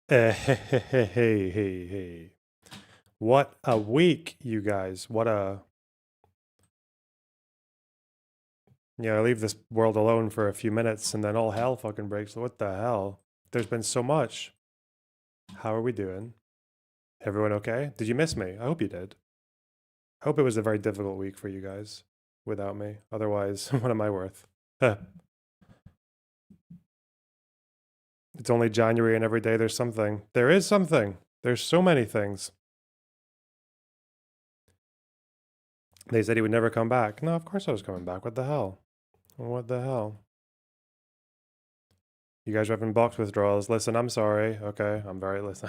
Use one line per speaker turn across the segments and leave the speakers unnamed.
Hey. What a week, you guys. I leave this world alone for a few minutes and then all hell fucking breaks. What the hell? There's been so much. How are we doing? Everyone okay? Did you miss me? I hope you did. I hope it was a very difficult week for you guys without me. Otherwise, what am I worth? It's only January and every day there's something. There is something. There's so many things. They said he would never come back. No, of course I was coming back. What the hell? What the hell? You guys are having box withdrawals. Listen, I'm sorry. Okay, I'm very listen.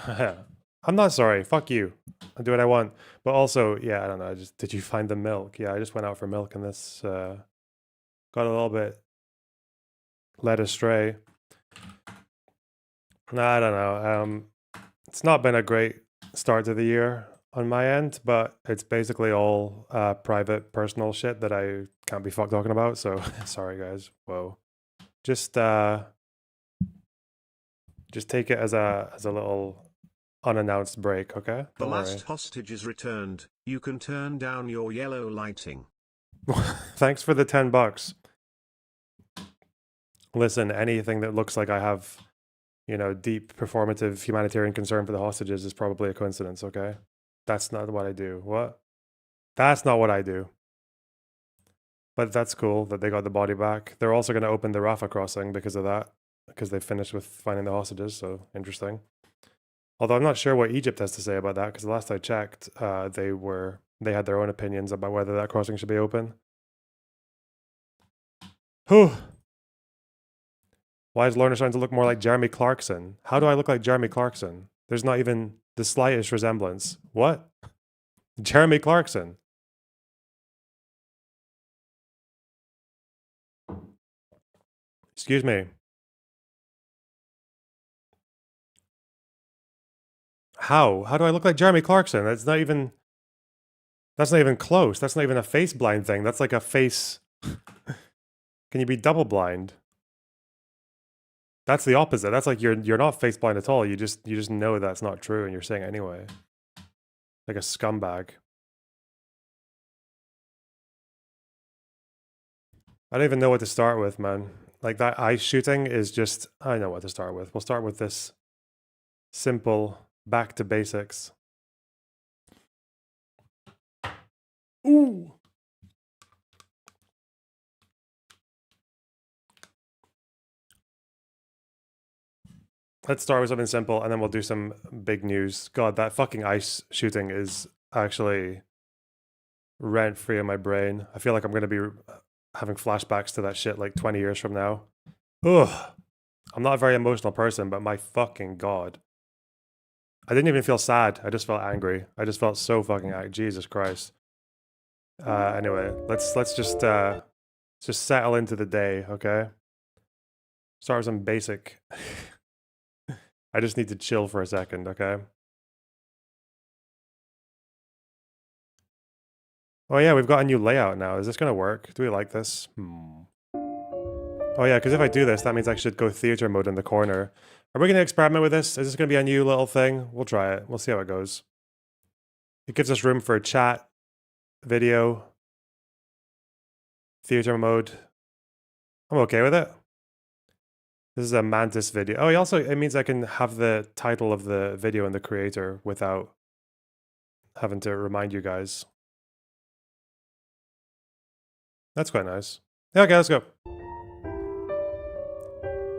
I'm not sorry. Fuck you. I do what I want. But also, yeah, I don't know. Did you find the milk? Yeah, I just went out for milk and this got a little bit led astray. I don't know. It's not been a great start to the year on my end, but it's basically all private, personal shit that I can't be fucked talking about. So sorry, guys. Whoa. Just take it as a little unannounced break, okay?
The
Don't worry.
last hostage is returned. You can turn down your yellow lighting.
Thanks for the $10. Listen, anything that looks like I have, deep performative humanitarian concern for the hostages is probably a coincidence, okay? That's not what I do. What? That's not what I do. But that's cool that they got the body back. They're also going to open the Rafah crossing because of that, because they finished with finding the hostages, so interesting. Although I'm not sure what Egypt has to say about that, because the last I checked, they had their own opinions about whether that crossing should be open. Whew. Why is Lorna starting to look more like Jeremy Clarkson? How do I look like Jeremy Clarkson? There's not even the slightest resemblance. What? Jeremy Clarkson. Excuse me. How? How do I look like Jeremy Clarkson? That's not even close. That's not even a face blind thing. That's like a face. Can you be double blind? That's the opposite. That's like you're not face blind at all. You just know that's not true and you're saying it anyway. Like a scumbag. I don't even know what to start with, man. Like that ice shooting is just I know what to start with. We'll start with this simple back to basics. Ooh. Let's start with something simple and then we'll do some big news. God, that fucking ice shooting is actually rent free in my brain. I feel like I'm going to be having flashbacks to that shit like 20 years from now. Ugh. I'm not a very emotional person, but my fucking God. I didn't even feel sad. I just felt angry. I just felt so fucking angry. Jesus Christ. Anyway, let's just settle into the day, okay? Start with some basic. I just need to chill for a second, okay? Oh yeah, we've got a new layout now. Is this gonna work? Do we like this? Oh yeah, because if I do this, that means I should go theater mode in the corner. Are we gonna experiment with this? Is this gonna be a new little thing? We'll try it. We'll see how it goes. It gives us room for chat, video, theater mode. I'm okay with it. This is a Mantis video. Oh, it means I can have the title of the video in the creator without having to remind you guys. That's quite nice. Yeah, okay, let's go.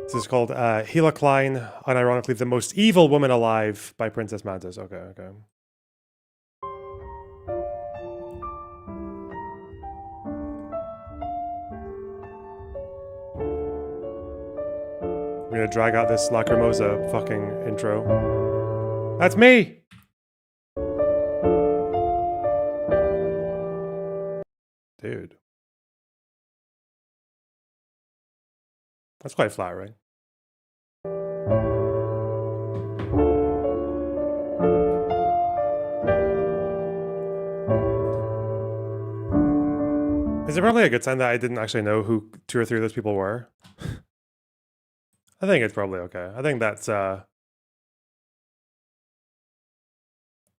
This is called Hila Klein, unironically the most evil woman alive by Princess Mantis. Okay, okay. I'm gonna drag out this Lacrimosa fucking intro. That's me! Dude. That's quite flattering. Is it probably a good sign that I didn't actually know who 2 or 3 of those people were? I think it's probably okay. I think that's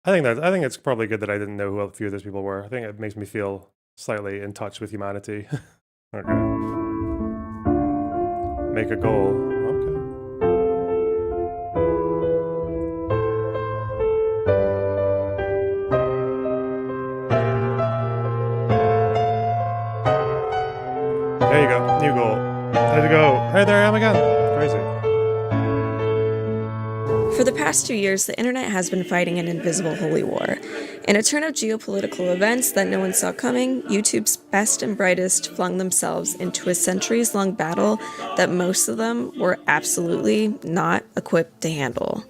I think it's probably good that I didn't know who a few of those people were. I think it makes me feel slightly in touch with humanity. Okay. Make a goal. Okay. There you go. New goal. There you go. Hey, there I am again. Crazy.
For the past 2 years, the internet has been fighting an invisible holy war. In a turn of geopolitical events that no one saw coming, YouTube's best and brightest flung themselves into a centuries-long battle that most of them were absolutely not equipped to handle.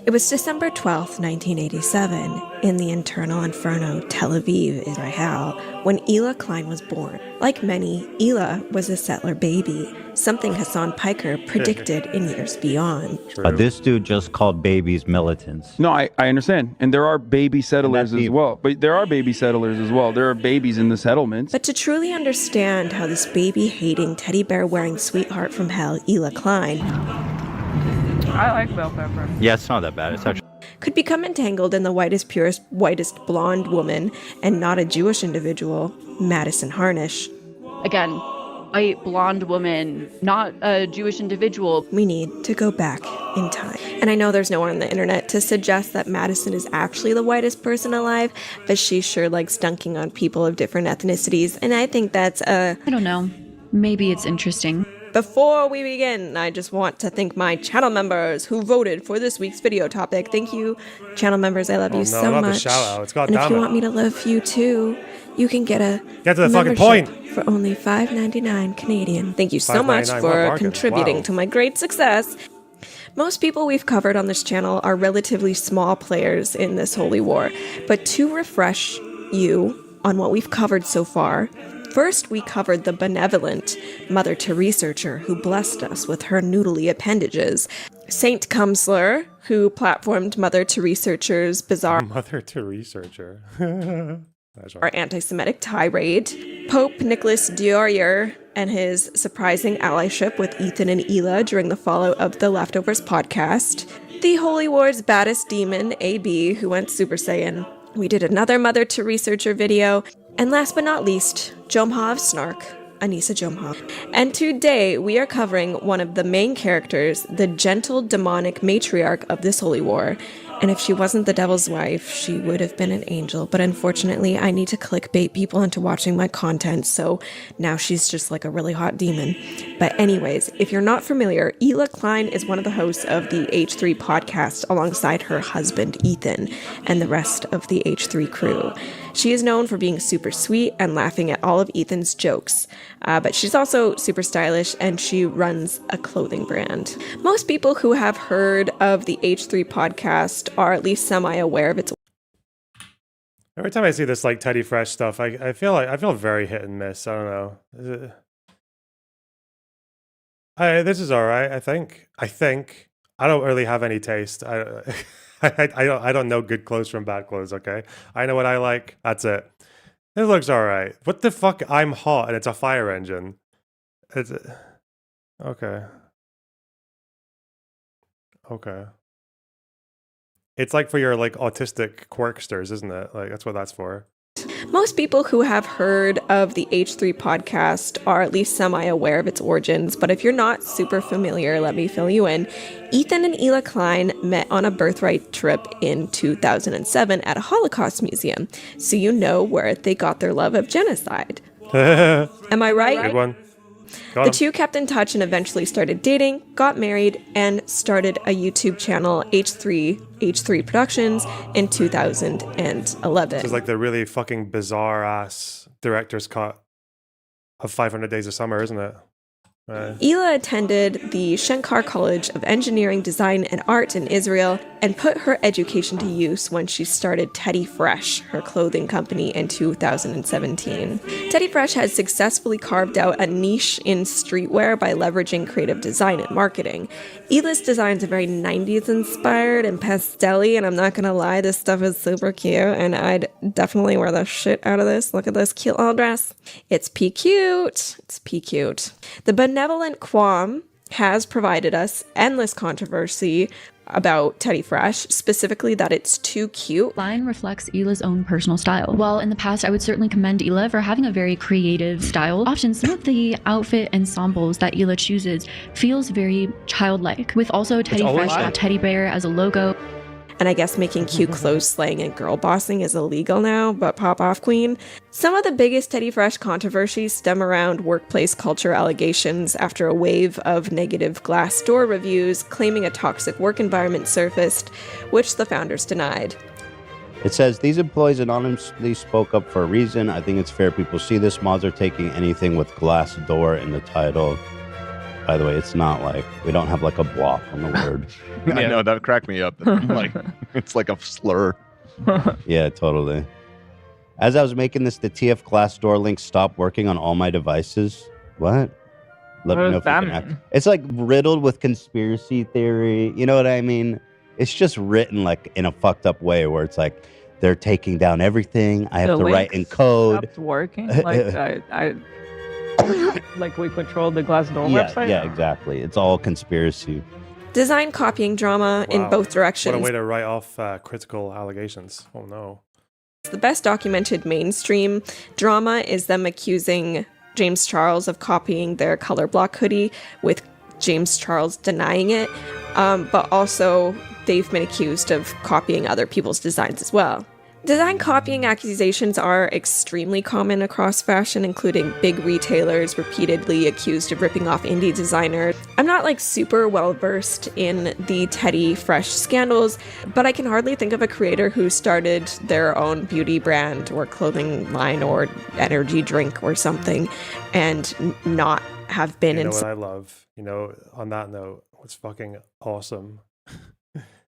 It was December 12th, 1987, in the Internal Inferno, Tel Aviv, Israel, when Ela Klein was born. Like many, Ela was a settler baby, something Hassan Piker predicted in years beyond.
This dude just called babies militants.
No, I understand. And there are baby settlers as well. But there are baby settlers as well. There are babies in the settlements.
But to truly understand how this baby-hating, teddy bear-wearing sweetheart from hell, Ela Klein,
I like bell pepper.
Yeah, it's not that bad. It's actually
could become entangled in the whitest, purest, whitest blonde woman and not a Jewish individual, Madison Harnish.
Again, a blonde woman, not a Jewish individual.
We need to go back in time. And I know there's no one on the internet to suggest that Madison is actually the whitest person alive, but she sure likes dunking on people of different ethnicities, and I think that's
I don't know. Maybe it's interesting.
Before we begin, I just want to thank my channel members who voted for this week's video topic. Thank you, channel members. I love you so
not
much.
the shout-outs. God
and
damn
if you
it.
want me to love you too, you can get a
Get to the fucking
membership
point.
for only $5.99 Canadian. Thank you so much
$5.99, what a
for
bargain.
contributing
Wow.
to my great success. Most people we've covered on this channel are relatively small players in this holy war, but to refresh you on what we've covered so far, first we covered the benevolent Mother to Researcher who blessed us with her noodly appendages, Saint Cumsler, who platformed Mother to Researcher's bizarre
Mother to researcher. That's
our
right.
anti-Semitic tirade, Pope Nicholas Diorier and his surprising allyship with Ethan and Ela during the fallout of the Leftovers podcast, the Holy War's baddest demon, AB, who went Super Saiyan. We did another Mother to Researcher video, and last but not least, Jomha of Snark, Anissa Jomha. And today we are covering one of the main characters, the gentle demonic matriarch of this holy war. And if she wasn't the devil's wife, she would have been an angel. But unfortunately, I need to clickbait people into watching my content, so now she's just like a really hot demon. But anyways, if you're not familiar, Ela Klein is one of the hosts of the H3 podcast alongside her husband, Ethan, and the rest of the H3 crew. She is known for being super sweet and laughing at all of Ethan's jokes, but she's also super stylish and she runs a clothing brand. Most people who have heard of the H3 podcast are at least semi-aware of its.
Every time I see this like Teddy Fresh stuff, I feel very hit and miss. I don't know. Is it... this is all right. I think I don't really have any taste. I don't know good clothes from bad clothes. Okay, I know what I like. That's it. It looks all right. What the fuck? I'm hot and it's a fire engine. It's okay. Okay. It's like for your like autistic quirksters, isn't it? Like that's what that's for.
Most people who have heard of the H3 podcast are at least semi-aware of its origins, but if you're not super familiar, let me fill you in. Ethan and Ela Klein met on a birthright trip in 2007 at a Holocaust museum, so you know where they got their love of genocide. Am I right?
Good one. Got
The
'em.
two kept in touch and eventually started dating, got married, and started a YouTube channel, H3 Productions, in 2011.
This is like the really fucking bizarre ass director's cut of 500 Days of Summer, isn't it?
Ela attended the Shenkar College of Engineering, Design, and Art in Israel and put her education to use when she started Teddy Fresh, her clothing company, in 2017. Teddy Fresh has successfully carved out a niche in streetwear by leveraging creative design and marketing. Ela's designs are very 90s inspired and pastel-y, and I'm not gonna lie, this stuff is super cute, and I'd definitely wear the shit out of this. Look at this cute little dress. It's P-cute. It's P-cute. The benevolent Quam has provided us endless controversy about Teddy Fresh, specifically that it's too cute.
Line reflects Hila's own personal style. While in the past, I would certainly commend Hila for having a very creative style. Often, some of the outfit ensembles that Hila chooses feels very childlike, with also Teddy Fresh teddy bear as a logo.
And I guess making cute clothes slang and girl bossing is illegal now, but pop off queen. Some of the biggest Teddy Fresh controversies stem around workplace culture allegations after a wave of negative Glassdoor reviews claiming a toxic work environment surfaced, which the founders denied.
It says, these employees anonymously spoke up for a reason. I think it's fair people see this. Mods are taking anything with Glassdoor in the title. By the way, it's not like, we don't have like a block on the word.
I know, that cracked me up. Like, it's like a slur.
Yeah, totally. As I was making this, the TF Glassdoor link stopped working on all my devices. What? Let me know if you can It's like riddled with conspiracy theory. You know what I mean? It's just written like in a fucked up way where it's like, they're taking down everything. I have to write in code.
Stopped working. Like like we control the Glassdoor website?
Yeah, exactly. It's all conspiracy.
Design copying drama in both directions.
What a way to write off critical allegations. Oh no.
The best documented mainstream drama is them accusing James Charles of copying their color block hoodie, with James Charles denying it. But also, they've been accused of copying other people's designs as well. Design copying accusations are extremely common across fashion, including big retailers repeatedly accused of ripping off indie designers. I'm not like super well versed in the Teddy Fresh scandals, but I can hardly think of a creator who started their own beauty brand or clothing line or energy drink or something and not have been in.
You know what I love? You know, on that note, what's fucking awesome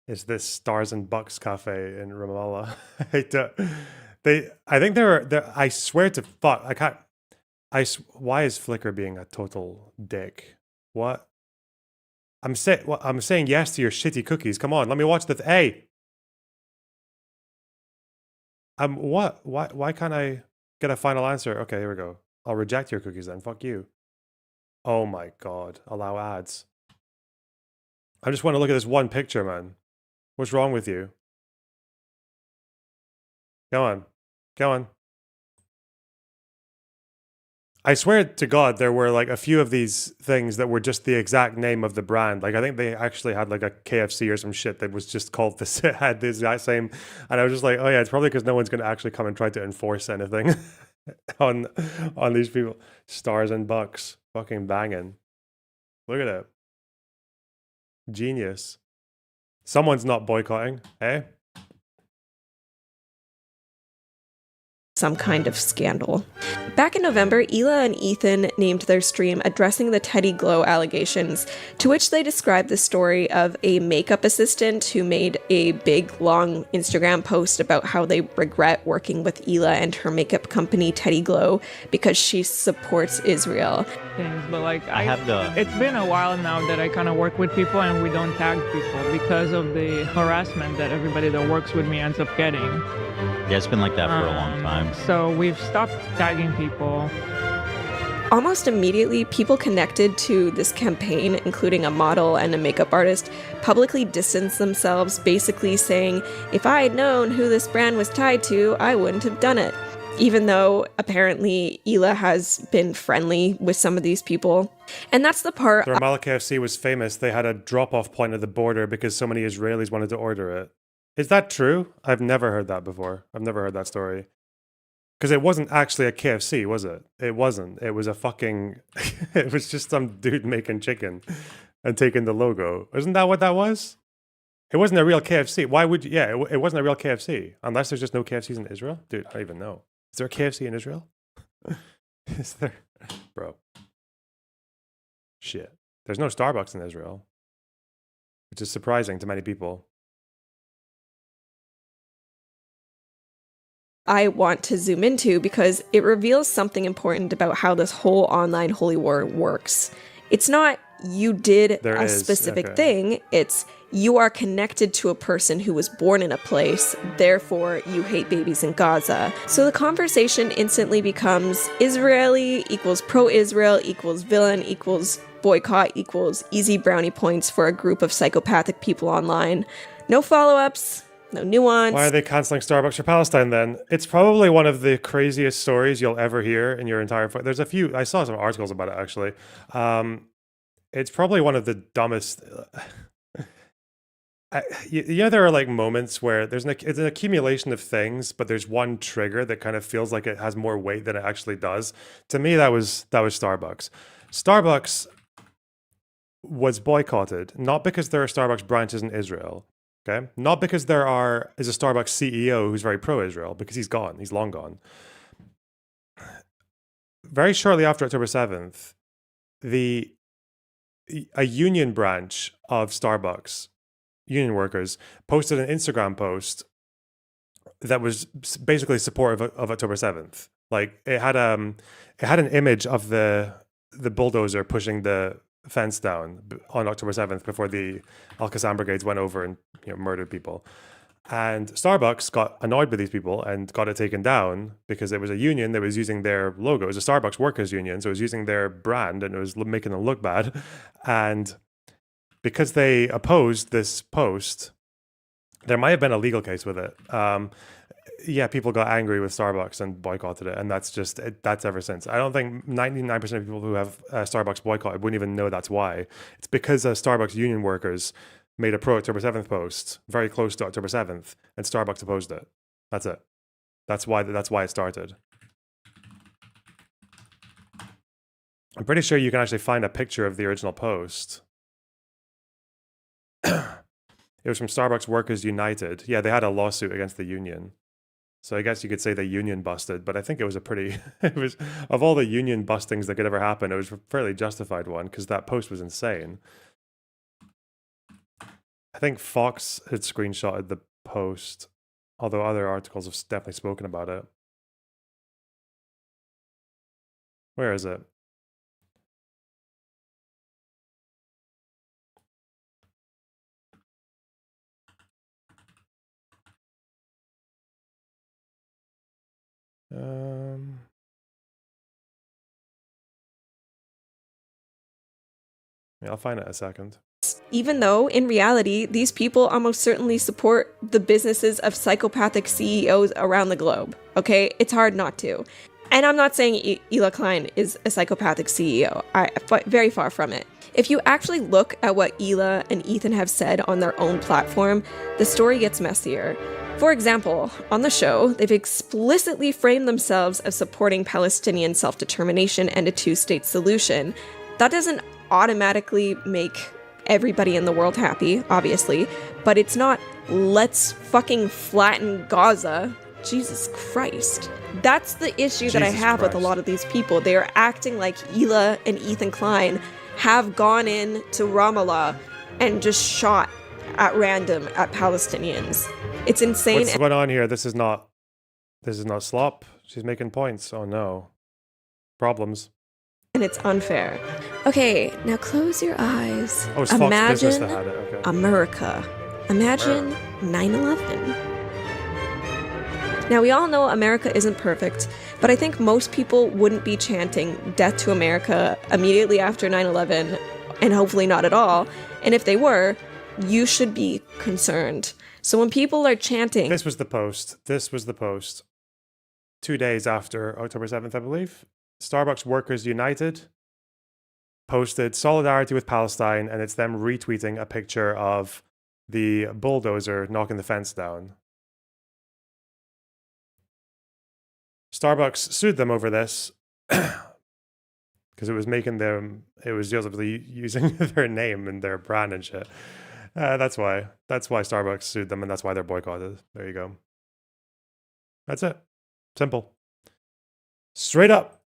is this Stars and Bucks cafe in Ramallah. I think they're I swear to fuck, I can't. Why is Flickr being a total dick? What? I'm saying yes to your shitty cookies. Come on, let me watch the. Hey. What? Why can't I get a final answer? Okay, here we go. I'll reject your cookies then. Fuck you. Oh my god. Allow ads. I just want to look at this one picture, man. What's wrong with you? Go on. Go on. I swear to God, there were like a few of these things that were just the exact name of the brand. Like I think they actually had like a KFC or some shit that was just called this. It had the exact same. And I was just like, oh yeah, it's probably because no one's going to actually come and try to enforce anything on these people. Stars and Bucks. Fucking banging. Look at it. Genius. Someone's not boycotting, eh?
Some kind of scandal. Back in November, Hila and Ethan named their stream addressing the Teddy Glow allegations, to which they described the story of a makeup assistant who made a big, long Instagram post about how they regret working with Hila and her makeup company Teddy Glow because she supports Israel.
But like it's been a while now that I kind of work with people and we don't tag people because of the harassment that everybody that works with me ends up getting.
Yeah, it's been like that for a long time.
So we've stopped tagging people.
Almost immediately, people connected to this campaign, including a model and a makeup artist, publicly distanced themselves, basically saying, if I had known who this brand was tied to, I wouldn't have done it. Even though apparently Hila has been friendly with some of these people. And that's the part.
The Ramallah KFC was famous. They had a drop-off point at the border because so many Israelis wanted to order it. Is that true? I've never heard that before. I've never heard that story. Because it wasn't actually a KFC, was it? It wasn't. It was a fucking... it was just some dude making chicken and taking the logo. Isn't that what that was? It wasn't a real KFC. Why would you... Yeah, it wasn't a real KFC. Unless there's just no KFCs in Israel? Dude, I don't even know. Is there a KFC in Israel? Is there? Bro. Shit. There's no Starbucks in Israel. Which is surprising to many people.
I want to zoom into because it reveals something important about how this whole online holy war works. It's not you did a specific thing, it's you are connected to a person who was born in a place, therefore you hate babies in Gaza. So the conversation instantly becomes Israeli equals pro-Israel equals villain equals boycott equals easy brownie points for a group of psychopathic people online. No follow-ups, no nuance.
Why are they canceling Starbucks for Palestine then? It's probably one of the craziest stories you'll ever hear in your entire... There's a few... I saw some articles about it, actually. It's probably one of the dumbest... there are like moments where it's an accumulation of things, but there's one trigger that kind of feels like it has more weight than it actually does. To me, that was Starbucks. Starbucks was boycotted, not because there are Starbucks branches in Israel. Okay, not because there is a Starbucks CEO who's very pro-Israel, because he's gone. He's long gone. Very shortly after October 7th, a union branch of Starbucks, union workers, posted an Instagram post that was basically supportive of October 7th. Like it had an image of the bulldozer pushing the fence down on October 7th before the Al-Qassam brigades went over and murdered people. And Starbucks got annoyed with these people and got it taken down because it was a union that was using their logo. It was a Starbucks workers union, so it was using their brand and it was making them look bad. And because they opposed this post, there might have been a legal case with it. People got angry with Starbucks and boycotted it, and that's ever since. I don't think 99% of people who have Starbucks boycotted wouldn't even know that's why. It's because Starbucks union workers made a pro-October 7th post very close to October 7th, and Starbucks opposed it. That's it. That's why it started. I'm pretty sure you can actually find a picture of the original post. It was from Starbucks Workers United. Yeah, they had a lawsuit against the union. So I guess you could say the union busted, but I think it was of all the union bustings that could ever happen, it was a fairly justified one because that post was insane. I think Fox had screenshotted the post, although other articles have definitely spoken about it. Where is it? I'll find it in a second.
Even though, in reality, these people almost certainly support the businesses of psychopathic CEOs around the globe, okay? It's hard not to. And I'm not saying Hila Klein is a psychopathic CEO. Very far from it. If you actually look at what Hila and Ethan have said on their own platform, the story gets messier. For example, on the show, they've explicitly framed themselves as supporting Palestinian self-determination and a two-state solution. That doesn't automatically make everybody in the world happy, obviously, but it's not, let's fucking flatten Gaza. Jesus Christ. That's the issue that I have with a lot of these people. They are acting like Hila and Ethan Klein have gone in to Ramallah and just shot at random at Palestinians. It's insane.
What's going on here? This is not slop. She's making points. Oh no. Problems.
And it's unfair. Okay, now close your eyes.
Oh, it's Fox Business that had it. Okay.
America. Imagine 9/11. Now, we all know America isn't perfect, but I think most people wouldn't be chanting death to America immediately after 9/11, and hopefully not at all. And if they were, you should be concerned. So when people are chanting...
This was the post. 2 days after October 7th, I believe. Starbucks Workers United posted solidarity with Palestine, and it's them retweeting a picture of the bulldozer knocking the fence down. Starbucks sued them over this because it was obviously using their name and their brand and shit. That's why Starbucks sued them, and that's why they're boycotted. There you go. That's it. Simple. Straight up.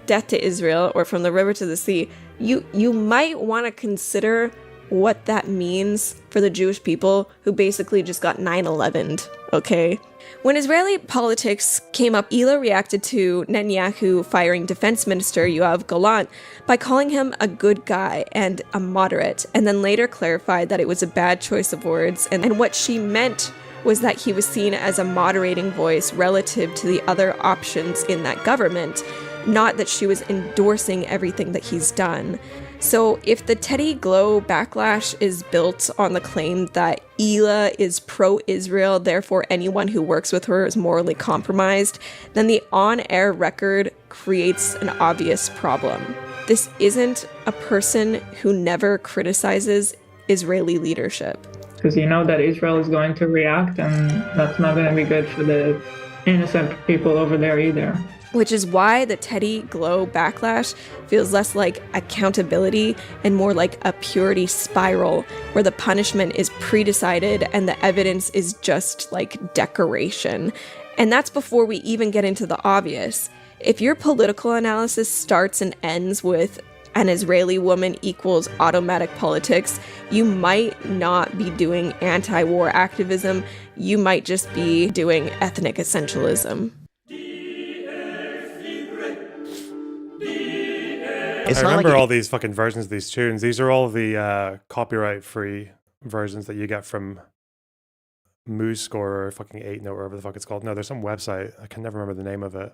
Death to Israel, or from the river to the sea, you might want to consider what that means for the Jewish people who basically just got 9/11'd, okay? When Israeli politics came up, Hila reacted to Netanyahu firing Defense Minister Yoav Gallant by calling him a good guy and a moderate, and then later clarified that it was a bad choice of words, and what she meant was that he was seen as a moderating voice relative to the other options in that government, not that she was endorsing everything that he's done. So if the Teddy Glow backlash is built on the claim that Hila is pro-Israel, therefore anyone who works with her is morally compromised, then the on-air record creates an obvious problem. This isn't a person who never criticizes Israeli leadership.
Because you know that Israel is going to react, and that's not going to be good for the innocent people over there either.
Which is why the Teddy Glow backlash feels less like accountability and more like a purity spiral, where the punishment is pre-decided and the evidence is just like decoration. And that's before we even get into the obvious. If your political analysis starts and ends with an Israeli woman equals automatic politics, you might not be doing anti-war activism, you might just be doing ethnic essentialism.
I remember all these fucking versions of these tunes. These are all the copyright-free versions that you get from MuseScore or fucking 8Note or whatever the fuck it's called. No, there's some website. I can never remember the name of it.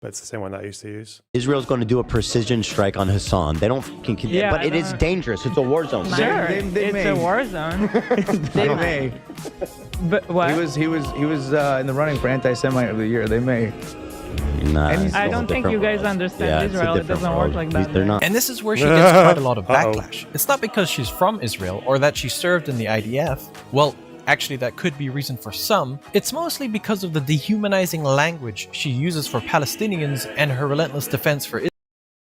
But it's the same one that I used to use.
Israel's going to do a precision strike on Hassan. They don't fucking... but it is dangerous. It's a war zone.
Sure, it's a war zone.
They may.
But what?
He was in the running for anti-Semite of the year. They may.
Nah,
I don't think you guys understand Israel. It doesn't work like that.
They're not.
And this is where she gets quite a lot of backlash. It's not because she's from Israel or that she served in the IDF. Well, actually, that could be a reason for some. It's mostly because of the dehumanizing language she uses for Palestinians and her relentless defense for Israel.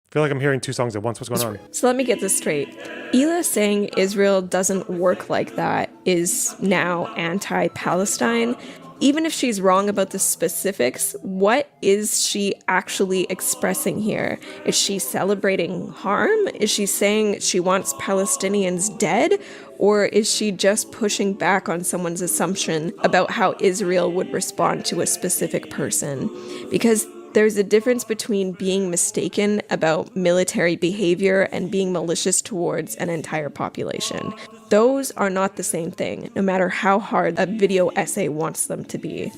I feel like I'm hearing two songs at once. What's going on?
So let me get this straight. Hila saying Israel doesn't work like that is now anti-Palestine. Even if she's wrong about the specifics, what is she actually expressing here? Is she celebrating harm? Is she saying she wants Palestinians dead? Or is she just pushing back on someone's assumption about how Israel would respond to a specific person? Because there's a difference between being mistaken about military behavior and being malicious towards an entire population. Those are not the same thing, no matter how hard a video essay wants them to be.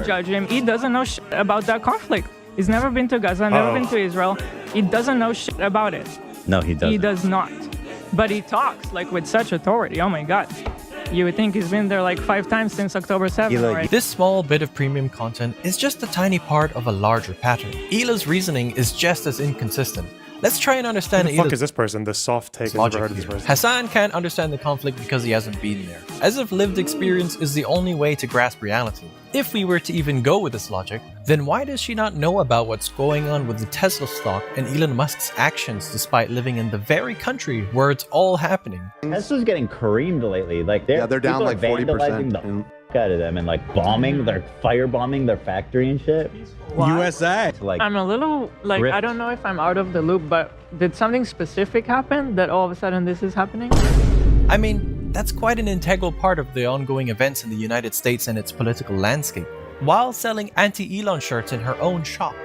Judge him. He doesn't know shit about that conflict. He's never been to Gaza, never been to Israel. He doesn't know shit about it.
No, he doesn't.
He does not. But he talks like with such authority. Oh my God. You would think he's been there like 5 times since October 7th, right?
This small bit of premium content is just a tiny part of a larger pattern. Hila's reasoning is just as inconsistent. Let's try and understand
Who the fuck is this person? The soft take. I've never heard of this person.
Hassan can't understand the conflict because he hasn't been there, as if lived experience is the only way to grasp reality. If we were to even go with this logic, then why does she not know about what's going on with the Tesla stock and Elon Musk's actions despite living in the very country where it's all happening?
Tesla's getting creamed lately. Like they're down like 40%. Out of them and like firebombing their factory and shit.
USA.
Like,
I'm a little like I don't know if I'm out of the loop, but did something specific happen that all of a sudden this is happening?
I mean, that's quite an integral part of the ongoing events in the United States and its political landscape, while selling anti-Elon shirts in her own shop.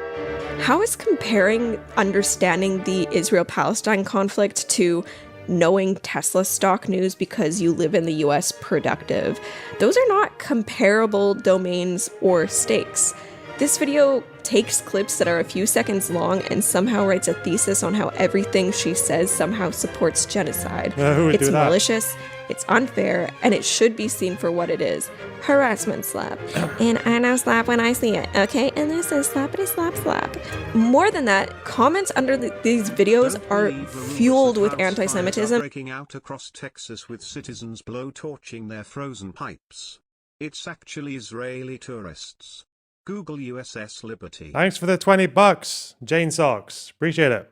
How is comparing understanding the Israel-Palestine conflict to knowing Tesla stock news because you live in the US productive? Those are not comparable domains or stakes. This video takes clips that are a few seconds long and somehow writes a thesis on how everything she says somehow supports genocide. It's malicious, it's unfair, and it should be seen for what it is. Harassment slap. And I know slap when I see it, okay? And this is slappity slap slap. More than that, comments under these videos are fueled with anti-Semitism.
Breaking out across Texas with citizens blowtorching their frozen pipes. It's actually Israeli tourists. Google USS Liberty.
Thanks for the $20, Jane Socks. Appreciate it.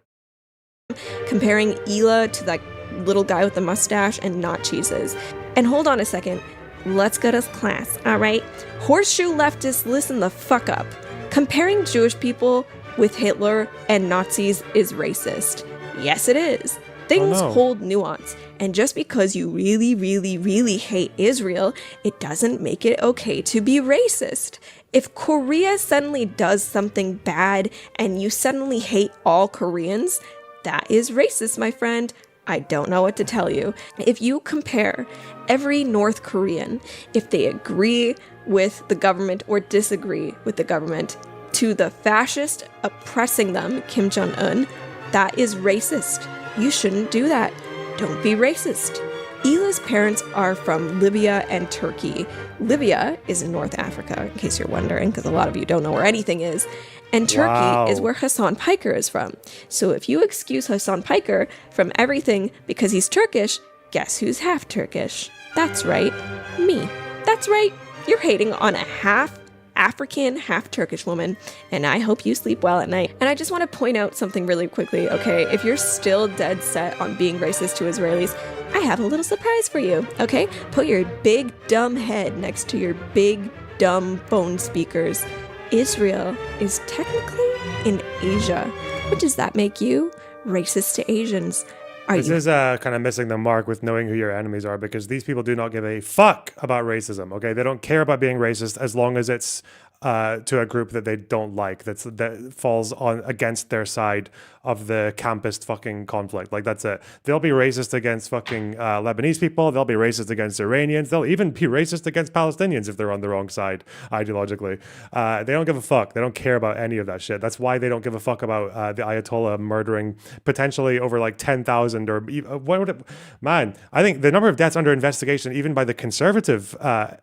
Comparing Hila to that little guy with the mustache and not cheeses. And hold on a second. Let's go to class, all right? Horseshoe leftists, listen the fuck up. Comparing Jewish people with Hitler and Nazis is racist. Yes, it is. Things hold nuance. And just because you really, really, really hate Israel, it doesn't make it okay to be racist. If Korea suddenly does something bad and you suddenly hate all Koreans, that is racist, my friend. I don't know what to tell you. If you compare every North Korean, if they agree with the government or disagree with the government, to the fascist oppressing them, Kim Jong-un, that is racist. You shouldn't do that. Don't be racist. Hila's parents are from Libya and Turkey. Libya is in North Africa, in case you're wondering, because a lot of you don't know where anything is. And Turkey is where Hassan Piker is from. So if you excuse Hassan Piker from everything because he's Turkish, guess who's half Turkish? That's right, me. That's right, you're hating on a half African, half Turkish woman, and I hope you sleep well at night. And I just want to point out something really quickly, okay? If you're still dead set on being racist to Israelis, I have a little surprise for you, okay? Put your big dumb head next to your big dumb phone speakers. Israel is technically in Asia. What does that make you? Racist to Asians.
This is kind of missing the mark with knowing who your enemies are, because these people do not give a fuck about racism, okay? They don't care about being racist as long as it's to a group that they don't like, that falls on against their side of the campus fucking conflict. Like, that's it. They'll be racist against fucking Lebanese people. They'll be racist against Iranians. They'll even be racist against Palestinians if they're on the wrong side ideologically. They don't give a fuck. They don't care about any of that shit. That's why they don't give a fuck about the Ayatollah murdering potentially over like 10,000 or what would it, man, I think the number of deaths under investigation, even by the conservative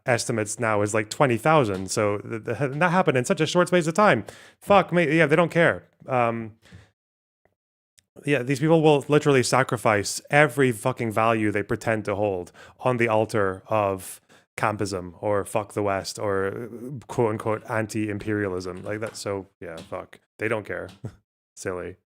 estimates now, is like 20,000. So that happened in such a short space of time. Fuck me. Yeah, they don't care. Yeah, these people will literally sacrifice every fucking value they pretend to hold on the altar of campism or fuck the West or quote unquote anti-imperialism. Like that. So yeah, fuck. They don't care. Silly.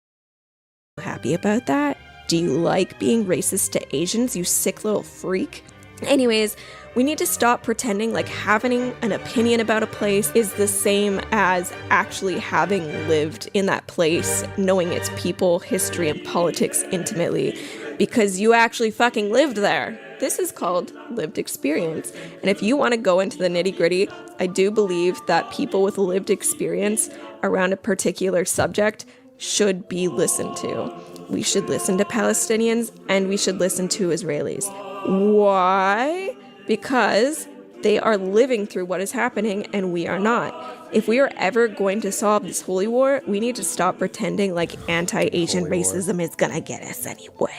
Happy about that? Do you like being racist to Asians, you sick little freak? Anyways, we need to stop pretending like having an opinion about a place is the same as actually having lived in that place, knowing its people, history, and politics intimately, because you actually fucking lived there. This is called lived experience. And if you want to go into the nitty-gritty, I do believe that people with lived experience around a particular subject should be listened to. We should listen to Palestinians and we should listen to Israelis. Why? Because they are living through what is happening and we are not. If we are ever going to solve this holy war, we need to stop pretending like anti-Asian racism is gonna get us anywhere.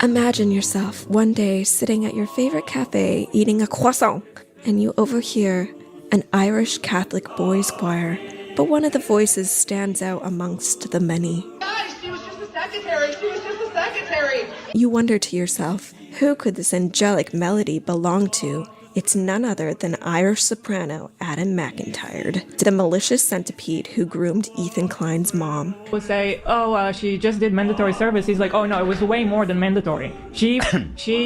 Imagine yourself one day sitting at your favorite cafe eating a croissant, and you overhear an Irish Catholic boys' choir, but one of the voices stands out amongst the many.
Guys, she was just a secretary. She was just a secretary.
You wonder to yourself, who could this angelic melody belong to? It's none other than Irish soprano Adam McIntyre, the malicious centipede who groomed Ethan Klein's mom.
Will say, she just did mandatory service. He's like, oh no, it was way more than mandatory. She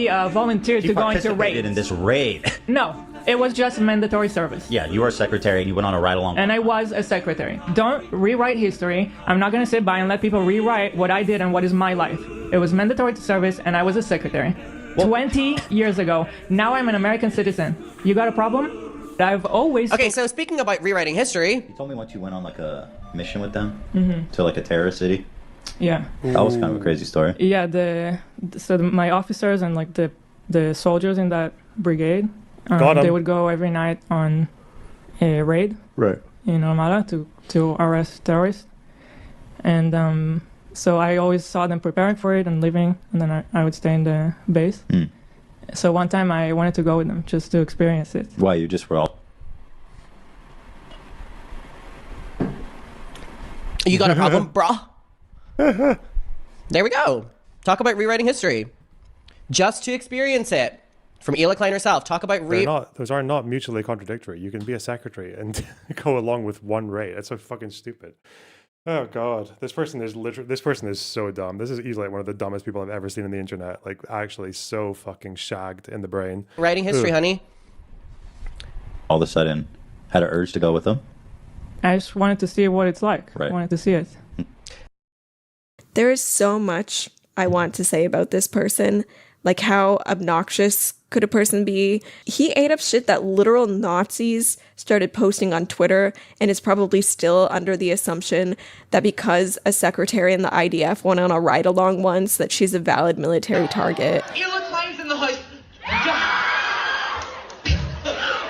volunteered to go into raid.
In this raid.
No, it was just mandatory service.
Yeah, you were a secretary and you went on a ride along.
And I was a secretary. Don't rewrite history. I'm not going to sit by and let people rewrite what I did and what is my life. It was mandatory service and I was a secretary. 20 years ago. Now I'm an American citizen. You got a problem? I've always...
Okay, so speaking about rewriting history...
You told me once you went on like a mission with them
Mm-hmm.
to like a terrorist city.
Yeah.
That was kind of a crazy story.
Yeah, my officers and like the soldiers in that brigade, they would go every night on a raid in Armada to arrest terrorists. And so I always saw them preparing for it and leaving, and then I would stay in the base. So one time I wanted to go with them just to experience it.
Why? You just were all...
You got a problem, brah? There we go. Talk about rewriting history. Just to experience it. From Hila Klein herself. Talk about
those are not mutually contradictory. You can be a secretary and go along with one rate. That's so fucking stupid. Oh god, this person is so dumb. This is easily one of the dumbest people I've ever seen on the internet. Like, actually so fucking shagged in the brain.
Writing history, honey.
All of a sudden, had an urge to go with them.
I just wanted to see what it's like.
Right.
I wanted to see it.
There is so much I want to say about this person, Like, how obnoxious could a person be? He ate up shit that literal Nazis started posting on Twitter, and is probably still under the assumption that because a secretary in the IDF went on a ride-along once, that she's a valid military target.
Hila Klein's in the house.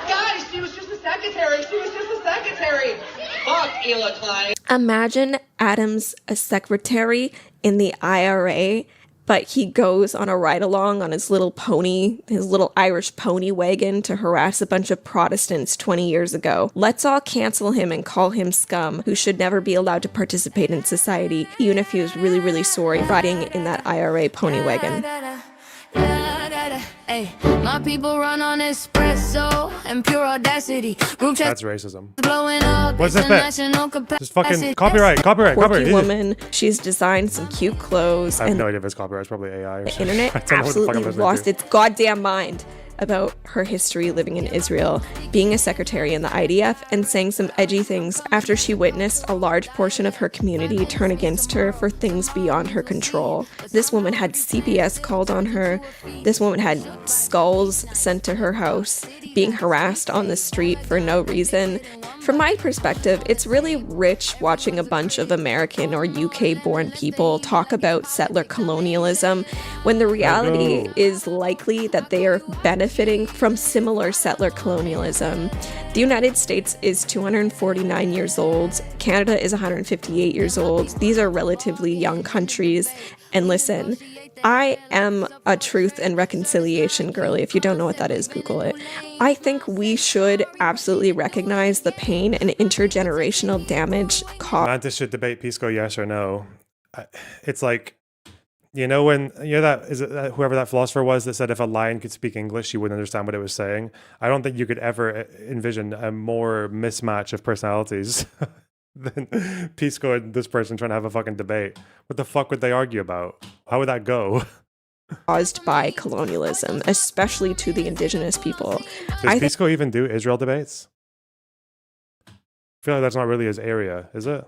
Guys, she was just a secretary. She was just a secretary. Fuck Hila Klein.
Imagine Adams a secretary in the IRA, but he goes on a ride-along on his little pony, his little Irish pony wagon to harass a bunch of Protestants 20 years ago. Let's all cancel him and call him scum, who should never be allowed to participate in society, even if he was really, really sorry riding in that IRA pony wagon.
My people run on espresso and pure audacity.
That's racism.
Blowing up.
What's that bit? Just fucking copyright.
Quirky woman. She's designed some cute clothes.
I have
and
no idea if it's copyright. It's probably AI or
the
something.
internet absolutely lost its goddamn mind about her history living in Israel, being a secretary in the IDF, and saying some edgy things after she witnessed a large portion of her community turn against her for things beyond her control. This woman had CPS called on her. This woman had skulls sent to her house, being harassed on the street for no reason. From my perspective, it's really rich watching a bunch of American or UK-born people talk about settler colonialism when the reality is likely that they are benefiting from similar settler colonialism. The United States is 249 years old. Canada is 158 years old. These are relatively young countries. And listen, I am a truth and reconciliation girly. If you don't know what that is, Google it. I think we should absolutely recognize the pain and intergenerational damage caused.
Mantis should debate Pisco, yes or no. It's like, you know, when whoever that philosopher was that said if a lion could speak English, you wouldn't understand what it was saying. I don't think you could ever envision a more mismatch of personalities than Pisco and this person trying to have a fucking debate. What the fuck would they argue about? How would that go?
Caused by colonialism, especially to the indigenous people.
Does Pisco even do Israel debates? I feel like that's not really his area, is it?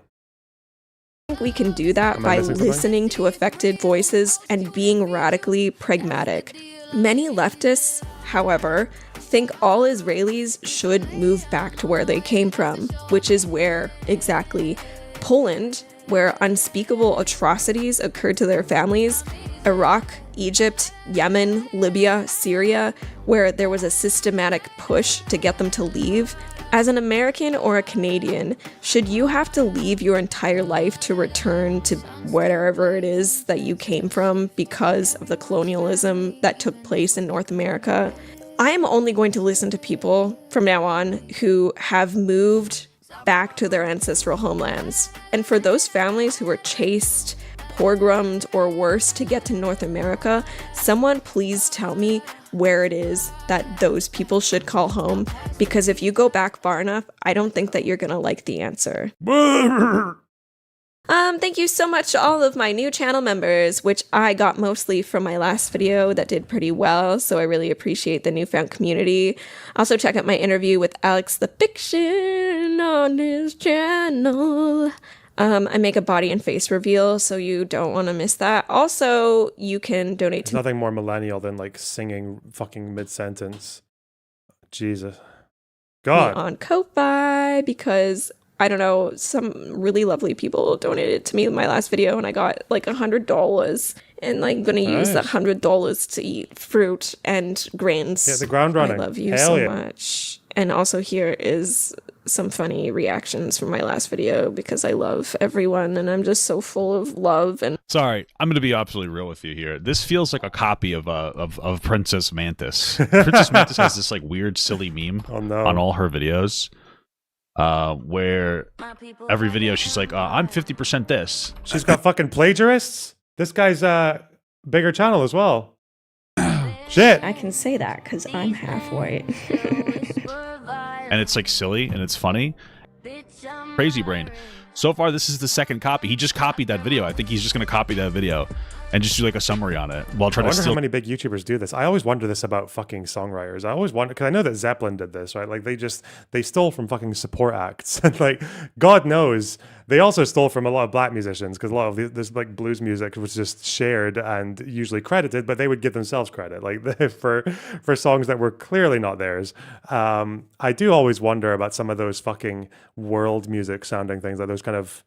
I think we can do that by listening to affected voices and being radically pragmatic. Many leftists, however, think all Israelis should move back to where they came from, which is where exactly? Poland, where unspeakable atrocities occurred to their families, Iraq, Egypt, Yemen, Libya, Syria, where there was a systematic push to get them to leave. As an American or a Canadian, should you have to leave your entire life to return to wherever it is that you came from because of the colonialism that took place in North America? I am only going to listen to people from now on who have moved back to their ancestral homelands. And for those families who were chased, pogromed, or worse to get to North America, someone please tell me where it is that those people should call home, because if you go back far enough, I don't think that you're gonna like the answer. Thank you so much to all of my new channel members, which I got mostly from my last video that did pretty well, so I really appreciate the newfound community. Also check out my interview with Alex the Fiction on his channel. I make a body and face reveal, so you don't want to miss that. Also, you can donate to...
Nothing more millennial than like singing fucking mid-sentence. Jesus. God.
On Ko-Fi, because, I don't know, some really lovely people donated to me in my last video, and I got like $100. And like gonna use that $100 to eat fruit and grains.
Yeah, the ground running.
I love you so much. And also here is some funny reactions from my last video, because I love everyone and I'm just so full of love. And
sorry, I'm going to be absolutely real with you here. This feels like a copy of Princess Mantis. Princess Mantis has this like weird, silly meme on all her videos, where every video she's like, "I'm 50% this."
She's got fucking plagiarists. This guy's bigger channel as well. Shit.
I can say that because I'm half white.
And it's like silly and it's funny. Crazy brain. So far, this is the second copy. He just copied that video. I think he's just going to copy that video. and just do like a summary on it while
I
trying to
wonder
steal.
how many big YouTubers do this. I always wonder this about fucking songwriters. I always wonder, because I know that Zeppelin did this, right? Like they stole from fucking support acts. And like, God knows, they also stole from a lot of black musicians, because a lot of this like blues music was just shared and usually credited, but they would give themselves credit, like for songs that were clearly not theirs. I do always wonder about some of those fucking world music sounding things, like those kind of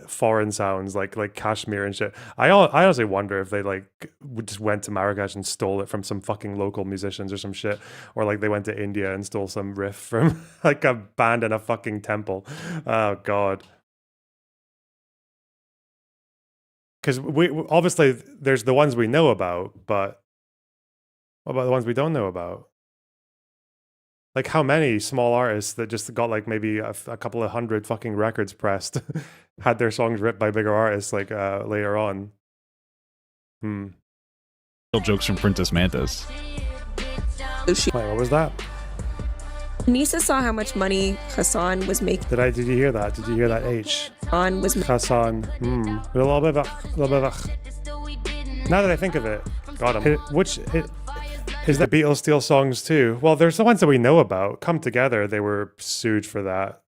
foreign sounds like Kashmir and shit. I honestly wonder if they like just went to Marrakesh and stole it from some fucking local musicians or some shit, or like they went to India and stole some riff from like a band in a fucking temple. Oh God. Because we obviously there's the ones we know about, but what about the ones we don't know about? Like how many small artists that just got like maybe a couple of hundred fucking records pressed had their songs ripped by bigger artists like later on?
Jokes from Princess Mantis.
Wait, what was that?
Nisa saw how much money Hassan was making.
Did you hear that? Did you hear that H?
Hassan was
Hassan. A little bit of. Now that I think of it, got him. Is that Beatles steal songs too? Well, there's the ones that we know about. Come Together, they were sued for that.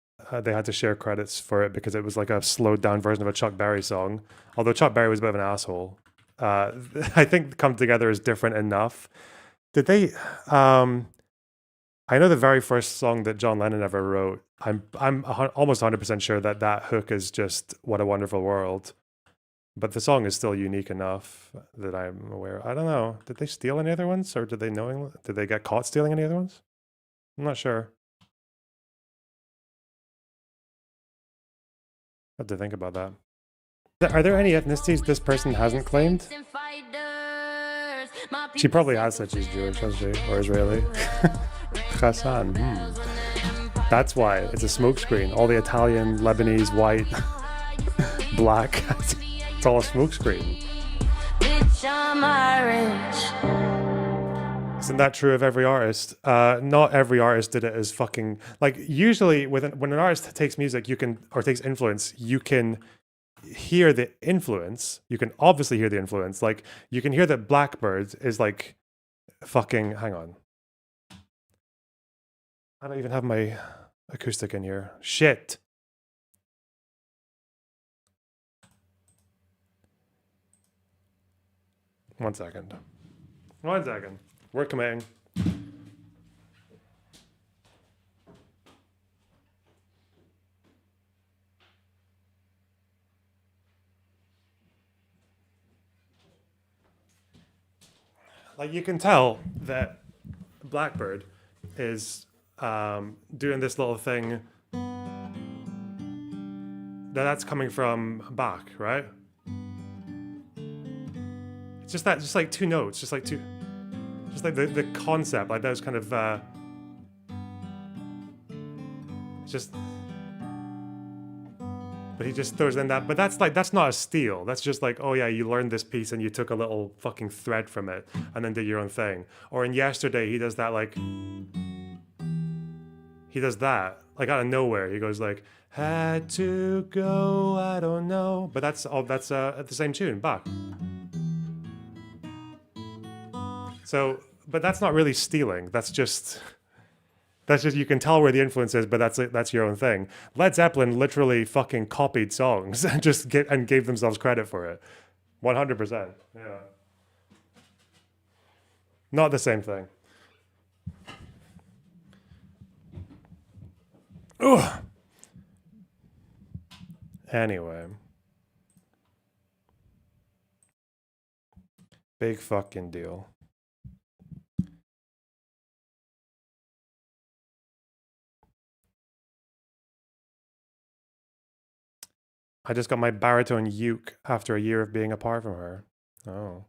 They had to share credits for it because it was like a slowed down version of a Chuck Berry song. Although Chuck Berry was a bit of an asshole. I think Come Together is different enough. Did they? I know the very first song that John Lennon ever wrote. I'm almost 100% sure that hook is just What a Wonderful World. But the song is still unique enough that I'm aware. I don't know. Did they steal any other ones, or did they get caught stealing any other ones? I'm not sure. I have to think about that. Are there any ethnicities this person hasn't claimed? She probably has said she's Jewish, hasn't she? Or Israeli. Hassan. That's why it's a smokescreen. All the Italian, Lebanese, white, black. It's all a smokescreen. Isn't that true of every artist? Not every artist did it as fucking like. Usually, when an artist takes music, takes influence, you can hear the influence. You can obviously hear the influence. Like you can hear that Blackbird is like fucking. Hang on. I don't even have my acoustic in here. Shit. One second. We're committing. Like you can tell that Blackbird is doing this little thing that's coming from Bach, right? It's just like two notes, just like the concept, like those kind of but he just throws in that, but that's not a steal. That's just like, oh yeah, you learned this piece and you took a little fucking thread from it and then did your own thing. Or in Yesterday, he does that like out of nowhere. He goes like, had to go, I don't know. But that's the same tune, Bach. So, but that's not really stealing. That's just you can tell where the influence is, but that's your own thing. Led Zeppelin literally fucking copied songs and gave themselves credit for it. 100%. Yeah. Not the same thing. Ugh. Anyway. Big fucking deal. I just got my baritone uke after a year of being apart from her. Oh.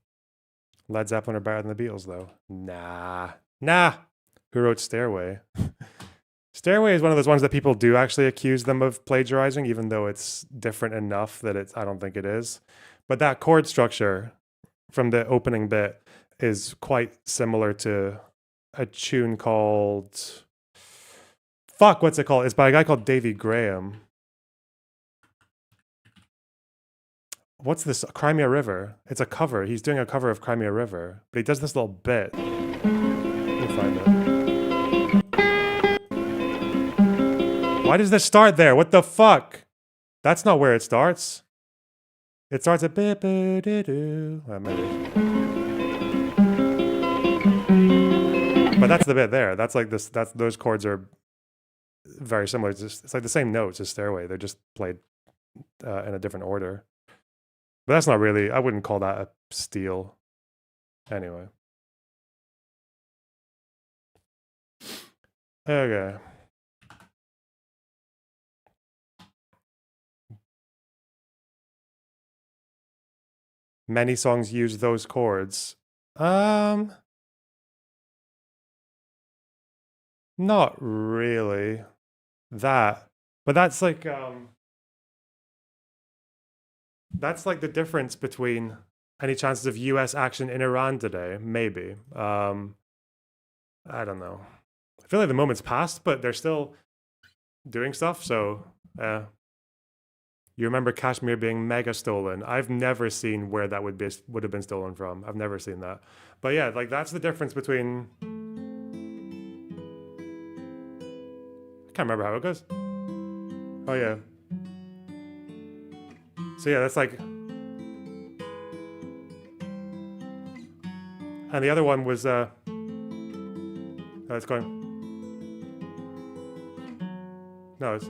Led Zeppelin are better than the Beatles, though. Nah. Who wrote Stairway? Stairway is one of those ones that people do actually accuse them of plagiarizing, even though it's different enough that I don't think it is. But that chord structure from the opening bit is quite similar to a tune called... Fuck, what's it called? It's by a guy called Davy Graham. What's this? Crimea River. It's a cover. He's doing a cover of Crimea River, but he does this little bit. We'll find it. Why does this start there? What the fuck? That's not where it starts. It starts at bip-boo-doo-doo. Well, maybe. But that's the bit there. That's like this. Those chords are very similar. It's like the same notes as Stairway. They're just played in a different order. But that's not really. I wouldn't call that a steal. Anyway. Okay. Many songs use those chords. Not really. That. But that's like the difference between any chances of US action in Iran today, maybe. I don't know. I feel like the moment's passed, but they're still doing stuff, so you remember Kashmir being mega stolen. I've never seen where that would have been stolen from. I've never seen that. But yeah, like that's the difference between. I can't remember how it goes. Oh yeah. So yeah, that's like. And the other one was oh, it's going. No, it's.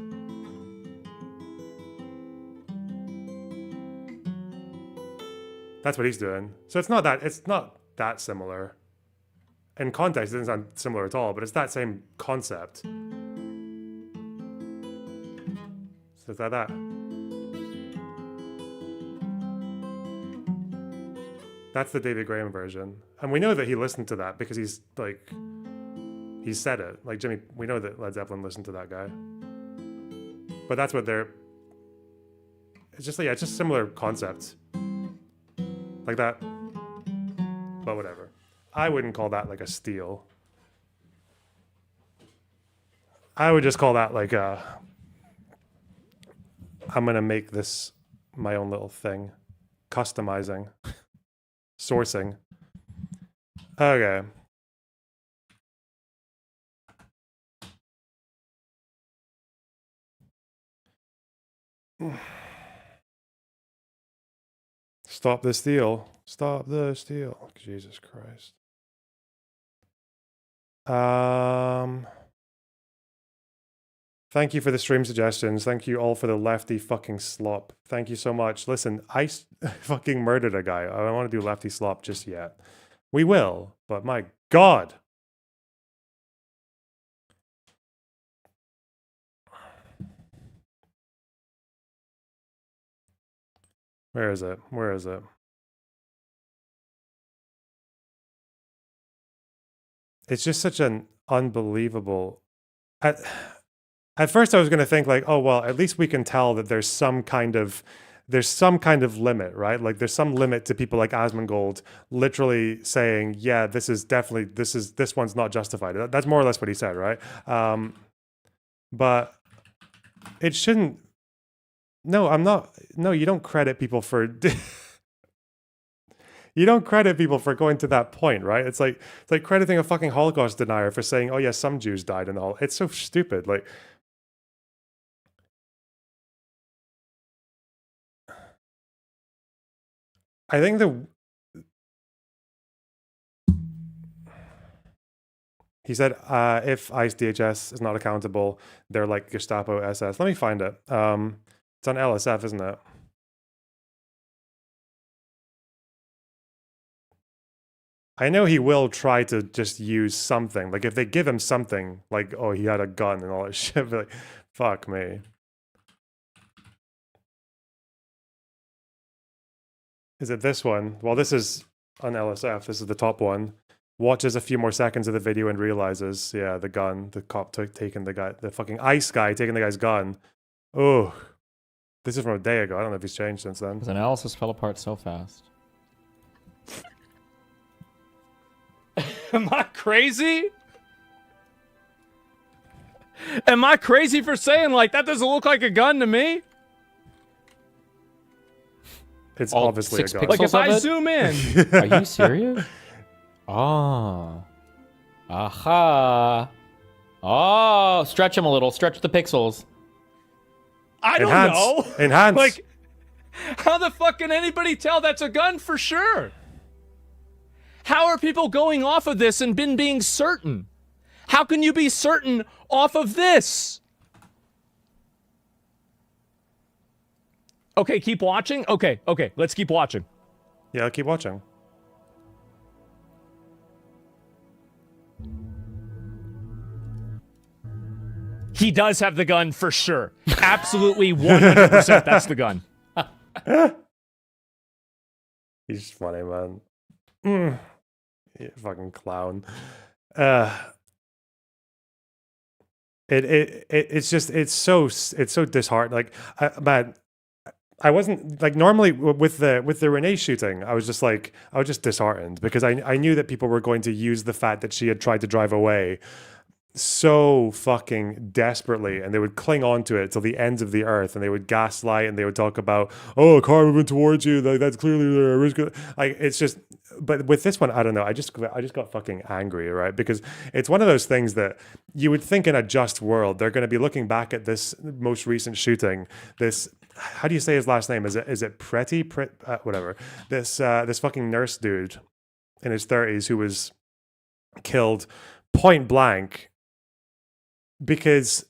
That's what he's doing. So it's not that similar. In context, it doesn't sound similar at all, but it's that same concept. So it's like that. That's the David Graham version. And we know that he listened to that because he's like, he said it. Like Jimmy, we know that Led Zeppelin listened to that guy. But that's what they're, it's just like, yeah, it's just similar concepts. Like that. But whatever. I wouldn't call that like a steal. I would just call that like a, I'm going to make this my own little thing. Customizing. Sourcing. Okay. Stop the steal. Stop the steal. Jesus Christ. Thank you for the stream suggestions. Thank you all for the lefty fucking slop. Thank you so much. Listen, I fucking murdered a guy. I don't want to do lefty slop just yet. We will, but my God. Where is it? Where is it? It's just such an unbelievable. At first, I was going to think like, oh well, at least we can tell that there's some kind of limit, right? Like there's some limit to people like Asmongold literally saying, yeah, this one's not justified. That's more or less what he said, right? But it shouldn't. No, I'm not. No, you don't credit people for. You don't credit people for going to that point, right? It's like crediting a fucking Holocaust denier for saying, "Oh yeah, some Jews died in the Holocaust." It's so stupid. Like, I think he said if ICE DHS is not accountable, they're like Gestapo SS. Let me find it. It's on LSF, isn't it? I know he will try to just use something. Like if they give him something, like, oh, he had a gun and all that shit, like, fuck me. Is it this one? Well, this is on LSF. This is the top one. Watches a few more seconds of the video and realizes, yeah, the gun, the cop taking the guy, the fucking ICE guy taking the guy's gun. Oh, this is from a day ago. I don't know if he's changed since then.
His analysis fell apart so fast.
Am I crazy? Am I crazy for saying like that doesn't look like a gun to me?
It's
All
obviously a
6
gun.
pixels
Like if
of
I
it?
zoom in,
Are you serious? Oh. Aha. Oh, stretch them a little. Stretch the pixels.
I don't
Enhance.
know.
Enhance.
Like, how the fuck can anybody tell that's a gun for sure? How are people going off of this and being certain? How can you be certain off of this? Okay, keep watching. Okay, let's keep watching.
Yeah, I'll keep watching.
He does have the gun for sure. Absolutely 100% that's the gun.
He's funny, man. You fucking clown. It's so disheartening. Like, man, I wasn't like normally with the Renee shooting. I was just disheartened because I knew that people were going to use the fact that she had tried to drive away so fucking desperately, and they would cling on to it till the ends of the earth, and they would gaslight, and they would talk about, oh, a car moving towards you, like that's clearly a risk. Like, it's just, but with this one, I don't know. I just got fucking angry, right? Because it's one of those things that you would think in a just world they're going to be looking back at this most recent shooting. This, how do you say his last name? Is it Pretty? Whatever. This fucking nurse dude in his 30s who was killed point blank. Because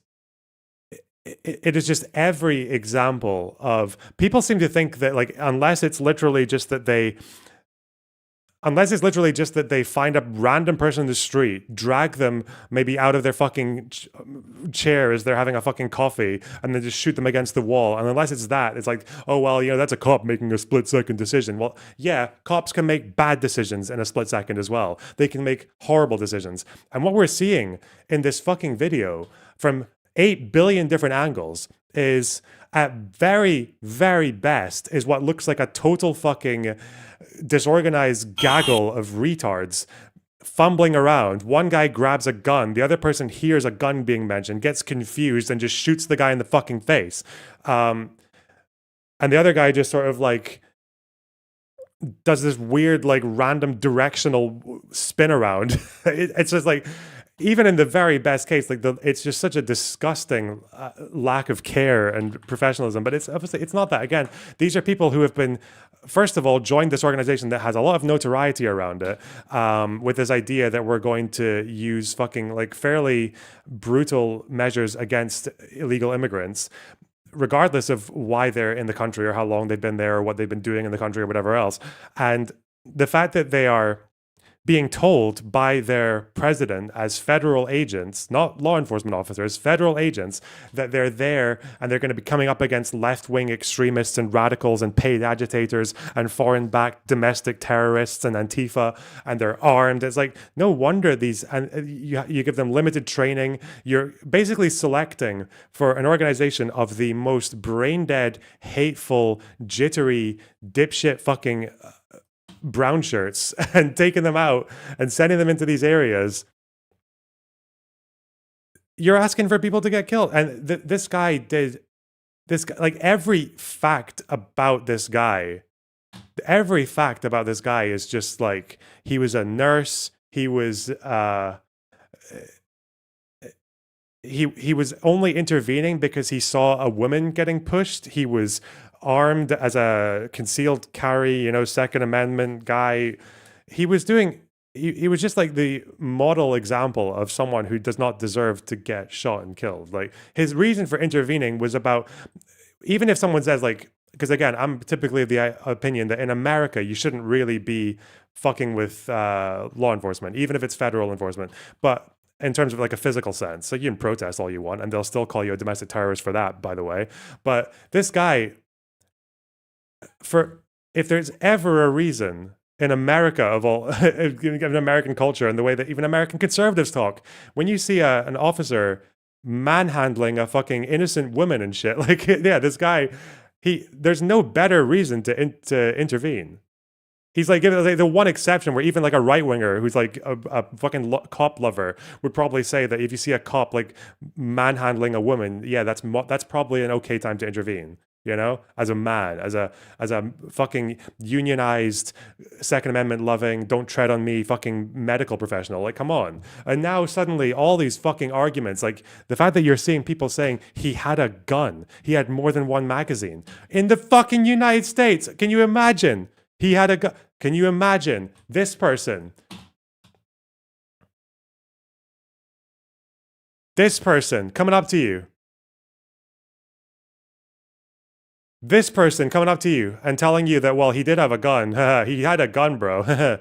it is just every example of people seem to think that, like, unless it's literally just that they find a random person in the street, drag them maybe out of their fucking chair as they're having a fucking coffee, and then just shoot them against the wall. And unless it's that, it's like, oh, well, that's a cop making a split-second decision. Well, yeah, cops can make bad decisions in a split second as well. They can make horrible decisions. And what we're seeing in this fucking video from 8 billion different angles is, at very, very best, is what looks like a total fucking disorganized gaggle of retards fumbling around. One guy grabs a gun, the other person hears a gun being mentioned, gets confused, and just shoots the guy in the fucking face. And the other guy just sort of like does this weird, like, random directional spin around. It's just like, even in the very best case, like, it's just such a disgusting lack of care and professionalism. But it's obviously, it's not that. Again, these are people who have been, first of all, joined this organization that has a lot of notoriety around it, with this idea that we're going to use fucking, like, fairly brutal measures against illegal immigrants, regardless of why they're in the country or how long they've been there or what they've been doing in the country or whatever else. And the fact that they are being told by their president as federal agents, not law enforcement officers, federal agents, that they're there and they're going to be coming up against left-wing extremists and radicals and paid agitators and foreign-backed domestic terrorists and Antifa, and they're armed. It's like, no wonder these, and you give them limited training. You're basically selecting for an organization of the most brain-dead, hateful, jittery, dipshit fucking brown shirts and taking them out and sending them into these areas. You're asking for people to get killed. And this guy, like, every fact about this guy is just like, he was a nurse. He was, he was only intervening because he saw a woman getting pushed. He was armed as a concealed carry, Second Amendment guy. He was just like the model example of someone who does not deserve to get shot and killed. Like, his reason for intervening was about, even if someone says, like, because again, I'm typically of the opinion that in America, you shouldn't really be fucking with law enforcement, even if it's federal enforcement. But in terms of, like, a physical sense, so you can protest all you want, and they'll still call you a domestic terrorist for that, by the way. But this guy, if there's ever a reason in America, of all, in American culture and the way that even American conservatives talk, when you see an officer manhandling a fucking innocent woman and shit, like, yeah, this guy, there's no better reason to intervene. He's like the one exception where even, like, a right winger who's like a fucking cop lover would probably say that if you see a cop, like, manhandling a woman, yeah, that's probably an okay time to intervene. You know, as a man, as a fucking unionized, Second Amendment loving, don't tread on me fucking medical professional. Like, come on. And now suddenly all these fucking arguments, like the fact that you're seeing people saying he had a gun, he had more than one magazine in the fucking United States. Can you imagine? He had a gun. Can you imagine this person? This person coming up to you. This person coming up to you and telling you that, well, he did have a gun. He had a gun, bro.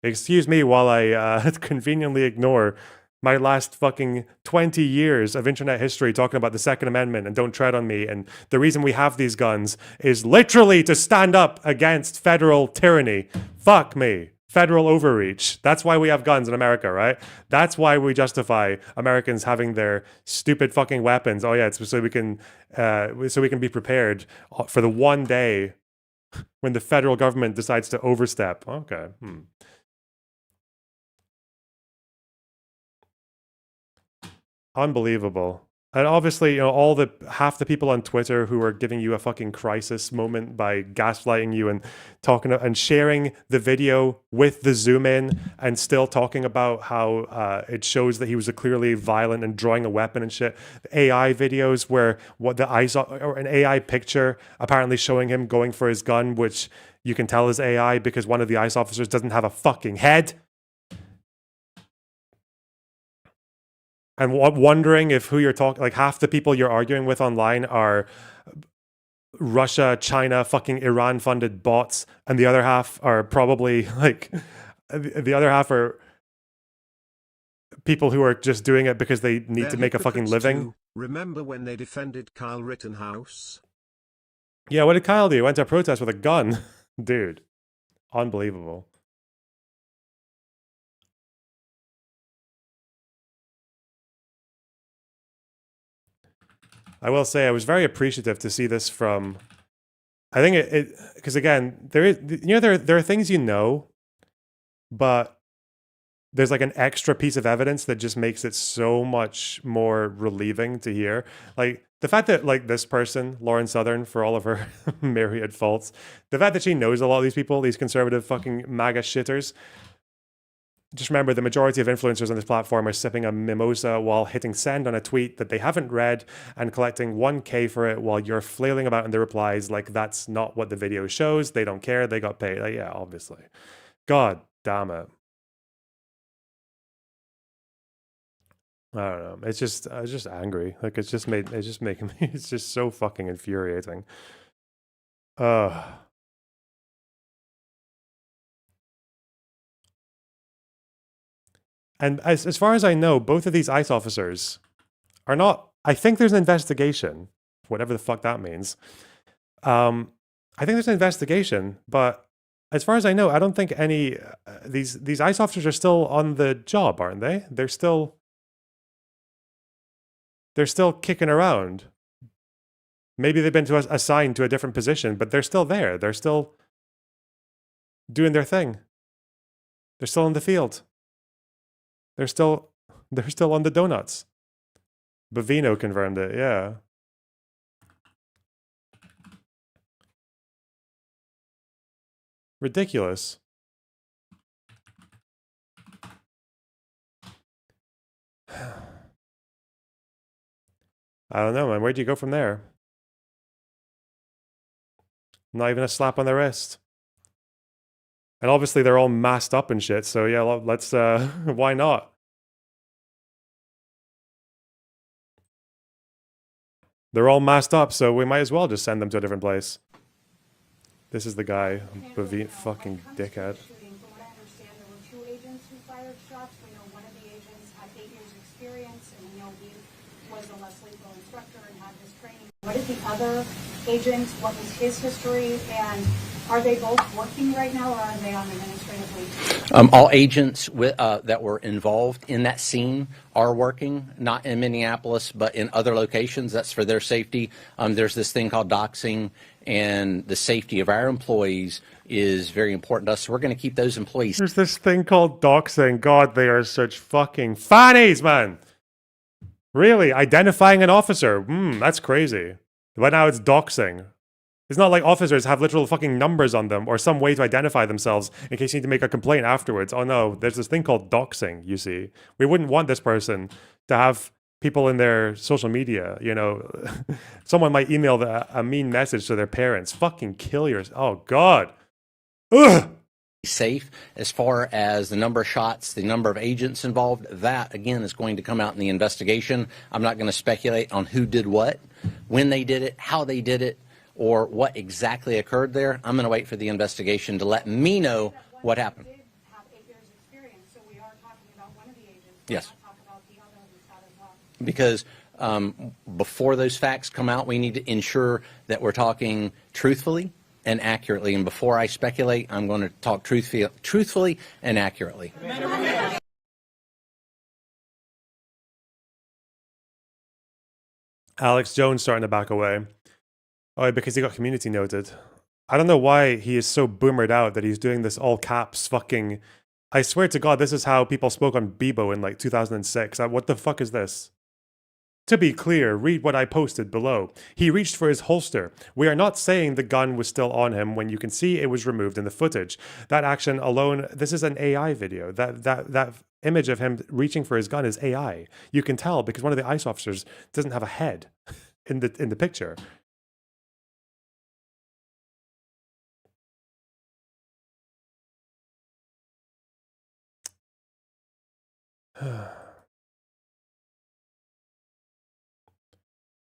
Excuse me while I conveniently ignore my last fucking 20 years of internet history talking about the Second Amendment and don't tread on me. And the reason we have these guns is literally to stand up against federal tyranny. Fuck me. Federal overreach. That's why we have guns in America, right? That's why we justify Americans having their stupid fucking weapons. Oh yeah, it's so we can be prepared for the one day when the federal government decides to overstep. Okay. Unbelievable. And obviously, you know, half the people on Twitter who are giving you a fucking crisis moment by gaslighting you and talking and sharing the video with the zoom in and still talking about how it shows that he was clearly violent and drawing a weapon and shit. AI videos where an AI picture apparently showing him going for his gun, which you can tell is AI because one of the ICE officers doesn't have a fucking head. And wondering if who you're talking, like half the people you're arguing with online are Russia, China, fucking Iran funded bots. And the other half are probably like, the other half are people who are just doing it because they need to make a fucking living.
Too. Remember when they defended Kyle Rittenhouse?
Yeah, what did Kyle do? He went to a protest with a gun. Dude, unbelievable. I will say I was very appreciative to see this from. I think it because again there are things you know, but there's like an extra piece of evidence that just makes it so much more relieving to hear. Like the fact that like this person, Lauren Southern, for all of her myriad faults, the fact that she knows a lot of these people, these conservative fucking MAGA shitters. Just remember, the majority of influencers on this platform are sipping a mimosa while hitting send on a tweet that they haven't read and collecting 1K for it while you're flailing about in the replies like that's not what the video shows. They don't care. They got paid. Like, yeah, obviously. God damn it. I don't know. I was just angry. Like it's just making me. It's just so fucking infuriating. And as far as I know, both of these ICE officers are not. I think there's an investigation, whatever the fuck that means. I think there's an investigation, but as far as I know, I don't think any these ICE officers are still on the job, aren't they? They're still kicking around. Maybe they've been assigned to a different position, but they're still there. They're still doing their thing. They're still in the field. They're still on the donuts. Bavino confirmed it, yeah. Ridiculous. I don't know, man. Where'd you go from there? Not even a slap on the wrist. And obviously they're all masked up and shit, so yeah, let's, why not? They're all masked up, so we might as well just send them to a different place. This is the guy, Bavine, fucking dickhead.
What did the other agent, what was his history, and are they both working right now, or are they on administrative leave?
All agents that were involved in that scene are working, not in Minneapolis, but in other locations. That's for their safety. There's this thing called doxing, and the safety of our employees is very important to us. So we're going to keep those employees.
There's this thing called doxing. God, they are such fucking fannies, man. Really? Identifying an officer. That's crazy. But now it's doxing. It's not like officers have literal fucking numbers on them or some way to identify themselves in case you need to make a complaint afterwards. Oh no, there's this thing called doxing, you see. We wouldn't want this person to have people in their social media, you know. Someone might email a mean message to their parents. Fucking kill yourself. Oh God. Ugh.
Safe. As far as the number of shots, the number of agents involved, that again is going to come out in the investigation. I'm not going to speculate on who did what, when they did it, how they did it, or what exactly occurred there. I'm going to wait for the investigation to let me know what happened. Yes. Because before those facts come out, we need to ensure that we're talking truthfully and accurately. And before I speculate, I'm going to talk truthfully and accurately.
Alex Jones starting to back away. Oh, because he got community noted. I don't know why he is so boomered out that he's doing this all caps fucking... I swear to God, this is how people spoke on Bebo in like 2006. What the fuck is this? To be clear, read what I posted below. He reached for his holster. We are not saying the gun was still on him when you can see it was removed in the footage. That action alone, this is an AI video. That image of him reaching for his gun is AI. You can tell because one of the ICE officers doesn't have a head in the picture.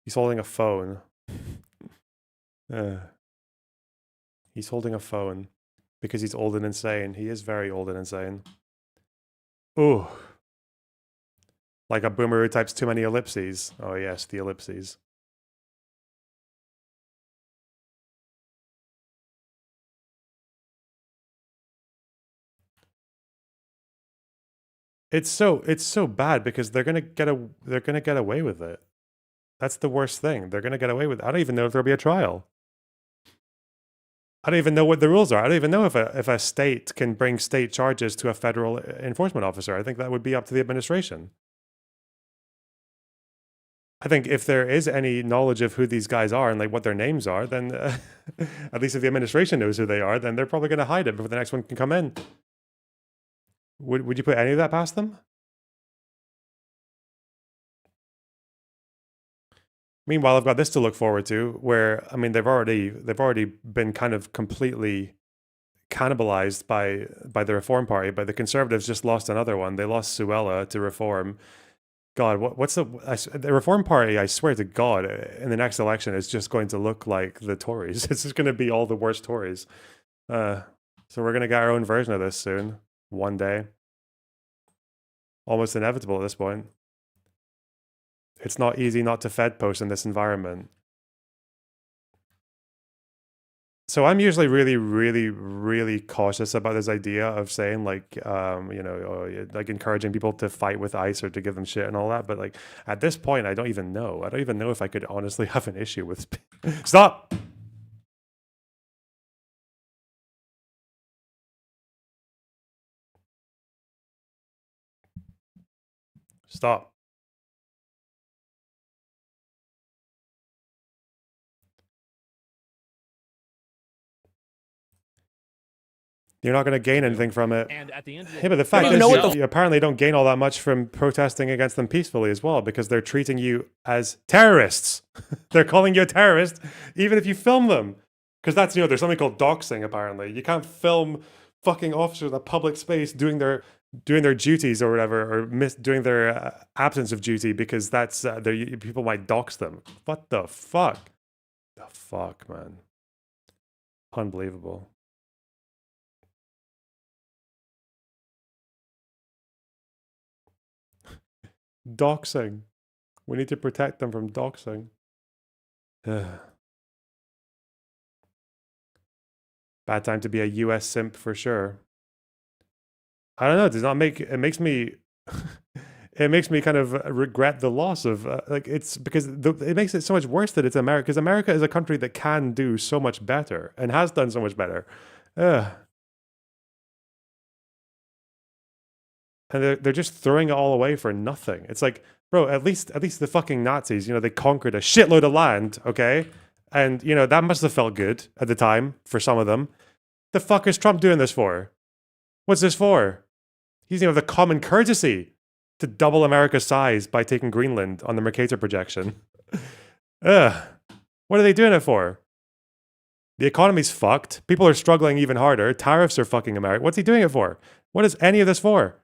He's holding a phone. He's holding a phone because he's old and insane. He is very old and insane. Ooh. Like a boomer who types too many ellipses. Oh yes, the ellipses. It's so bad because they're gonna get away with it. That's the worst thing. They're gonna get away with it. I don't even know if there'll be a trial. I don't even know what the rules are. I don't even know if a state can bring state charges to a federal enforcement officer. I think that would be up to the administration. I think if there is any knowledge of who these guys are and like what their names are, then at least if the administration knows who they are, then they're probably going to hide it before the next one can come in. Would you put any of that past them? Meanwhile, I've got this to look forward to, where I mean they've already been kind of completely cannibalized by the Reform Party, but the Conservatives just lost another one. They lost Suella to Reform. God, what's the Reform Party? I swear to God, in the next election, is just going to look like the Tories. It's just going to be all the worst Tories. So we're going to get our own version of this soon, one day. Almost inevitable at this point. It's not easy not to Fed post in this environment. So I'm usually really, really, really cautious about this idea of saying like, you know, like encouraging people to fight with ICE or to give them shit and all that. But like at this point, I don't even know. I don't even know if I could honestly have an issue with. Stop. Stop. You're not going to gain anything from it.
And at the end of
yeah, but the fact is you apparently don't gain all that much from protesting against them peacefully as well, because they're treating you as terrorists. They're calling you a terrorist, even if you film them. Because that's, you know, there's something called doxing, apparently. You can't film fucking officers in a public space doing their duties or whatever, or doing their absence of duty, because that's people might dox them. What the fuck? The fuck, man. Unbelievable. Doxing. We need to protect them from doxing. Bad time to be a US simp for sure. I don't know. It does not make it makes me it makes me kind of regret the loss of like it's because it makes it so much worse that it's America, because America is a country that can do so much better and has done so much better. And they're just throwing it all away for nothing. It's like bro, at least the fucking Nazis, you know, they conquered a shitload of land, okay? And, you know, that must have felt good at the time for some of them. The fuck is Trump doing this for? What's this for? He's, you know, the common courtesy to double America's size by taking Greenland on the Mercator projection. Ugh. What are they doing it for? The economy's fucked. People are struggling even harder. Tariffs are fucking America. What's he doing it for? What is any of this for?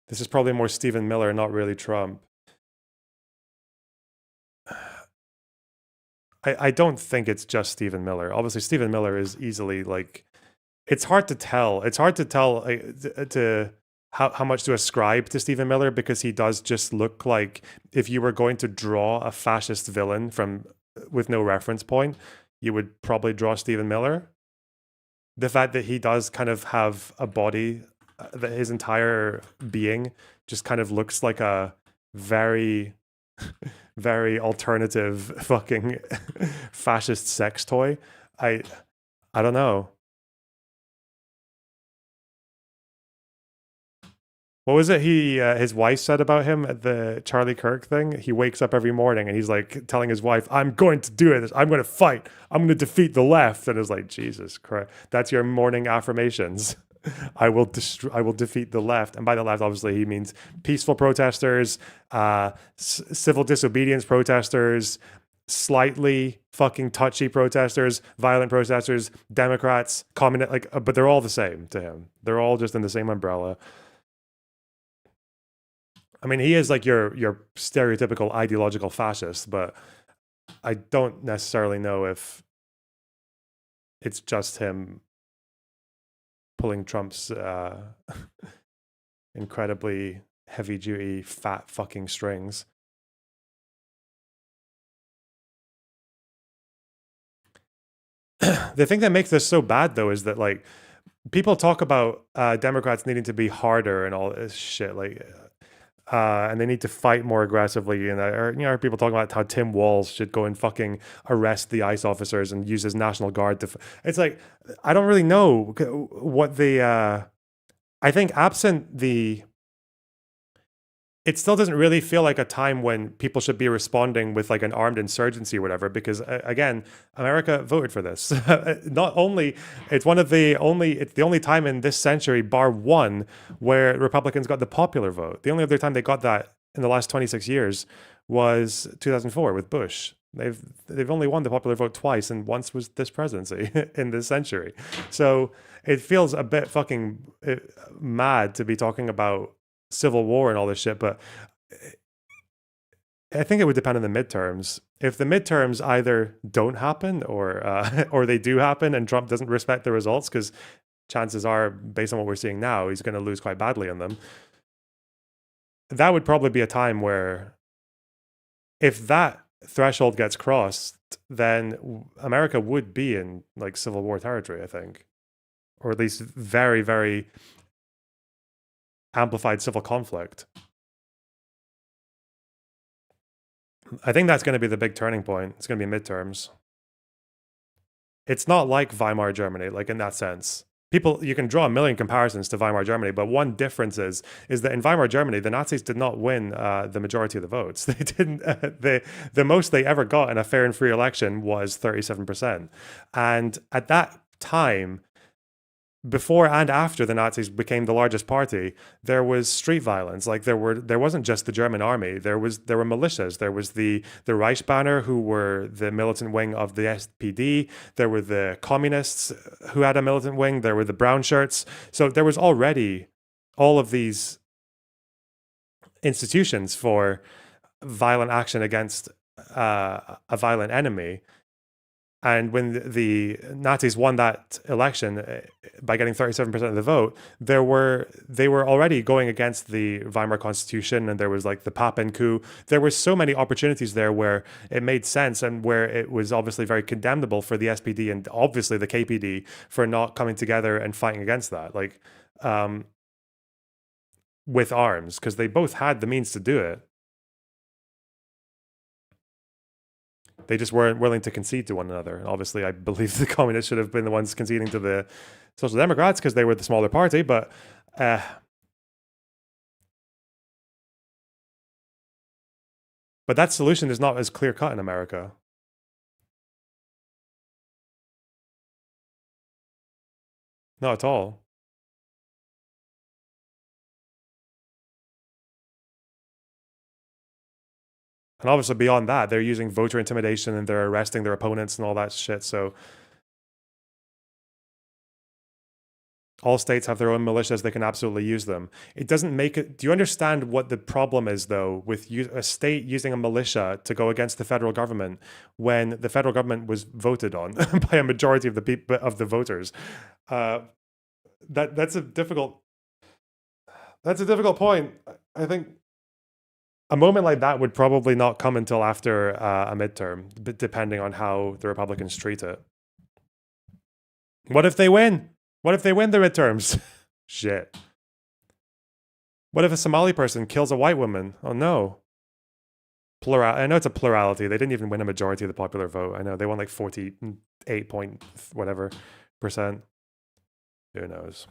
This is probably more Stephen Miller, not really Trump. I don't think it's just Stephen Miller. Obviously, Stephen Miller is easily like, it's hard to tell. It's hard to tell to how much to ascribe to Stephen Miller, because he does just look like, if you were going to draw a fascist villain with no reference point, you would probably draw Stephen Miller. The fact that he does kind of have a body, that his entire being just kind of looks like a very very alternative fucking fascist sex toy. I don't know. What was it his wife said about him at the Charlie Kirk thing? He wakes up every morning and he's like telling his wife, I'm going to do it. I'm going to fight. I'm going to defeat the left. And it's like, Jesus Christ. That's your morning affirmations. I will defeat the left. And by the left, obviously, he means peaceful protesters, civil disobedience protesters, slightly fucking touchy protesters, violent protesters, Democrats, communist, like, but they're all the same to him. They're all just in the same umbrella. I mean, he is like your stereotypical ideological fascist, but I don't necessarily know if it's just him pulling Trump's incredibly heavy-duty, fat fucking strings. The thing that makes this so bad, though, is that, like, people talk about Democrats needing to be harder and all this shit, like, and they need to fight more aggressively. And I heard people talking about how Tim Walz should go and fucking arrest the ICE officers and use his National Guard to. It's like, I don't really know what the. I think absent the. It still doesn't really feel like a time when people should be responding with like an armed insurgency or whatever, because again, America voted for this. Not only, it's the only time in this century, bar one, where Republicans got the popular vote. The only other time they got that in the last 26 years was 2004 with Bush. They've only won the popular vote twice, and once was this presidency in this century. So it feels a bit fucking mad to be talking about civil war and all this shit, but I think it would depend on the midterms. If the midterms either don't happen or they do happen and Trump doesn't respect the results, because chances are, based on what we're seeing now, he's going to lose quite badly in them. That would probably be a time where, if that threshold gets crossed, then America would be in like civil war territory, I think, or at least very, very amplified civil conflict. I think that's going to be the big turning point. It's going to be midterms. It's not like Weimar Germany, like in that sense. You can draw a million comparisons to Weimar Germany, but one difference is that in Weimar Germany, the Nazis did not win the majority of the votes. They didn't. The most they ever got in a fair and free election was 37%. And at that time, before and after the Nazis became the largest party, there was street violence. Like there wasn't just the German army. There were militias. There was the Reichsbanner, who were the militant wing of the SPD. There were the communists who had a militant wing. There were the brown shirts. So there was already all of these institutions for violent action against a violent enemy. And when the Nazis won that election by getting 37% of the vote, they were already going against the Weimar Constitution, and there was like the Papen coup. There were so many opportunities there where it made sense, and where it was obviously very condemnable for the SPD and obviously the KPD for not coming together and fighting against that, like with arms, because they both had the means to do it. They just weren't willing to concede to one another. Obviously, I believe the communists should have been the ones conceding to the Social Democrats because they were the smaller party, but that solution is not as clear-cut in America. Not at all. And obviously beyond that, they're using voter intimidation and they're arresting their opponents and all that shit. So all states have their own militias. They can absolutely use them. It doesn't make it... Do you understand what the problem is, though, with a state using a militia to go against the federal government when the federal government was voted on by a majority of the people, of the voters? That's a difficult point. I think a moment like that would probably not come until after a midterm, depending on how the Republicans treat it. What if they win? What if they win the midterms? Shit. What if a Somali person kills a white woman? Oh no. I know it's a plurality. They didn't even win a majority of the popular vote. I know they won like 48 point whatever %. Who knows?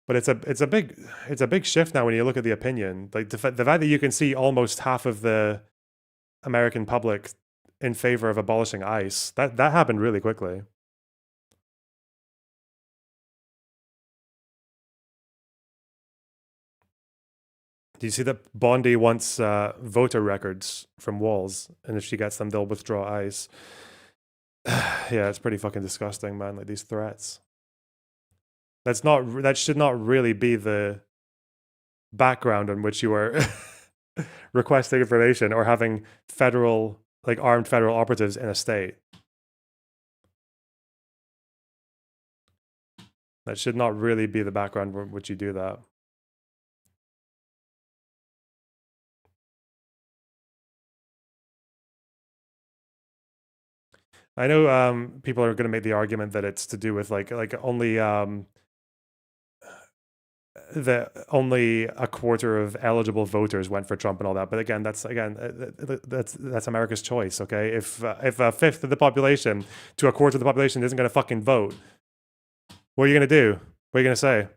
But it's a big shift now when you look at the opinion. Like the fact that you can see almost half of the American public in favor of abolishing ICE, that happened really quickly. Do you see that Bondi wants voter records from Walls, and if she gets them, they'll withdraw ICE? Yeah, it's pretty fucking disgusting, man. Like these threats. That should not really be the background on which you are requesting information or having armed federal operatives in a state. That should not really be the background on which you do that. I know people are going to make the argument that it's to do with like only only a quarter of eligible voters went for Trump and all that. But again, that's America's choice. Okay, if a fifth of the population to a quarter of the population isn't going to fucking vote, what are you going to do? What are you going to say?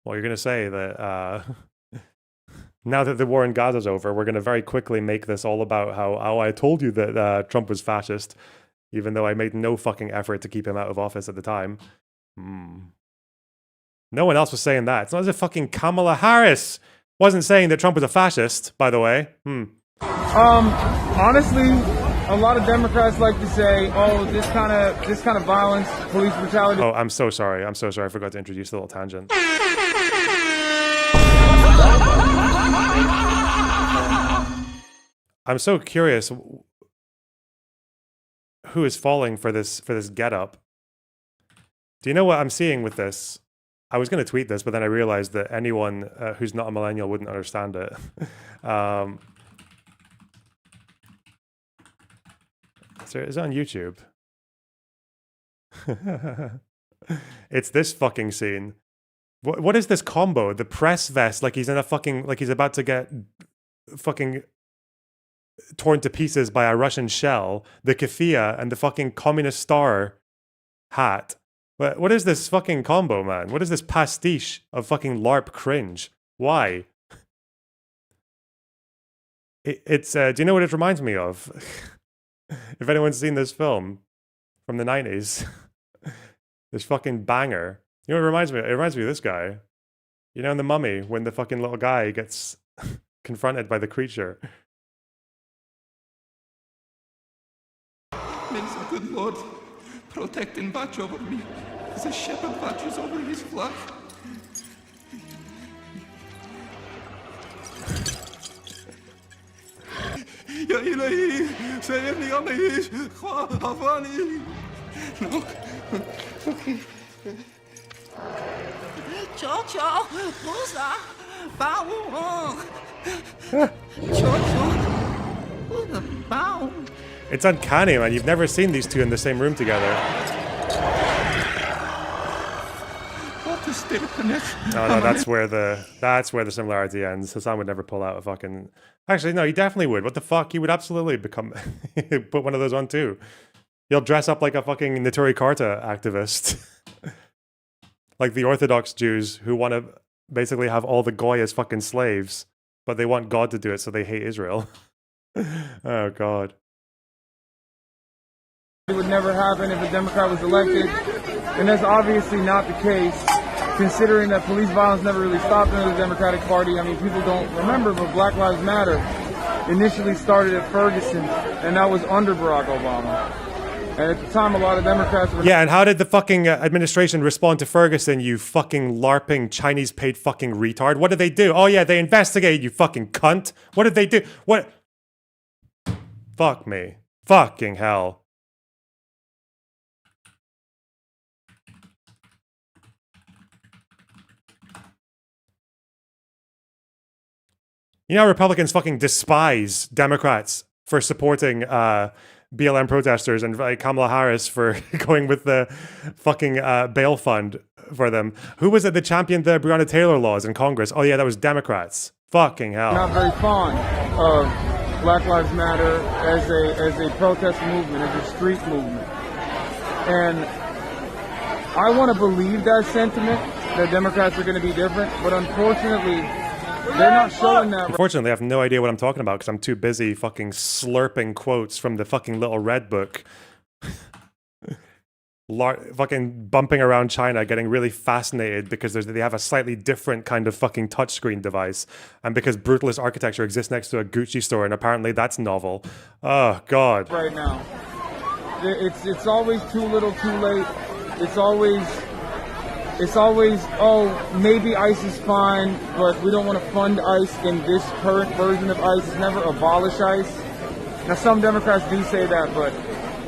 Well, you're going to say that now that the war in Gaza is over, we're going to very quickly make this all about how I told you that Trump was fascist, even though I made no fucking effort to keep him out of office at the time. No one else was saying that. It's not as if fucking Kamala Harris wasn't saying that Trump was a fascist, by the way.
Honestly, a lot of Democrats like to say, "Oh, this kind of violence, police brutality."
Oh, I'm so sorry. I forgot to introduce the little tangent. I'm so curious who is falling for this getup. Do you know what I'm seeing with this? I was going to tweet this, but then I realized that anyone who's not a millennial wouldn't understand it. Is it on YouTube? It's this fucking scene. What is this combo? The press vest, like he's in a fucking, like he's about to get fucking torn to pieces by a Russian shell, the keffiyeh, and the fucking communist star hat. What is this fucking combo, man? What is this pastiche of fucking LARP cringe? Why? It's do you know what it reminds me of? If anyone's seen this film from the 90s, this fucking banger. You know what it reminds me of? It reminds me of this guy. You know in The Mummy, when the fucking little guy gets confronted by the creature.
May the good Lord protect and watch over me as a shepherd watches over his flock. Ya ilahi, sayyidni amayis, havani. No. Okay. Chocho, Musa, Baum. Chocho, Baum.
It's uncanny, man. You've never seen these two in the same room together.
still connect.
No, that's where the similarity ends. Hassan would never pull out a fucking. Actually, no, he definitely would. What the fuck? He would absolutely become put one of those on too. He'll dress up like a fucking Neturei Karta activist, like the Orthodox Jews who want to basically have all the goy as fucking slaves, but they want God to do it, so they hate Israel. Oh God.
It would never happen if a Democrat was elected, and that's obviously not the case, considering that police violence never really stopped under the Democratic Party. I mean, people don't remember, but Black Lives Matter initially started at Ferguson, and that was under Barack Obama. And at the time, a lot of Democrats were...
Yeah, and how did the fucking administration respond to Ferguson, you fucking LARPing Chinese-paid fucking retard? What did they do? Oh yeah, they investigated, you fucking cunt. What did they do? What? Fuck me. Fucking hell. You know, Republicans fucking despise Democrats for supporting BLM protesters and Kamala Harris for going with the fucking bail fund for them. Who was it that championed the Breonna Taylor laws in Congress? Oh yeah, that was Democrats. Fucking hell.
Not very fond of Black Lives Matter as a protest movement, as a street movement. And I want to believe that sentiment, that Democrats are going to be different, but unfortunately, they're not showing that.
Unfortunately, I have no idea what I'm talking about because I'm too busy fucking slurping quotes from the fucking little red book. Fucking bumping around China, getting really fascinated because they have a slightly different kind of fucking touchscreen device, and because brutalist architecture exists next to a Gucci store, and apparently that's novel. Oh God!
Right now, it's always too little, too late. It's always oh, maybe ICE is fine, but we don't want to fund ICE in this current version of ICE. It's never abolish ICE. Now, some Democrats do say that, but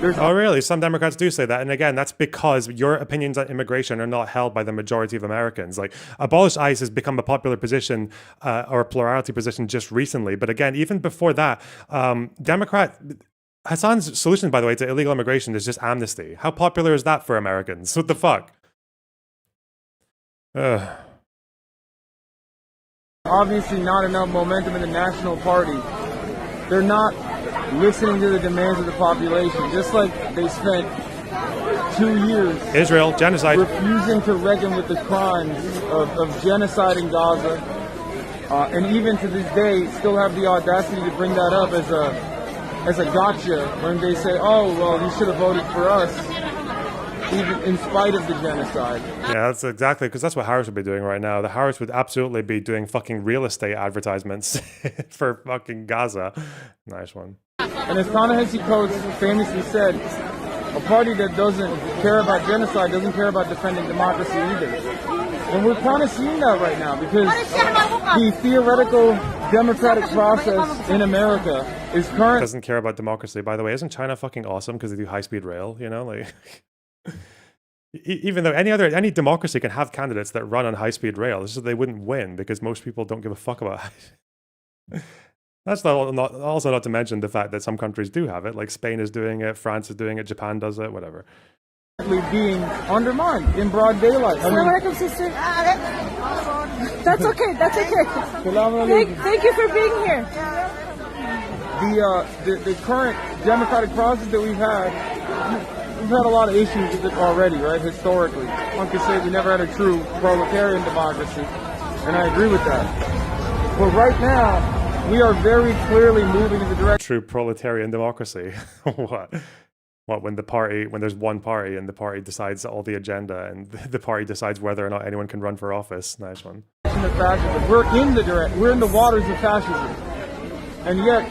there's...
Oh, really? Some Democrats do say that. And again, that's because your opinions on immigration are not held by the majority of Americans. Like, abolish ICE has become a popular position or a plurality position just recently. But again, even before that, Hassan's solution, by the way, to illegal immigration is just amnesty. How popular is that for Americans? What the fuck?
Obviously not enough momentum in the National Party. They're not listening to the demands of the population, just like they spent 2 years
Israel genocide,
refusing to reckon with the crimes of genocide in Gaza, and even to this day still have the audacity to bring that up as a gotcha when they say, oh well, you should have voted for us even in spite of the genocide.
Yeah, that's exactly, because that's what Harris would be doing right now. The Harris would absolutely be doing fucking real estate advertisements for fucking Gaza. Nice one.
And as Ta-Nehisi Coates famously said, a party that doesn't care about genocide doesn't care about defending democracy either. And we're kind of seeing that right now because the theoretical democratic process in America is current.
Doesn't care about democracy. By the way, isn't China fucking awesome because they do high-speed rail, you know? Like... Even though any democracy can have candidates that run on high-speed rail, it's just they wouldn't win because most people don't give a fuck about it. That's also not to mention the fact that some countries do have it, like Spain is doing it, France is doing it, Japan does it, whatever.
Being undermined in broad daylight.
Assalamualaikum, sister. That's okay. That's okay. Thank you for being here.
The current democratic process that we've had a lot of issues with it already, right? Historically, one could say we never had a true proletarian democracy, and I agree with that. But right now, we are very clearly moving in the direction.
True proletarian democracy. What when there's one party and the party decides all the agenda and the party decides whether or not anyone can run for office. Nice one.
We're in the waters of fascism, and yet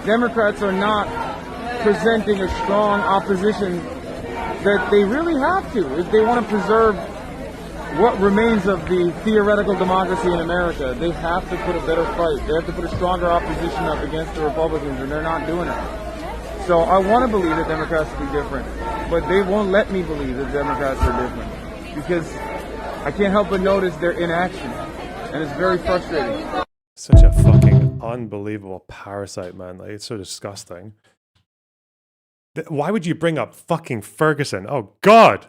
Democrats are not presenting a strong opposition that they really have to if they want to preserve what remains of the theoretical democracy in America. They have to put a better fight. They have to put a stronger opposition up against the Republicans, and they're not doing it. So I want to believe that Democrats will be different, but they won't let me believe that Democrats are different because I can't help but notice their inaction, and it's very frustrating.
Such a fucking unbelievable parasite, man. Like, it's so disgusting. Why would you bring up fucking Ferguson? Oh, God!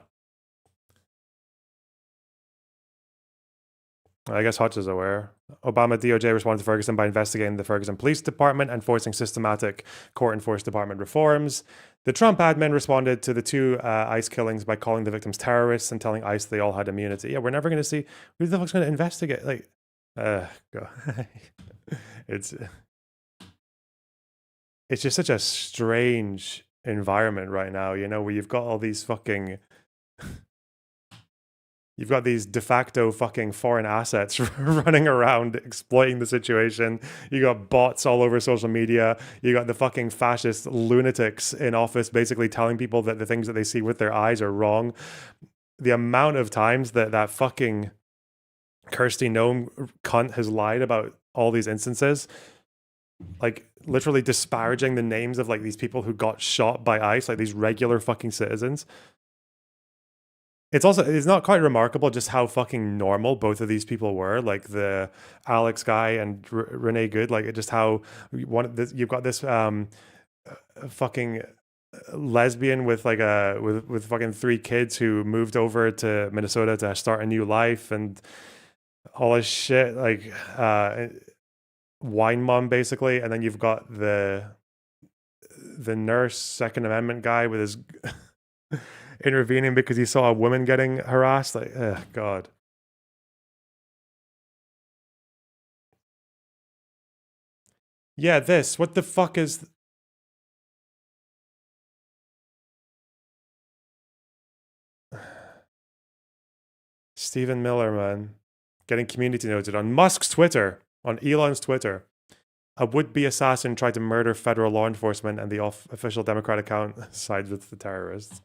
I guess Hutch is aware. Obama DOJ responded to Ferguson by investigating the Ferguson Police Department and forcing systematic court-enforced department reforms. The Trump admin responded to the two ICE killings by calling the victims terrorists and telling ICE they all had immunity. Yeah, we're never going to see who the fuck's going to investigate. Like, go. It's just such a strange environment right now, you know, where you've got all these fucking. You've got these de facto fucking foreign assets running around exploiting the situation. You got bots all over social media. You got the fucking fascist lunatics in office basically telling people that the things that they see with their eyes are wrong. The amount of times that fucking Kirsty Noem cunt has lied about all these instances, like literally disparaging the names of like these people who got shot by ICE, like these regular fucking citizens. It's not quite remarkable just how fucking normal both of these people were, like the Alex guy and Renee Good, like just how you've got this fucking lesbian with like with fucking 3 kids who moved over to Minnesota to start a new life and all this shit, like wine mom basically, and then you've got the nurse Second Amendment guy with his intervening because he saw a woman getting harassed. Like, oh God. Yeah, this. What the fuck is... Stephen Miller, man. Getting community noted on Musk's Twitter, on Elon's Twitter. A would-be assassin tried to murder federal law enforcement and the official Democrat account sides with the terrorists.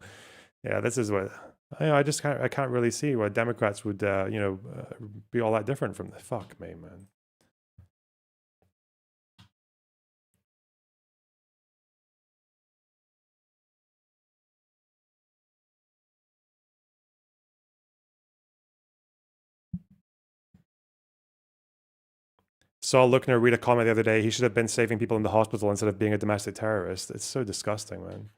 Yeah, this is what I can't really see why Democrats would be all that different from the fuck me, man. Saw Lookner read a comment the other day. He should have been saving people in the hospital instead of being a domestic terrorist. It's so disgusting, man.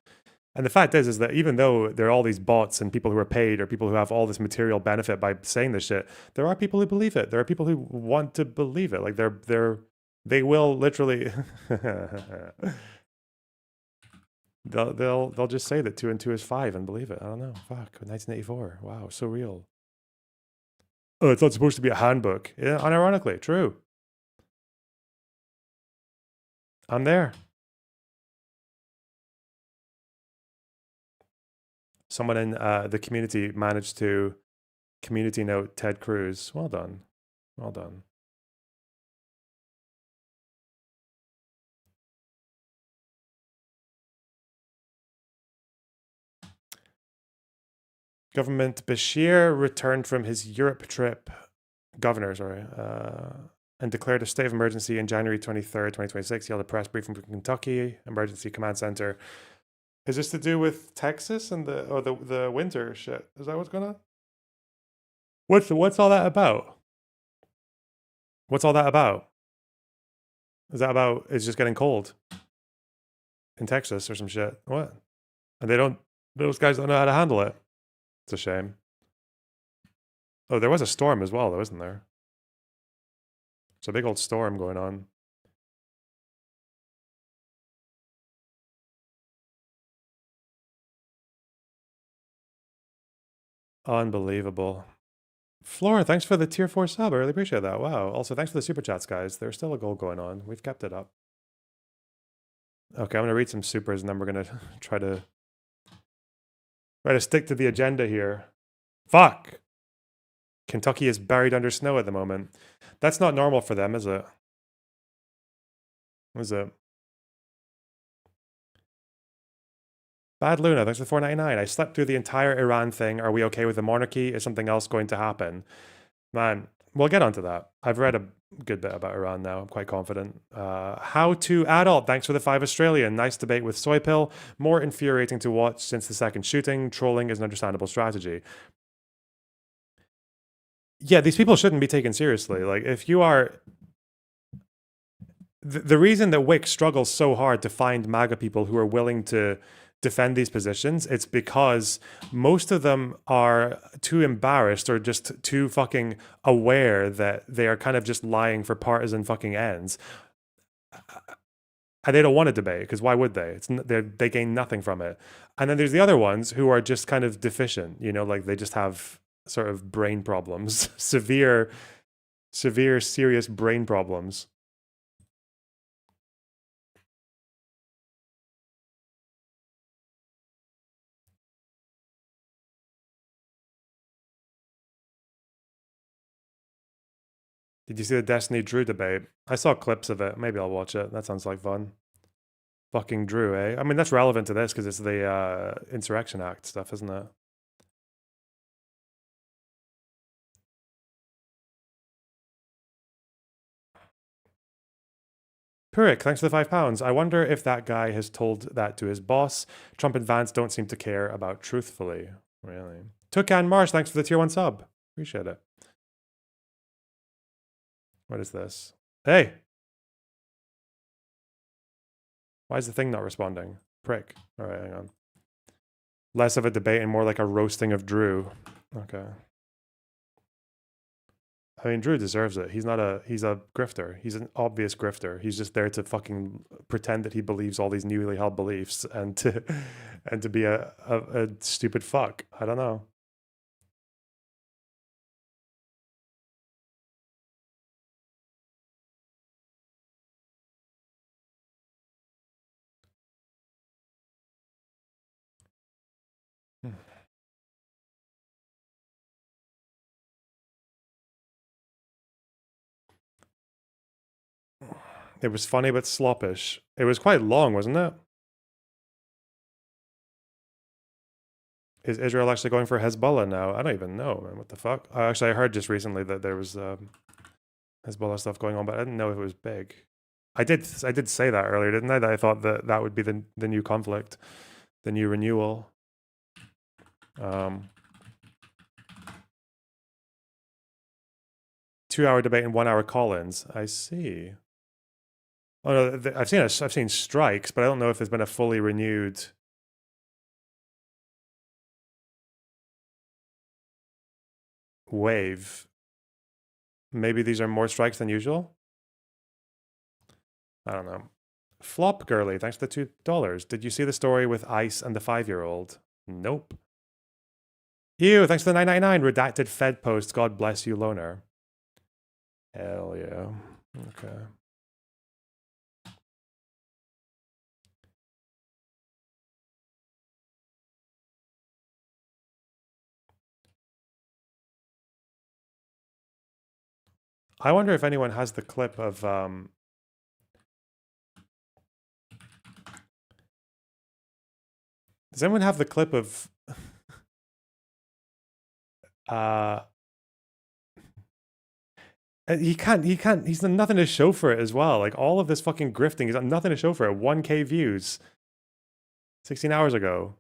And the fact is that even though there are all these bots and people who are paid or people who have all this material benefit by saying this shit, there are people who believe it. There are people who want to believe it. Like they will literally they'll just say that 2 and 2 is 5 and believe it. I don't know. Fuck, 1984. Wow, so real. Oh, it's not supposed to be a handbook. Yeah, unironically, true. I'm there. Someone in the community managed to community note Ted Cruz. Well done. Well done. Government Bashir returned from his Europe trip, and declared a state of emergency on January 23rd, 2026. He held a press briefing from Kentucky Emergency Command Center. Is this to do with Texas and the winter shit? Is that what's going on? What's all that about? What's all that about? Is that about it's just getting cold in Texas or some shit? What? And those guys don't know how to handle it. It's a shame. Oh, there was a storm as well, though, isn't there? It's a big old storm going on. Unbelievable. Flora, thanks for the tier 4 sub. I really appreciate that. Wow. Also, thanks for the super chats, guys. There's still a goal going on. We've kept it up. Okay, I'm going to read some supers and then we're going to try to stick to the agenda here. Fuck! Kentucky is buried under snow at the moment. That's not normal for them, is it? Is it? Bad Luna, thanks for $4.99. I slept through the entire Iran thing. Are we okay with the monarchy? Is something else going to happen? Man, we'll get onto that. I've read a good bit about Iran now. I'm quite confident. How to Adult, thanks for the 5 Australian. Nice debate with Soy Pill. More infuriating to watch since the second shooting. Trolling is an understandable strategy. Yeah, these people shouldn't be taken seriously. Like, if you are... The reason that Wick struggles so hard to find MAGA people who are willing to defend these positions, it's because most of them are too embarrassed or just too fucking aware that they are kind of just lying for partisan fucking ends. And they don't want to debate, because why would they? They gain nothing from it. And then there's the other ones who are just kind of deficient, you know, like they just have sort of brain problems, severe, serious brain problems. Did you see the Destiny Drew debate? I saw clips of it. Maybe I'll watch it. That sounds like fun. Fucking Drew, eh? I mean, that's relevant to this because it's the Insurrection Act stuff, isn't it? Purik, thanks for the £5. I wonder if that guy has told that to his boss. Trump and Vance don't seem to care about truthfully. Really? Tukan Marsh, thanks for the tier 1 sub. Appreciate it. What is this? Hey! Why is the thing not responding? Prick. All right, hang on. Less of a debate and more like a roasting of Drew. Okay. I mean, Drew deserves it. He's a grifter. He's an obvious grifter. He's just there to fucking pretend that he believes all these newly held beliefs and to be a stupid fuck. I don't know. It was funny but sloppish. It was quite long, wasn't it? Is Israel actually going for Hezbollah now? I don't even know, man. What the fuck? Actually, I heard just recently that there was Hezbollah stuff going on, but I didn't know if it was big. I did say that earlier, didn't I? That I thought that would be the new conflict, the new renewal. 2-hour debate and 1-hour call-ins. I see. Oh no, I've seen strikes, but I don't know if there's been a fully renewed. Wave. Maybe these are more strikes than usual. I don't know. Flop Girly, thanks for the $2. Did you see the story with Ice and the 5-year-old? Nope. Ew, thanks for the $9.99 redacted Fed post. God bless you, loner. Hell yeah. Okay. I wonder if anyone has the clip of does anyone have the clip of he's done nothing to show for it as well. Like all of this fucking grifting, he's got nothing to show for it. 1K views 16 hours ago.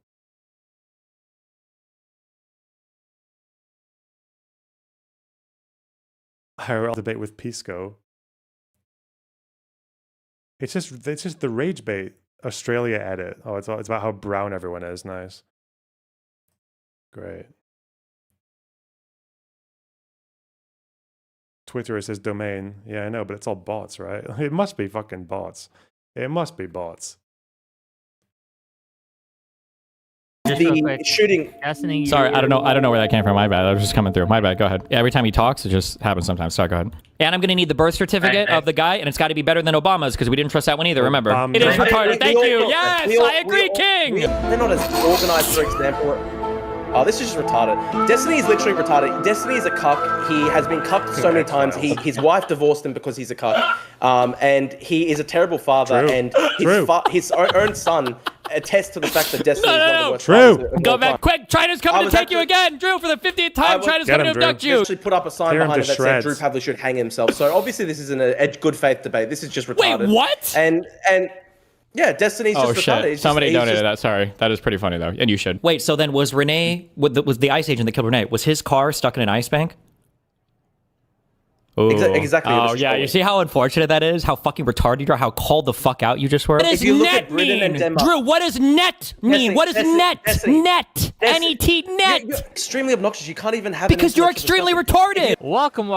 IRL debate with Pisco. It's just the rage bait Australia edit. Oh, it's about how brown everyone is. Nice. Great. Twitter is his domain. Yeah, I know, but it's all bots, right? It must be fucking bots. It must be bots.
The shooting.
Sorry, I don't know where that came from. My bad. I was just coming through. My bad. Go ahead. Every time he talks, it just happens sometimes. Sorry, go ahead. And I'm going to need the birth certificate of the guy, and it's got to be better than Obama's because we didn't trust that one either. Remember, it is retarded. Thank you. Yes, I agree, King.
They're not as organized, for example. Oh, this is just retarded. Destiny is literally retarded. Destiny is a cuck. He has been cucked so many times. His wife divorced him because he's a cuck. And he is a terrible father.
True.
And his own son attests to the fact that Destiny is one of the worst
True.
fathers of
Go
all
back
time.
quick. China's coming to take you again. Drew, for the 50th time, China's coming to abduct you.
Actually put up a sign behind it that said Drew Pavlik should hang himself. So obviously this isn't a good faith debate. This is just retarded.
Wait, what?
And yeah, Destiny's just retarded.
Shit. Somebody donated that. Sorry. That is pretty funny, though. And you should. Wait, so then was Renee, was the ICE agent that killed Renee, was his car stuck in an ice bank?
Exactly.
Oh yeah, you see how unfortunate that is? How fucking retarded you are? How called the fuck out you just were? What does net mean? Drew, what does net mean? What is net? Net. N-E-T, net.
You're extremely obnoxious. You can't even have
because you're extremely retarded.
Welcome,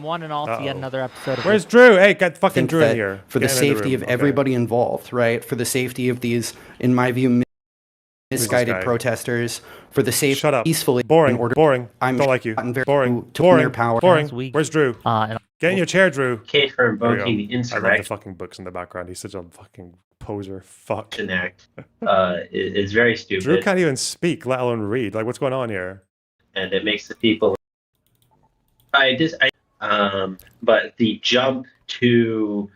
one and all, to yet another episode of
Where's Drew? Hey, get fucking Drew in here.
For the safety of everybody involved, right? For the safety of these, in my view, misguided protesters, for the safe, peacefully,
boring. I'm don't like you. Boring.
Their power.
Boring. Where's Drew? Get in your chair, Drew.
Case for invoking the
I love the
insurrection
fucking books in the background. He's such a fucking poser. Fuck.
act is very stupid.
Drew can't even speak, let alone read. Like, what's going on here?
And it makes the people. But the jump to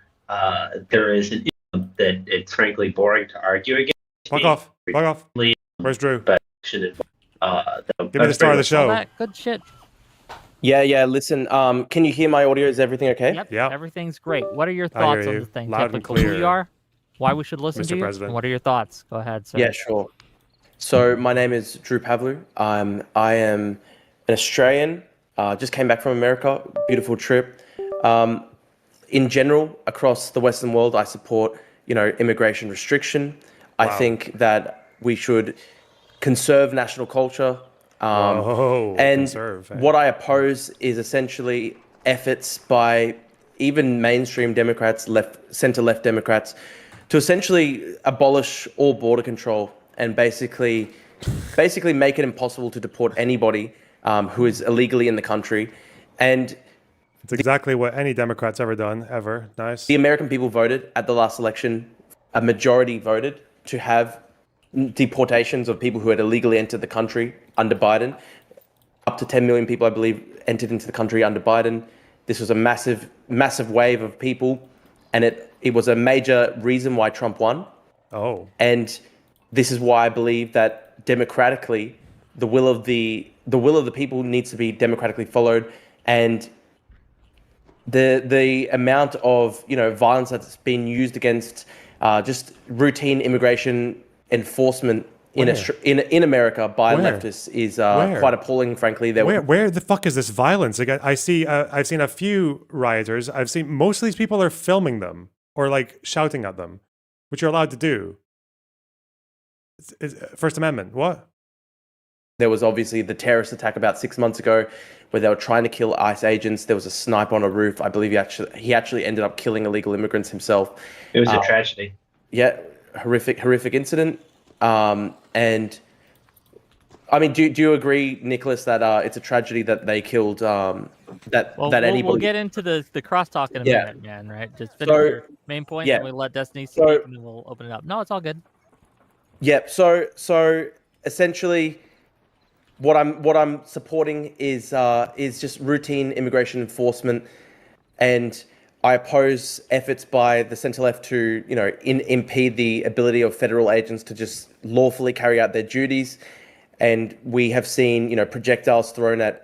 there is an issue that it's frankly boring to argue against.
Fuck off. Fuck off. Where's Drew?
But
Give me the start of the show.
All that good shit.
Yeah. Listen, can you hear my audio? Is everything okay?
Yep. Everything's great. What are your thoughts on the thing? Typically, who you are, why we should listen
Mr.
to you,
President.
and what are your thoughts? Go ahead, sir.
Yeah, sure. So my name is Drew Pavlu. I am an Australian. Just came back from America. Beautiful trip. In general, across the Western world, I support immigration restriction. I think that we should conserve national culture. What I oppose is essentially efforts by even mainstream Democrats, center-left Democrats, to essentially abolish all border control and basically make it impossible to deport anybody who is illegally in the country. And
it's exactly what any Democrat's ever done, ever. Nice.
The American people voted at the last election. A majority voted to have deportations of people who had illegally entered the country under Biden. Up to 10 million people, I believe, entered into the country under Biden. This was a massive wave of people, and it was a major reason why Trump won.
Oh.
And this is why I believe that democratically, the will of the people needs to be democratically followed, and the amount of violence that's been used against just routine immigration enforcement in America by leftists is quite appalling, frankly.
Where the fuck is this violence? Like, I've seen a few rioters. I've seen most of these people are filming them or like shouting at them, which you're allowed to do. It's First Amendment. What?
There was obviously the terrorist attack about 6 months ago where they were trying to kill ICE agents. There was a sniper on a roof. I believe he actually ended up killing illegal immigrants himself.
It was a tragedy.
Yeah, horrific incident. And I mean, do you agree, Nicholas, that it's a tragedy that they killed anybody?
We'll get into the crosstalk in a minute, man. Right? Just finish your main point, and we let Destiny speak, and then we'll open it up. No, it's all good.
Yep. So essentially, what I'm supporting is just routine immigration enforcement, and I oppose efforts by the centre-left to impede the ability of federal agents to just lawfully carry out their duties. And we have seen projectiles thrown at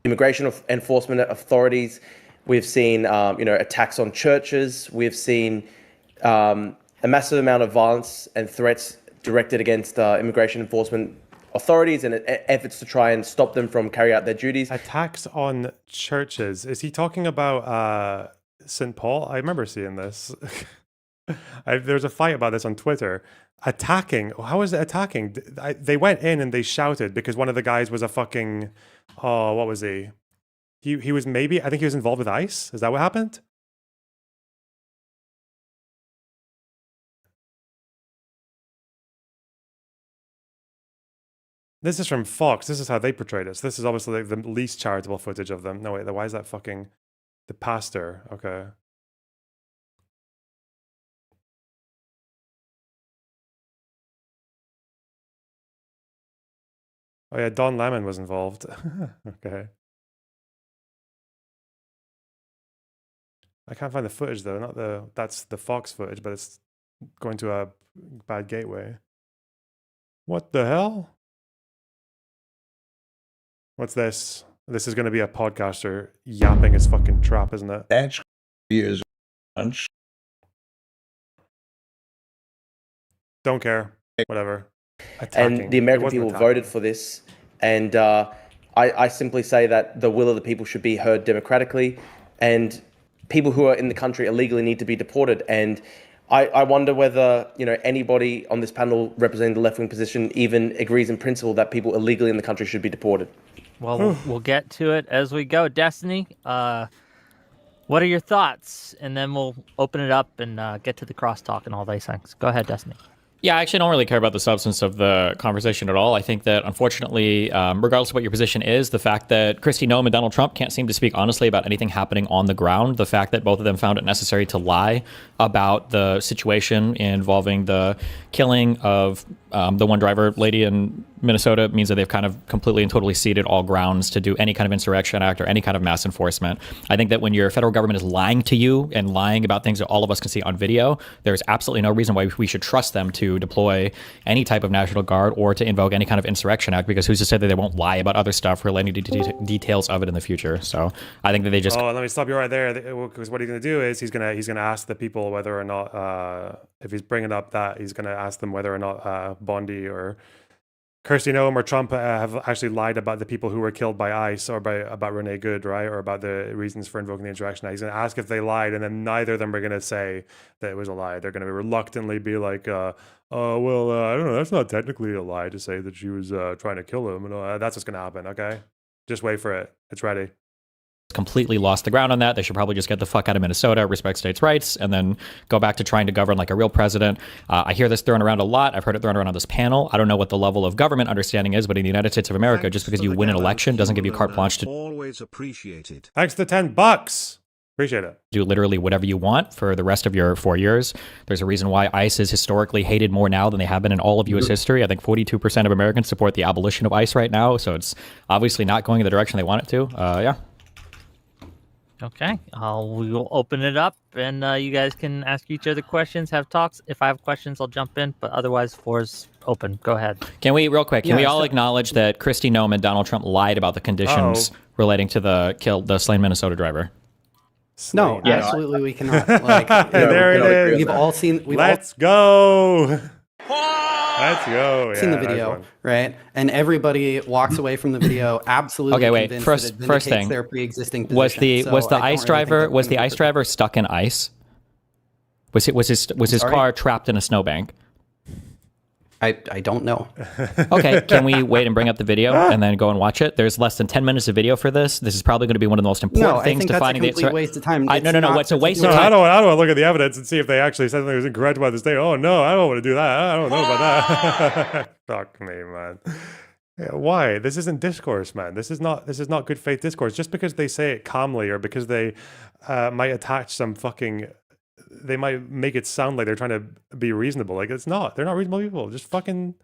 immigration enforcement authorities. We've seen attacks on churches. We've seen a massive amount of violence and threats directed against immigration enforcement authorities and efforts to try and stop them from carrying out their duties.
Attacks on churches. Is he talking about St. Paul? I remember seeing this. There's a fight about this on Twitter. Attacking. How is it attacking? They went in and they shouted because one of the guys was a fucking... Oh, what was he? He was maybe... I think he was involved with ICE. Is that what happened? This is from Fox. This is how they portray this. This is obviously like the least charitable footage of them. No, wait, why is that fucking... The pastor. Okay. Oh yeah, Don Lemon was involved. Okay. I can't find the footage though. That's the Fox footage, but it's going to a bad gateway. What the hell? What's this? This is going to be a podcaster yapping his fucking trap, isn't it?
That's years lunch.
Don't care. Whatever.
And the American people voted for this. And I simply say that the will of the people should be heard democratically, and people who are in the country illegally need to be deported. And I wonder whether, anybody on this panel representing the left-wing position even agrees in principle that people illegally in the country should be deported.
Well, we'll get to it as we go. Destiny, what are your thoughts? And then we'll open it up and get to the crosstalk and all these things. Go ahead, Destiny.
Yeah, I actually don't really care about the substance of the conversation at all. I think that, unfortunately, regardless of what your position is, the fact that Kristi Noem and Donald Trump can't seem to speak honestly about anything happening on the ground, the fact that both of them found it necessary to lie about the situation involving the killing of the one driver lady in Minnesota means that they've kind of completely and totally ceded all grounds to do any kind of insurrection act or any kind of mass enforcement. I think that when your federal government is lying to you and lying about things that all of us can see on video, there's absolutely no reason why we should trust them to deploy any type of National Guard or to invoke any kind of insurrection act, because who's to say that they won't lie about other stuff or any details of it in the future. So I think that they just...
Oh, let me stop you right there, because what he's going to do is he's going to ask the people whether or not, if he's bringing up that, he's going to ask them whether or not Bondi or Kristi Noem or Trump have actually lied about the people who were killed by ICE or about Renee Good, right? Or about the reasons for invoking the Insurrection Act. He's going to ask if they lied, and then neither of them are going to say that it was a lie. They're going to reluctantly be like, I don't know, that's not technically a lie to say that she was trying to kill him. And that's what's going to happen, okay? Just wait for it. It's ready.
Completely lost the ground on that. They should probably just get the fuck out of Minnesota, respect states' rights, and then go back to trying to govern like a real president. I hear this thrown around a lot. I've heard it thrown around on this panel. I don't know what the level of government understanding is, but in the United States of America, just because you win an election doesn't give you carte blanche to
always appreciated.
Thanks to $10. Appreciate it.
Do literally whatever you want for the rest of your 4 years. There's a reason why ICE is historically hated more now than they have been in all of U.S. history. I think 42% of Americans support the abolition of ICE right now, so it's obviously not going in the direction they want it to. Yeah.
Okay, we will open it up, and you guys can ask each other questions, have talks. If I have questions, I'll jump in, but otherwise, floor is open. Go ahead.
Can we, real quick, can we all acknowledge that Kristi Noem and Donald Trump lied about the conditions relating to the slain Minnesota driver?
No, absolutely we cannot. Like,
there it is.
We've all seen.
Let's go. Let's go.
Seen the video, right? And everybody walks away from the video absolutely.
Okay, wait.
First thing, their pre-existing position.
Was the ICE driver stuck in ice? Was his car trapped in a snowbank?
I don't know.
Okay, can we wait and bring up the video and then go and watch it? There's less than 10 minutes of video for this. This is probably going to be one of the most important things to finding the...
No, I think that's a complete waste of time.
No. What's a waste of time?
I don't want to look at the evidence and see if they actually said something that was incorrect about this day. Oh, no, I don't want to do that. I don't know about that. Fuck me, man. Yeah, why? This isn't discourse, man. This is not good faith discourse. Just because they say it calmly or because they might attach some fucking... They might make it sound like they're trying to be reasonable. Like, it's not. They're not reasonable people. Just fucking...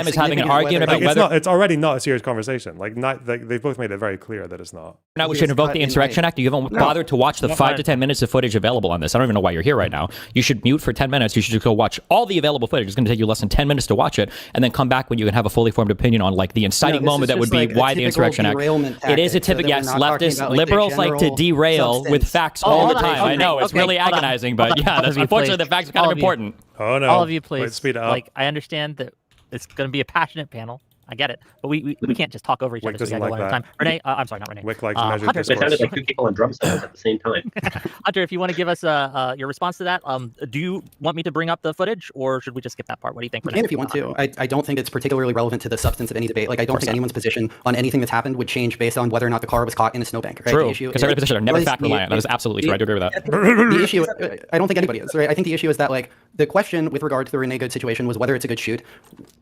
Is having an argument about whether
it's already not a serious conversation. They've both made it very clear that it's not.
Now we should invoke the Insurrection Act. You haven't bothered to watch the 5 to 10 minutes of footage available on this. I don't even know why you're here right now. You should mute for 10 minutes. You should just go watch all the available footage. It's going to take you less than 10 minutes to watch it, and then come back when you can have a fully formed opinion on like the inciting moment that would be why the Insurrection Act.
It
is a typical leftist liberals like to derail with facts all the time. I know it's really agonizing, but yeah, unfortunately the facts are kind of important.
Oh no!
All of you, please.
Speed it up.
Like, I understand that it's going to be a passionate panel. I get it, but we can't just talk over each other. So we gotta go one at a time. Renee, I'm sorry, not Renee.
Wick likes measured
Hunter,
discourse.
It sounded like two people on drum solos at the same time.
Hunter, if you want to give us your response to that, do you want me to bring up the footage, or should we just skip that part? What do you think?
You can if you want to. I don't think it's particularly relevant to the substance of any debate. Like, I don't think anyone's position on anything that's happened would change based on whether or not the car was caught in a snowbank. Right?
True, because every position are never fact reliant. That is absolutely true. I do agree with that.
The issue, I don't think anybody is. Right? I think the issue is that like the question with regard to the Renee Good situation was whether it's a good shoot.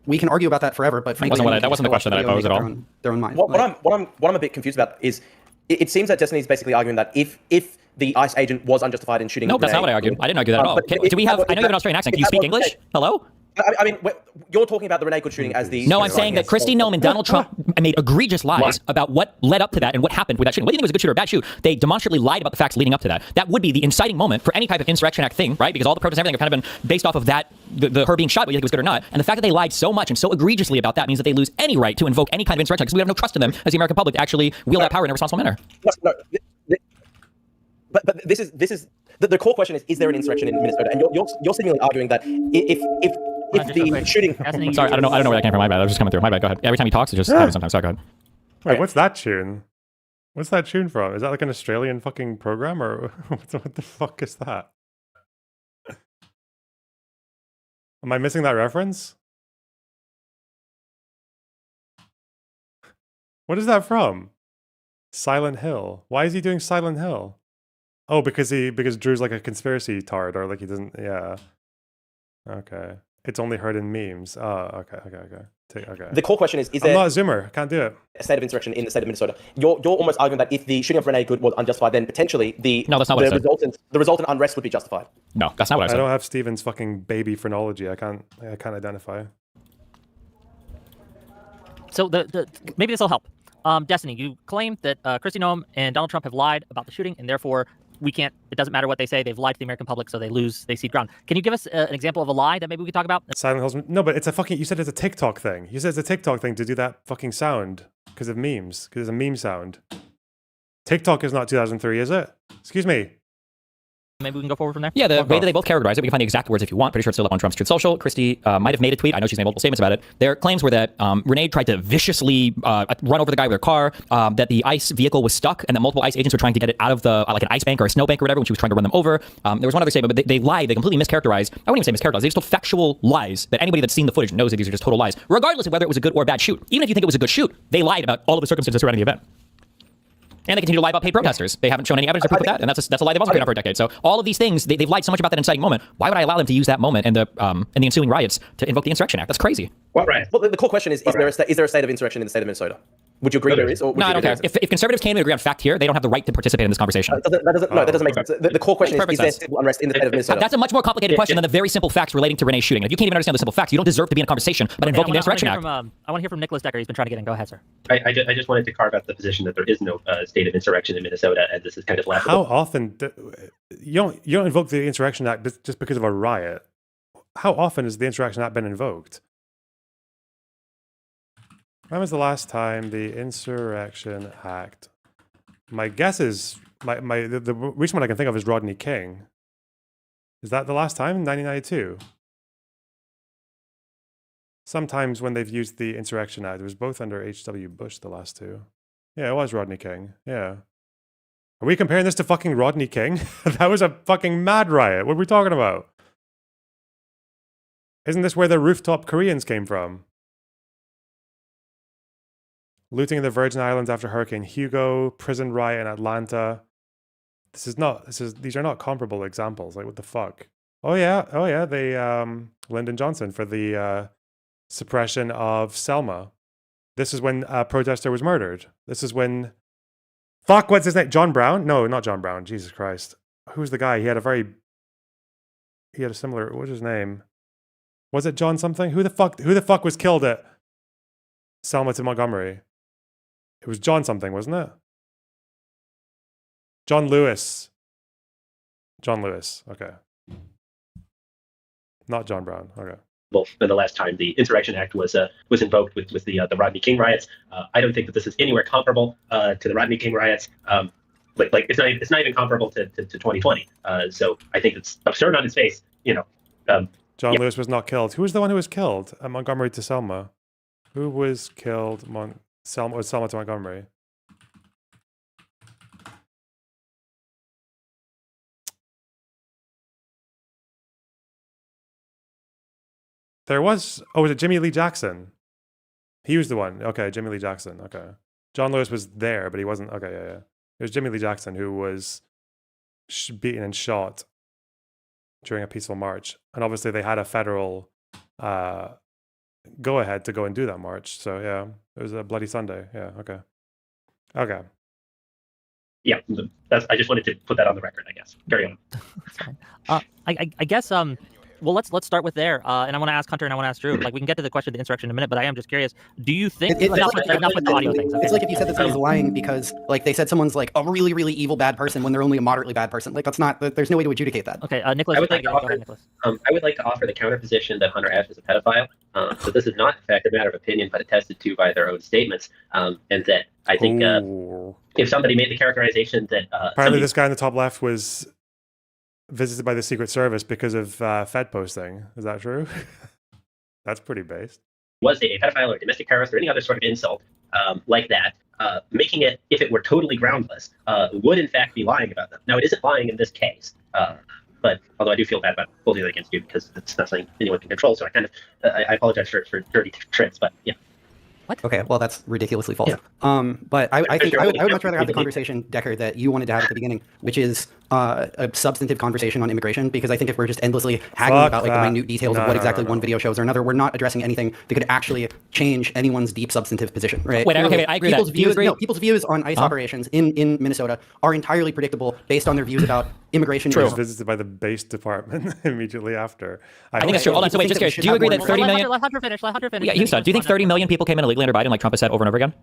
We can argue about that forever, but frankly,
that wasn't the question that I posed at all.
Their own mind.
What I'm a bit confused about is it seems that Destiny is basically arguing that if the ICE agent was unjustified in shooting...
No, that's not what I argued. I didn't argue that at all. Do we have... I know you have an Australian accent. Can you speak English? Hello?
I mean, you're talking about the Renee Good shooting as the...
No, I'm saying that Kristi Noem and Donald Trump made egregious lies about what led up to that and what happened with that shooting. Whether you think it was a good shoot or a bad shoot, they demonstrably lied about the facts leading up to that. That would be the inciting moment for any type of Insurrection Act thing, right? Because all the protests and everything have kind of been based off of that, her being shot, whether you think it was good or not. And the fact that they lied so much and so egregiously about that means that they lose any right to invoke any kind of Insurrection Act, because we have no trust in them as the American public to actually wield that power in a responsible manner.
No. But this is the core question is there an insurrection in Minnesota? And you're seemingly arguing that if the shooting.
Sorry, I don't know where that came from. My bad. I was just coming through. My bad. Go ahead. Every time he talks, it just happens sometimes. Sorry, go ahead.
Wait, what's that tune? What's that tune from? Is that like an Australian fucking program, or what the fuck is that? Am I missing that reference? What is that from? Silent Hill. Why is he doing Silent Hill? Oh, because Drew's like a conspiracy tard, or like he doesn't. Yeah. Okay. It's only heard in memes. Oh, okay. Okay.
The core question is
I'm not a Zoomer. Can't do it.
A state of insurrection in the state of Minnesota. You're almost arguing that if the shooting of Renee Good was unjustified, then potentially the resultant unrest would be justified.
No, that's not what I said.
I don't have Steven's fucking baby phrenology. I can't identify.
So maybe this will help. Destiny, you claim that Kristi Noem and Donald Trump have lied about the shooting, and therefore it doesn't matter what they say, they've lied to the American public, so they cede ground. Can you give us an example of a lie that maybe we could talk about?
Silent Hills. No, but it's you said it's a TikTok thing. You said it's a TikTok thing to do that fucking sound because of memes, because it's a meme sound. TikTok is not 2003, is it? Excuse me.
Maybe we can go forward from there?
Yeah, the way that they both characterize it, we can find the exact words if you want. Pretty sure it's still up on Trump's Truth Social. Kristi might have made a tweet. I know she's made multiple statements about it. Their claims were that Renee tried to viciously run over the guy with her car, that the ICE vehicle was stuck, and that multiple ICE agents were trying to get it out of the like an ice bank or a snow bank or whatever when she was trying to run them over. There was one other statement, but they lied. They completely mischaracterized. I wouldn't even say mischaracterized. They just told factual lies that anybody that's seen the footage knows that these are just total lies, regardless of whether it was a good or bad shoot. Even if you think it was a good shoot, they lied about all of the circumstances surrounding the event. And they continue to lie about paid protesters. They haven't shown any evidence or proof of that, and that's a lie they've also been on for a decade. So all of these things, they've lied so much about that inciting moment. Why would I allow them to use that moment and the ensuing riots to invoke the Insurrection Act? That's crazy.
What riot? Well, the core question is there a state of insurrection in the state of Minnesota? Would you agree there is? Or
no, I don't care. If conservatives can't even agree on fact here, they don't have the right to participate in this conversation.
That doesn't make sense. The core question is there civil unrest in the state of Minnesota?
That's a much more complicated question than the very simple facts relating to Renee's shooting. If you can't even understand the simple facts, you don't deserve to be in a conversation about invoking the Insurrection Act.
I want to hear from Nicholas Decker. He's been trying to get in. Go ahead, sir.
I just wanted to carve out the position that there is no state of insurrection in Minnesota, and this is kind of laughable.
How often you don't invoke the Insurrection Act just because of a riot? How often has the Insurrection Act been invoked? When was the last time the Insurrection Act? My guess is the recent one I can think of is Rodney King. Is that the last time? 1992. Sometimes when they've used the Insurrection Act, it was both under H.W. Bush, the last two. Yeah, it was Rodney King. Yeah. Are we comparing this to fucking Rodney King? That was a fucking mad riot. What are we talking about? Isn't this where the rooftop Koreans came from? Looting in the Virgin Islands after Hurricane Hugo, prison riot in Atlanta. These are not comparable examples. Like, what the fuck? Oh yeah, they Lyndon Johnson for the suppression of Selma. This is when a protester was murdered. This is when what's his name? John Brown? No, not John Brown. Jesus Christ. Who's the guy? He had a similar, what's his name? Was it John something? Who the fuck was killed at Selma to Montgomery? It was John something, wasn't it? John Lewis. Okay. Not John Brown. Okay.
Well, the last time the Insurrection Act was invoked with the Rodney King riots. I don't think that this is anywhere comparable to the Rodney King riots. It's not even comparable to 2020. So I think it's absurd on its face.
John Lewis was not killed. Who was the one who was killed at Montgomery to Selma? Who was killed? Selma to Montgomery. Was it Jimmy Lee Jackson? He was the one. Okay, Jimmy Lee Jackson. Okay. John Lewis was there, but he wasn't. Okay, yeah. It was Jimmy Lee Jackson who was beaten and shot during a peaceful march. And obviously they had a federal go ahead to go and do that march. So yeah, it was a Bloody Sunday. Yeah, okay.
Yeah, I just wanted to put that on the record, I guess. Carry on.
I guess well, let's start with there. And I want to ask Hunter and I want to ask Drew. Like, we can get to the question of the insurrection in a minute, but I am just curious. Do you think enough with the audio things? Okay.
It's like if you said that someone's lying because, like, they said someone's like a really, really evil bad person when they're only a moderately bad person. Like, that's not. There's no way to adjudicate that.
Okay, Nicholas.
I would like to offer the counter position that Hunter F is a pedophile. So this is not, in fact, a matter of opinion, but attested to by their own statements. And that I think if somebody made the characterization that
apparently this guy in the top left was visited by the Secret Service because of Fed posting. Is that true? That's pretty based.
Was a pedophile or domestic terrorist or any other sort of insult like that, making it, if it were totally groundless, would in fact be lying about them. Now, it isn't lying in this case, but although I do feel bad about holding it against you because it's not something anyone can control, so I kind of I apologize for dirty tricks, but yeah.
What?
Okay, well, that's ridiculously false. Yeah. But I think I would much rather have the conversation, Decker, that you wanted to have at the beginning, which is a substantive conversation on immigration, because I think if we're just endlessly haggling about like the minute details of what exactly one video shows or another, we're not addressing anything that could actually change anyone's deep substantive position, right?
Wait, okay, I agree
people's
with that. Do you
views,
agree?
No, people's views on ICE operations in Minnesota are entirely predictable based on their views about immigration.
True. Visited by the base department immediately after.
I think that's true. Hold on, so wait, just curious. Do you agree that 30 million...
Let Hunter finish.
Yeah, Houston, do you think 30 million people came in illegally under Biden, like Trump has said over and over again?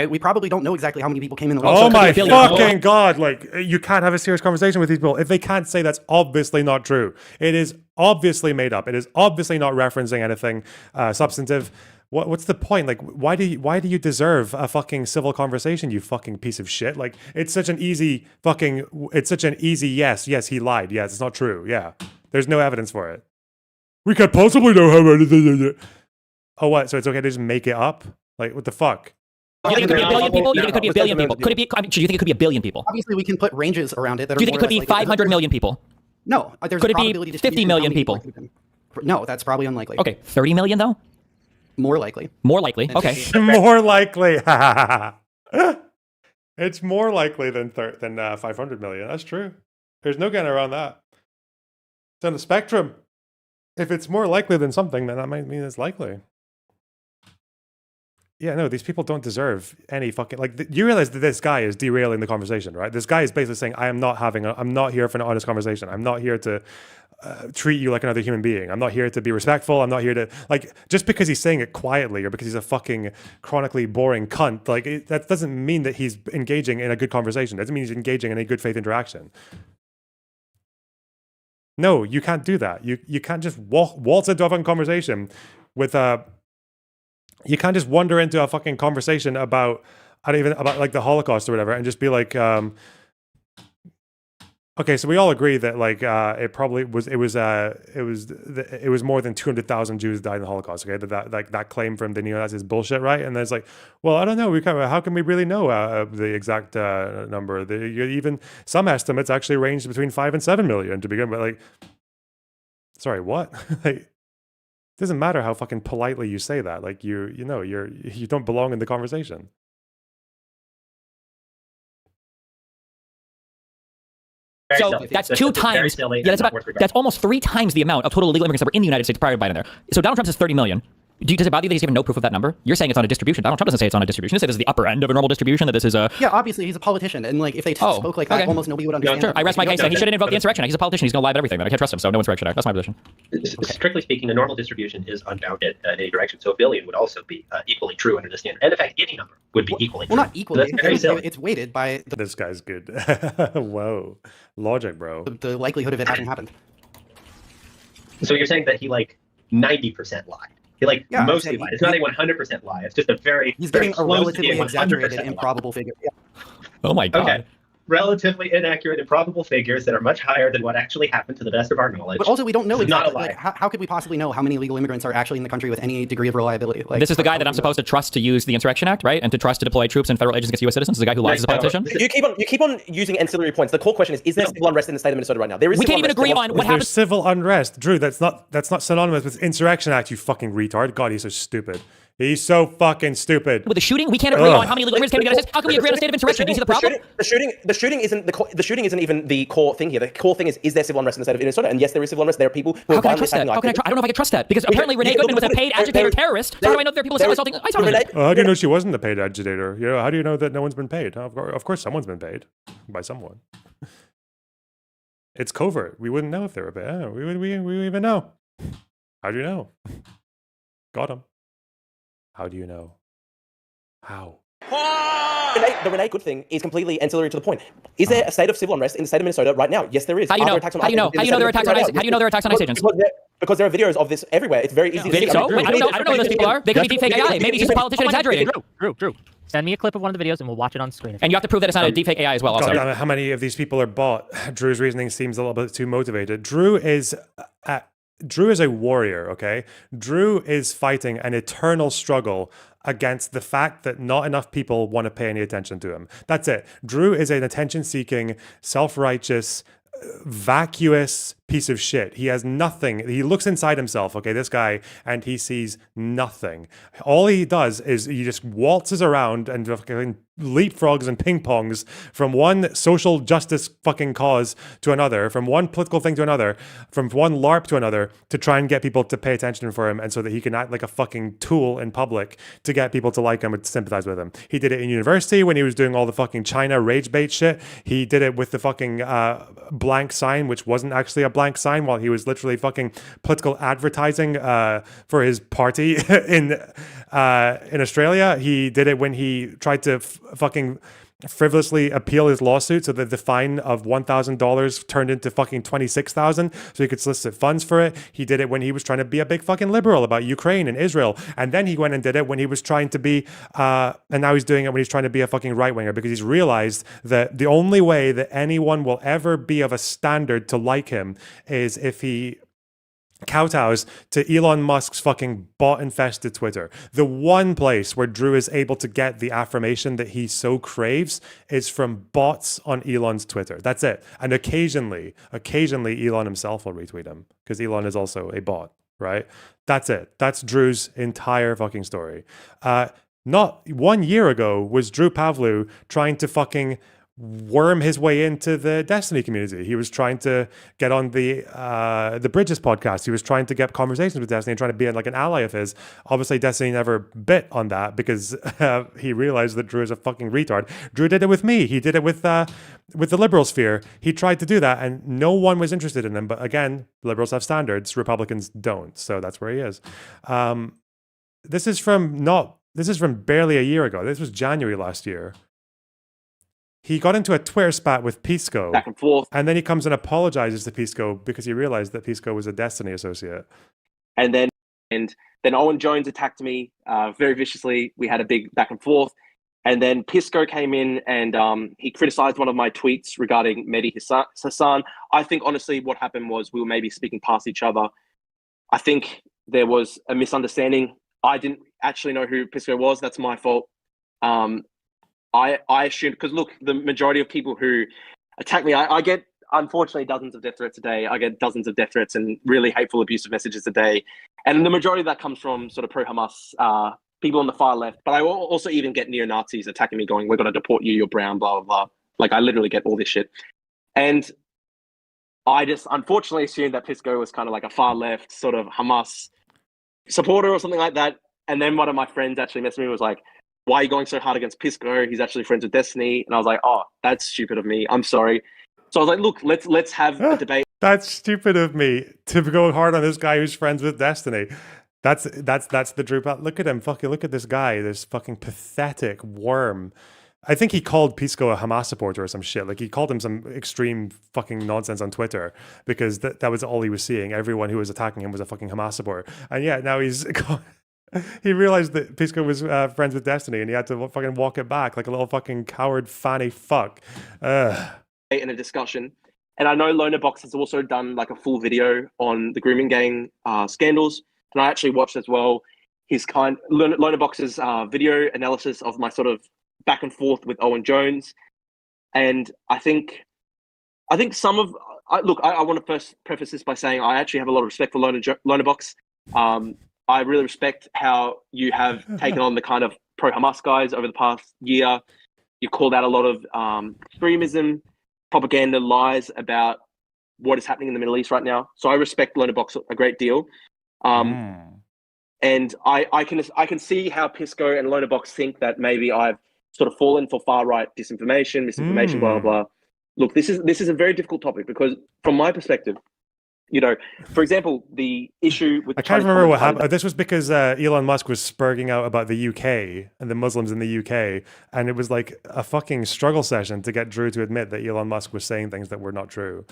We probably don't know exactly how many people came in.
Oh my fucking God. Like, you can't have a serious conversation with these people if they can't say that's obviously not true. It is obviously made up. It is obviously not referencing anything substantive. What's the point? Like, why do you deserve a fucking civil conversation, you fucking piece of shit? Like, it's such an easy yes, he lied. Yes, it's not true. Yeah. There's no evidence for it. We can't possibly know how many. Oh, what? So it's okay to just make it up? Like, what the fuck?
You think it could be a billion people? You think it could be a billion people? Could it be? I mean, do you think it could be a billion people?
Obviously, we can put ranges around it.
Do you think it could be 500 million people?
No.
Could it be 50 million people?
No, that's probably unlikely.
Okay, 30 million though?
More likely.
More likely. Okay.
More likely. It's more likely than 500 million. That's true. There's no getting around that. It's on the spectrum. If it's more likely than something, then that might mean it's likely. Yeah, no, these people don't deserve any fucking, like, you realize that this guy is derailing the conversation, right? This guy is basically saying, I'm not here for an honest conversation. I'm not here to treat you like another human being. I'm not here to be respectful. I'm not here to, like, just because he's saying it quietly or because he's a fucking chronically boring cunt, like, that doesn't mean that he's engaging in a good conversation. It doesn't mean he's engaging in a good faith interaction. No, you can't do that. You can't just waltz into a fucking conversation with you can't just wander into a fucking conversation about like the Holocaust or whatever and just be like, okay, so we all agree that like it was more than 200,000 Jews died in the Holocaust. Okay, that claim from the neo-Nazis is bullshit, right? And then it's like, well, I don't know. How can we really know the exact number? Even some estimates actually range between 5 and 7 million to begin with. Like, sorry, what? Like, it doesn't matter how fucking politely you say that. Like, you don't belong in the conversation.
So that's 2 times. Yeah, that's almost 3 times the amount of total illegal immigrants that were in the United States prior to Biden there. So Donald Trump says 30 million. Does it bother you that he's given no proof of that number? You're saying it's on a distribution. Donald Trump doesn't say it's on a distribution. He says this is the upper end of a normal distribution, that this is a...
Yeah, obviously he's a politician, and like if they spoke like that, almost nobody would understand.
Sure. I rest my case saying he shouldn't invoke the Insurrection Act. He's a politician. He's going to lie about everything. I can't trust him, so no Insurrection Act. That's my position.
Strictly speaking, the normal distribution is unbounded in any direction, so a billion would also be equally true under the standard. And in fact, any number would be equally true.
Well, not equally. It's weighted by...
This guy's good. Whoa. Logic, bro.
The likelihood of it having happened.
So you're saying that he, like, 90% lied. He mostly lied. It's not a 100% lie. It's just a
He's getting a relatively exaggerated, improbable figure. Yeah.
Oh my God.
Okay. Relatively inaccurate, improbable figures that are much higher than what actually happened to the best of our knowledge.
But also, we don't know
exactly.
Like, how could we possibly know how many illegal immigrants are actually in the country with any degree of reliability? Like,
this is the guy that I'm supposed to trust to use the Insurrection Act, right? And to trust to deploy troops and federal agents against U.S. citizens. This is the guy who lies as a politician.
You keep on using ancillary points. The core question is there civil unrest in the state of Minnesota right now? There is.
We can't even agree on what happens.
There's civil unrest, Drew. That's not synonymous with Insurrection Act. You fucking retard. God, he's so stupid. He's so fucking stupid.
With the shooting, we can't agree on how many illegal immigrants came to the United States. How can we agree on a state of insurrection? Do you see the problem?
The shooting isn't even the core thing here. The core thing is there civil unrest in the state of Minnesota? And yes, there is civil unrest. There are people who are violently attacking ICE.
I don't know if I can trust that, because apparently Renee Goodman was a paid agitator terrorist. So how do I know there are people assaulting ICE officers?
How do you know she wasn't a paid agitator? You know, how do you know that no one's been paid? Of course, someone's been paid by someone. It's covert. We wouldn't know if they were paid. Oh, we even know. How do you know? Got him. How do you know? How?
The Renee Good thing is completely ancillary to the point. Is there a state of civil unrest in the state of Minnesota right now? Yes, there is.
How do you know? How do you know there are attacks on ICE? How do you know there are attacks on ICE agents?
Because there are videos of this everywhere. It's very easy to see.
So? Wait, I don't know who those people are. They could be deepfake AI. Maybe he's just a politician exaggerating.
Drew. Send me a clip of one of the videos and we'll watch it on screen.
And you have to prove that it's not a deepfake AI as well. Also,
how many of these people are bought? Drew's reasoning seems a little bit too motivated. Drew is Drew is a warrior, okay? Drew is fighting an eternal struggle against the fact that not enough people want to pay any attention to him. That's it. Drew is an attention-seeking, self-righteous, vacuous piece of shit. He has nothing. He looks inside himself, okay, this guy, and he sees nothing. All he does is he just waltzes around and fucking leapfrogs and ping pongs from one social justice fucking cause to another, from one political thing to another, from one LARP to another, to try and get people to pay attention for him, and so that he can act like a fucking tool in public to get people to like him and sympathize with him. He did it in university when he was doing all the fucking China rage bait shit. He did it with the fucking blank sign, which wasn't actually a blank sign, while he was literally fucking political advertising for his party in Australia. He did it when he tried to fucking frivolously appeal his lawsuit so that the fine of $1,000 turned into fucking $26,000 so he could solicit funds for it. He did it when he was trying to be a big fucking liberal about Ukraine and Israel. And then he went and did it when he was trying to be, and now he's doing it when he's trying to be a fucking right-winger, because he's realized that the only way that anyone will ever be of a standard to like him is if he kowtows to Elon Musk's fucking bot-infested Twitter. The one place where Drew is able to get the affirmation that he so craves is from bots on Elon's Twitter. That's it. And occasionally Elon himself will retweet him, because Elon is also a bot, right? That's it. That's Drew's entire fucking story. Not 1 year ago was Drew Pavlou trying to fucking worm his way into the Destiny community. He was trying to get on the Bridges podcast. He was trying to get conversations with Destiny and trying to be like an ally of his. Obviously, Destiny never bit on that because he realized that Drew is a fucking retard. Drew did it with me. He did it with the liberal sphere. He tried to do that and no one was interested in him. But again, liberals have standards. Republicans don't. So that's where he is. This is from barely a year ago. This was January last year. He got into a Twitter spat with Pisco.
Back and forth.
And then he comes and apologizes to Pisco because he realized that Pisco was a Destiny associate.
And then Owen Jones attacked me very viciously. We had a big back and forth. And then Pisco came in and he criticized one of my tweets regarding Mehdi Hassan. I think, honestly, what happened was we were maybe speaking past each other. I think there was a misunderstanding. I didn't actually know who Pisco was. That's my fault. I assumed, because look, the majority of people who attack me, I get, unfortunately, dozens of death threats a day. I get dozens of death threats and really hateful, abusive messages a day. And the majority of that comes from sort of pro-Hamas people on the far left. But I also even get neo-Nazis attacking me going, we're going to deport you, you're brown, blah, blah, blah. Like, I literally get all this shit. And I just unfortunately assumed that Pisco was kind of like a far left sort of Hamas supporter or something like that. And then one of my friends actually messaged me and was like, why are you going so hard against Pisco? He's actually friends with Destiny. And I was like, oh, that's stupid of me. I'm sorry. So I was like, look, let's have a debate.
That's stupid of me to go hard on this guy who's friends with Destiny. That's the Drew. Look at him. Fucking look at this guy. This fucking pathetic worm. I think he called Pisco a Hamas supporter or some shit. Like, he called him some extreme fucking nonsense on Twitter because that was all he was seeing. Everyone who was attacking him was a fucking Hamas supporter. And yeah, now he realized that Pisco was friends with Destiny and he had to fucking walk it back like a little fucking coward fanny fuck.
In a discussion. And I know Lonerbox has also done like a full video on the grooming gang scandals. And I actually watched as well his Lonerbox's video analysis of my sort of back and forth with Owen Jones. And I think some of, I want to first preface this by saying I actually have a lot of respect for Lonerbox. I really respect how you have taken on the kind of pro-Hamas guys over the past year. You called out a lot of extremism, propaganda, lies about what is happening in the Middle East right now. So I respect Lonerbox a great deal. And I can see how Pisco and Lonerbox think that maybe I've sort of fallen for far-right disinformation, misinformation, blah, blah, blah. Look, this is a very difficult topic because from my perspective, you know, for example, the issue with...
I can't remember what happened. This was because Elon Musk was spurging out about the UK and the Muslims in the UK. And it was like a fucking struggle session to get Drew to admit that Elon Musk was saying things that were not true.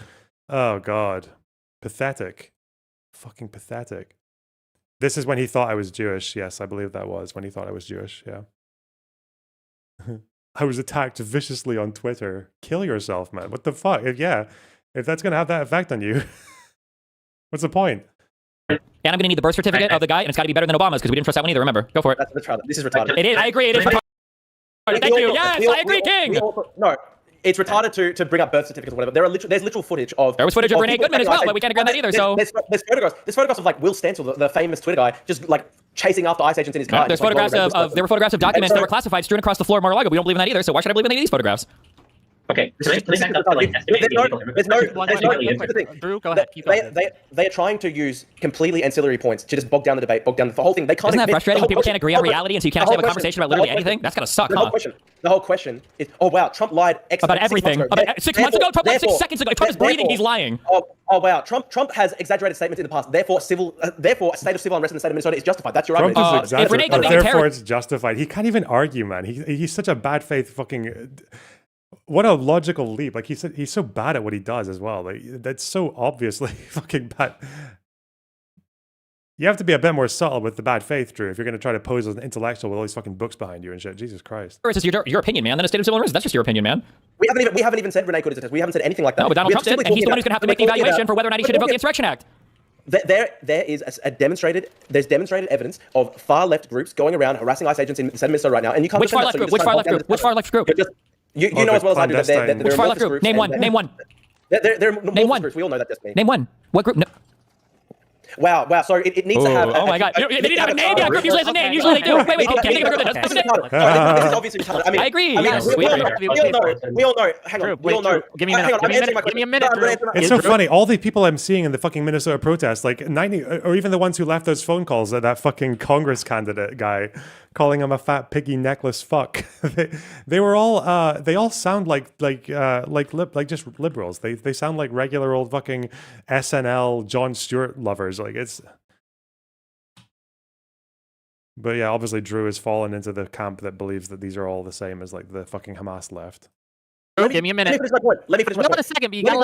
Oh, God. Pathetic. Fucking pathetic. This is when he thought I was Jewish. Yes, I believe that was when he thought I was Jewish. Yeah. I was attacked viciously on Twitter. Kill yourself, man. What the fuck? If that's going to have that effect on you... What's the point?
And I'm going to need the birth certificate of the guy, and it's got to be better than Obama's because we didn't trust that one either. Remember, go for it.
That's retarded. This is retarded.
It is. I agree. It is retarded. Thank you. Yes, I agree, King.
No, it's retarded to bring up birth certificates or whatever. There's literal footage of.
There was footage of Renee Goodman as well, but we can't agree on that either. So
there's photographs of like Will Stancil, the famous Twitter guy, just like chasing after ICE agents in his car.
There's photographs there were photographs of documents that were classified strewn across the floor of Mar-a-Lago. We don't believe in that either. So why should I believe in any of these photographs?
Okay, Drew,
go ahead. They are trying to use completely ancillary points to just bog down the debate, bog down the whole thing. They can't.
Isn't that frustrating when people can't agree on reality and so you can't have a conversation about literally anything? That's gonna suck, huh?
The whole question is, oh wow, Trump lied
about everything. About 6 months ago, Trump lied 6 seconds ago. If Trump is breathing, he's lying.
Oh wow, Trump has exaggerated statements in the past. Therefore, a state of civil unrest in the state of Minnesota is justified. That's your argument.
Trump is exaggerated. Therefore, it's justified. He can't even argue, man. He's such a bad faith fucking. What a logical leap! Like he's so bad at what he does as well. Like that's so obviously fucking bad. You have to be a bit more subtle with the bad faith, Drew, if you're going to try to pose as an intellectual with all these fucking books behind you and shit. Jesus Christ!
It's just your opinion, man. Then a state of civil unrest. That's just your opinion, man.
We haven't even said Renee Good is a test. We haven't said anything like that.
No, but Donald Trump did, and he's the one who's going to have to make the evaluation for whether or not he should invoke the Insurrection Act.
There is demonstrated evidence of far left groups going around harassing ICE agents in the state of Minnesota right now, and you can't.
Which far left group? Which far left group?
You know as well as I do that there
Which far left group? Name one. Name one.
There are multiple groups. We all know that. Just me.
Name one. What group? No.
Wow. Sorry, it needs to have.
Oh my God! They didn't have a name. Yeah, group usually has a name. Usually they do. Wait. Can you think of a group that doesn't have a name?
This is obviously retarded. I mean,
I agree.
Yes, we all know. Hang on. We all know.
Give me a minute. Give me a minute.
It's so funny. All the people I'm seeing in the fucking Minnesota protests, like 90, or even the ones who left those phone calls at that fucking Congress candidate guy, calling him a fat piggy necklace fuck. they were all. They all sound like just liberals. They sound like regular old fucking SNL Jon Stewart lovers. Like it's. But yeah, obviously Drew has fallen into the camp that believes that these are all the same as like the fucking Hamas left.
Give me a minute.
Let me finish my point.
A second, but you gotta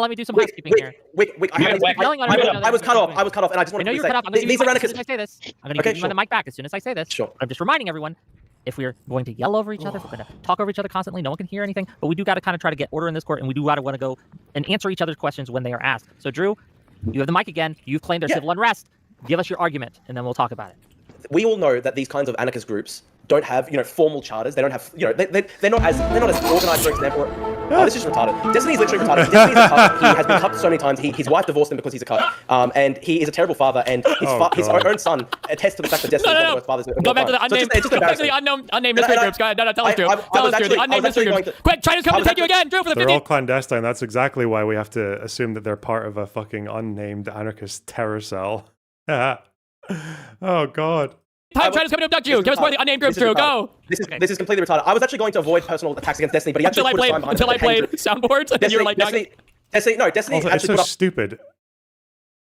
let me do some housekeeping here.
Wait. I was cut off, and I just want to say,
I'm gonna give you the mic as soon as I say this. I'm gonna give you the mic back as soon as I say this.
Sure.
I'm just reminding everyone, if we're going to yell over each other, if we're going to talk over each other constantly, no one can hear anything, but we do got to kind of try to get order in this court, and we do got to want to go and answer each other's questions when they are asked. So Drew, you have the mic again. You've claimed there's civil unrest. Give us your argument, and then we'll talk about it.
We all know that these kinds of anarchist groups don't have, formal charters. They don't have, they're not as organized. For example, this is retarded. Destiny's literally retarded. Destiny's a cuck. He has been cucked so many times. His wife divorced him because he's a cuck. And he is a terrible father. And his own son attests to the fact that Destiny is one of the worst fathers.
Go back to the unnamed mystery groups. Go ahead. No, tell us, Drew. Tell us, Drew. The unnamed mystery groups. Quick, China's coming to take you again, Drew, for the 50th.
They're all clandestine. That's exactly why we have to assume that they're part of a fucking unnamed anarchist terror cell. Oh God.
China's coming to abduct you. Give us more of the unnamed groups, Drew. Go.
This is completely retarded. I was actually going to avoid personal attacks against Destiny, but he actually put a sign behind
until I played soundboards, and you were like,
Destiny.
Also, it's so stupid.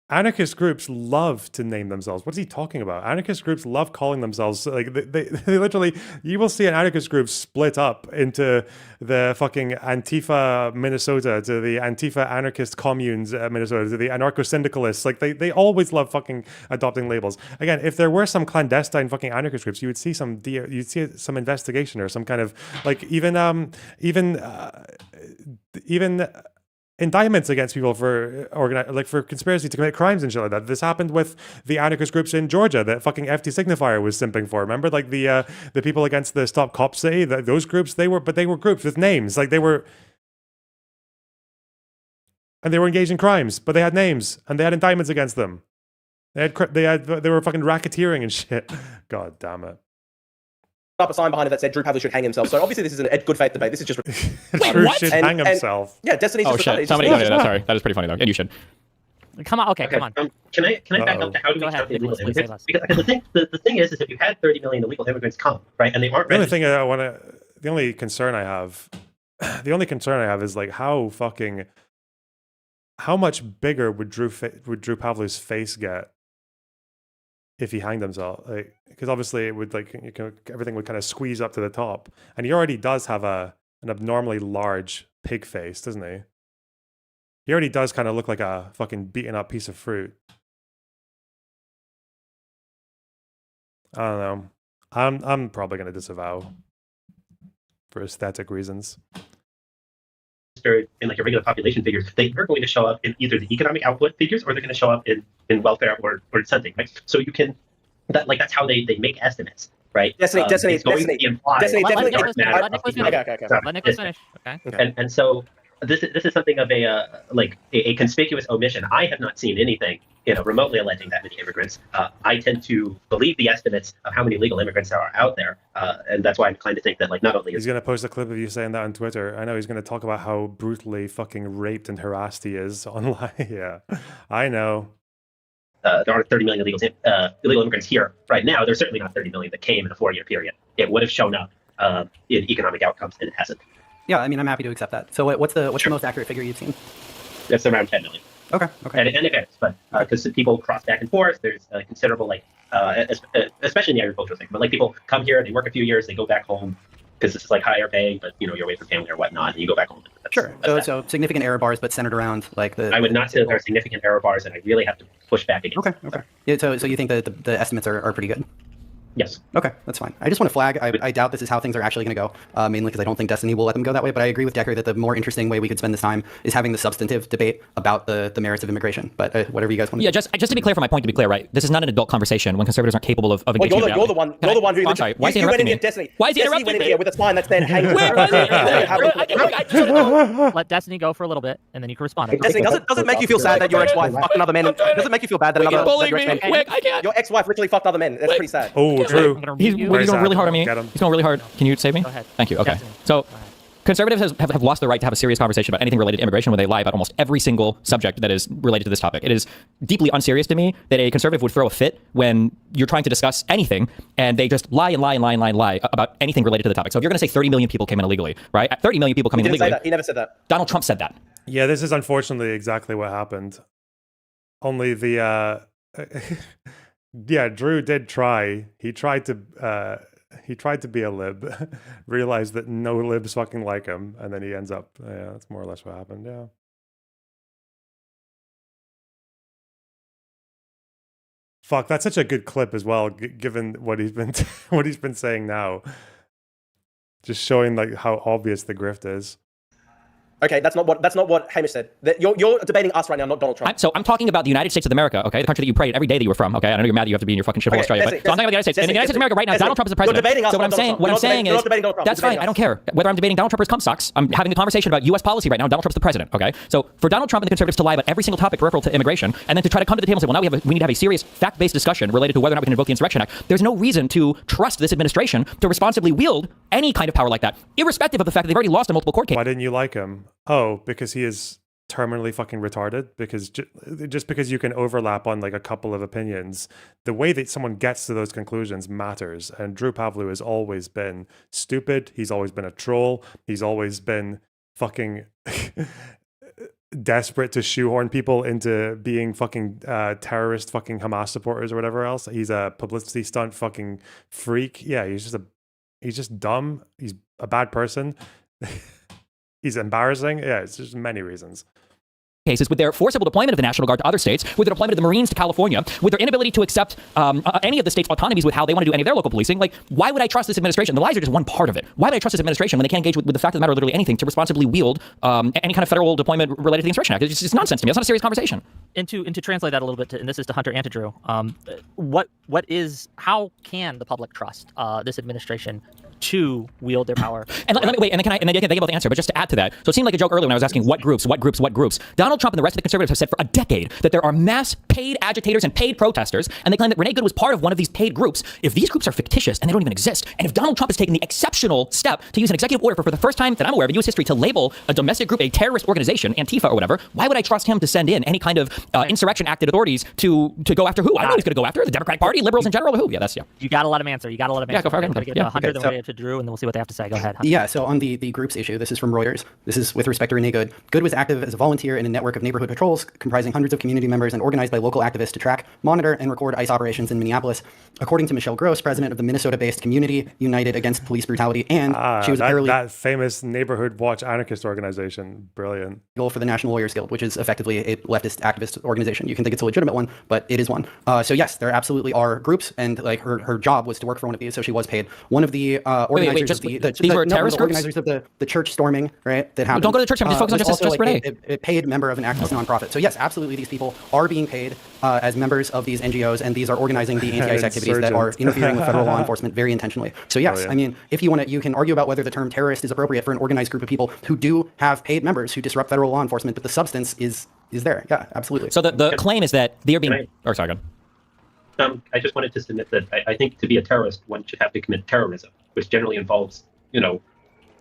Anarchist groups love to name themselves. What's he talking about? Anarchist groups love calling themselves like they literally. You will see an anarchist group split up into the fucking Antifa Minnesota, to the Antifa anarchist communes Minnesota, to the anarcho syndicalists. Like they always love fucking adopting labels. Again, if there were some clandestine fucking anarchist groups, you would see some investigation or some kind of like even indictments against people for for conspiracy to commit crimes and shit like that. This happened with the anarchist groups in Georgia that fucking FT Signifier was simping for. Remember, like the people against the Stop Cop City, those groups, they were groups with names. Like they were engaged in crimes, but they had names and they had indictments against them. They were fucking racketeering and shit. God damn it.
Up a sign behind it that said Drew Pavley should hang himself. So obviously this is a good faith debate. This is just
Drew should hang himself.
Yeah, Destiny's
just shit. Somebody tell me that. Sorry, that is pretty funny though. And you should.
Come on, okay, come on.
Can I back up to how do we count the illegal immigrants? Because the thing is if you had 30 million illegal immigrants come, right, and they aren't registered.
The only concern I have is like how much bigger would Drew Pavley's face get if he hanged himself? Like, because obviously it would everything would kind of squeeze up to the top, and he already does have an abnormally large pig face, doesn't he? He already does kind of look like a fucking beaten up piece of fruit. I don't know. I'm probably gonna disavow for aesthetic reasons.
registered in like your regular population figures, they are going to show up in either the economic output figures or they're going to show up in welfare or something, right? So you can, that's how they make estimates, right?
Destiny.
Let Nicholas
finish. Okay.
And so this is something of a conspicuous omission. I have not seen anything, remotely alleging that many immigrants. I tend to believe the estimates of how many legal immigrants there are out there, and that's why I'm inclined to think that not only
he's going to post a clip of you saying that on Twitter. I know he's going to talk about how brutally fucking raped and harassed he is online. Yeah, I know.
There aren't 30 million illegal immigrants here right now. There's certainly not 30 million that came in a 4-year period. It would have shown up in economic outcomes, and it hasn't.
Yeah, I mean, I'm happy to accept that. So what's the most accurate figure you've seen?
It's around 10 million.
Okay.
And it varies, but because people cross back and forth, there's considerable, especially in the agricultural sector, but people come here, they work a few years, they go back home, because this is higher paying, but you're away from family or whatnot, and you go back home.
Sure. So significant error bars, but centered around the.
I would not say that there are significant error bars, and I really have to push back against.
Okay. Yeah, so you think that the estimates are pretty good?
Yes.
Okay, that's fine. I just want to flag, I doubt this is how things are actually going to go, mainly because I don't think Destiny will let them go that way, but I agree with Decker that the more interesting way we could spend this time is having the substantive debate about the merits of immigration. But whatever you guys want to do.
Just to be clear, for my point to be clear, right? This is not an adult conversation when conservatives aren't capable of engaging in reality.
You're the one who...
I'm sorry, why is he interrupting me?
Destiny.
Why is he interrupting
went in
me?
here with a spine that's then hanging...
Let Destiny go for a little bit, and then you can respond.
Destiny, does it make you feel sad that your ex-wife fucked another man? Does it make you feel bad that another...
I can't.
Your ex-wife literally fucked other men. That's pretty sad.
Oh, true.
He's going really hard on me. He's going really hard. Can you save me?
Go ahead.
Thank you. Okay. So conservatives have lost the right to have a serious conversation about anything related to immigration when they lie about almost every single subject that is related to this topic. It is deeply unserious to me that a conservative would throw a fit when you're trying to discuss anything and they just lie about anything related to the topic. So if you're going to say 30 million people came in illegally, right? 30 million people coming in illegally.
He never said that.
Donald Trump said that.
Yeah, this is unfortunately exactly what happened. Only the yeah, Drew did try. He tried to be a lib, realized that no libs fucking like him, and then he ends up, yeah, that's more or less what happened, yeah. Fuck, that's such a good clip as well, given what he's been saying now. Just showing how obvious the grift is.
Okay, that's not what Hamish said. You're debating us right now, not Donald Trump.
I'm talking about the United States of America, okay? The country that you prayed every day that you were from, okay? I know you're mad that you have to be in your fucking shithole Australia, but so I'm talking about the United States. In the United States of America right now, Donald Trump is the president.
You're debating us,
so what I'm saying is, that's fine, I don't care. Whether I'm debating Donald Trump or his cum socks, I'm having a conversation about U.S. policy right now. Donald Trump's the president, okay? So for Donald Trump and the conservatives to lie about every single topic peripheral to immigration, and then to try to come to the table and say, well, now we need to have a serious fact-based discussion related to whether or not we can invoke the Insurrection Act, there's no reason to trust this administration to responsibly wield any kind of power like that, irrespective of the fact that they've already lost in multiple court cases.
Why didn't you like him? Oh, because he is terminally fucking retarded, because just because you can overlap on a couple of opinions, the way that someone gets to those conclusions matters. And Drew Pavlou has always been stupid. He's always been a troll. He's always been fucking desperate to shoehorn people into being fucking terrorist fucking Hamas supporters or whatever else. He's a publicity stunt fucking freak. Yeah, he's just dumb. He's a bad person. He's embarrassing. Yeah, it's just many reasons.
Cases with their forcible deployment of the National Guard to other states, with their deployment of the Marines to California, with their inability to accept any of the states' autonomies with how they want to do any of their local policing. Why would I trust this administration? The lies are just one part of it. Why would I trust this administration when they can't engage with the fact of the matter, literally anything, to responsibly wield any kind of federal deployment related to the Insurrection Act? It's just nonsense to me. It's not a serious conversation.
And to translate that a little bit, and this is to Hunter and to Drew, how can the public trust this administration to wield their power?
And let me wait, and then they can both answer. But just to add to that, so it seemed like a joke earlier when I was asking what groups. Donald Trump and the rest of the conservatives have said for a decade that there are mass paid agitators and paid protesters, and they claim that Renee Good was part of one of these paid groups. If these groups are fictitious and they don't even exist, and if Donald Trump has taken the exceptional step to use an executive order for the first time that I'm aware of in U.S. history to label a domestic group a terrorist organization, Antifa or whatever, why would I trust him to send in any kind of insurrection acted authorities to go after who? I know he's going to go after the Democratic Party, liberals in general, or who? Yeah.
You got to let him answer. Yeah, go for it. Get to Hunter, then we'll get to Drew, and then we'll see what they have to say. Go ahead, Hunter.
Yeah, so on the groups issue, this is from Reuters. This is with respect to Renee Good. Good was active as a volunteer in a network of neighborhood patrols comprising hundreds of community members and organized by local activists to track, monitor, and record ICE operations in Minneapolis. According to Michelle Gross, president of the Minnesota-based Community United Against Police Brutality, and she was
that famous neighborhood watch anarchist organization. Brilliant.
For the National Lawyers Guild, which is effectively a leftist activist organization. You can think it's a legitimate one, but it is one. So yes, there absolutely are groups, and her job was to work for one of these, so she was paid. One of the organizers
just,
of
these were terrorist groups?
organizers of the church storming, right? That happened.
Don't go to the church. I'm just focusing on
was
Justice
also,
Renee.
A paid member of an activist nonprofit. So yes, absolutely, these people are being paid as members of these NGOs, and these are organizing the anti-ICE activities that are interfering with federal law enforcement very intentionally. So yes, I mean, if you want to, you can argue about whether the term terrorist is appropriate for an organized group of people who do have paid members who disrupt federal law enforcement, but the substance is there. Yeah, absolutely.
So the claim is that they are being. Oh, sorry, go ahead.
I just wanted to submit that I think to be a terrorist, one should have to commit terrorism, which generally involves,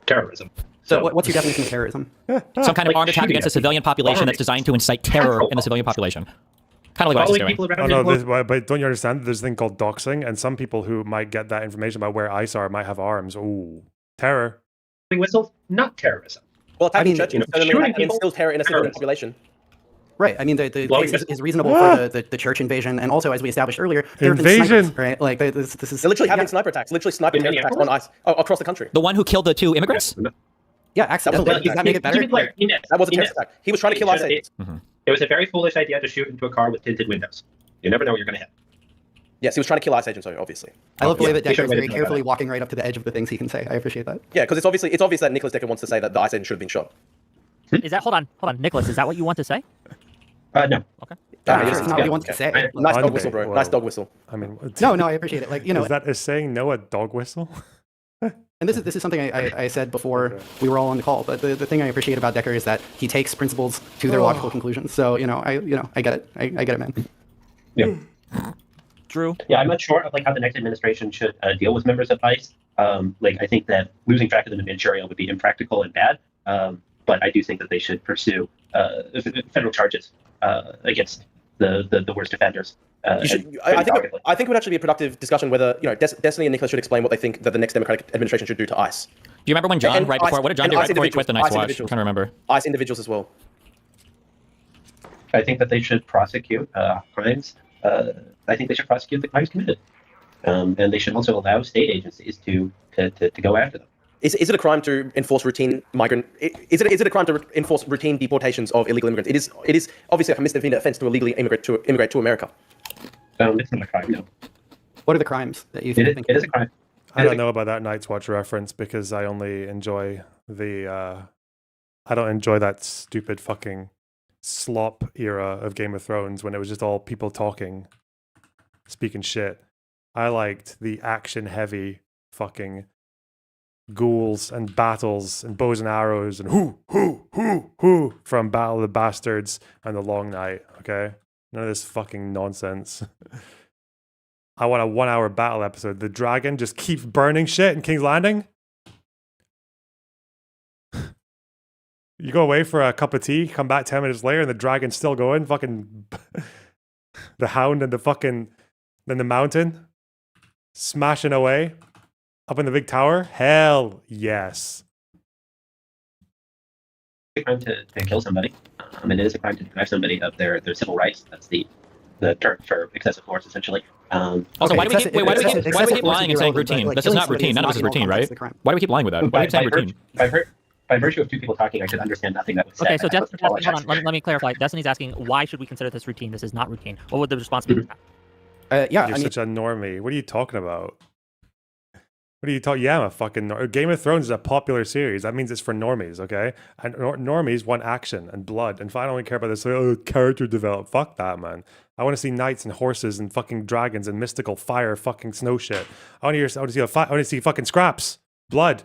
terrorism.
So what's your definition of terrorism?
Some kind of armed attack against a civilian population that's designed to incite terror in the civilian population. Kind of like what ICE is doing.
No, but don't you understand? There's a thing called doxing, and some people who might get that information about where ICE are might have arms. Ooh, terror.
Whistles, not terrorism.
Well, attacking churches instills terror in a civilian population.
Right. I mean, the case is reasonable for the church invasion, and also, as we established earlier, there have been snipers, right? Like this is.
They're literally having sniper attacks, literally sniper attacks on ICE across the country.
The one who killed the 2 immigrants?
Yeah, accidentally. Does that make it better?
That was a terrorist attack. He was trying to kill ICE agents.
It was a very foolish idea to shoot into a car with tinted windows. You never know what you're going to hit.
Yes, he was trying to kill ICE agents, obviously.
I love the way that Decker is very carefully walking right up to the edge of the things he can say. I appreciate that.
Yeah, because it's obvious that Nicholas Decker wants to say that the ICE agent should have been shot.
Is that hold on, Nicholas? Is that what you want to say?
No.
Okay.
It's not what he wants to say.
Nice dog whistle, bro. Nice dog whistle.
I mean,
no, I appreciate it. Like,
is that a saying no a dog whistle?
And this is something I said before we were all on the call. But the thing I appreciate about Decker is that he takes principles to their logical conclusions. So I get it. I get it, man.
Yeah.
Drew.
Yeah, I'm not sure of how the next administration should deal with members of ICE. I think that losing track of them in Manchuria would be impractical and bad. But I do think that they should pursue federal charges against the worst offenders.
I think it would actually be a productive discussion whether Destiny and Nicholas should explain what they think that the next Democratic administration should do to ICE.
Do you remember when John what did John do right before he quit the Night's Watch? I'm trying to remember.
ICE individuals as well.
I think that they should prosecute crimes. I think they should prosecute the crimes committed, and they should also allow state agencies to go after them.
Is it a crime to enforce routine migrant? Is it a crime to enforce routine deportations of illegal immigrants? It is obviously a misdemeanor offense to illegally immigrate to America.
It's not a crime, no.
What are the crimes that you think?
It is a crime.
I don't know about that Night's Watch reference because I only enjoy I don't enjoy that stupid fucking slop era of Game of Thrones when it was just all people talking, speaking shit. I liked the action-heavy fucking ghouls and battles and bows and arrows and who from Battle of the Bastards and The Long Night, okay? None of this fucking nonsense. I want a 1-hour battle episode. The dragon just keeps burning shit in King's Landing. You go away for a cup of tea, come back 10 minutes later, and the dragon's still going. Fucking the hound and then the mountain smashing away up in the big tower. Hell yes.
It's a crime to kill somebody. It is a crime to deprive somebody of their civil rights. That's the term for excessive force, essentially.
Also, why do we keep lying and saying routine? This is not routine. None of this is routine, right? Why do we keep lying with that? Why do we keep saying routine?
By virtue of 2 people talking, I could understand nothing that was said.
Okay, so Destiny, hold on. Let me clarify. Destiny's asking, why should we consider this routine? This is not routine. What would the response be?
You're such a normie. What are you talking about? What are you talking? Yeah, I'm a fucking Game of Thrones is a popular series. That means it's for normies, okay? And normies want action and blood. And if I don't care about this, character develop. Fuck that, man. I want to see knights and horses and fucking dragons and mystical fire, fucking snow shit. I want to see fucking scraps, blood.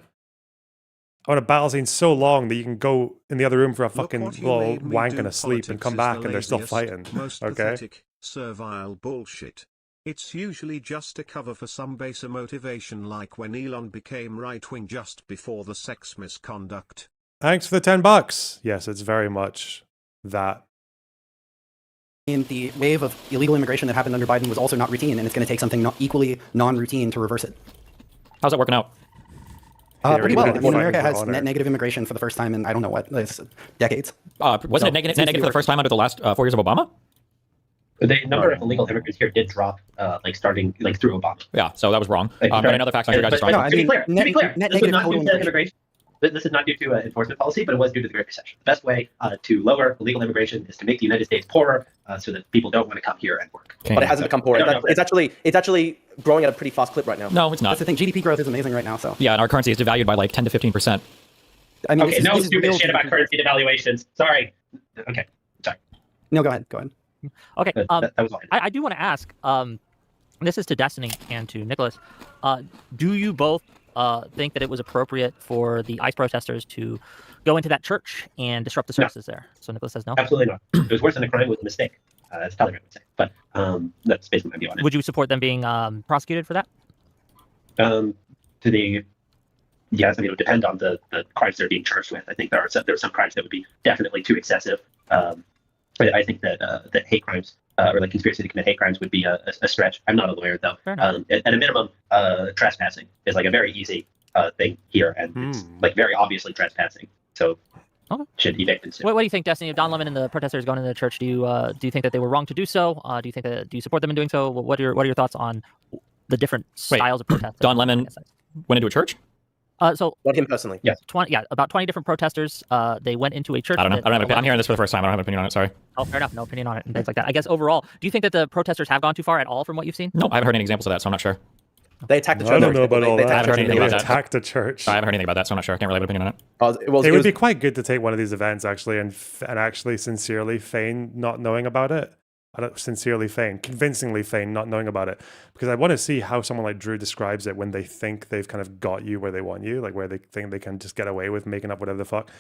I want a battle scene so long that you can go in the other room for a fucking little wank and a sleep and come back and they're still fighting.
Most
okay?
Pathetic, servile bullshit. It's usually just a cover for some baser motivation, like when Elon became right-wing just before the sex misconduct.
Thanks for the $10. Yes, it's very much that.
In the wave of illegal immigration that happened under Biden was also not routine, and it's going to take something equally non-routine to reverse it.
How's that working out?
Pretty well. I mean, America has net negative immigration for the first time in, I don't know what, decades.
Wasn't it net negative for the first time under the last 4 years of Obama?
The number of illegal immigrants here did drop, starting through Obama.
Yeah, so that was wrong. But another fact on your guys'
To be clear,
net
this would not be net immigration. this is not due to enforcement policy, but it was due to the Great Recession. The best way to lower illegal immigration is to make the United States poorer, so that people don't want to come here and work.
But it hasn't become poorer. It's actually growing at a pretty fast clip right now.
No, it's not.
That's the thing. GDP growth is amazing right now. So
yeah, and our currency is devalued by like 10 to 15%.
I mean, okay, no stupid shit about currency devaluations. Sorry. Okay, sorry.
No, go ahead. Go ahead.
Okay.
That was all.
I do want to ask. This is to Destiny and to Nicholas. Do you both think that it was appropriate for the ICE protesters to go into that church and disrupt the services there? So Nicholas says no.
Absolutely not. It was worse than a crime. It was a mistake. As Talleyrand would say. But that's basically my view on it.
Would you support them being prosecuted for that?
Yes, I mean, it would depend on the crimes they're being charged with. I think there are some crimes that would be definitely too excessive. I think that hate crimes or like conspiracy to commit hate crimes would be a stretch. I'm not a lawyer though. At a minimum, trespassing is like a very easy thing here, and it's like very obviously trespassing. So should evict them soon.
What do you think, Destiny? If Don Lemon and the protesters going into the church, do you think that they were wrong to do so? Do you support them in doing so? What are your thoughts on the different styles of protest?
Don Lemon went into a church?
So
not him personally.
Yes.
About 20 different protesters. They went into a church.
I don't know. I'm hearing this for the first time. I don't have an opinion on it. Sorry.
Oh, fair enough. No opinion on it and things like that. I guess overall, do you think that the protesters have gone too far at all from what you've seen?
No, I haven't heard any examples of that, so I'm not sure.
They attacked the church.
I don't know about all that.
I haven't heard anything about that.
Attacked the church.
I haven't heard anything about that, so I'm not sure. I can't really have an opinion on it.
It would be quite good to take one of these events actually and actually sincerely feign not knowing about it. I don't convincingly feign not knowing about it, because I want to see how someone like Drew describes it when they think they've kind of got you where they want you, like where they think they can just get away with making up whatever the fuck.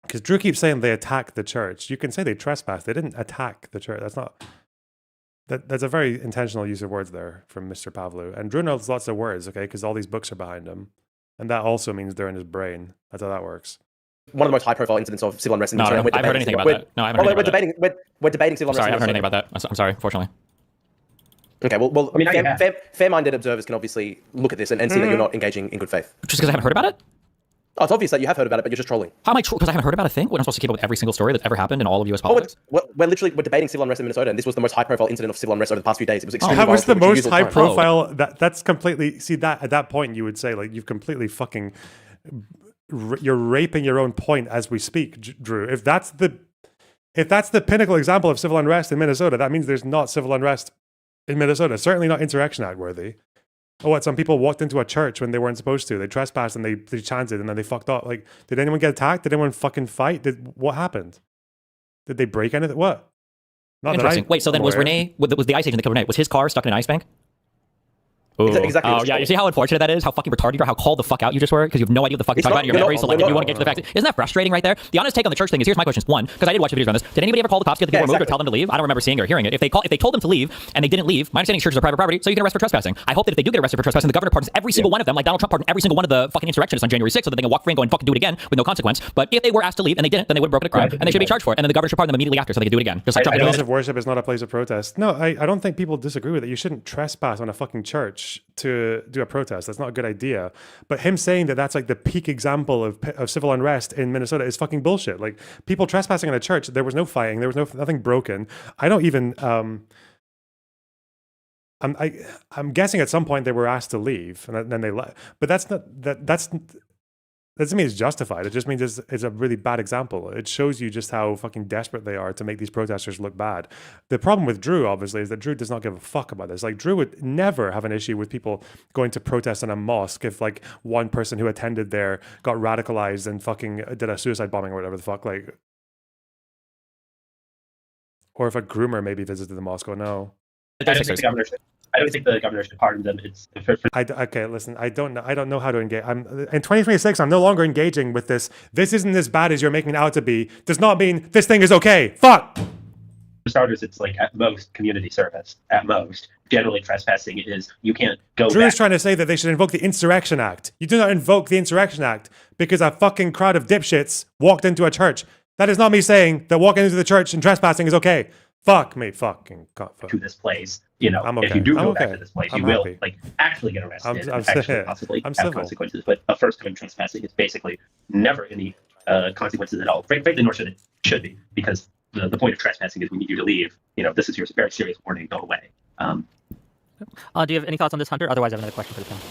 Because Drew keeps saying they attacked the church. You can say they trespassed. They didn't attack the church. That's not. That's a very intentional use of words there from Mr. Pavlou. And Drew knows lots of words, okay, because all these books are behind him, and that also means they're in his brain. That's how that works.
One of the most high-profile incidents of civil unrest in Australia.
I haven't heard anything about that. No, I haven't heard anything about that.
We're debating civil unrest.
Sorry, I haven't heard anything about that. I'm sorry, unfortunately.
Okay, well, I mean, fair-minded observers can obviously look at this and see that you're not engaging in good faith.
Just because I haven't heard about it?
Oh, it's obvious that you have heard about it, but you're just trolling.
How am I because I haven't heard about a thing? What, I'm supposed to keep up with every single story that's ever happened in all of U.S. politics?
We're debating civil unrest in Minnesota, and this was the most high-profile incident of civil unrest over the past few days. It was extremely
that was the most high-profile. That's completely. See that at that point, you would say like you've completely fucking. You're raping your own point as we speak, Drew. If that's the pinnacle example of civil unrest in Minnesota, that means there's not civil unrest in Minnesota. Certainly not Insurrection Act worthy. Oh, what? Some people walked into a church when they weren't supposed to. They trespassed and they chanted and then they fucked up. Like, did anyone get attacked? Did anyone fucking fight? What happened? Did they break anything? What? Not
interesting. Wait, so then was Renee? Was the ice agent that killed Renee? Was his car stuck in an ice bank?
Exactly.
Oh, yeah. You see how unfortunate that is? How fucking retarded you are? How called the fuck out you just were? Because you have no idea what the fuck you're talking about. Your memory selective. You want to get to the facts. Isn't that frustrating right there? The honest take on the church thing is here's my questions. One, because I did watch the videos on this. Did anybody ever call the cops to get the people removed or tell them to leave? I don't remember seeing or hearing it. If they told them to leave and they didn't leave, my understanding is churches are private property, so you can arrest for trespassing. I hope that if they do get arrested for trespassing, the governor pardons every single one of them, like Donald Trump pardoned every single one of the fucking insurrectionists on January 6th, so that they can walk free and go and fucking do it again with no consequence. But if they were asked to leave and they didn't, then they would have broken a crime and they should be charged for it. And then the governor should pardon them immediately after, so they could do it again. Just like
a place of worship is not a place of protest. No, I don't think people disagree with it. You shouldn't trespass on a fucking church to do a protest. That's not a good idea. But him saying that that's like the peak example of civil unrest in Minnesota is fucking bullshit. Like people trespassing in a church, there was no fighting, there was nothing broken. I don't even. I'm guessing at some point they were asked to leave and then they left. But that's not that doesn't mean it's justified. It just means it's a really bad example. It shows you just how fucking desperate they are to make these protesters look bad. The problem with Drew, obviously, is that Drew does not give a fuck about this. Like, Drew would never have an issue with people going to protest in a mosque if, like, one person who attended there got radicalized and fucking did a suicide bombing or whatever the fuck. Like, or if a groomer maybe visited the mosque. Oh, no.
I don't think the governor should pardon them.
Okay, listen. I don't know how to engage. In 2026. I'm no longer engaging with this. This isn't as bad as you're making it out to be. Does not mean this thing is okay. Fuck.
For starters, it's like at most community service. At most, generally trespassing is you can't go.
Drew is trying to say that they should invoke the Insurrection Act. You do not invoke the Insurrection Act because a fucking crowd of dipshits walked into a church. That is not me saying that walking into the church and trespassing is okay. Fuck me, fucking God.
To this place, you know, if you do go back to this place, you will like actually get arrested and actually possibly have consequences. But a first-time trespassing is basically never any consequences at all. Frankly, nor should it be, because the point of trespassing is we need you to leave. You know, this is your very serious warning. Go away.
Do you have any thoughts on this, Hunter? Otherwise, I have another question for the panel.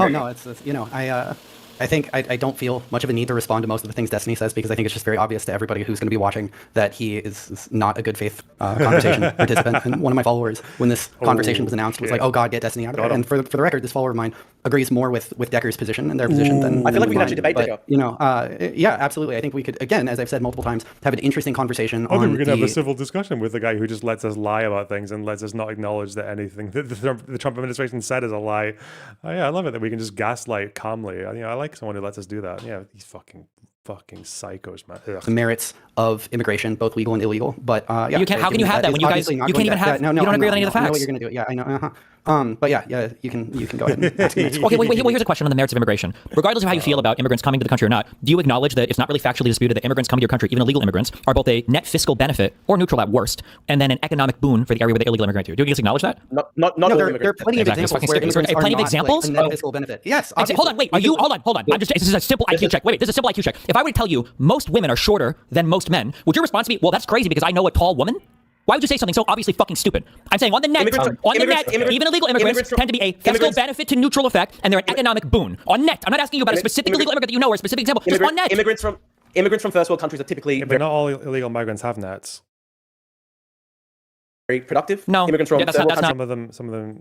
Oh no, it's you know, I I think I don't feel much of a need to respond to most of the things Destiny says because I think it's just very obvious to everybody who's going to be watching that he is not a good faith conversation participant. And one of my followers, when this conversation was announced, was like, "Oh God, get Destiny out of it." And for the record, this follower of mine agrees more with Decker's position and their position than
I feel like we can actually debate
Decker. You know, yeah, absolutely. I think we could, again, as I've said multiple times, have an interesting conversation.
I think we can have a civil discussion with the guy who just lets us lie about things and lets us not acknowledge that anything that the Trump administration said is a lie. Oh, yeah, I love it that we can just gaslight calmly. You know, I like someone who lets us do that. Yeah, these fucking psychos, man. Ugh.
The merits of immigration, both legal and illegal. But yeah,
you can't. How can you have that when you guys? You can't even have. You don't agree on any of the facts.
I know what you're going to do. Yeah, I know. But yeah, you can go ahead and ask me.
Okay, wait. Here's a question on the merits of immigration. Regardless of how you feel about immigrants coming to the country or not, do you acknowledge that it's not really factually disputed that immigrants coming to your country, even illegal immigrants, are both a net fiscal benefit or neutral at worst, and then an economic boon for the area where the illegal immigrant to? Do you guys acknowledge that?
Not
no, there are plenty of examples where immigrants are not
examples?
Like a net fiscal benefit. Yes.
Hold on. Wait. Hold on. This is a simple IQ check. Wait. This is a simple IQ check. If I were to tell you most women are shorter than most men, would your response be, well, that's crazy because I know a tall woman? Why would you say something so obviously fucking stupid? I'm saying on the net, even illegal immigrants tend to be a fiscal benefit to neutral effect, and they're an economic boon. On net, I'm not asking you about a specific illegal immigrant that you know or a specific example. Just on net.
Immigrants from first world countries are typically.
Yeah, but not all illegal migrants have nets.
Very productive.
No,
immigrants from
that's not.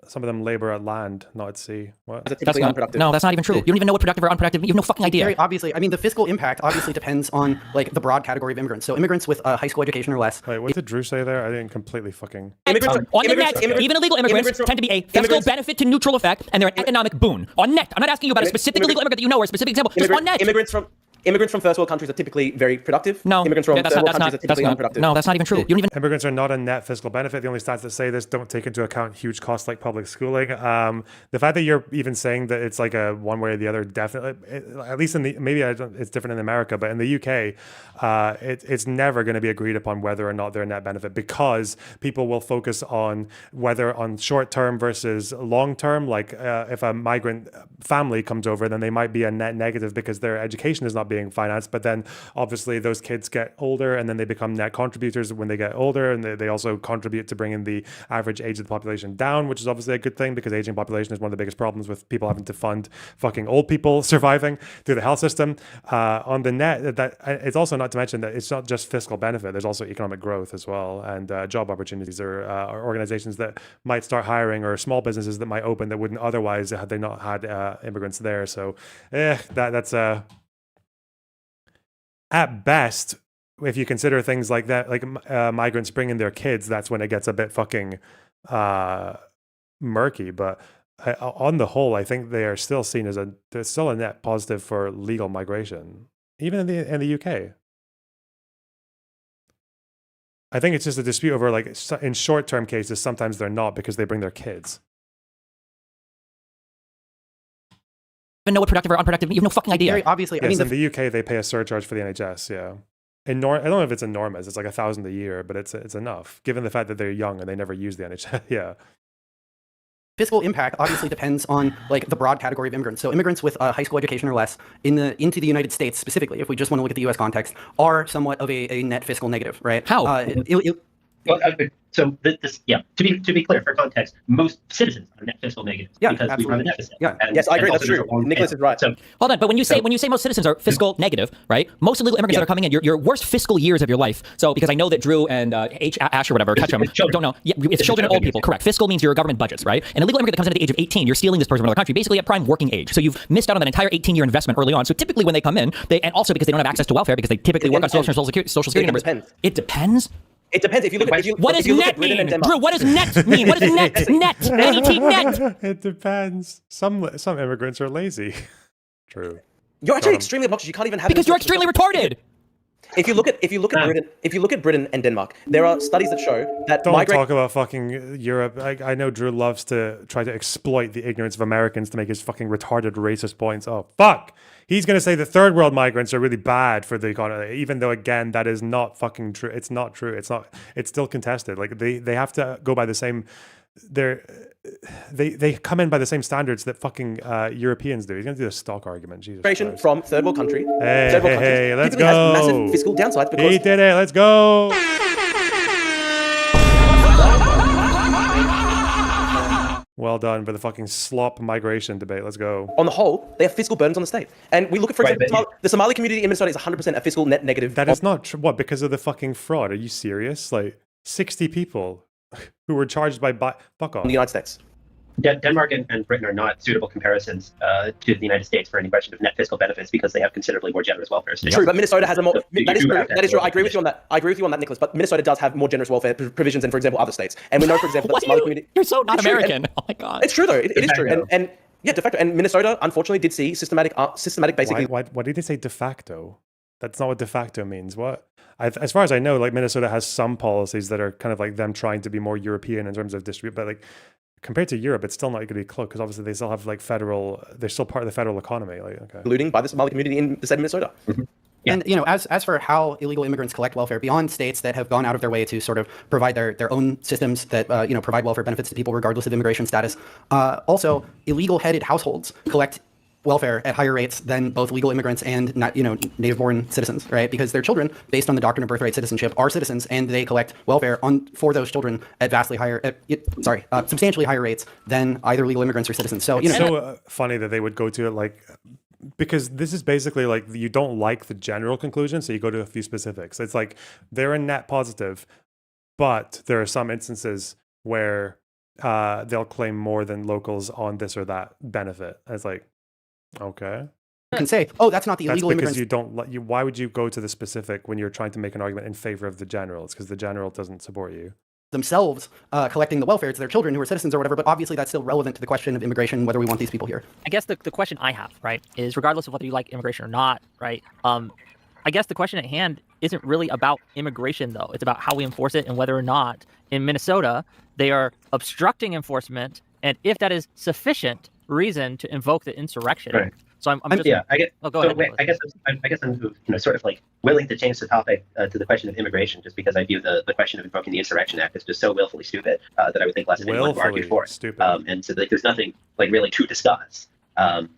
Some of them labor at land, not at sea. What?
That's unproductive.
No, that's not even true. You don't even know what productive or unproductive. You have no fucking idea.
Very obviously, I mean, the fiscal impact obviously depends on like the broad category of immigrants. So immigrants with a high school education or less.
Wait, what did Drew say there? I didn't completely fucking.
On the net, even illegal immigrants tend to be a fiscal benefit to neutral effect, and they're an economic boon. On net, I'm not asking you about a specific illegal immigrant that you know or a specific example. Just on net.
Immigrants from first world countries are typically very productive.
No,
immigrants from third world countries are typically unproductive.
No, that's not even true. You don't even.
Immigrants are not a net fiscal benefit. The only stats that say this don't take into account huge costs like public schooling. The fact that you're even saying that it's like a one way or the other, definitely, at least in the it's different in America, but in the UK, it's never going to be agreed upon whether or not they're a net benefit because people will focus on whether on short term versus long term. Like if a migrant family comes over, then they might be a net negative because their education is not being financed, but then obviously those kids get older and then they become net contributors when they get older, and they also contribute to bringing the average age of the population down, which is obviously a good thing because aging population is one of the biggest problems with people having to fund fucking old people surviving through the health system. On the net, that it's also not to mention that it's not just fiscal benefit, there's also economic growth as well, and job opportunities or organizations that might start hiring or small businesses that might open that wouldn't otherwise had they not had immigrants there. So that's at best, if you consider things like that, like migrants bringing their kids, that's when it gets a bit fucking murky. But on the whole, I think they are still seen as there's still a net positive for legal migration, even in the UK. I think it's just a dispute over like in short-term cases, sometimes they're not because they bring their kids.
Even know what productive or unproductive. You have no fucking idea.
Very obviously,
yes, I mean, in the UK they pay a surcharge for the NHS. Yeah, I don't know if it's enormous. It's like $1,000 a year, but it's enough given the fact that they're young and they never use the NHS. Yeah.
Fiscal impact obviously depends on like the broad category of immigrants. So immigrants with a high school education or less into the United States specifically, if we just want to look at the U.S. context, are somewhat of a net fiscal negative, right?
How?
So this, yeah. To be clear, for context, most citizens are net fiscal negatives because
absolutely.
we run a deficit.
Yeah.
Yes, I agree. That's true. Nicholas is right.
So
hold on, but when you say most citizens are fiscal negative, right? Most illegal immigrants that are coming in, your worst fiscal years of your life. So because I know that Drew and Ash or whatever, Ketchum, don't know. Yeah, it's children and old people. Correct. Fiscal means your government budgets, right? An illegal immigrant that comes in at the age of 18, you're stealing this person from another country, basically at prime working age. So you've missed out on that entire 18-year investment early on. So typically when they come in, and also because they don't have access to welfare because they typically work on social security numbers.
It
depends.
It depends. If you look at
what does net mean, Drew? What does net mean? What is net? Net.
It depends. Some immigrants are lazy. True.
You're actually extremely obnoxious. You can't even have
because you're extremely retarded.
If you look at Britain and Denmark, there are studies that show that
don't talk about fucking Europe. I know Drew loves to try to exploit the ignorance of Americans to make his fucking retarded racist points. Oh fuck. He's going to say the third world migrants are really bad for the economy, even though, again, that is not fucking true. It's not true. It's still contested. Like they have to go by the same, they come in by the same standards that fucking Europeans do. He's going to do a stock argument. Jesus Christ.
From third world country.
Hey, let's go.
Has massive fiscal downsides because
he did it. Let's go. Well done for the fucking slop migration debate. Let's go.
On the whole, they have fiscal burdens on the state. And we look at, for example, the Somali community in Minnesota is 100% a fiscal net negative.
That is not true. What, because of the fucking fraud? Are you serious? Like, 60 people who were charged by fuck off.
In the United States.
Denmark and Britain are not suitable comparisons to the United States for any question of net fiscal benefits because they have considerably more generous welfare states.
True, but Minnesota has a more. That is true. That is true. I agree with you on that. I agree with you on that, Nicholas. But Minnesota does have more generous welfare provisions than, for example, other states. And we know, for example, that the Somali community.
You're so not American. Oh my god.
It's true though. It is true. And yeah, de facto. And Minnesota, unfortunately, did see systematic basically.
Why did they say de facto? That's not what de facto means. What? As far as I know, like Minnesota has some policies that are kind of like them trying to be more European in terms of distribute, but like. Compared to Europe, it's still not going to be close because obviously they still have like they're still part of the federal economy. Like, okay.
Looting by the Somali community in the state of Minnesota.
Mm-hmm. Yeah. And, you know, as for how illegal immigrants collect welfare, beyond states that have gone out of their way to sort of provide their own systems that, you know, provide welfare benefits to people regardless of immigration status, also illegal headed households collect welfare at higher rates than both legal immigrants and not, you know, native-born citizens, right? Because their children, based on the doctrine of birthright citizenship, are citizens, and they collect welfare for those children at substantially higher rates than either legal immigrants or citizens. So, you know,
it's so funny that they would go to it like, because this is basically like you don't like the general conclusion, so you go to a few specifics. It's like they're a net positive, but there are some instances where they'll claim more than locals on this or that benefit. It's like. Okay.
You can say, "Oh, that's not the illegal immigrants."
Because you don't. Why would you go to the specific when you're trying to make an argument in favor of the general? It's because the general doesn't support you.
Themselves collecting the welfare to their children who are citizens or whatever, but obviously that's still relevant to the question of immigration, whether we want these people here.
I guess the question I have, right, is regardless of whether you like immigration or not, right? I guess the question at hand isn't really about immigration, though. It's about how we enforce it and whether or not in Minnesota they are obstructing enforcement, and if that is sufficient reason to invoke the insurrection.
Right.
So I'm just.
Yeah, I guess.
Oh, go ahead.
Wait, I guess I'm sort of like willing to change the topic to the question of immigration, just because I view the question of invoking the Insurrection Act as just so willfully stupid that I would think less of anyone would argue for it.
Stupid.
And so like, there's nothing like really to discuss.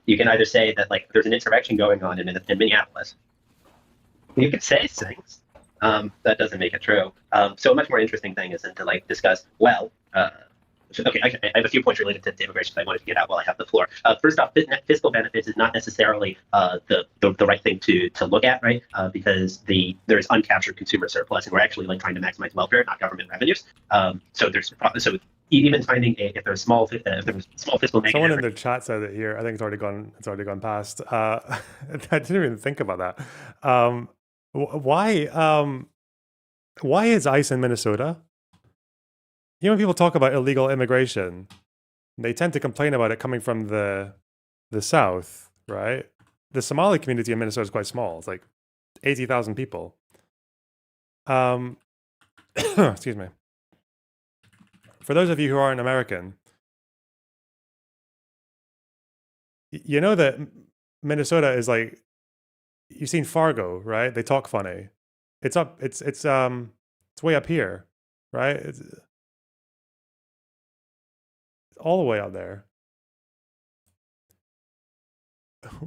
You can either say that like there's an insurrection going on in Minneapolis. You can say things. That doesn't make it true. So a much more interesting thing is then to like discuss. Well. Okay, I have a few points related to immigration that I wanted to get out while I have the floor. First off, fiscal benefits is not necessarily the right thing to look at, right? Because there's uncaptured consumer surplus, and we're actually like trying to maximize welfare, not government revenues. So even finding if there's small fiscal negative.
Someone in the chat said it here. I think it's already gone past. I didn't even think about that. Why is ICE in Minnesota? You know, when people talk about illegal immigration, they tend to complain about it coming from the South, right? The Somali community in Minnesota is quite small. It's like 80,000 people. Excuse me. For those of you who aren't American, you know that Minnesota is like, you've seen Fargo, right? They talk funny. It's way up here, right? It's all the way out there.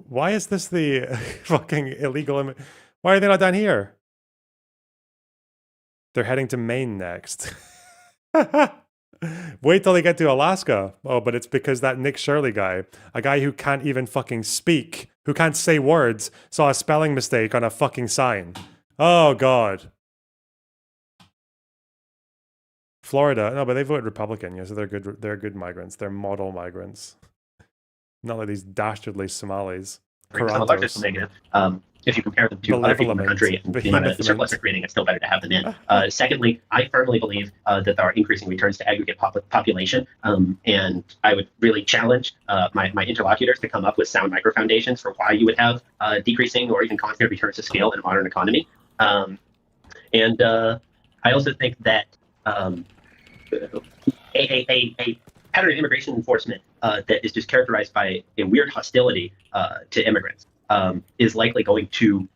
Why is this the fucking illegal? Why are they not down here? They're heading to Maine next. Wait till they get to Alaska. Oh, but it's because that Nick Shirley guy, a guy who can't even fucking speak, who can't say words, saw a spelling mistake on a fucking sign. Oh, God. Florida, no, but they voted Republican, yeah, so they're good migrants. They're model migrants. Not like these dastardly Somalis.
On the largest negative, if you compare them to other people in the country and the amount of surplus they're creating, it's still better to have them in. Secondly, I firmly believe that there are increasing returns to aggregate population, and I would really challenge my interlocutors to come up with sound micro foundations for why you would have decreasing or even constant returns to scale in a modern economy. And I also think that a pattern of immigration enforcement that is just characterized by a weird hostility to immigrants is likely going to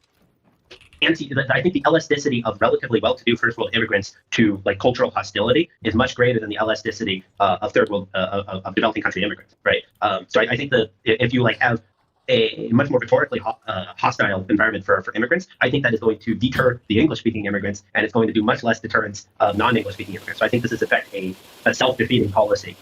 I think the elasticity of relatively well-to-do first world immigrants to like cultural hostility is much greater than the elasticity of third world of developing country immigrants, right? So I think that if you like have a much more rhetorically hostile environment for immigrants, I think that is going to deter the English-speaking immigrants, and it's going to do much less deterrence of non-English-speaking immigrants. So I think this is, in fact, a self-defeating policy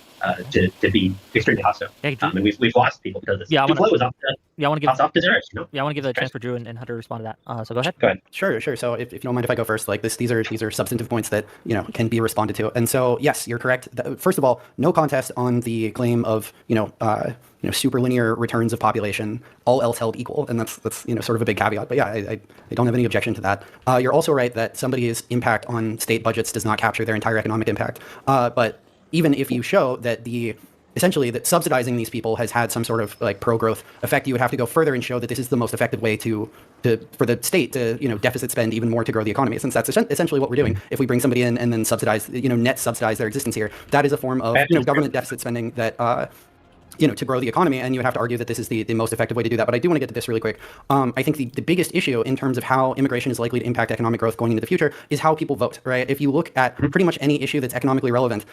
to be extremely hostile.
Hey,
and we've lost people because of this.
Yeah, I want to
deserves, you know?
Yeah, I want to give a chance for Drew and Hunter to respond to that. So go ahead.
Go ahead.
Sure. So if you don't mind if I go first, like these are substantive points that, you know, can be responded to. And so, yes, you're correct. First of all, no contest on the claim of, superlinear returns of population, all else held equal. And that's sort of a big caveat. But yeah, I don't have any objection to that. You're also right that somebody's impact on state budgets does not capture their entire economic impact. But even if you show that essentially that subsidizing these people has had some sort of like pro-growth effect, you would have to go further and show that this is the most effective way for the state to, deficit spend even more to grow the economy, since that's essentially what we're doing. If we bring somebody in and then subsidize, net subsidize their existence here, that is a form of, government deficit spending that, to grow the economy, and you would have to argue that this is the most effective way to do that. But I do want to get to this really quick. I think the biggest issue in terms of how immigration is likely to impact economic growth going into the future is how people vote, right? If you look at pretty much any issue that's economically relevant,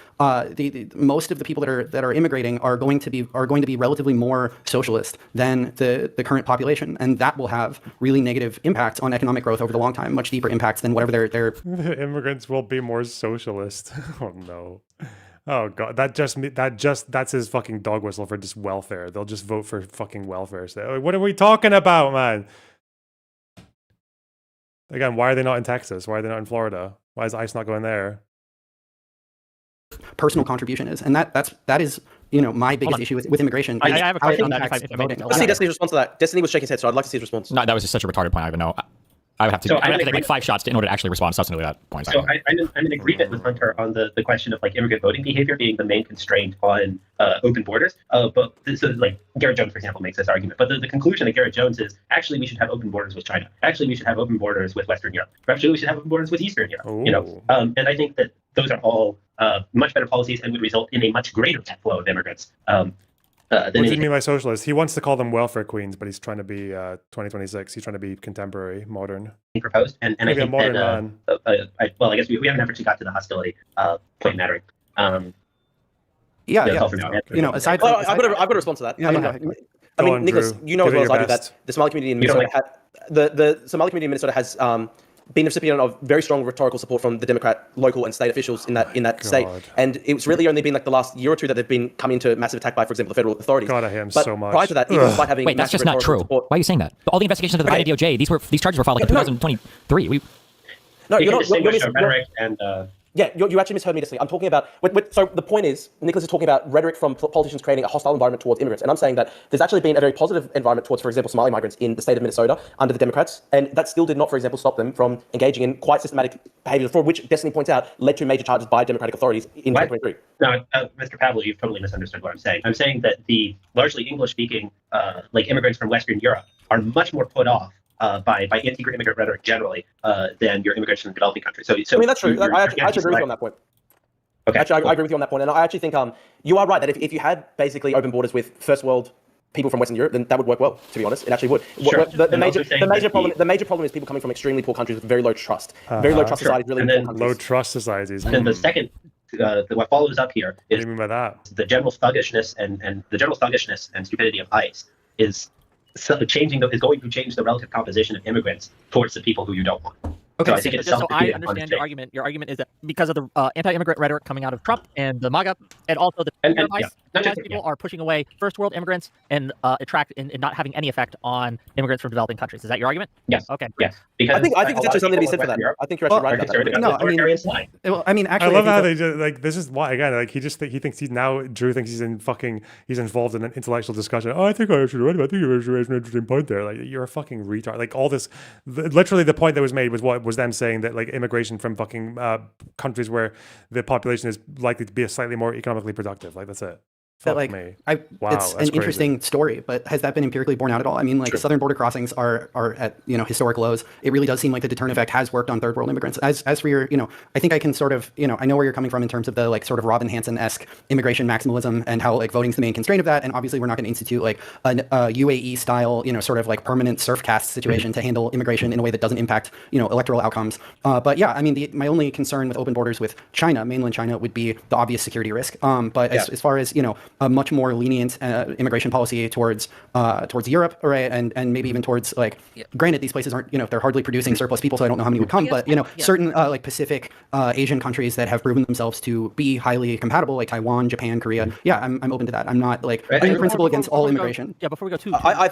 most of the people that are immigrating are going to be relatively more socialist than the current population, and that will have really negative impacts on economic growth over the long time, much deeper impacts than whatever their
The immigrants will be more socialist. Oh no. Oh god, that's his fucking dog whistle for just welfare. They'll just vote for fucking welfare. So, what are we talking about, man? Again, why are they not in Texas? Why are they not in Florida? Why is ICE not going there?
Personal contribution is, and that is my biggest issue with immigration.
I have a question.
Let's see Destiny's response to that. Destiny was shaking his head, so I'd like to see his response.
No, that was just such a retarded point. I don't know. I would have to take like 5 shots in order to actually respond substantively to that point.
So I'm in agreement with Hunter on the question of like immigrant voting behavior being the main constraint on open borders. But so like Garrett Jones, for example, makes this argument. But the conclusion of Garrett Jones is actually we should have open borders with China. Actually, we should have open borders with Western Europe. Actually, we should have open borders with Eastern Europe.
Ooh.
And I think that those are all much better policies and would result in a much greater flow of immigrants.
What does he mean by socialist? He wants to call them welfare queens, but he's trying to be 2026. He's trying to be contemporary, modern.
He proposed, and I think
modern
that,
man.
I guess we haven't actually got to the hostility point mattering.
Yeah.
Aside from, I've got to respond to that. I mean, Nicholas,
Drew.
You know as well as I do
best.
that the Somali community in Minnesota the Somali community in Minnesota has been a recipient of very strong rhetorical support from the Democrat local and state officials in that state. And it's really only been like the last year or two that they've been coming into massive attack by, for example, the federal authorities.
God, I hate him
but
so much.
Prior to that, even despite having
that's just not true.
Support,
why are you saying that? All the investigations of the Biden DOJ, these charges were filed like in 2023.
You're rhetoric and.
Yeah, you actually misheard me to say. I'm talking about. So the point is, Nicholas is talking about rhetoric from politicians creating a hostile environment towards immigrants, and I'm saying that there's actually been a very positive environment towards, for example, Somali migrants in the state of Minnesota under the Democrats, and that still did not, for example, stop them from engaging in quite systematic behavior, for which Destiny points out led to major charges by Democratic authorities in 2023.
No, Mr. Pavlo, you've totally misunderstood what I'm saying. I'm saying that the largely English-speaking, immigrants from Western Europe are much more put off by anti-immigrant rhetoric generally than your immigrants from developing countries. So I mean, that's true.
I actually agree with you on that point.
Okay.
Actually, I agree with you on that point, and I actually think you are right that if you had basically open borders with first world people from Western Europe, then that would work well. To be honest, it actually would.
Sure.
The major problem is people coming from extremely poor countries with very low trust. Very low trust societies, really poor countries.
Low trust societies.
And then the second, what follows up here is
what do you mean by that?
The general thuggishness and stupidity of ICE is going to change the relative composition of immigrants towards the people who you don't want.
Okay,
so I think it's
so I understand your argument. Your argument is that because of the anti-immigrant rhetoric coming out of Trump and the MAGA, and also the people are pushing away first world immigrants and attract and not having any effect on immigrants from developing countries. Is that your argument?
Yes.
Okay.
Yes. Because
I think there's actually something to be said for that. I think you're actually right about that.
I mean, actually,
I love how they just, like, this is why, again, like, he thinks Drew thinks he's involved in an intellectual discussion. Oh, I think I should write. I think you raised an interesting point there. Like, you're a fucking retard. Like, all this, literally the point that was made was them saying that, like, immigration from fucking countries where the population is likely to be slightly more economically productive. Like, that's it.
That, like, it's an interesting story, but has that been empirically borne out at all? I mean, like, southern border crossings are at historic lows. It really does seem like the deterrent effect has worked on third world immigrants. As for your, I think I can sort of, I know where you're coming from in terms of the, like, sort of Robin Hanson-esque immigration maximalism and how, like, voting's the main constraint of that. And obviously we're not going to institute, like, a UAE style, sort of like permanent surf caste situation to handle immigration in a way that doesn't impact, electoral outcomes. But yeah, I mean, my only concern with open borders with China, mainland China, would be the obvious security risk. But as far as, a much more lenient immigration policy towards Europe, right, and maybe even towards like, granted, these places aren't, they're hardly producing surplus people, so I don't know how many would come, but certain like Pacific Asian countries that have proven themselves to be highly compatible, like Taiwan, Japan, Korea. Yeah, I'm open to that. I'm not like in principle against all immigration.
Before we go too.
Can I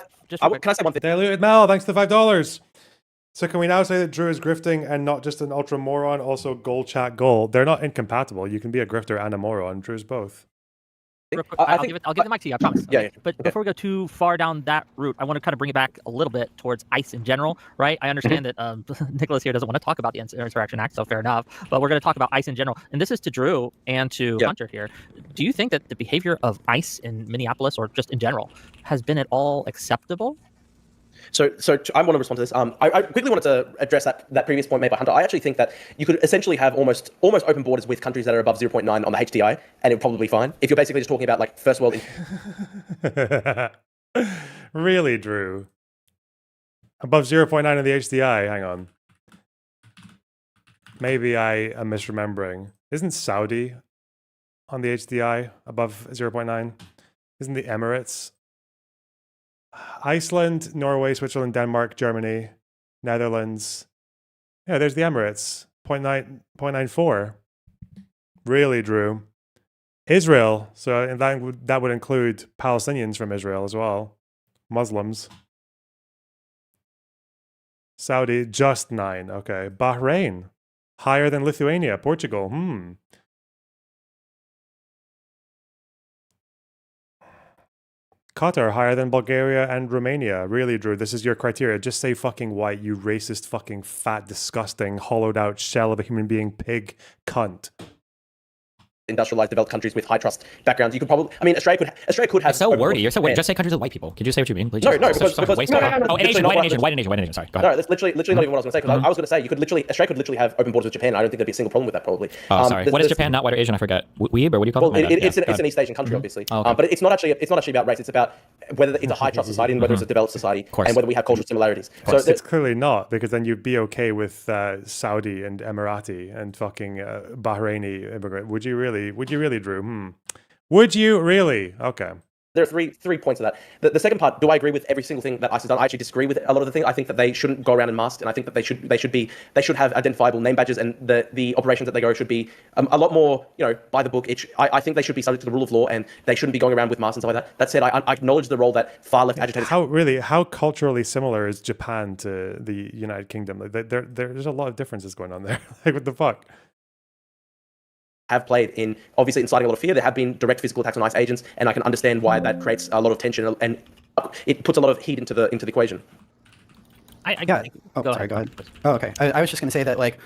say one thing?
Diluted Mel, thanks for the $5. So can we now say that Drew is grifting and not just an ultra moron? Also, goal chat goal. They're not incompatible. You can be a grifter and a moron. Drew's both.
I'll give the mic to you, I promise.
Yeah.
But before we go too far down that route, I want to kind of bring it back a little bit towards ICE in general, right? I understand that Nicholas here doesn't want to talk about the Insurrection Act, so fair enough. But we're going to talk about ICE in general. And this is to Drew and to Hunter here. Do you think that the behavior of ICE in Minneapolis, or just in general, has been at all acceptable?
So I want to respond to this. I quickly wanted to address that previous point made by Hunter. I actually think that you could essentially have almost open borders with countries that are above 0.9 on the HDI, and it would probably be fine. If you're basically just talking about like first world.
Really, Drew? Above 0.9 on the HDI? Hang on. Maybe I am misremembering. Isn't Saudi on the HDI above 0.9? Isn't the Emirates? Iceland, Norway, Switzerland, Denmark, Germany, Netherlands. Yeah, there's the Emirates. 0.94. Really, Drew? Israel. So that would include Palestinians from Israel as well. Muslims. Saudi, just 9. Okay. Bahrain. Higher than Lithuania. Portugal. Qatar, higher than Bulgaria and Romania. Really, Drew, this is your criteria. Just say fucking white, you racist, fucking fat, disgusting, hollowed out shell of a human being, pig, cunt.
Industrialized, developed countries with high trust backgrounds. You could probably, Australia could have.
You're so wordy. You're so wordy. Just say countries with white people. Could you say what you mean, please?
No, because
Asian, white and Asian. Sorry, go ahead.
No, that's literally not even what I was going to say. Because I was going to say Australia could literally have open borders with Japan. I don't think there'd be a single problem with that, probably.
Oh, sorry. What is Japan? Not white or Asian? I forget. Weeb, or what do you call it?
It's an East Asian country, obviously. But it's not actually about race. It's about whether it's a high trust society and whether it's a developed society, and whether we have cultural similarities.
So it's clearly not, because then you'd be okay with Saudi and Emirati and fucking Bahraini immigrant. Would you really, Drew? Would you really? Okay.
There are three points of that. The second part, do I agree with every single thing that ICE has done? I actually disagree with a lot of the things. I think that they shouldn't go around in masks, and I think that they should have identifiable name badges, and the operations that they go should be a lot more, by the book. I think they should be subject to the rule of law, and they shouldn't be going around with masks and stuff like that. That said, I acknowledge the role that far left agitators.
How culturally similar is Japan to the United Kingdom? There's a lot of differences going on there. Like, what the fuck?
Have played in obviously inciting a lot of fear. There have been direct physical attacks on ICE agents, and I can understand why that creates a lot of tension and it puts a lot of heat into the equation.
Go ahead. Oh, okay. I was just going to say that, like,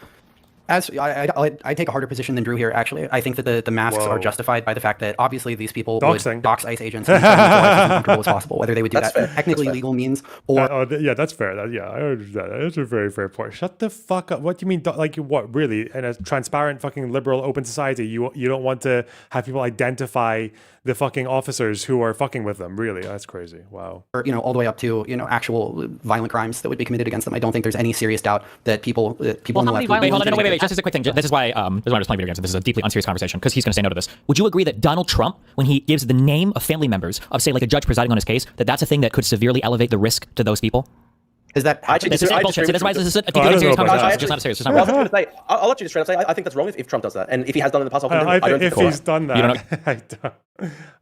as I take a harder position than Drew here, actually. I think that the masks are justified by the fact that obviously these people would dox ICE agents and as uncomfortable as possible, whether they would do that for technically legal means or...
yeah, that's fair. I understand. That's a very fair point. Shut the fuck up. What do you mean? Like, what, really? In a transparent, fucking liberal, open society, you don't want to have people identify the fucking officers who are fucking with them? Really? That's crazy. Wow.
Or, all the way up to, actual violent crimes that would be committed against them. I don't think there's any serious doubt that people in the left...
Wait, just as a quick thing. This is why I'm just playing video games. This is a deeply unserious conversation, because he's going to say no to this. Would you agree that Donald Trump, when he gives the name of family members of, say, like a judge presiding on his case, that's a thing that could severely elevate the risk to those people?
Is that
this is bullshit? See, that's why this is a deeply unserious conversation. It's just not serious.
I'll let you just straight up say I think that's wrong if Trump does that, and if he has done it in the past, I don't think
he's done that.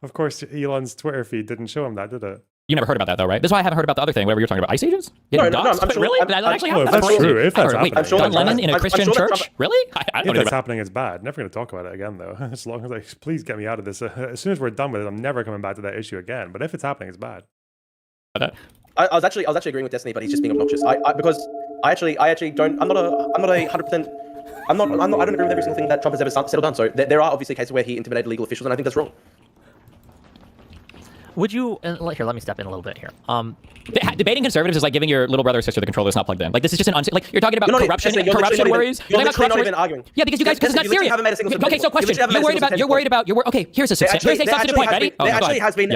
Of course, Elon's Twitter feed didn't show him that, did it?
You never heard about that, though, right? This is why I haven't heard about the other thing, whatever you're talking about. ICE agents?
No, I'm sure.
Really? That actually happened?
That's true. If that's happening.
John Lennon in a Christian church? Really?
I don't know. If that's happening, it's bad. Never going to talk about it again, though. As long as, please get me out of this. As soon as we're done with it, I'm never coming back to that issue again. But if it's happening, it's bad.
I was actually agreeing with Destiny, but he's just being obnoxious. Because I actually don't. I'm not a 100%. I don't agree with every single thing that Trump has ever said or done. So there are obviously cases where he intimidated legal officials, and I think that's wrong.
Would you here? Let me step in a little bit here.
Debating conservatives is like giving your little brother or sister the controller that's not plugged in. Like, this is just like you're talking about corruption worries.
You're not even arguing.
Yeah, because it's not serious. Okay, so question. You're worried about. Okay, here's a substantive point. Ready?
There actually has been.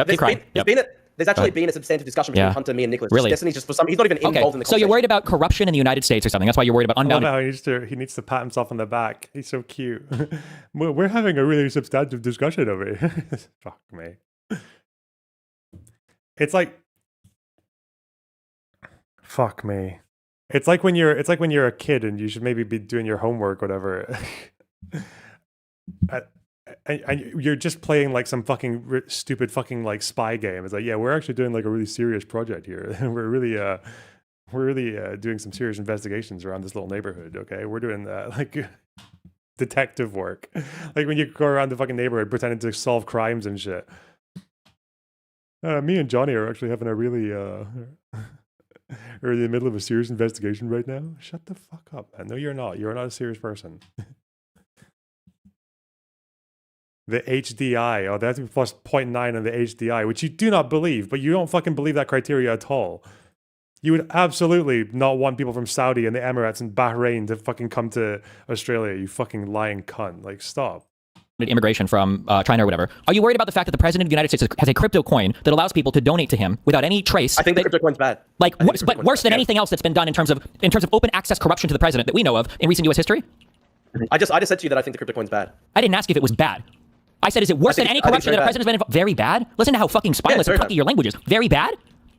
There's actually been a substantive discussion between Hunter, me, and Nicholas.
Really?
Destiny's just for some. He's not even involved in the conversation.
So you're worried about corruption in the United States or something? That's why you're worried about unbounded.
Oh, no, he needs to pat himself on the back. He's so cute. We're having a really substantive discussion over here. Fuck me. It's like, fuck me. It's like when you're a kid and you should maybe be doing your homework, whatever. And you're just playing like some fucking stupid fucking like spy game. It's like, yeah, we're actually doing like a really serious project here. we're really doing some serious investigations around this little neighborhood. Okay, we're doing like detective work, like when you go around the fucking neighborhood pretending to solve crimes and shit. Me and Johnny are actually having a really we're in the middle of a serious investigation right now. Shut the fuck up, man. No, you're not. You're not a serious person. The HDI. Oh, that's plus 0.9 on the HDI, which you do not believe, but you don't fucking believe that criteria at all. You would absolutely not want people from Saudi and the Emirates and Bahrain to fucking come to Australia, you fucking lying cunt. Like, stop.
Immigration from China or whatever. Are you worried about the fact that the president of the United States has a crypto coin that allows people to donate to him without any trace?
I think the crypto coin's bad.
Like, but worse than anything else that's been done in terms of open access corruption to the president that we know of in recent U.S. history?
I just said to you that I think the crypto coin's bad.
I didn't ask if it was bad. I said, is it worse than any corruption that a president's been involved? Very bad? Listen to how fucking spineless and cocky your language is. Very bad?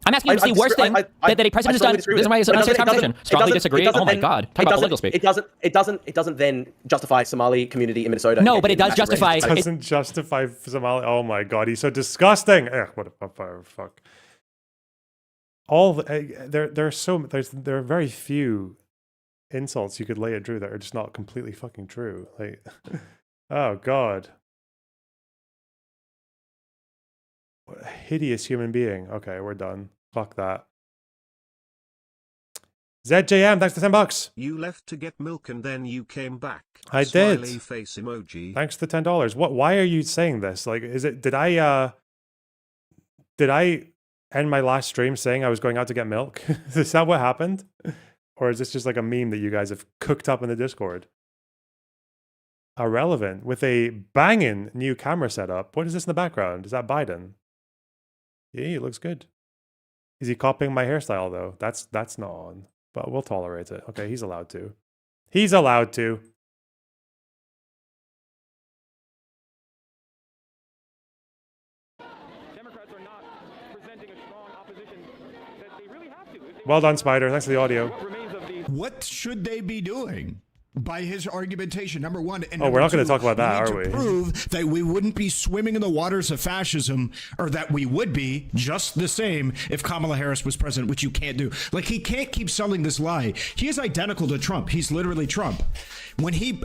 I'm asking you to see worse thing that a president has done. This is why it's an unsafe conversation. Strongly disagree. Oh my God. Talk about political speak.
It doesn't then justify Somali community in Minnesota.
No, but it does justify.
It doesn't justify Somali. Oh my God, he's so disgusting. What a fuck. There are very few insults you could lay at Drew that are just not completely fucking true. Like, oh God. What a hideous human being. Okay, we're done. Fuck that. ZJM, thanks for $10.
You left to get milk and then you came back.
I did.
Smiley face emoji.
Thanks for $10. Why are you saying this? Like, did I end my last stream saying I was going out to get milk? Is that what happened? Or is this just like a meme that you guys have cooked up in the Discord? Irrelevant. With a banging new camera setup. What is this in the background? Is that Biden? Yeah, he looks good. Is he copying my hairstyle though? That's not on. But we'll tolerate it. Okay, he's allowed to. He's allowed to.
Democrats are not presenting a strong opposition that they really have to.
Well done, Spider. Thanks for the audio.
What should they be doing? By his argumentation, number one. And
we're not going to talk about that, are we?
Prove that we wouldn't be swimming in the waters of fascism, or that we would be just the same if Kamala Harris was president, which you can't do. Like, he can't keep selling this lie. He is identical to Trump. He's literally Trump.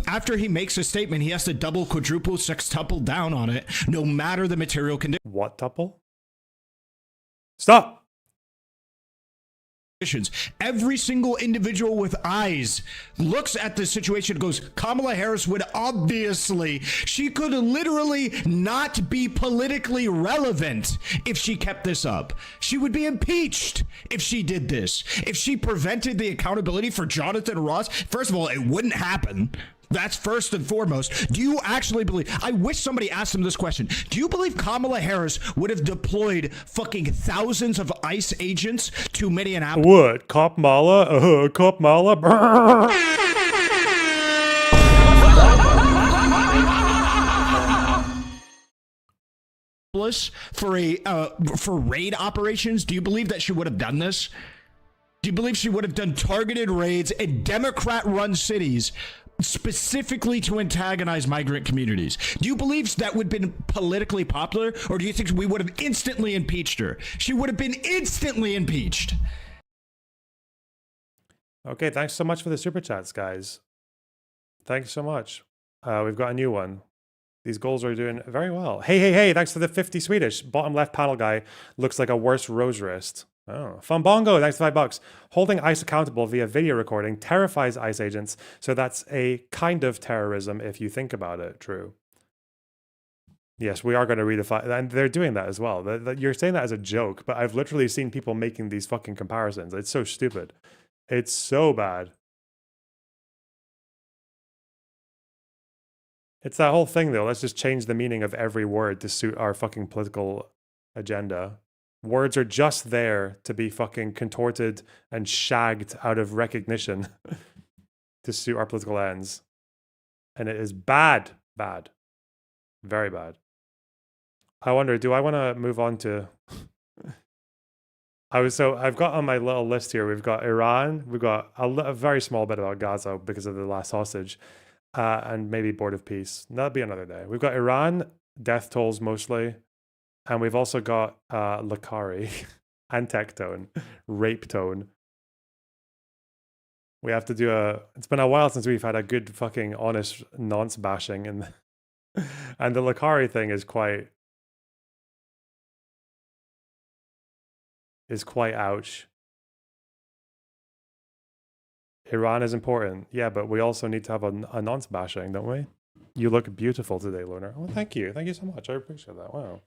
After he makes a statement, he has to double, quadruple, sextuple down on it, no matter the material condition.
What tuple? Stop.
Every single individual with eyes looks at the situation and goes, Kamala Harris would obviously, she could literally not be politically relevant if she kept this up. She would be impeached if she did this. If she prevented the accountability for Jonathan Ross, first of all, it wouldn't happen. That's first and foremost. Do you actually believe, I wish somebody asked him this question. Do you believe Kamala Harris would have deployed fucking thousands of ICE agents to Minneapolis?
What? Cop Mala? Cop Mala?
For raid operations? Do you believe that she would have done this? Do you believe she would have done targeted raids in Democrat-run cities specifically to antagonize migrant communities? Do you believe that would have been politically popular, or do you think we would have instantly impeached her? She would have been instantly impeached.
Okay, thanks so much for the super chats, guys. Thanks so much. We've got a new one. These goals are doing very well. Hey, thanks for the 50 Swedish. Bottom left panel guy looks like a worse rose wrist. Oh, Fumbongo, thanks for $5. Holding ICE accountable via video recording terrifies ICE agents, so that's a kind of terrorism if you think about it. True. Yes, we are going to redefine, and they're doing that as well. You're saying that as a joke, but I've literally seen people making these fucking comparisons. It's so stupid. It's so bad. It's that whole thing, though. Let's just change the meaning of every word to suit our fucking political agenda. Words are just there to be fucking contorted and shagged out of recognition to suit our political ends. And it is bad. Bad. Very bad. I wonder, do I want to move on to... I've got on my little list here, we've got Iran, we've got a very small bit about Gaza because of the last hostage, and maybe Board of Peace. That'll be another day. We've got Iran, death tolls mostly, and we've also got Lakari and Tectone, Rape Tone. We have to do it's been a while since we've had a good fucking honest nonce bashing, and the Lakari thing is quite ouch. Iran is important. Yeah, but we also need to have a nonce bashing, don't we? You look beautiful today, Lunar. Oh, thank you. Thank you so much. I appreciate that. Wow.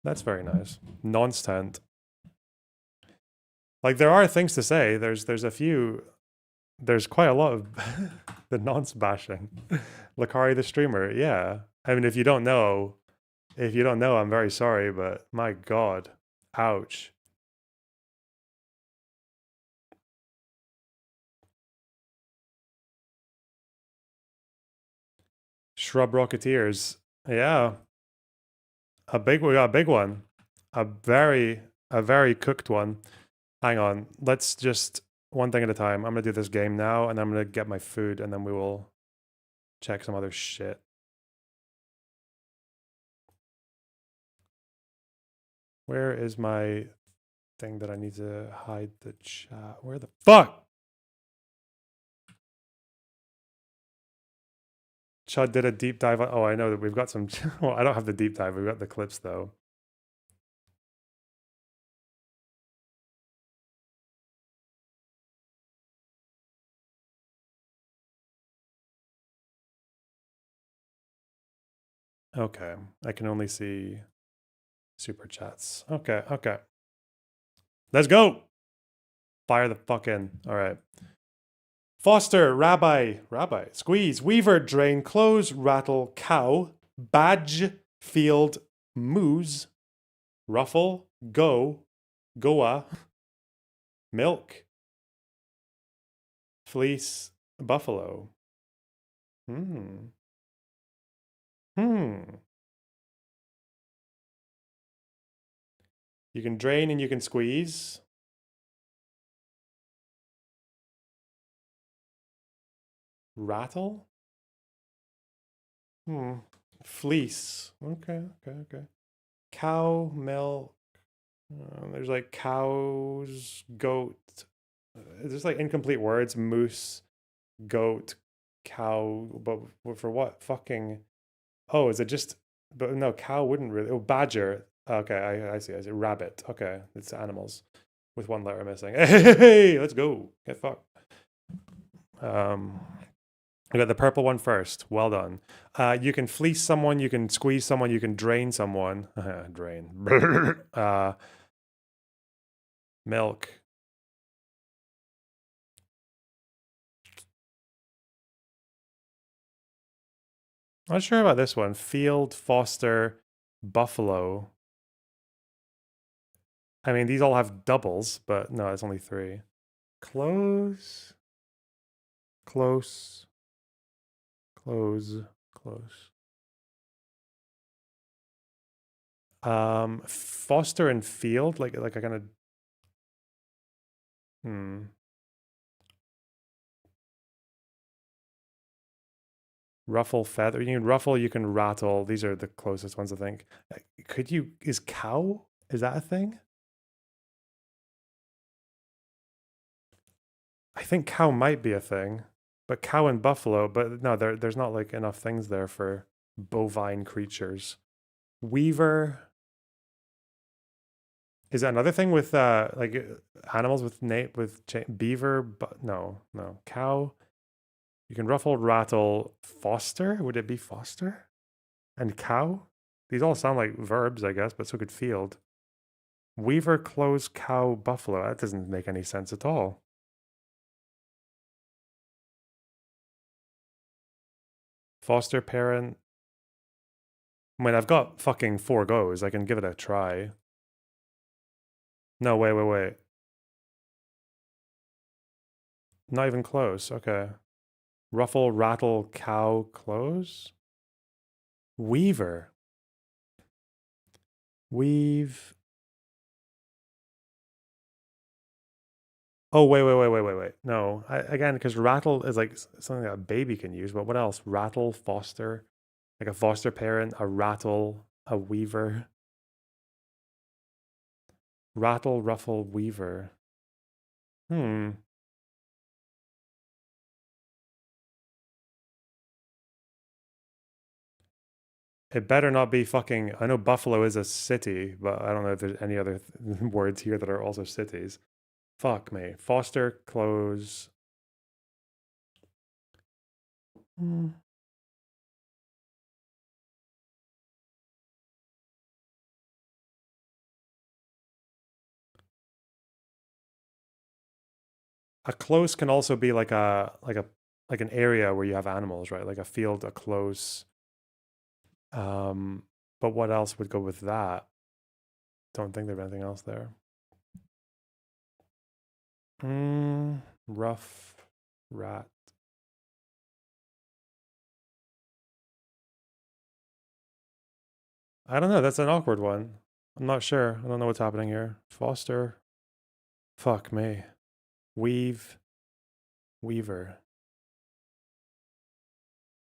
That's very nice. Nonce tent. Like, there are things to say. There's a few... There's quite a lot of the nonce bashing. Lakari the streamer, yeah. I mean, if you don't know, I'm very sorry, but my God. Ouch. Shrub Rocketeers. Yeah. We got a big one. A very cooked one. Hang on. Let's just one thing at a time. I'm gonna do this game now, and I'm gonna get my food, and then we will check some other shit. Where is my thing that I need to hide the chat? Where the fuck? Chud did a deep dive. Oh, I know that we've got some. Well, I don't have the deep dive. We've got the clips though. Okay, I can only see super chats. Okay. Let's go. Fire the fuck in. All right. Foster, Rabbi, Squeeze, Weaver, Drain, Close, Rattle, Cow, Badge, Field, Moose, Ruffle, Go, Goa, Milk, Fleece, Buffalo. You can drain and you can squeeze. Rattle? Fleece. Okay. Cow, milk. There's like cows, goat. There's like incomplete words. Moose, goat, cow. But for what? Fucking. Oh, is it just. But no, cow wouldn't really. Oh, badger. Okay, I see. Rabbit. Okay, it's animals with one letter missing. Hey, let's go. Get fucked. I got the purple one first. Well done. You can fleece someone, you can squeeze someone, you can drain someone. Drain. Milk. Not sure about this one. Field, foster, buffalo. I mean, these all have doubles, but no, it's only 3. Close. Foster and field, like I kind of. Ruffle, feather. You can ruffle, you can rattle. These are the closest ones, I think. Is cow? Is that a thing? I think cow might be a thing. But cow and buffalo, but no, there's not like enough things there for bovine creatures. Weaver. Is that another thing with like animals with beaver? But no. Cow. You can ruffle, rattle, foster. Would it be foster? And cow? These all sound like verbs, I guess, but so could field. Weaver, close, cow, buffalo. That doesn't make any sense at all. Foster parent. I mean, I've got fucking 4 goes. I can give it a try. No, wait. Not even close. Okay. Ruffle, rattle, cow, close? Weaver. Weave. Oh, wait. No, again, because rattle is like something that a baby can use, but what else? Rattle, foster, like a foster parent, a rattle, a weaver. Rattle, ruffle, weaver. It better not be fucking... I know Buffalo is a city, but I don't know if there's any other words here that are also cities. Fuck me. Foster, close. A close can also be like an area where you have animals, right? Like a field, a close. But what else would go with that? Don't think there's anything else there. Rough rat. I don't know. That's an awkward one. I'm not sure. I don't know what's happening here. Foster. Fuck me. Weave. Weaver.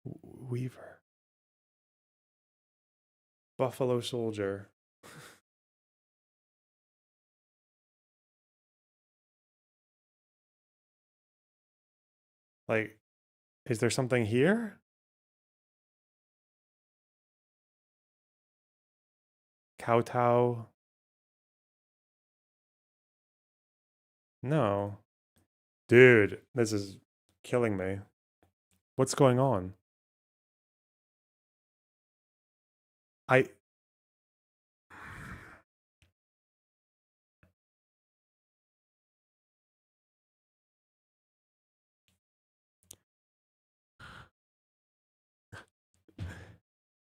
Weaver. Buffalo soldier. Like, is there something here? Kowtow. No. Dude, this is killing me. What's going on?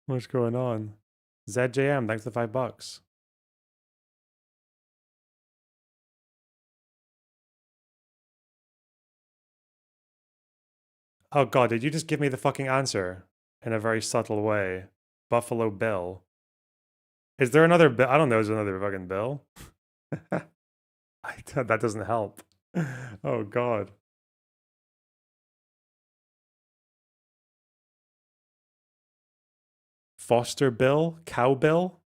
What's going on? ZJM, thanks for the $5. Oh god, did you just give me the fucking answer in a very subtle way? Buffalo Bill. Is there another Bill? I don't know, is there another fucking Bill? That doesn't help. Oh god. Foster Bill? Cow Bill?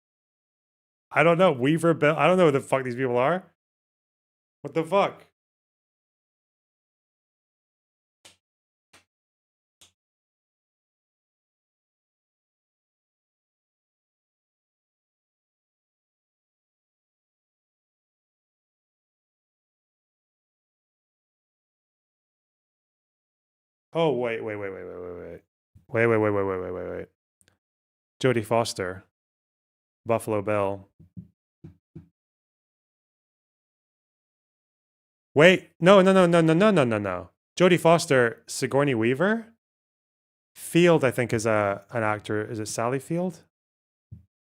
I don't know. Weaver Bill? I don't know who the fuck these people are. What the fuck? Oh, wait. Jodie Foster. Buffalo Bill. Wait, no. Jodie Foster, Sigourney Weaver? Field, I think, is an actor. Is it Sally Field?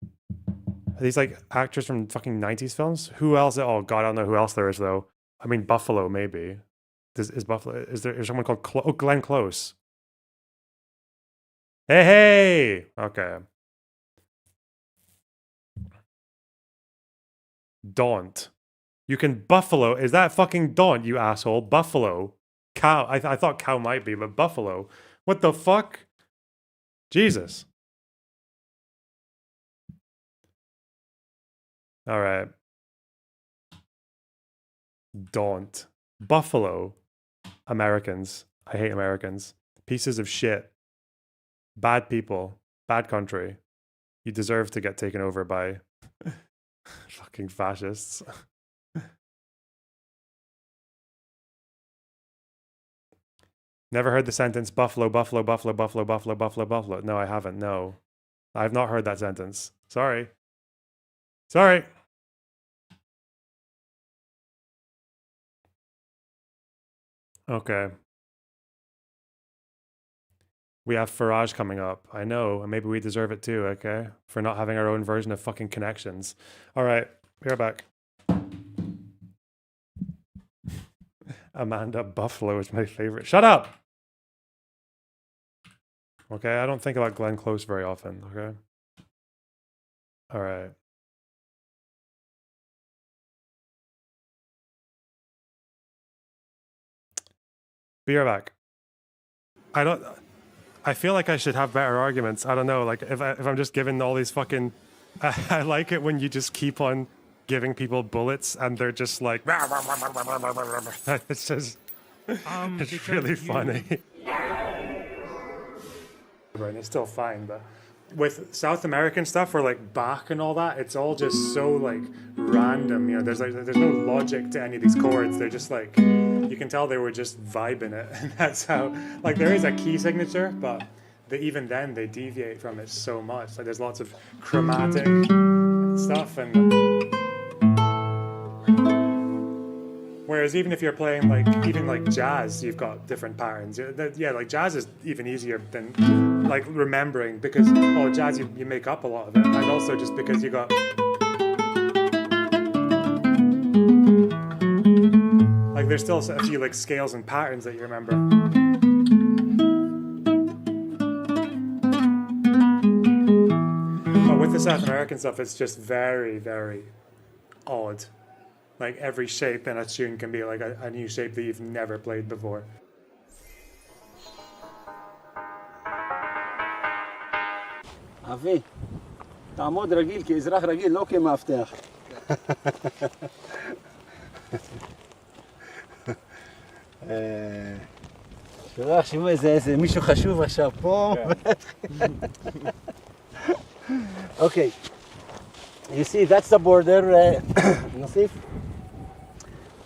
Are these like actors from fucking 90s films? Who else? Oh god, I don't know who else there is though. I mean, Buffalo maybe. Is Buffalo? Is there someone called Glenn Close? Hey! Okay. Daunt. You can Buffalo. Is that fucking Daunt, you asshole? Buffalo. Cow. I thought cow might be, but Buffalo. What the fuck? Jesus. All right. Daunt. Buffalo. Americans. I hate Americans. Pieces of shit. Bad people. Bad country. You deserve to get taken over by fucking fascists. Never heard the sentence Buffalo, Buffalo, Buffalo, Buffalo, Buffalo, Buffalo, Buffalo. No, I haven't. No. I've not heard that sentence. Sorry. Sorry. Okay. We have Farage coming up. I know, and maybe we deserve it too, okay? For not having our own version of fucking connections. All right, we're back. Amanda Buffalo is my favorite. Shut up! Okay, I don't think about Glenn Close very often, okay? Alright. Be right back. I feel like I should have better arguments. I don't know, like if I'm just given all these fucking... I like it when you just keep on giving people bullets and they're just like... It's just... it's really funny. Right, it's still fine, but with South American stuff or like Bach and all that, it's all just so like random. You know, there's no logic to any of these chords. They're just like, you can tell they were just vibing it, and that's how. Like there is a key signature, but even then they deviate from it so much. Like there's lots of chromatic stuff and. Whereas even if you're playing like jazz, you've got different patterns. Yeah, like jazz is even easier than like remembering because jazz you make up a lot of it, and also just because you got like there's still a few like scales and patterns that you remember. But with the South American stuff, it's just very, very odd. Like every shape in a tune can be like a new shape that you've never played before.
אבי, תעמוד רגיל כאזרח רגיל, לא כמאבטח. שלא יחשבו איזה מישהו חשוב עכשיו פה. Okay. You see, that's the border, Nasif.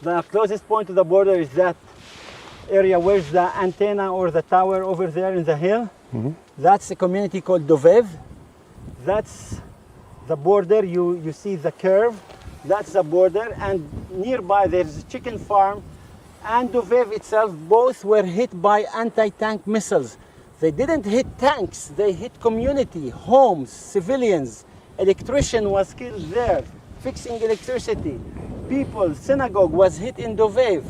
The closest point to the border is that area where's the antenna or the tower over there in the hill. Mm-hmm. That's a community called Dovev. That's the border. You see the curve. That's the border. And nearby there's a chicken farm and Dovev itself. Both were hit by anti-tank missiles. They didn't hit tanks. They hit community, homes, civilians. Electrician was killed there, fixing electricity. People, synagogue was hit in Dovev.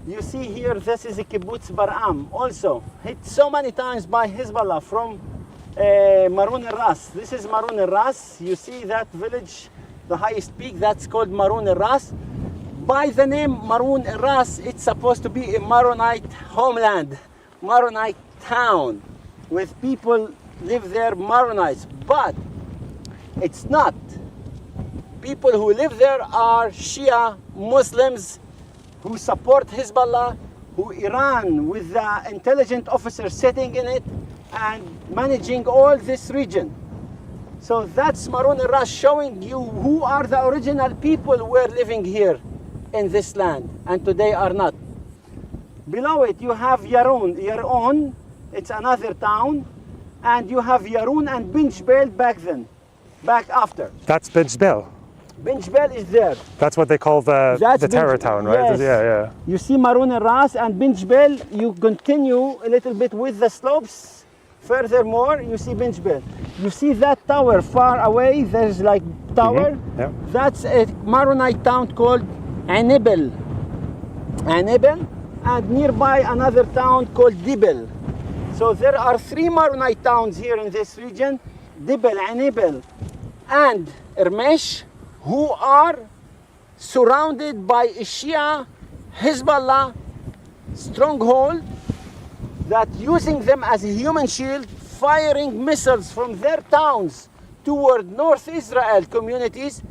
You see here, this is a kibbutz Bar'am, also hit so many times by Hezbollah from Maroun al-Ras. This is Maroun al-Ras. You see that village, the highest peak, that's called Maroun al-Ras. By the name Maroun al-Ras, it's supposed to be a Maronite homeland, Maronite town, with people live there, Maronites, but it's not. People who live there are Shia Muslims who support Hezbollah, who Iran with the intelligent officers sitting in it and managing all this region. So that's Maroun al-Ras showing you who are the original people who were living here in this land and today are not. Below it you have Yaron, it's another town, and you have Yaroun and Binjbel back after.
That's Binjbel.
Binjbel is there.
That's what they call the terror town, right?
Yes.
Yeah.
You see Maroun al-Ras and Binjbel, you continue a little bit with the slopes. Furthermore, you see Binjbel. You see that tower far away, there's like tower.
Mm-hmm. Yeah.
That's a Maronite town called Anibel. And nearby another town called Dibel. So there are three Maronite towns here in this region, Dibel, Anibel, and Ermesh, who are surrounded by a Shia Hezbollah stronghold that using them as a human shield, firing missiles from their towns toward North Israel communities,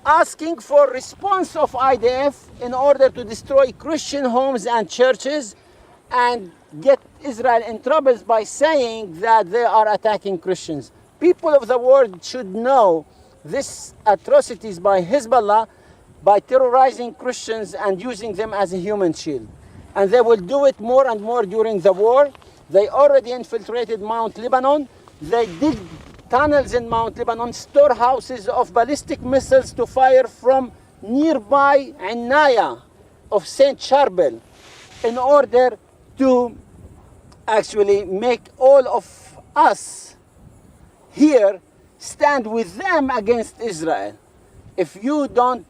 asking for response of IDF in order to destroy Christian homes and churches and get Israel in troubles by saying that they are attacking Christians. People of the world should know these atrocities by Hezbollah by terrorizing Christians and using them as a human shield. And they will do it more and more during the war. They already infiltrated Mount Lebanon. They dig tunnels in Mount Lebanon, storehouses of ballistic missiles to fire from nearby Anaya of Saint Charbel in order to actually make all of us here stand with them against Israel. If you don't,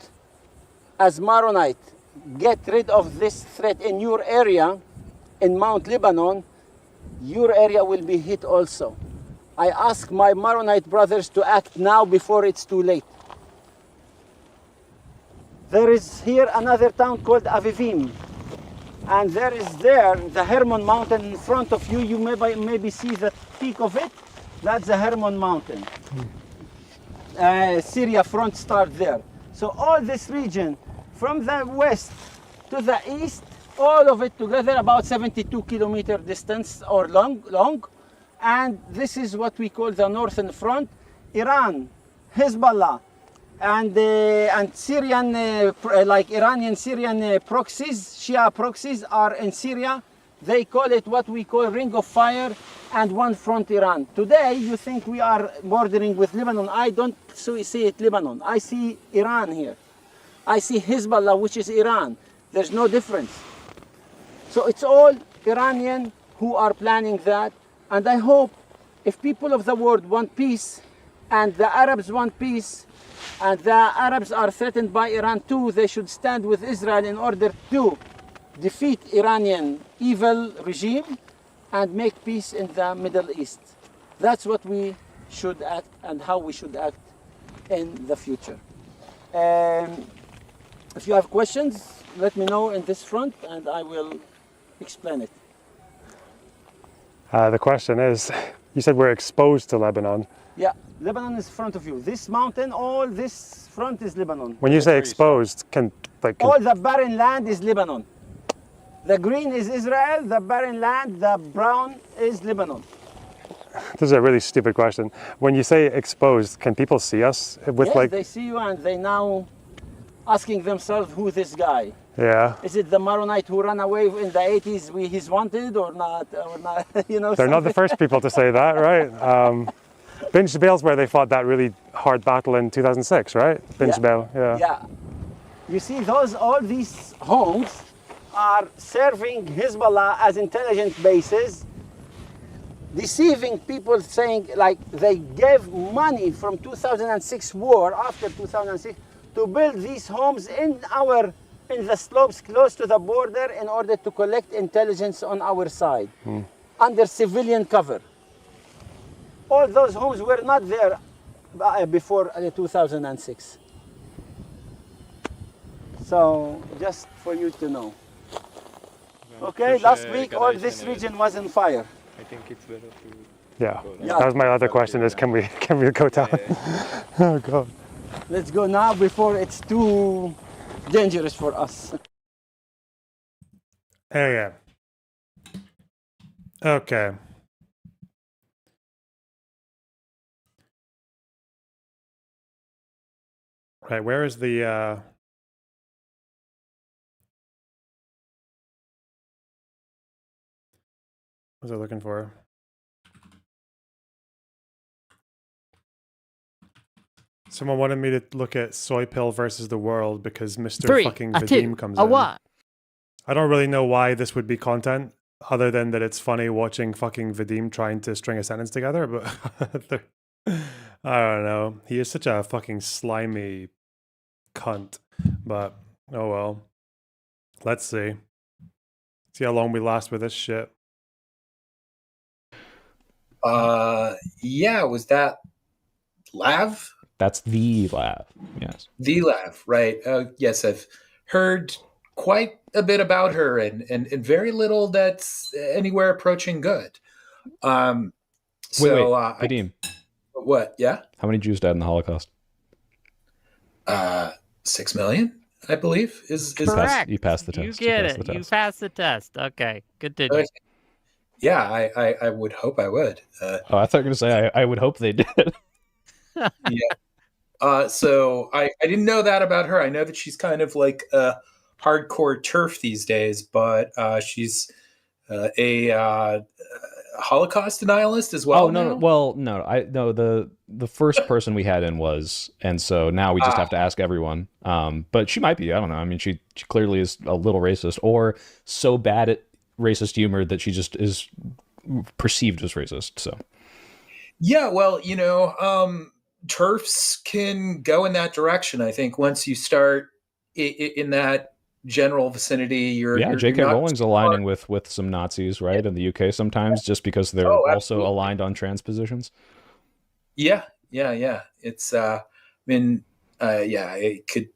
as Maronite, get rid of this threat in your area, in Mount Lebanon, your area will be hit also. I ask my Maronite brothers to act now before it's too late. There is here another town called Avivim. And there is the Hermon Mountain in front of you. You maybe see the peak of it. That's the Hermon Mountain. Syria front start there. So all this region, from the west to the east, all of it together about 72 kilometer distance or long. And this is what we call the northern front. Iran, Hezbollah, and Syrian, like Iranian Syrian proxies, Shia proxies are in Syria. They call it what we call Ring of Fire and One Front Iran. Today, you think we are bordering with Lebanon. I don't see it Lebanon. I see Iran here. I see Hezbollah, which is Iran. There's no difference. So it's all Iranian who are planning that. And I hope if people of the world want peace and the Arabs want peace and the Arabs are threatened by Iran too, they should stand with Israel in order to defeat Iranian evil regime and make peace in the Middle East. That's what we should act and how we should act in the future. If you have questions, let me know in this front and I will explain it.
The question is, you said we're exposed to Lebanon.
Yeah, Lebanon is in front of you. This mountain, all this front is Lebanon.
When you say exposed,
all the barren land is Lebanon. The green is Israel, the barren land, the brown is Lebanon.
This is a really stupid question. When you say exposed, can people see us with
yes, they see you and they now asking themselves who this guy.
Yeah.
Is it the Maronite who ran away in the 80s? He's wanted or not? You know.
They're not the first people to say that, right? Bin Jbeil's where they fought that really hard battle in 2006, right? Bin Jbeil, yeah.
Yeah. You see, all these homes are serving Hezbollah as intelligence bases, deceiving people, saying like they gave money from 2006 war, after 2006, to build these homes in the slopes close to the border in order to collect intelligence on our side, under civilian cover. All those homes were not there before 2006. So, just for you to know. Okay, last week all this region was on fire.
I think it's better to...
Yeah, that was my other question is, can we go down? Oh, God.
Let's go now before it's too dangerous for us.
Yeah. Okay. Right, where is the what was I looking for? Someone wanted me to look at Soy Pill versus the World because Mr. fucking Vadim comes in.
What?
I don't really know why this would be content, other than that it's funny watching fucking Vadim trying to string a sentence together, but I don't know. He is such a fucking slimy cunt, but oh well. Let's see. See how long we last with this shit.
Yeah, was that Lav?
That's the Lav, yes.
The Lav, right. Yes, I've heard quite a bit about her and very little that's anywhere approaching good.
Wait, Vadim.
What, yeah?
How many Jews died in the Holocaust?
6 million, I believe. Is
correct.
You passed the test.
You get it. You passed the test. Okay, continue.
Okay. Yeah, I would hope I would.
I thought you were going to say I would hope they did.
Yeah. So I didn't know that about her. I know that she's kind of like a hardcore TERF these days, but she's a Holocaust denialist as well.
Oh no! Well, no. The first person we had in was, and so now we just have to ask everyone. But she might be. I don't know. I mean, she clearly is a little racist, or so bad at racist humor that she just is perceived as racist. So.
Yeah, well, TERFs can go in that direction. I think once you start in that general vicinity. You're
J.K.
not
Rowling's aligning with some Nazis, right, in the UK sometimes, just because they're also aligned on transpositions.
Yeah. It's it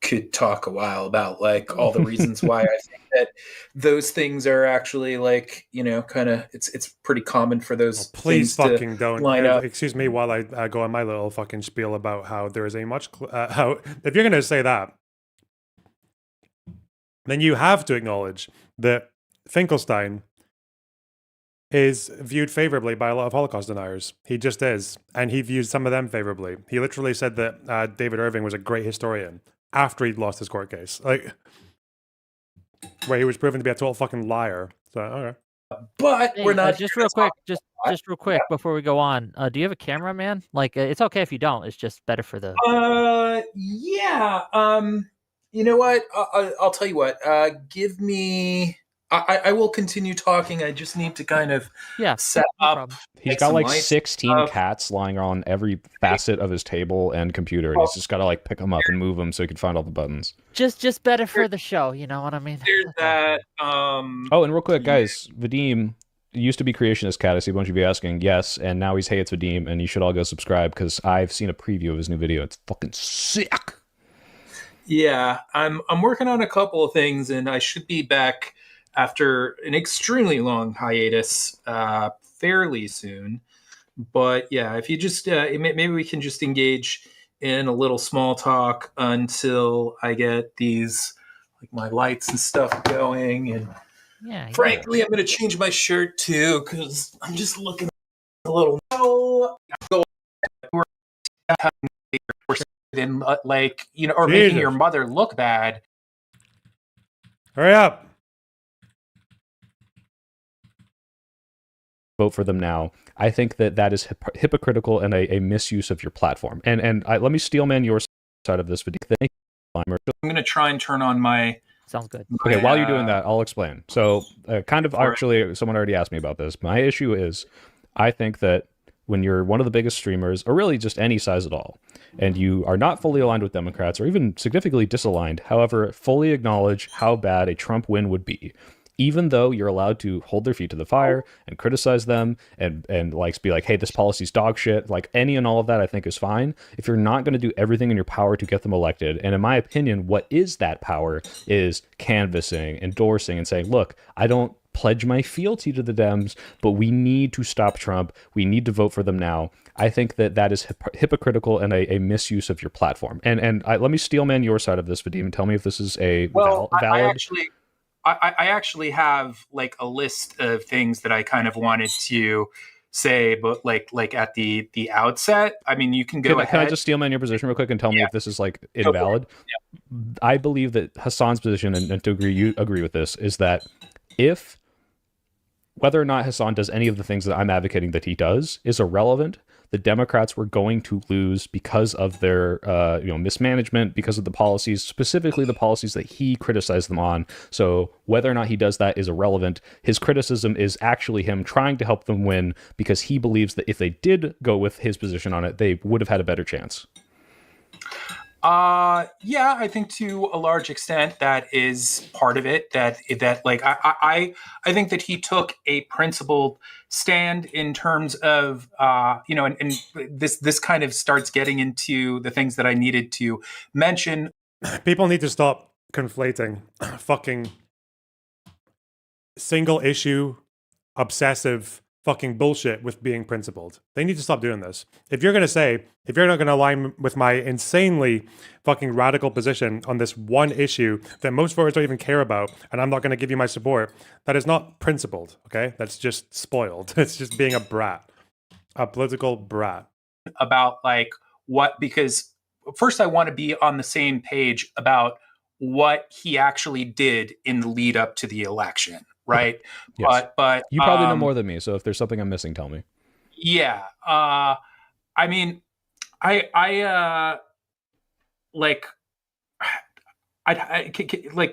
could talk a while about like all the reasons why I think that those things are actually like, kind of it's pretty common for those.
Please
things
fucking
to
don't.
line up.
Excuse me while I go on my little fucking spiel about how there is a much how if you're going to say that, then you have to acknowledge that Finkelstein is viewed favorably by a lot of Holocaust deniers. He just is. And he views some of them favorably. He literally said that David Irving was a great historian after he'd lost his court case. Like, where he was proven to be a total fucking liar. So, okay.
But we're not...
Just real quick, just real quick before we go on. Do you have a camera, man? Like, it's okay if you don't. It's just better for the...
Yeah. You know what? I'll tell you what. Give me... I will continue talking. I just need to kind of set up.
He's got like 16 cats lying on every facet of his table and computer, and he's just got to like pick them up and move them so he can find all the buttons.
Just better for the show, you know what I mean?
There's that.
Oh, and real quick, guys, Vadim used to be Creationist Cat. I see a bunch of you asking. Yes, and now he's Hey It's Vadim, and you should all go subscribe because I've seen a preview of his new video. It's fucking sick.
Yeah, I'm working on a couple of things, and I should be back after an extremely long hiatus fairly soon. But yeah, if you just maybe we can just engage in a little small talk until I get these like my lights and stuff going. And frankly, I'm gonna change my shirt too because I'm just looking a little in like or making your mother look bad.
Hurry up.
Vote for them now. I think that is hypocritical and a misuse of your platform. And let me steelman your side of this video.
I'm going to try and turn on my...
Sounds good.
Okay, while you're doing that, I'll explain. So someone already asked me about this. My issue is I think that when you're one of the biggest streamers, or really just any size at all, and you are not fully aligned with Democrats or even significantly disaligned, however, fully acknowledge how bad a Trump win would be, even though you're allowed to hold their feet to the fire and criticize them and like be like, hey, this policy's dog shit, like any and all of that I think is fine. If you're not going to do everything in your power to get them elected, and in my opinion, what is that power is canvassing, endorsing, and saying, look, I don't pledge my fealty to the Dems, but we need to stop Trump. We need to vote for them now. I think that is hypocritical and a misuse of your platform. And let me steelman your side of this, Vadim, and tell me if this is a valid...
I actually have like a list of things that I kind of wanted to say, but like at the outset. I mean, you can go ahead.
Can I just steelman your position real quick and tell me if this is like invalid? I believe that Hassan's position, and to agree, you agree with this, is that if whether or not Hassan does any of the things that I'm advocating that he does is irrelevant, the Democrats were going to lose because of their mismanagement, because of the policies, specifically the policies that he criticized them on. So whether or not he does that is irrelevant. His criticism is actually him trying to help them win because he believes that if they did go with his position on it, they would have had a better chance.
Yeah, I think to a large extent that is part of it. That like I think that he took a principled stand in terms of and this kind of starts getting into the things that I needed to mention.
People need to stop conflating fucking single issue obsessive fucking bullshit with being principled. They need to stop doing this. If you're not going to align with my insanely fucking radical position on this one issue that most voters don't even care about, and I'm not going to give you my support, that is not principled, okay? That's just spoiled. It's just being a brat, a political brat.
About like because first I want to be on the same page about what he actually did in the lead up to the election. Right.
Yes.
But
you probably know more than me. So if there's something I'm missing, tell me.
Yeah. I mean, I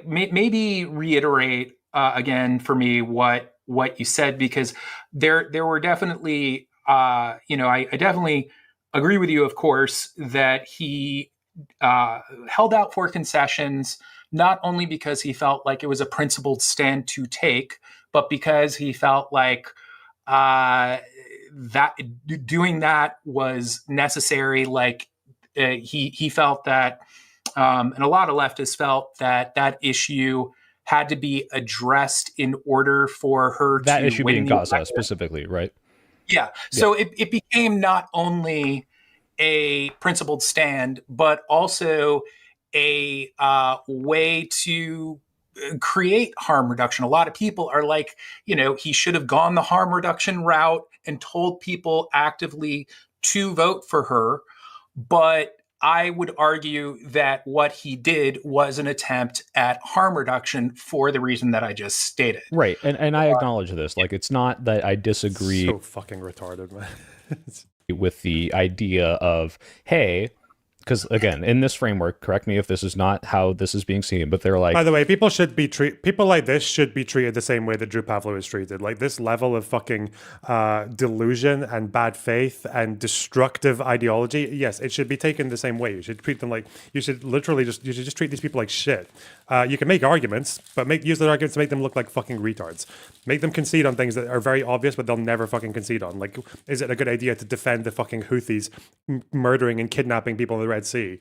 maybe reiterate again for me what you said, because there were definitely I definitely agree with you, of course, that he held out for concessions not only because he felt like it was a principled stand to take, but because he felt like that doing that was necessary. Like he felt that, and a lot of leftists felt that that issue had to be addressed in order for her
that
to
issue
win
being
the
Gaza
election.
specifically, right?
Yeah. So it became not only a principled stand, but also a way to create harm reduction. A lot of people are like, he should have gone the harm reduction route and told people actively to vote for her. But I would argue that what he did was an attempt at harm reduction for the reason that I just stated.
Right. And I acknowledge this. Like, it's not that I disagree
So fucking retarded, man.
with the idea of, hey, because again, in this framework, correct me if this is not how this is being seen, but they're like,
by the way, people like this should be treated the same way that Drew Pavlo is treated. Like, this level of fucking delusion and bad faith and destructive ideology, yes, it should be taken the same way. You should treat them like, you should just treat these people like shit. You can make arguments, but use the arguments to make them look like fucking retards. Make them concede on things that are very obvious, but they'll never fucking concede on. Like, is it a good idea to defend the fucking Houthis murdering and kidnapping people in the Red Sea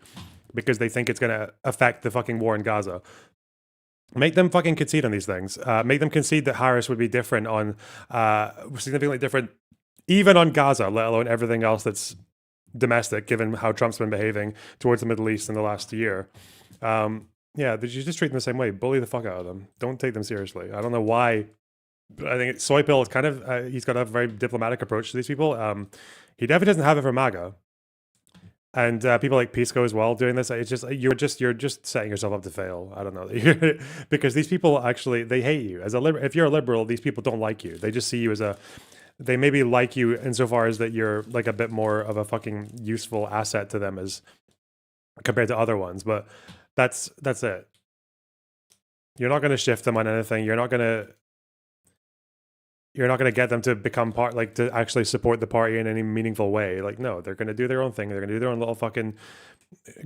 because they think it's going to affect the fucking war in Gaza? Make them fucking concede on these things. Make them concede that Harris would be different on, significantly different, even on Gaza, let alone everything else that's domestic, given how Trump's been behaving towards the Middle East in the last year. Yeah, you just treat them the same way. Bully the fuck out of them. Don't take them seriously. I don't know why. But I think Soypil is kind of, he's got a very diplomatic approach to these people. He definitely doesn't have it for MAGA. And people like Pisco as well doing this. It's just you're just setting yourself up to fail. I don't know. Because these people actually, they hate you. If you're a liberal, these people don't like you. They just see you as they maybe like you insofar as that you're like a bit more of a fucking useful asset to them as compared to other ones. But that's it. You're not going to shift them on anything. You're not going to get them to become to actually support the party in any meaningful way. Like, no, they're going to do their own thing. They're going to do their own little fucking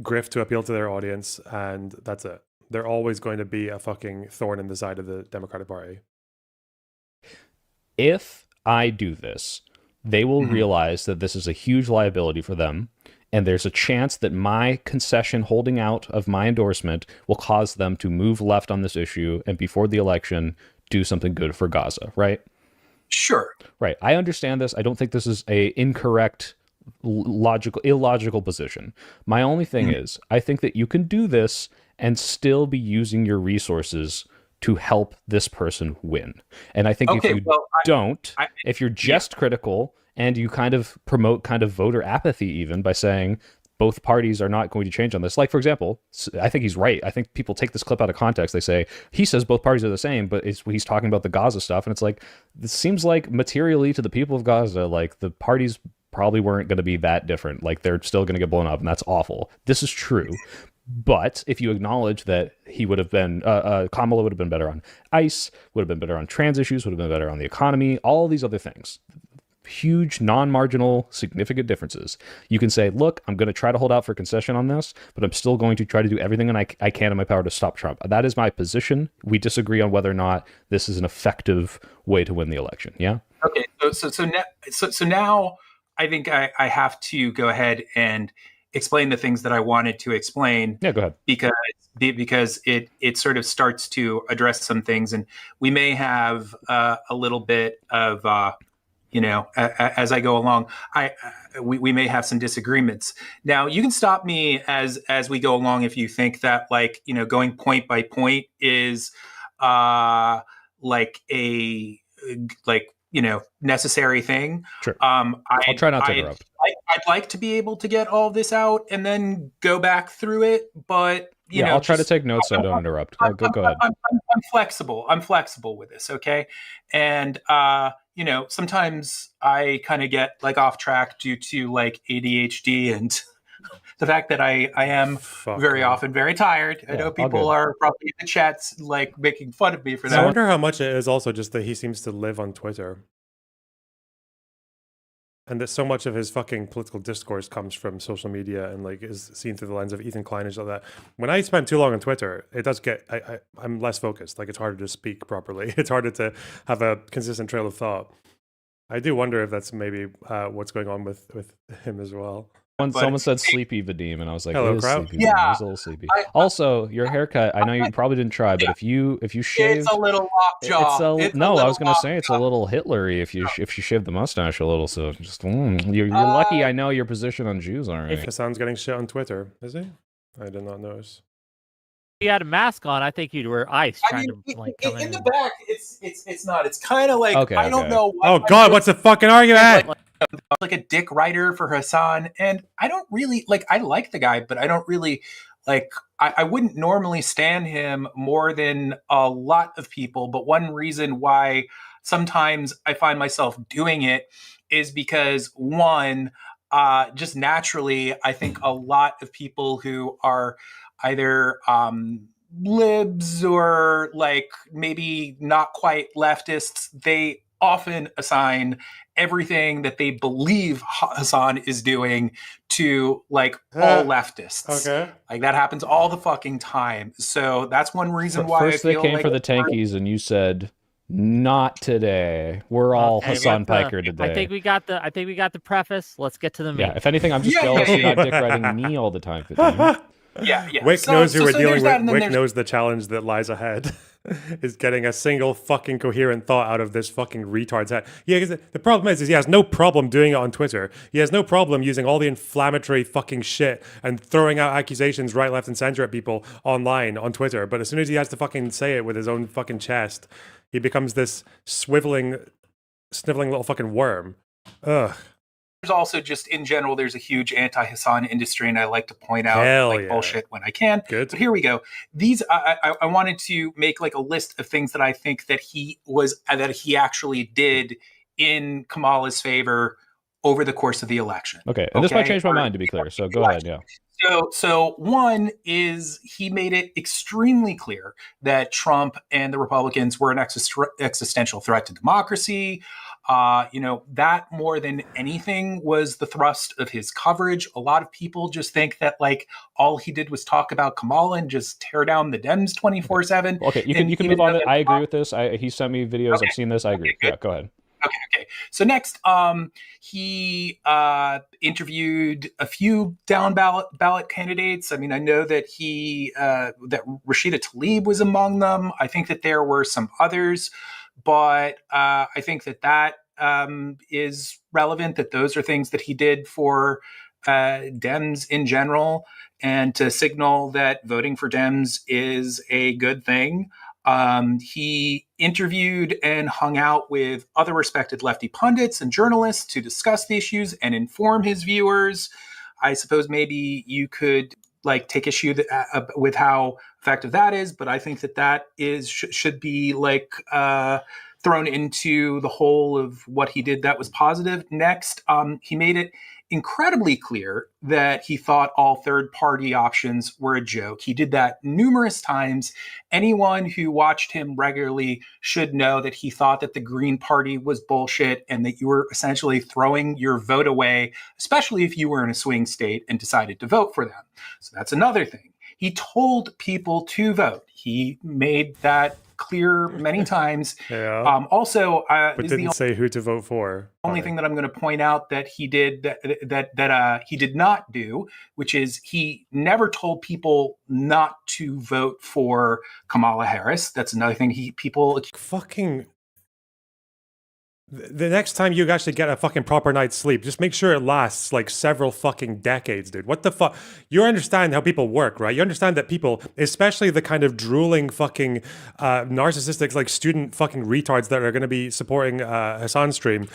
grift to appeal to their audience, and that's it. They're always going to be a fucking thorn in the side of the Democratic Party.
If I do this, they will realize that this is a huge liability for them, and there's a chance that my concession holding out of my endorsement will cause them to move left on this issue and before the election do something good for Gaza, right?
Sure.
Right. I understand this. I don't think this is a incorrect, illogical position. My only thing is, I think that you can do this and still be using your resources to help this person win. And I think if you if you're just critical and you kind of promote kind of voter apathy even by saying both parties are not going to change on this. Like, for example, I think he's right. I think people take this clip out of context. They say, he says both parties are the same, but he's talking about the Gaza stuff. And it's like, this seems like materially to the people of Gaza, like the parties probably weren't going to be that different. Like, they're still going to get blown up, and that's awful. This is true. But if you acknowledge that he would have been, Kamala would have been better on ICE, would have been better on trans issues, would have been better on the economy, all these other things. Huge, non-marginal, significant differences. You can say, look, I'm going to try to hold out for concession on this, but I'm still going to try to do everything I can in my power to stop Trump. That is my position. We disagree on whether or not this is an effective way to win the election. Yeah? Okay,
so now I think I have to go ahead and explain the things that I wanted to explain.
Yeah, go ahead.
Because it sort of starts to address some things, and we may have a little bit of as I go along, we may have some disagreements. Now, you can stop me as we go along if you think that going point by point is necessary thing.
Sure. I'll try not to interrupt.
I'd like to be able to get all of this out and then go back through it, but
I'll try to take notes so I don't interrupt. Go ahead.
I'm flexible. I'm flexible with this. Okay. And, sometimes I kind of get off track due to ADHD and the fact that I am very often very tired. I know people are probably in the chats making fun of me for that.
I wonder how much it is also just that he seems to live on Twitter. and that so much of his fucking political discourse comes from social media and like is seen through the lens of Ethan Klein and stuff like that. When I spend too long on Twitter, it does get I'm less focused. Like it's harder to speak properly. It's harder to have a consistent trail of thought. I do wonder if that's maybe what's going on with him as well.
Someone said sleepy Vadim, and I was like,
hello,
it is
crowd.
sleepy. Yeah, it's a little sleepy. Also, your haircut. I know you probably didn't try, but if you shaved,
It's a little lockjaw.
I was gonna say it's a little Hitlery if you shave the mustache a little. So just you're lucky. I know your position on Jews already.
If Hassan's getting shit on Twitter, is he? I did not notice.
He had a mask on. I think you'd wear ice trying to like come
in the back. It's not. It's kind of like
Okay,
I don't
okay.
know.
Oh God, what's the fucking argument?
Like a dick writer for Hassan, and I don't really like. I like the guy, but I don't really like. I wouldn't normally stand him more than a lot of people. But one reason why sometimes I find myself doing it is because one, just naturally, I think a lot of people who are either libs or like maybe not quite leftists, they often assign everything that they believe Hassan is doing to like all leftists.
Okay.
Like that happens all the fucking time. So that's one reason why
First
I
they
feel
came
like
for the tankies, and you said, "Not today. We're all
Okay,
Hassan
we got
Piker
the-
today."
I think we got the preface. Let's get to the meat.
Yeah. If anything, I'm just jealous you're not dick riding me all the time. Vadim.
Yeah.
Wick knows who we're dealing
there's that,
with.
and then
Wick
there's-
knows the challenge that lies ahead. Is getting a single fucking coherent thought out of this fucking retard's head. Yeah, because the problem is he has no problem doing it on Twitter. He has no problem using all the inflammatory fucking shit and throwing out accusations right, left, and center at people online on Twitter. But as soon as he has to fucking say it with his own fucking chest, he becomes this sniveling little fucking worm. Ugh.
There's also just in general, there's a huge anti-Hassan industry, and I like to point out
Hell yeah.
bullshit when I can.
Good.
But here we go. These I wanted to make like a list of things that I think that he actually did in Kamala's favor over the course of the election.
Okay, and this might change my mind, to be clear. So go ahead. Yeah.
So one is he made it extremely clear that Trump and the Republicans were an existential threat to democracy. That more than anything was the thrust of his coverage. A lot of people just think that like all he did was talk about Kamala and just tear down the Dems 24/7.
Okay, you can move on. I agree with this. He sent me videos.
Okay.
I've seen this. I agree. Yeah, go ahead.
Okay. So next, he interviewed a few down ballot candidates. I mean, I know that that Rashida Tlaib was among them. I think that there were some others, but I think that is relevant. That those are things that he did for Dems in general, and to signal that voting for Dems is a good thing. He interviewed and hung out with other respected lefty pundits and journalists to discuss the issues and inform his viewers. I suppose maybe you could like take issue with how effective that is, but I think that should be like thrown into the whole of what he did that was positive. Next, he made it incredibly clear that he thought all third-party options were a joke. He did that numerous times. Anyone who watched him regularly should know that he thought that the Green Party was bullshit and that you were essentially throwing your vote away, especially if you were in a swing state and decided to vote for them. So that's another thing. He told people to vote. He made that clear many times.
Yeah.
Also,
but didn't say who to vote for.
Only thing that I'm going to point out that he did that he did not do, which is he never told people not to vote for Kamala Harris. That's another thing people
fucking. The next time you actually get a fucking proper night's sleep, just make sure it lasts like several fucking decades, dude. What the fuck? You understand how people work, right? You understand that people, especially the kind of drooling fucking narcissistic like student fucking retards that are going to be supporting Hassan's stream,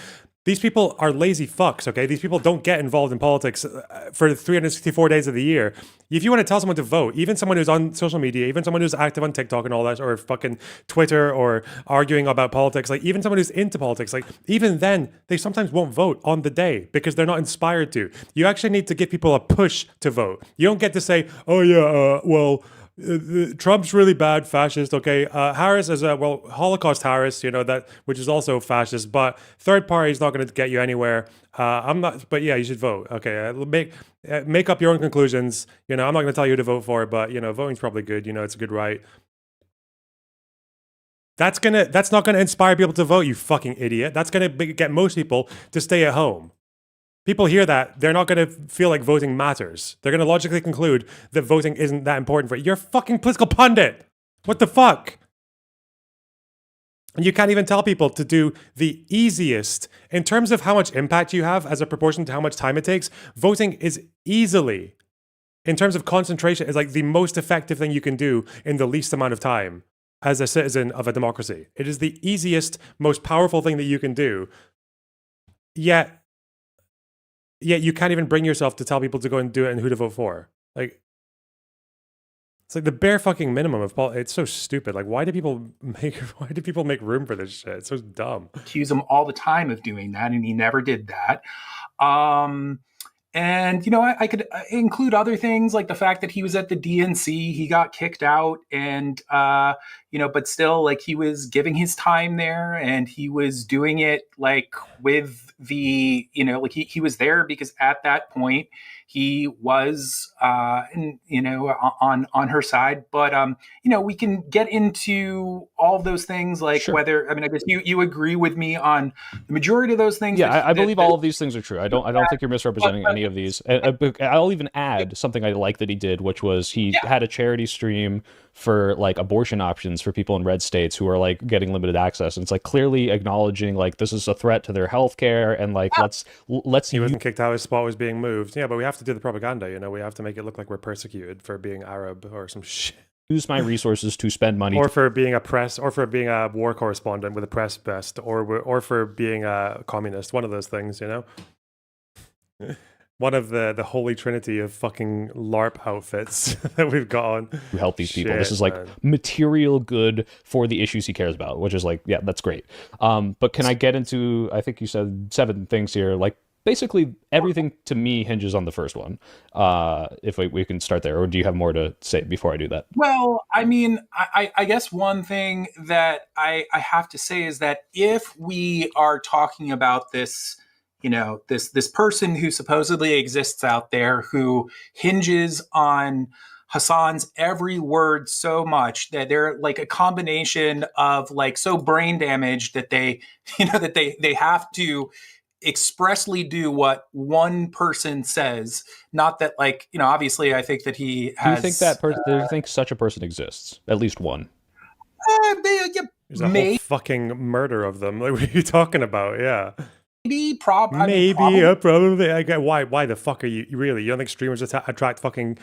these people are lazy fucks, okay? These people don't get involved in politics for 364 days of the year. If you want to tell someone to vote, even someone who's on social media, even someone who's active on TikTok and all that, or fucking Twitter, or arguing about politics, like even someone who's into politics, like even then, they sometimes won't vote on the day because they're not inspired to. You actually need to give people a push to vote. You don't get to say, oh yeah, well, Trump's really bad, fascist. Okay, Harris is a Holocaust Harris, that, which is also fascist. But third party is not going to get you anywhere. I'm not, but yeah, you should vote. Okay, make up your own conclusions. I'm not going to tell you who to vote for, but voting's probably good. It's a good right. That's not gonna inspire people to vote. You fucking idiot. That's gonna get most people to stay at home. People hear that, they're not going to feel like voting matters. They're going to logically conclude that voting isn't that important for you. You're a fucking political pundit. What the fuck? And you can't even tell people to do the easiest. In terms of how much impact you have as a proportion to how much time it takes, voting is easily, in terms of concentration, is like the most effective thing you can do in the least amount of time as a citizen of a democracy. It is the easiest, most powerful thing that you can do. Yet you can't even bring yourself to tell people to go and do it and who to vote for. Like, it's like the bare fucking minimum of it's so stupid. Like, why do people make room for this shit? It's so dumb.
Accuse him all the time of doing that, and he never did that. And, I could include other things like the fact that he was at the DNC, he got kicked out and, but still like he was giving his time there and he was doing it like with the, like he was there because at that point he was, on her side. But, we can get into all of those things like whether, I guess you agree with me on the majority of those things.
Yeah, I believe all of these things are true. I don't think you're misrepresenting any of these. I'll even add something I like that he did, which was he had a charity stream for like abortion options for people in red states who are like getting limited access. And it's like clearly acknowledging like this is a threat to their health care and like let's
he wasn't kicked out, his spot was being moved. Yeah, but we have to do the propaganda, we have to make it look like we're persecuted for being Arab or some shit.
Use my resources to spend money,
or for being a war correspondent with a press vest, or for being a communist. One of those things, One of the holy trinity of fucking LARP outfits that we've got on
to help these people. This is like material good for the issues he cares about, which is like, yeah, that's great. But can I get into? I think you said 7 things here, like. Basically, everything to me hinges on the first one. If we can start there, or do you have more to say before I do that?
Well, I guess one thing that I have to say is that if we are talking about this, this person who supposedly exists out there who hinges on Hasan's every word so much that they're like a combination of like so brain damaged that they have to expressly do what one person says. Not that like, obviously I think that he has...
Do you think do you think such a person exists? At least one?
There's a whole fucking murder of them. Like, what are you talking about? Yeah.
Probably.
Why the fuck are you really? You don't think streamers attract fucking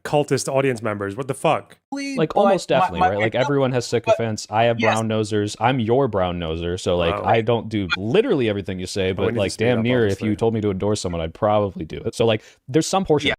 cultist audience members? What the fuck?
Like almost definitely, right? Like everyone has sycophants. I have brown nosers. I'm your brown noser, so like I don't do literally everything you say, but like damn near, if you told me to endorse someone, I'd probably do it. So like there's some portion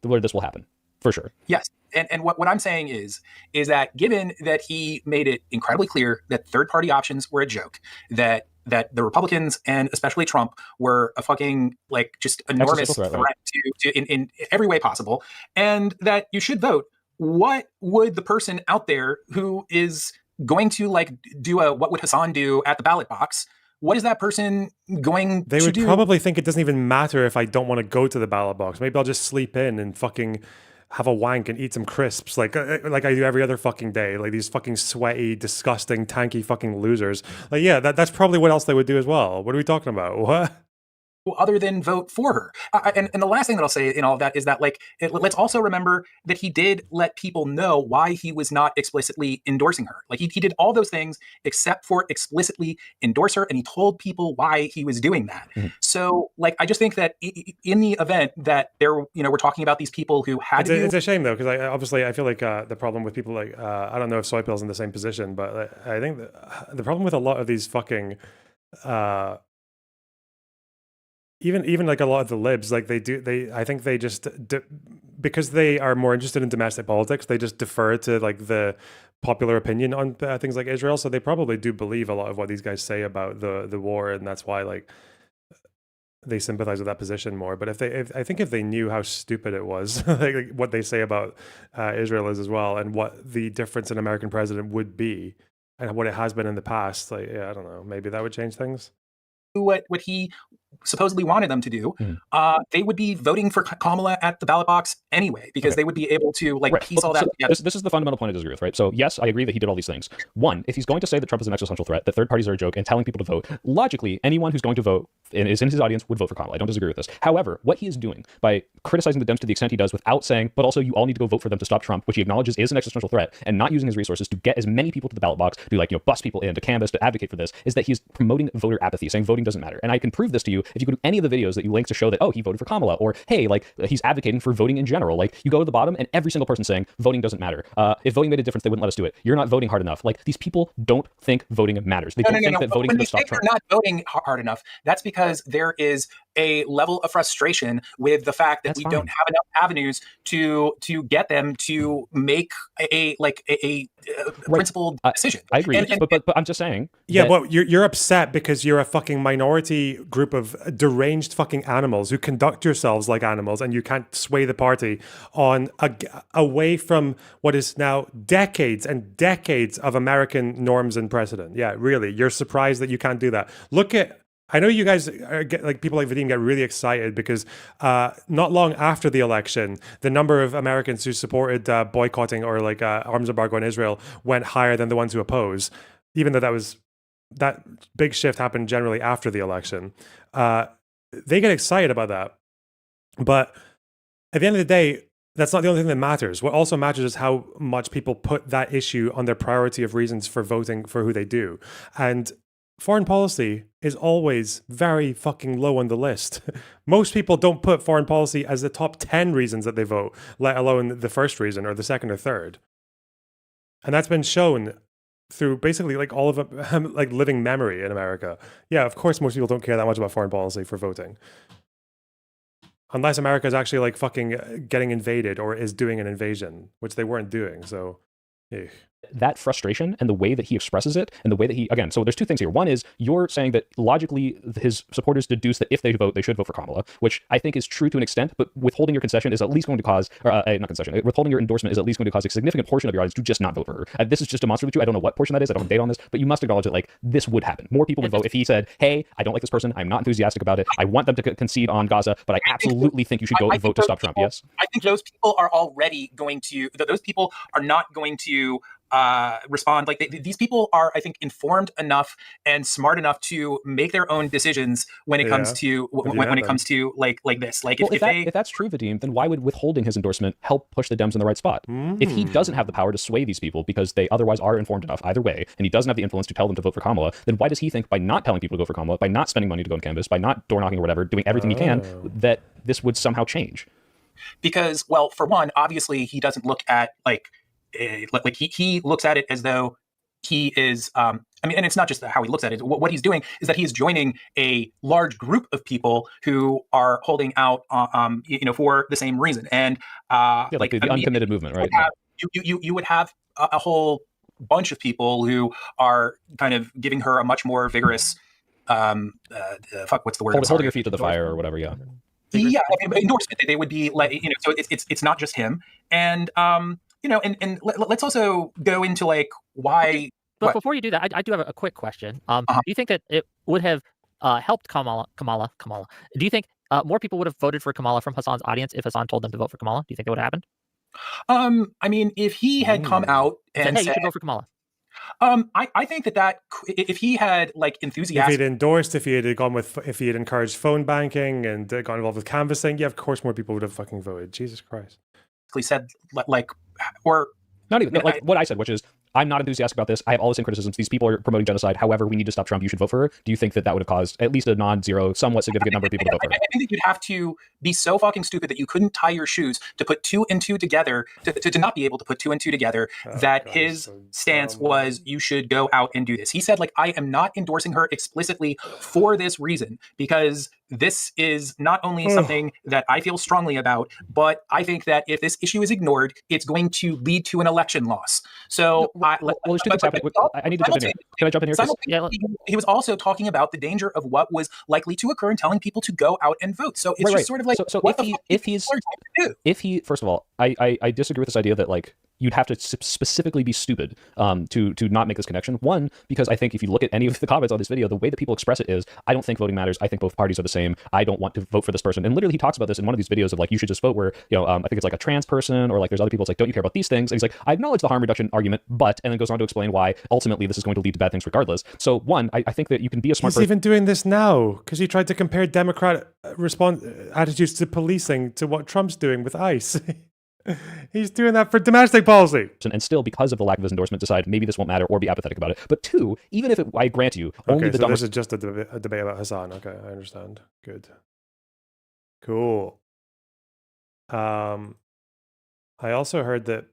where this will happen for sure.
Yes. And what I'm saying is that given that he made it incredibly clear that third-party options were a joke, that the Republicans and especially Trump were a fucking like just enormous threat to in every way possible, and that you should vote. What would the person out there who is going to like do what would Hasan do at the ballot box? What is that person going to do?
They would probably think it doesn't even matter if I don't want to go to the ballot box. Maybe I'll just sleep in and fucking have a wank and eat some crisps like I do every other fucking day. Like these fucking sweaty, disgusting, tanky fucking losers. Like, yeah, that's probably what else they would do as well. What are we talking about? What?
Other than vote for her. And the last thing that I'll say in all of that is that, like, let's also remember that he did let people know why he was not explicitly endorsing her. Like, he did all those things except for explicitly endorse her, and he told people why he was doing that. Mm-hmm. So, like, I just think that in the event that we're talking about these people who had to
It's a shame, though, because I feel like the problem with people like, I don't know if Soypill's in the same position, but I think the problem with a lot of these fucking... Even like a lot of the libs, like I think they just because they are more interested in domestic politics, they just defer to like the popular opinion on things like Israel. So they probably do believe a lot of what these guys say about the war, and that's why like they sympathize with that position more. But I think if they knew how stupid it was, like what they say about Israel is as well, and what the difference in American president would be, and what it has been in the past, like I don't know, maybe that would change things.
What he supposedly wanted them to do, they would be voting for Kamala at the ballot box anyway, because they would be able to piece all that together.
This is the fundamental point I disagree with, right? So yes, I agree that he did all these things. One, if he's going to say that Trump is an existential threat, that third parties are a joke, and telling people to vote, logically, anyone who's going to vote and is in his audience would vote for Kamala. I don't disagree with this. However, what he is doing by criticizing the Dems to the extent he does without saying, but also you all need to go vote for them to stop Trump, which he acknowledges is an existential threat, and not using his resources to get as many people to the ballot box, to bust people in, to canvass, to advocate for this, is that he's promoting voter apathy, saying voting doesn't matter. And I can prove this to you if you go to any of the videos that you link to show that, oh, he voted for Kamala, or hey, he's advocating for voting in general. You go to the bottom and every single person saying voting doesn't matter. If voting made a difference, they wouldn't let us do it. You're not voting hard enough. These people don't think voting matters. They don't think that voting can stop Trump.
They're not voting hard enough. That's because there is a level of frustration with the fact that we don't have enough avenues to get them to make a principled decision.
I agree, but I'm just saying.
Yeah, but you're upset because you're a fucking minority group of deranged fucking animals who conduct yourselves like animals, and you can't sway the party on away from what is now decades and decades of American norms and precedent. Yeah, really, you're surprised that you can't do that. I know you guys people like Vadim get really excited because not long after the election, the number of Americans who supported boycotting or arms embargo on Israel went higher than the ones who oppose, even though that big shift happened generally after the election. They get excited about that. But at the end of the day, that's not the only thing that matters. What also matters is how much people put that issue on their priority of reasons for voting for who they do. And foreign policy is always very fucking low on the list. Most people don't put foreign policy as the top 10 reasons that they vote, let alone the first reason or the second or third. And that's been shown through basically all of living memory in America. Yeah, of course most people don't care that much about foreign policy for voting. Unless America is actually fucking getting invaded or is doing an invasion, which they weren't doing, so... Eugh.
That frustration and the way that he expresses it and the way that so there's two things here. One is you're saying that logically his supporters deduce that if they vote, they should vote for Kamala, which I think is true to an extent, but withholding your concession is at least going to cause, withholding your endorsement is at least going to cause a significant portion of your audience to just not vote for her. This is just demonstrative to you. I don't know what portion that is. I don't have data on this, but you must acknowledge that this would happen. More people would vote if he said, hey, I don't like this person. I'm not enthusiastic about it. I want them to concede on Gaza, but I absolutely think you should go and vote to stop Trump. Yes.
I think those people are already going to, those people are not going to respond. These people are, I think, informed enough and smart enough to make their own decisions when it comes to when it comes to this.
If that's true, Vadim, then why would withholding his endorsement help push the Dems in the right spot? If he doesn't have the power to sway these people because they otherwise are informed enough either way, and he doesn't have the influence to tell them to vote for Kamala, then why does he think by not telling people to go for Kamala, by not spending money to go on canvas, by not door knocking or whatever, doing everything he can, that this would somehow change?
Because, well, for one, obviously he doesn't look at he looks at it as though he is and it's not just how he looks at it. What he's doing is that he is joining a large group of people who are holding out for the same reason, and
the uncommitted movement, right?
You would have a whole bunch of people who are kind of giving her a much more vigorous what's the word?
Holding your feet to the fire or whatever. Yeah,
endorsement. They would be so it's not just him, and let's also go into why.
But before you do that, I do have a quick question. Do you think that it would have helped Kamala? Do you think more people would have voted for Kamala from Hassan's audience if Hassan told them to vote for Kamala? Do you think it would have happened?
If he had come out and
said, hey, you should vote for Kamala.
I think that if he had enthusiastic,
if he'd endorsed, if he had encouraged phone banking and got involved with canvassing, yeah, of course more people would have fucking voted. Jesus Christ.
Said or
not even what I said, which is I'm not enthusiastic about this. I have all the same criticisms. These people are promoting genocide. However, we need to stop Trump. You should vote for her. Do you think that would have caused at least a non-zero, somewhat significant number of people to vote for her?
I think that you'd have to be so fucking stupid that you couldn't tie your shoes to put two and two together, to not be able to put two and two together, his stance was you should go out and do this. He said, I am not endorsing her explicitly for this reason, because this is not only something that I feel strongly about, but I think that if this issue is ignored, it's going to lead to an election loss. So
well, there's two things happening. I need to jump in here. Can I jump in here?
He was also talking about the danger of what was likely to occur and telling people to go out and vote. So it's just sort of like,
so
what
if he, first of all, I disagree with this idea that like you'd have to specifically be stupid to not make this connection. One, because I think if you look at any of the comments on this video, the way that people express it is, I don't think voting matters. I think both parties are the same. I don't want to vote for this person. And literally he talks about this in one of these videos of like, you should just vote where, I think it's like a trans person or like there's other people. It's like, don't you care about these things? And he's like, I acknowledge the harm reduction argument, but, and then goes on to explain why ultimately this is going to lead to bad things regardless. So one, I think that you can be a smart person.
He's even doing this now because he tried to compare Democrat attitudes to policing to what Trump's doing with ICE. He's doing that for domestic policy.
And still, because of the lack of his endorsement, decide maybe this won't matter or be apathetic about it. But two, even if I grant you, only the
so this is just a debate about Hassan. Okay, I understand. Good. Cool. I also heard that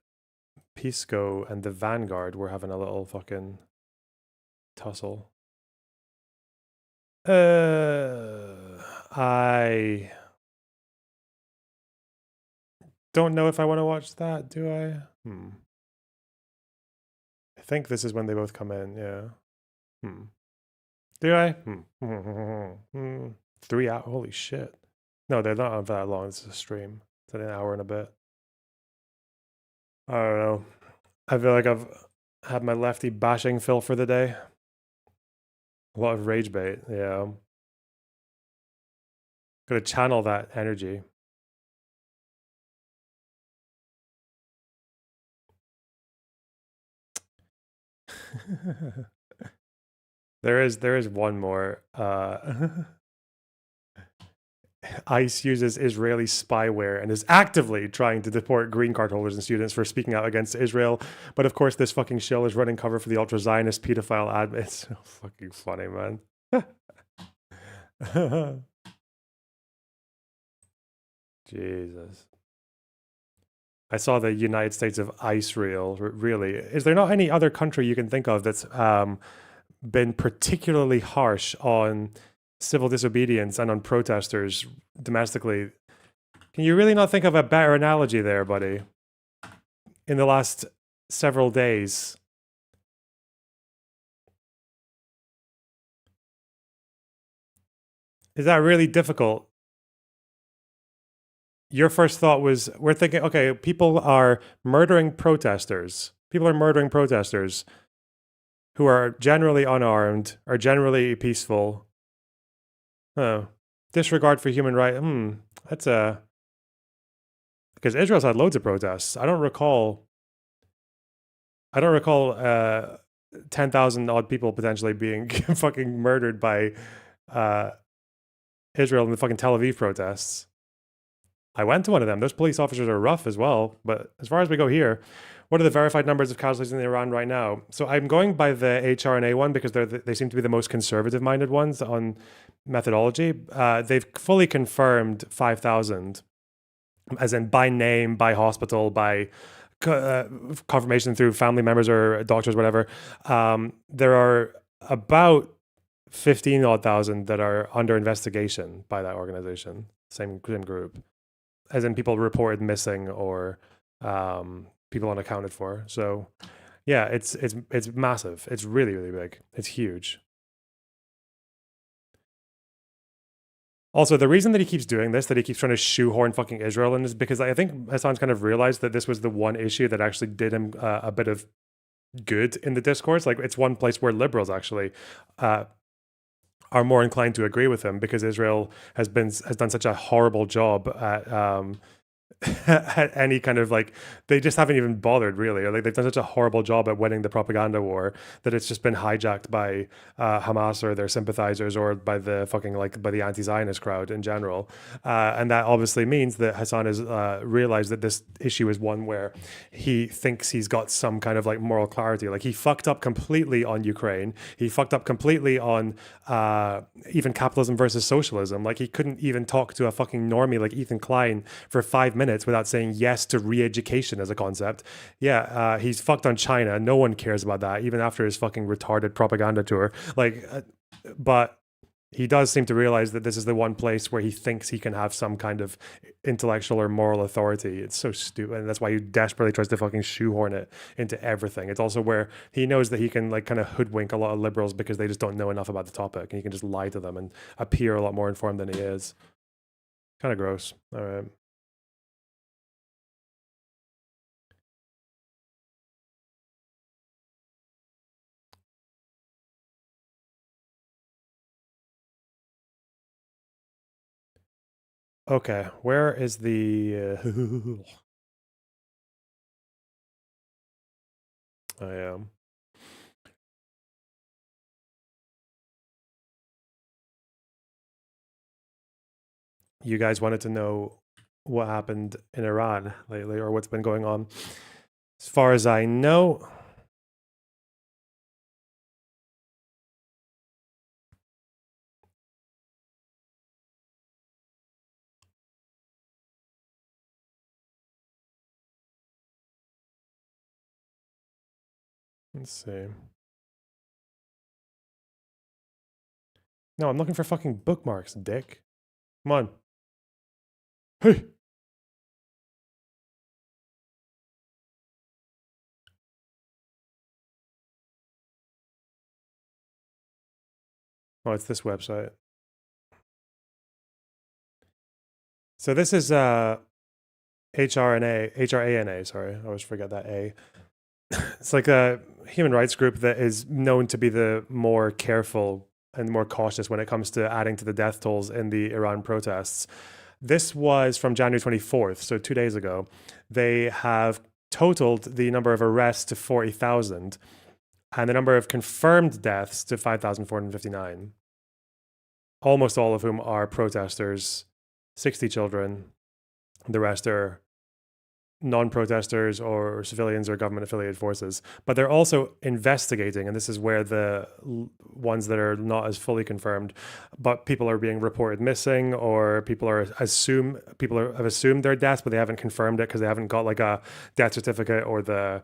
Pisco and the Vanguard were having a little fucking tussle. I don't know if I want to watch that, do I? I think this is when they both come in, yeah. Do I? 3 hours, holy shit. No, they're not on for that long, it's a stream. It's an hour and a bit. I don't know. I feel like I've had my lefty bashing fill for the day. A lot of rage bait, yeah. Gotta channel that energy. There is one more. ICE uses Israeli spyware and is actively trying to deport green card holders and students for speaking out against Israel. But of course, this fucking shill is running cover for the ultra-Zionist pedophile admin. It's so fucking funny, man. Jesus. I saw the United States of ICE reel. Really, is there not any other country you can think of that's been particularly harsh on civil disobedience and on protesters domestically? Can you really not think of a better analogy there, buddy? In the last several days. Is that really difficult? Your first thought was, we're thinking, okay, people are murdering protesters. People are murdering protesters who are generally unarmed, are generally peaceful. Oh, disregard for human rights. That's a... Because Israel's had loads of protests. I don't recall 10,000 odd people potentially being fucking murdered by Israel in the fucking Tel Aviv protests. I went to one of them. Those police officers are rough as well. But as far as we go here, what are the verified numbers of casualties in Iran right now? So I'm going by the HRNA one because they seem to be the most conservative-minded ones on methodology. They've fully confirmed 5,000, as in by name, by hospital, by confirmation through family members or doctors, whatever. There are about 15,000 that are under investigation by that organization, same group. As in people reported missing or people unaccounted for. So yeah, it's massive. It's really, really big. It's huge. Also, the reason that he keeps doing this, that he keeps trying to shoehorn fucking Israel in, is because I think Hassan's kind of realized that this was the one issue that actually did him a bit of good in the discourse. Like, it's one place where liberals actually are more inclined to agree with him, because Israel has done such a horrible job at at any kind of, like, they just haven't even bothered really, or like they've done such a horrible job at winning the propaganda war that it's just been hijacked by Hamas or their sympathizers, or by the fucking, like, by the anti-Zionist crowd in general, and that obviously means that Hassan has realized that this issue is one where he thinks he's got some kind of, like, moral clarity. Like, he fucked up completely on Ukraine, he fucked up completely on even capitalism versus socialism. Like, he couldn't even talk to a fucking normie like Ethan Klein for 5 minutes without saying yes to re-education as a concept. Yeah, he's fucked on China. No one cares about that, even after his fucking retarded propaganda tour. Like, but he does seem to realize that this is the one place where he thinks he can have some kind of intellectual or moral authority. It's so stupid, and that's why he desperately tries to fucking shoehorn it into everything. It's also where he knows that he can like kind of hoodwink a lot of liberals because they just don't know enough about the topic, and he can just lie to them and appear a lot more informed than he is. Kind of gross. All right. Okay, where is the... I am. You guys wanted to know what happened in Iran lately, or what's been going on. As far as I know... Let's see. No, I'm looking for fucking bookmarks, dick. Come on. Hey! Oh, it's this website. So this is HRANA, sorry. I always forget that A. It's like a human rights group that is known to be the more careful and more cautious when it comes to adding to the death tolls in the Iran protests. This was from January 24th, so 2 days ago. They have totaled the number of arrests to 40,000 and the number of confirmed deaths to 5,459. Almost all of whom are protesters, 60 children. The rest are non-protesters or civilians or government-affiliated forces. But they're also investigating, and this is where the ones that are not as fully confirmed, but people are being reported missing, or people have assumed their deaths, but they haven't confirmed it because they haven't got like a death certificate or the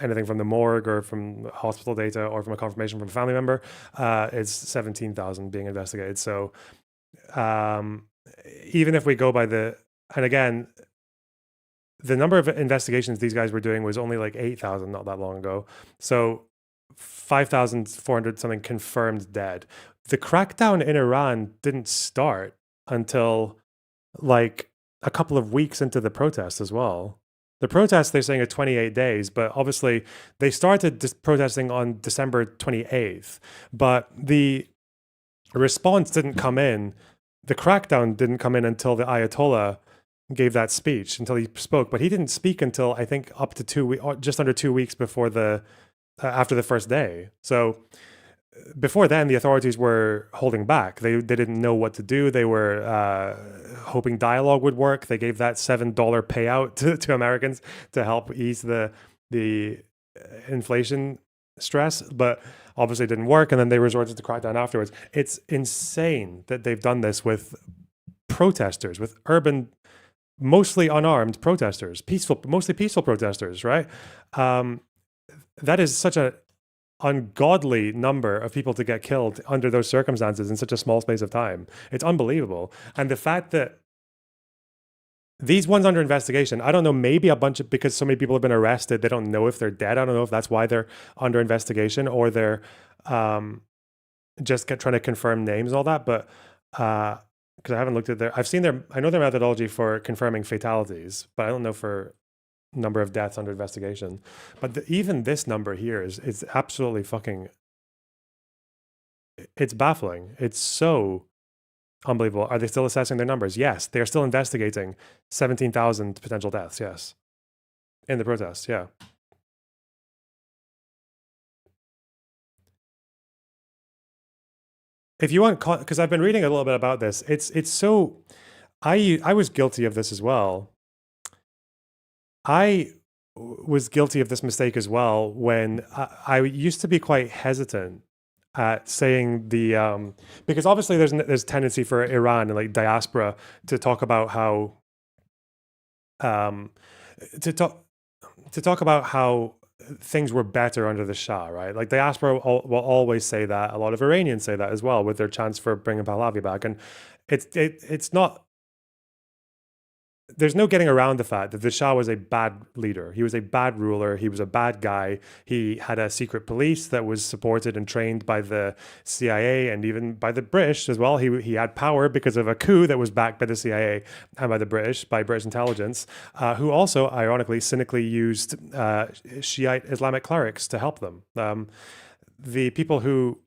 anything from the morgue or from hospital data or from a confirmation from a family member. It's 17,000 being investigated. So even if we go by and again, the number of investigations these guys were doing was only like 8,000 not that long ago. So 5,400 something confirmed dead. The crackdown in Iran didn't start until like a couple of weeks into the protest as well. The protest, they're saying, are 28 days, but obviously they started protesting on December 28th. But the response didn't come in. The crackdown didn't come in until the Ayatollah gave that speech, until he spoke, but he didn't speak until I think up to just under 2 weeks before after the first day. So before then, the authorities were holding back. They didn't know what to do. They were hoping dialogue would work. They gave that $7 payout to Americans to help ease the inflation stress, but obviously it didn't work. And then they resorted to crackdown afterwards. It's insane that they've done this with protesters, with urban, mostly unarmed protesters, mostly peaceful protesters, right? That is such an ungodly number of people to get killed under those circumstances in such a small space of time. It's unbelievable. And the fact that these ones under investigation, I don't know, maybe because so many people have been arrested, they don't know if they're dead. I don't know if that's why they're under investigation, or they're just trying to confirm names and all that. But because I haven't looked at I know their methodology for confirming fatalities, but I don't know for number of deaths under investigation. But even this number here is absolutely fucking, it's baffling. It's so unbelievable. Are they still assessing their numbers? Yes. They're still investigating 17,000 potential deaths. Yes. In the protests. Yeah. If you want, because I've been reading a little bit about this, it's so, I was guilty of this as well. I was guilty of this mistake as well when I used to be quite hesitant at saying because obviously there's a tendency for Iran and like diaspora to talk about how to talk about how things were better under the Shah, right? Like, diaspora will always say that. A lot of Iranians say that as well, with their chance for bringing Pahlavi back. And it's not. There's no getting around the fact that the Shah was a bad leader. He was a bad ruler. He was a bad guy. He had a secret police that was supported and trained by the CIA and even by the British as well. He had power because of a coup that was backed by the CIA and by the British, by British intelligence, who also, ironically, cynically used Shiite Islamic clerics to help them. The people who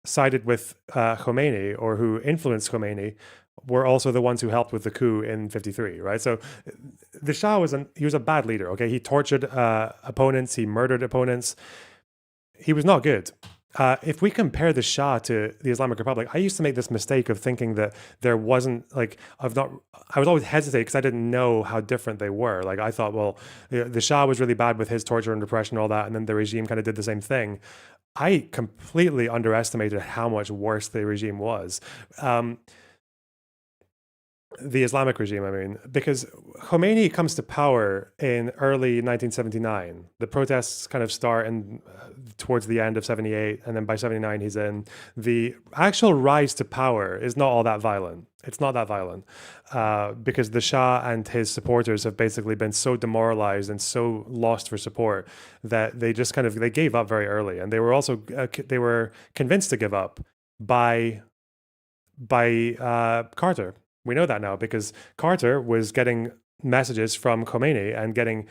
sided with Khomeini or who influenced Khomeini were also the ones who helped with the coup in 53, right? So the Shah was a bad leader, okay? He tortured opponents, he murdered opponents. He was not good. If we compare the Shah to the Islamic Republic, I used to make this mistake of thinking that there wasn't, like, I was always hesitant because I didn't know how different they were. Like, I thought, well, the Shah was really bad with his torture and repression and all that, and then the regime kind of did the same thing. I completely underestimated how much worse the regime was. The Islamic regime, I mean, because Khomeini comes to power in early 1979. The protests kind of start towards the end of 78, and then by 79 he's in. The actual rise to power is not all that violent. It's not that violent because the Shah and his supporters have basically been so demoralized and so lost for support that they just they gave up very early, and they were also they were convinced to give up by Carter. We know that now because Carter was getting messages from Khomeini and getting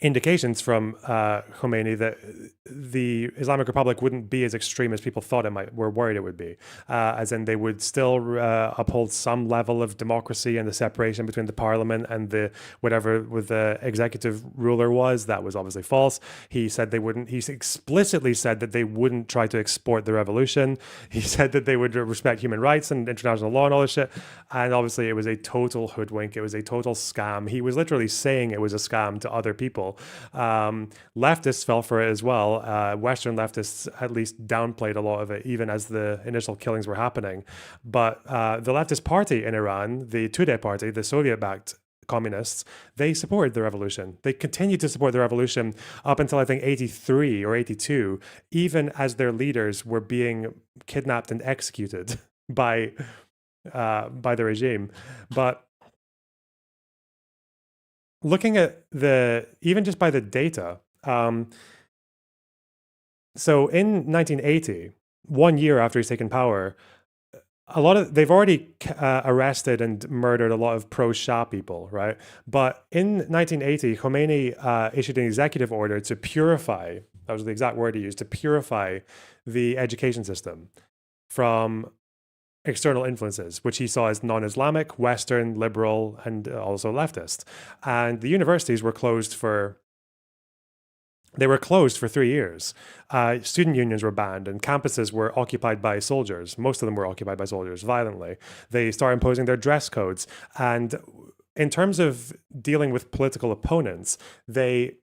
indications from Khomeini that the Islamic Republic wouldn't be as extreme as people thought were worried it would be. As in, they would still uphold some level of democracy and the separation between the parliament and whatever the executive ruler was. That was obviously false. He said they wouldn't. He explicitly said that they wouldn't try to export the revolution. He said that they would respect human rights and international law and all this shit. And obviously, it was a total hoodwink. It was a total scam. He was literally saying it was a scam to other people. Leftists fell for it as well. Western leftists at least downplayed a lot of it, even as the initial killings were happening. But the leftist party in Iran, the Tudeh party, the Soviet-backed communists, they supported the revolution. They continued to support the revolution up until I think 83 or 82, even as their leaders were being kidnapped and executed by the regime. But looking at even just by the data, so in 1980, 1 year after he's taken power, they've already arrested and murdered a lot of pro-Shah people, right? But in 1980, Khomeini issued an executive order to purify, that was the exact word he used, to purify the education system from external influences, which he saw as non-Islamic, Western, liberal, and also leftist. And the universities were closed for 3 years. Student unions were banned and campuses were occupied by soldiers. Most of them were occupied by soldiers violently. They started imposing their dress codes. And in terms of dealing with political opponents, they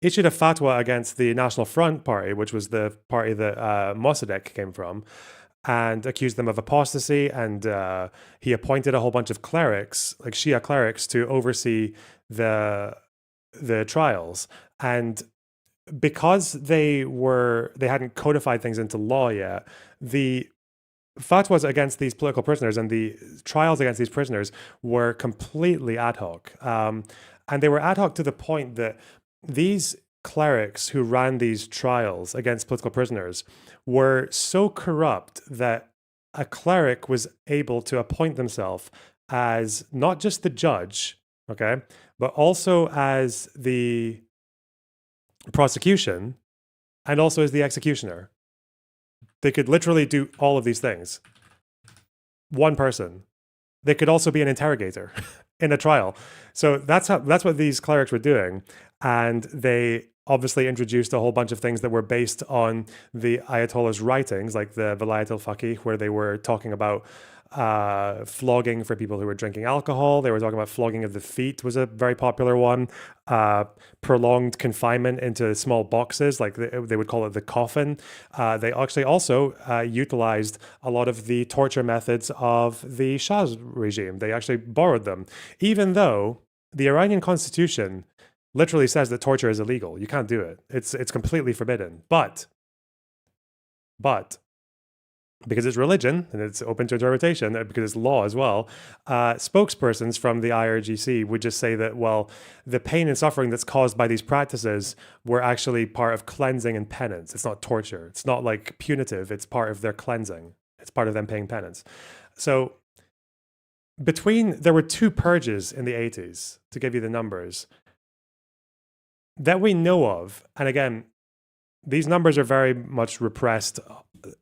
issued a fatwa against the National Front Party, which was the party that Mossadegh came from, and accused them of apostasy. And he appointed a whole bunch of clerics, like Shia clerics, to oversee the trials. And because they hadn't codified things into law yet, the fatwas against these political prisoners and the trials against these prisoners were completely ad hoc. And they were ad hoc to the point that these clerics who ran these trials against political prisoners were so corrupt that a cleric was able to appoint themselves as not just the judge, okay, but also as the prosecution and also as the executioner. They could literally do all of these things. One person. They could also be an interrogator in a trial. So that's what these clerics were doing. And they obviously introduced a whole bunch of things that were based on the Ayatollah's writings, like the Vilayat al-Faqih, where they were talking about flogging for people who were drinking alcohol. They were talking about flogging of the feet was a very popular one. Prolonged confinement into small boxes, like they would call it the coffin. They actually also utilized a lot of the torture methods of the Shah's regime. They actually borrowed them, even though the Iranian constitution literally says that torture is illegal. You can't do it. It's completely forbidden. But because it's religion and it's open to interpretation, because it's law as well, spokespersons from the IRGC would just say that, well, the pain and suffering that's caused by these practices were actually part of cleansing and penance. It's not torture. It's not like punitive. It's part of their cleansing. It's part of them paying penance. So there were 2 purges in the 80s, to give you the numbers, that we know of. And again, these numbers are very much repressed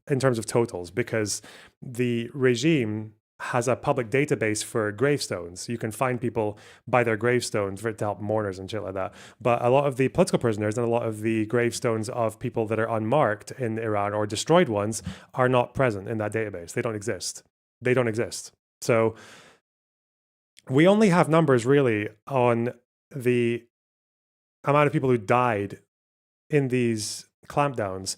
in terms of totals because the regime has a public database for gravestones. You can find people by their gravestones to help mourners and shit like that. But a lot of the political prisoners and a lot of the gravestones of people that are unmarked in Iran or destroyed ones are not present in that database. They don't exist. They don't exist. So we only have numbers really on the amount of people who died in these clampdowns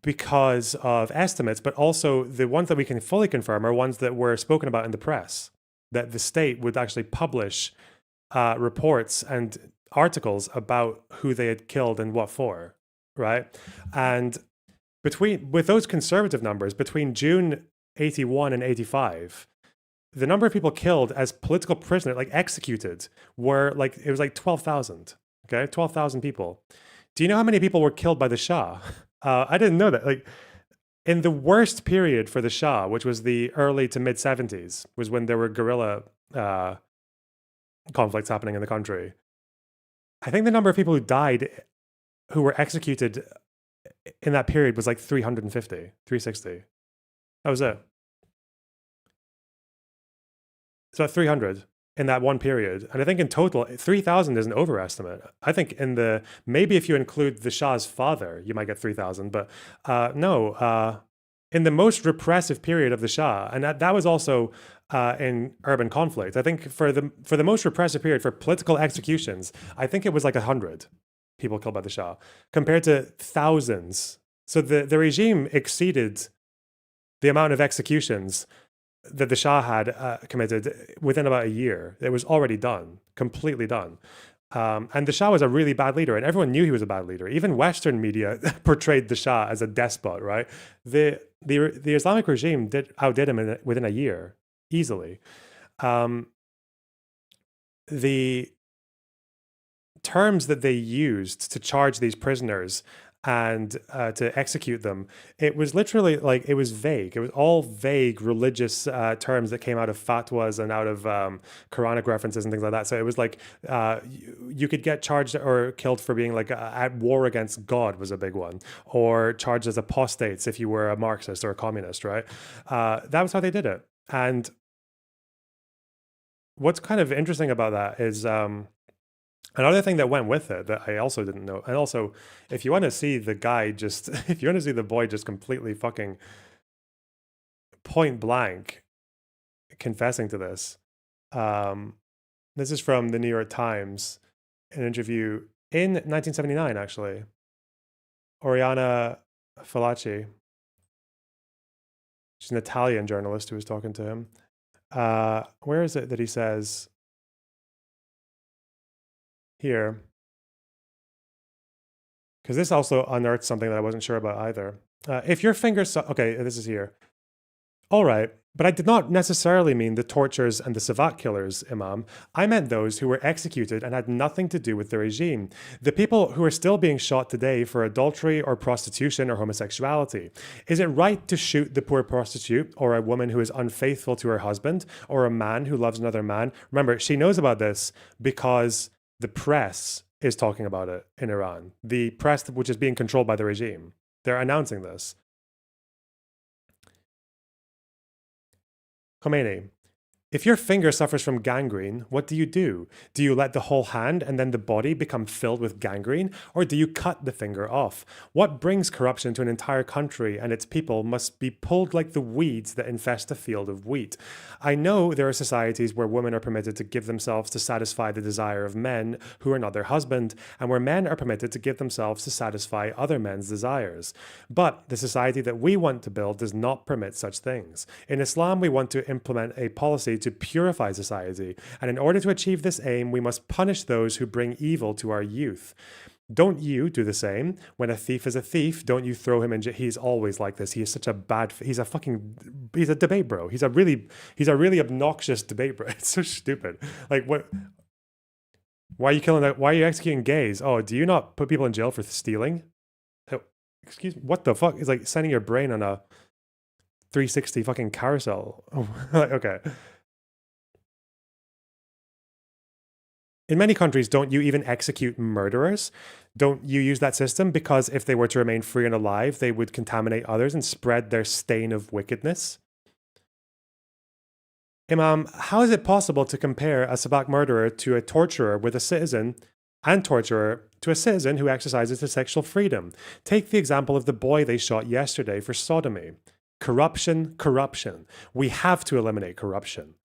because of estimates, but also the ones that we can fully confirm are ones that were spoken about in the press, that the state would actually publish reports and articles about who they had killed and what for, right? And with those conservative numbers, between June 81 and 85, the number of people killed as political prisoners, like executed, it was like 12,000, okay? 12,000 people. Do you know how many people were killed by the Shah? I didn't know that. Like, in the worst period for the Shah, which was the early to mid 70s, was when there were guerrilla conflicts happening in the country. I think the number of people who died, who were executed in that period was like 350, 360. That was it. So 300 in that one period. And I think in total, 3,000 is an overestimate. I think maybe if you include the Shah's father, you might get 3,000. But no, in the most repressive period of the Shah, and that was also in urban conflict. I think for the most repressive period for political executions, I think it was like 100 people killed by the Shah compared to thousands. So the regime exceeded the amount of executions that the Shah had committed within about a year. It was already done, completely done. And the Shah was a really bad leader, and everyone knew he was a bad leader. Even Western media portrayed the Shah as a despot, right? The Islamic regime outdid him within a year, easily. The terms that they used to charge these prisoners and to execute them, it was literally like, it was vague. It was all vague religious terms that came out of fatwas and out of Quranic references and things like that. So it was like you could get charged or killed for being like at war against God was a big one, or charged as apostates if you were a Marxist or a communist, right? That was how they did it. And what's kind of interesting about that is another thing that went with it that I also didn't know, and also, if you want to see the guy if you want to see the boy just completely fucking point blank confessing to this, this is from the New York Times, an interview in 1979, actually. Oriana Fallaci, she's an Italian journalist who was talking to him. Where is it that he says... Here, because this also unearthed something that I wasn't sure about either. If your fingers... Okay, this is here. All right, but I did not necessarily mean the torturers and the Savat killers, Imam. I meant those who were executed and had nothing to do with the regime. The people who are still being shot today for adultery or prostitution or homosexuality. Is it right to shoot the poor prostitute or a woman who is unfaithful to her husband or a man who loves another man? Remember, she knows about this because the press is talking about it in Iran. The press, which is being controlled by the regime. They're announcing this. Khomeini, if your finger suffers from gangrene, what do? Do you let the whole hand and then the body become filled with gangrene? Or do you cut the finger off? What brings corruption to an entire country and its people must be pulled like the weeds that infest a field of wheat. I know there are societies where women are permitted to give themselves to satisfy the desire of men who are not their husband, and where men are permitted to give themselves to satisfy other men's desires. But the society that we want to build does not permit such things. In Islam, we want to implement a policy to purify society. And in order to achieve this aim, we must punish those who bring evil to our youth. Don't you do the same? When a thief is a thief, don't you throw him in jail? He's always like this. He is such a he's a debate bro. He's a really obnoxious debate bro. It's so stupid. Like, what? Why are you why are you executing gays? Oh, do you not put people in jail for stealing? Oh, excuse me, what the fuck? It's like sending your brain on a 360 fucking carousel. Oh, okay. In many countries, don't you even execute murderers? Don't you use that system? Because if they were to remain free and alive, they would contaminate others and spread their stain of wickedness. Imam, how is it possible to compare a Sabak murderer to a torturer with a citizen and torturer to a citizen who exercises his sexual freedom? Take the example of the boy they shot yesterday for sodomy. Corruption, corruption. We have to eliminate corruption.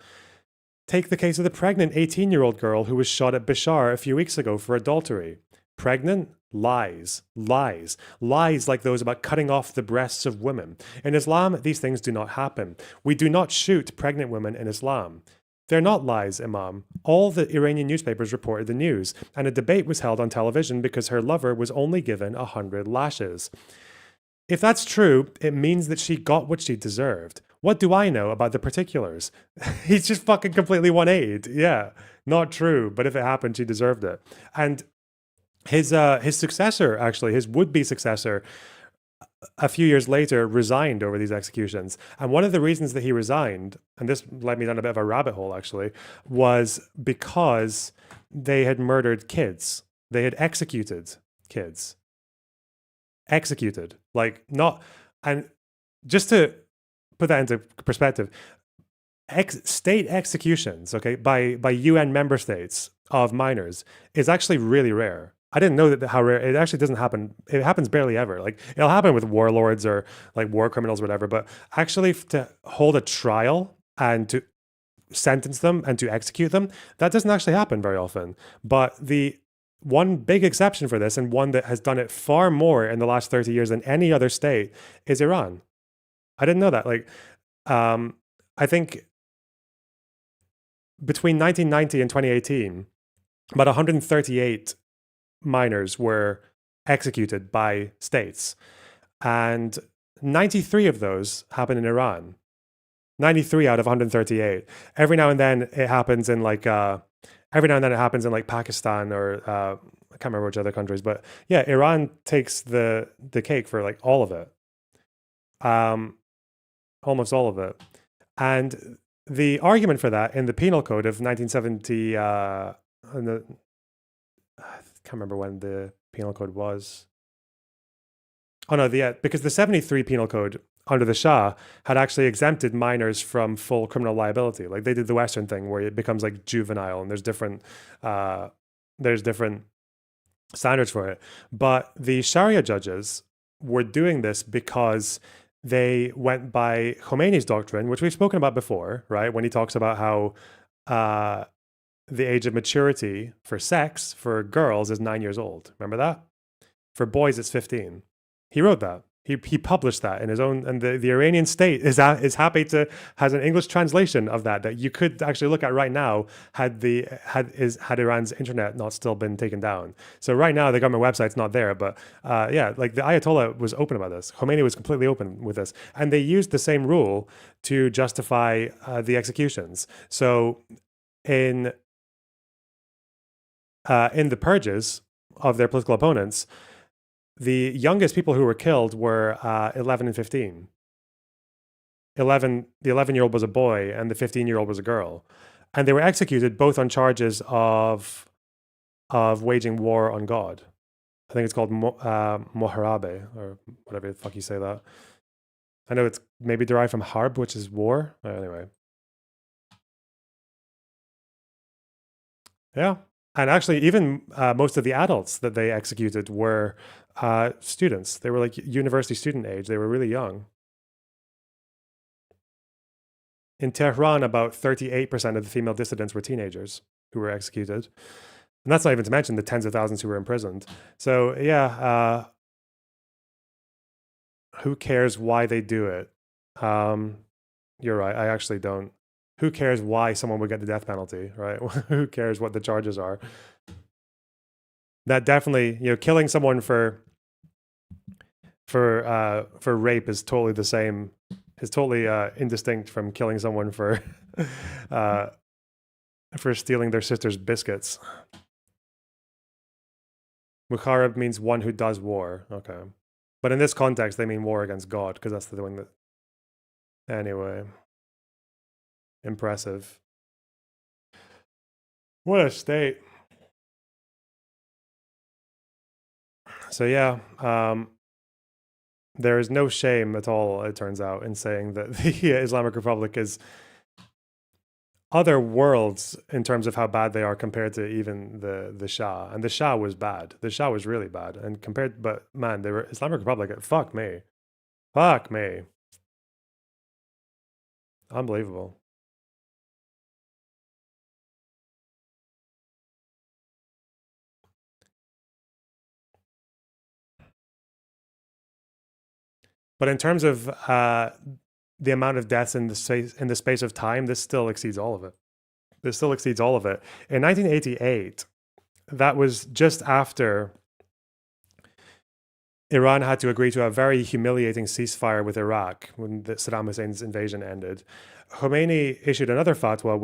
Take the case of the pregnant 18-year-old girl who was shot at Bishar a few weeks ago for adultery. Pregnant? Lies. Lies. Lies like those about cutting off the breasts of women. In Islam, these things do not happen. We do not shoot pregnant women in Islam. They're not lies, Imam. All the Iranian newspapers reported the news, and a debate was held on television because her lover was only given 100 lashes. If that's true, it means that she got what she deserved. What do I know about the particulars? He's just fucking completely 180'd. Yeah, not true. But if it happened, she deserved it. And his successor, actually, his would-be successor, a few years later, resigned over these executions. And one of the reasons that he resigned, and this led me down a bit of a rabbit hole, actually, was because they had murdered kids. They had executed kids. Executed. Like, not... And just to put that into perspective, state executions, okay, by UN member states of minors is actually really rare. I didn't know how rare. It actually doesn't happen. It happens barely ever. Like, it'll happen with warlords or like war criminals or whatever, but actually to hold a trial and to sentence them and to execute them, that doesn't actually happen very often. But the one big exception for this, and one that has done it far more in the last 30 years than any other state, is Iran. I didn't know that. Like, I think between 1990 and 2018, about 138 minors were executed by states. And 93 of those happen in Iran. 93 out of 138. Every now and then it happens in like, Pakistan or I can't remember which other countries, but yeah, Iran takes the cake for like all of it. Almost all of it. And the argument for that in the Penal Code of 1970, I can't remember when the Penal Code was. Oh no, because the 73 Penal Code under the Shah had actually exempted minors from full criminal liability. Like, they did the Western thing where it becomes like juvenile, and there's different standards for it. But the Sharia judges were doing this because they went by Khomeini's doctrine, which we've spoken about before, right? When he talks about how the age of maturity for sex for girls is 9 years old. Remember that? For boys, it's 15. He wrote that. He published that in his own, and the Iranian state has an English translation of that you could actually look at right now had Iran's internet not still been taken down. So right now the government website's not there, but yeah, like the Ayatollah was open about this. Khomeini was completely open with this, and they used the same rule to justify the executions. So in the purges of their political opponents, the youngest people who were killed were 11 and 15. The 11-year-old was a boy and the 15-year-old was a girl. And they were executed both on charges of waging war on God. I think it's called Moharabe, or whatever the fuck you say that. I know it's maybe derived from harb, which is war. Anyway. Yeah. And actually, even most of the adults that they executed were students. They were like university student age. They were really young. In Tehran, about 38% of the female dissidents were teenagers who were executed. And that's not even to mention the tens of thousands who were imprisoned. So yeah, who cares why they do it? You're right. I actually don't. who cares why someone would get the death penalty, right? Who cares what the charges are? That definitely, killing someone for rape is totally the same. Is totally indistinct from killing someone for stealing their sister's biscuits. Muharib means one who does war. Okay. But in this context, they mean war against God, because that's the one that... Anyway. Impressive. What a state. So yeah, there is no shame at all, it turns out, in saying that the Islamic Republic is other worlds in terms of how bad they are compared to even the Shah. And the Shah was bad. The Shah was really bad. And but man, they were Islamic Republic. Fuck me. Fuck me. Unbelievable. But in terms of the amount of deaths in the space of time, this still exceeds all of it. This still exceeds all of it. In 1988, that was just after Iran had to agree to a very humiliating ceasefire with Iraq when Saddam Hussein's invasion ended. Khomeini issued another fatwa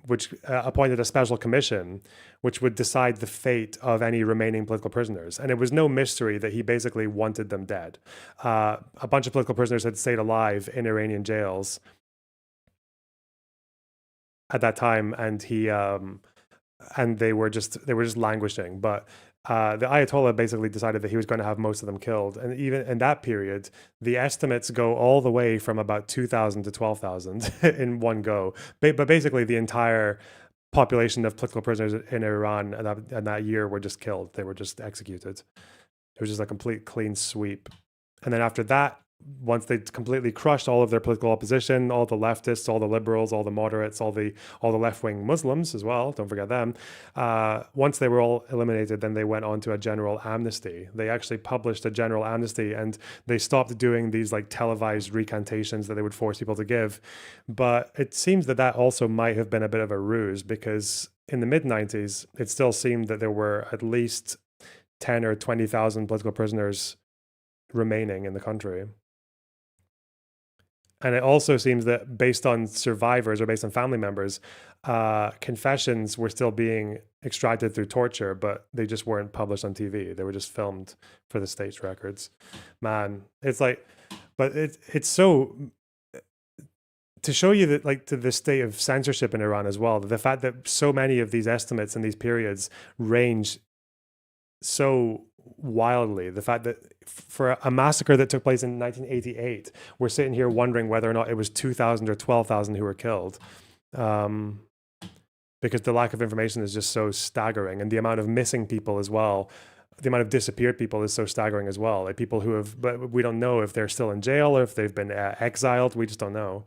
which appointed a special commission which would decide the fate of any remaining political prisoners. And it was no mystery that he basically wanted them dead. A bunch of political prisoners had stayed alive in Iranian jails at that time, and they were just languishing. But the Ayatollah basically decided that he was going to have most of them killed. And even in that period, the estimates go all the way from about 2,000 to 12,000 in one go. But basically, the entire population of political prisoners in Iran in that year were just killed. They were just executed. It was just a complete clean sweep. And then after that, once they completely crushed all of their political opposition, all the leftists, all the liberals, all the moderates, all the left-wing Muslims as well, don't forget them, once they were all eliminated, then they went on to a general amnesty. They actually published a general amnesty, and they stopped doing these like televised recantations that they would force people to give. But it seems that also might have been a bit of a ruse, because in the mid-90s, it still seemed that there were at least 10 or 20,000 political prisoners remaining in the country. And it also seems that based on survivors or based on family members, confessions were still being extracted through torture, but they just weren't published on TV. They were just filmed for the state's records. Man, it's like, but it's so, to show you that, like, to the state of censorship in Iran as well, the fact that so many of these estimates and these periods range so wildly, the fact that for a massacre that took place in 1988, we're sitting here wondering whether or not it was 2,000 or 12,000 who were killed, because the lack of information is just so staggering, and the amount of missing people as well, the amount of disappeared people is so staggering as well. Like people who have, but we don't know if they're still in jail or if they've been exiled. We just don't know.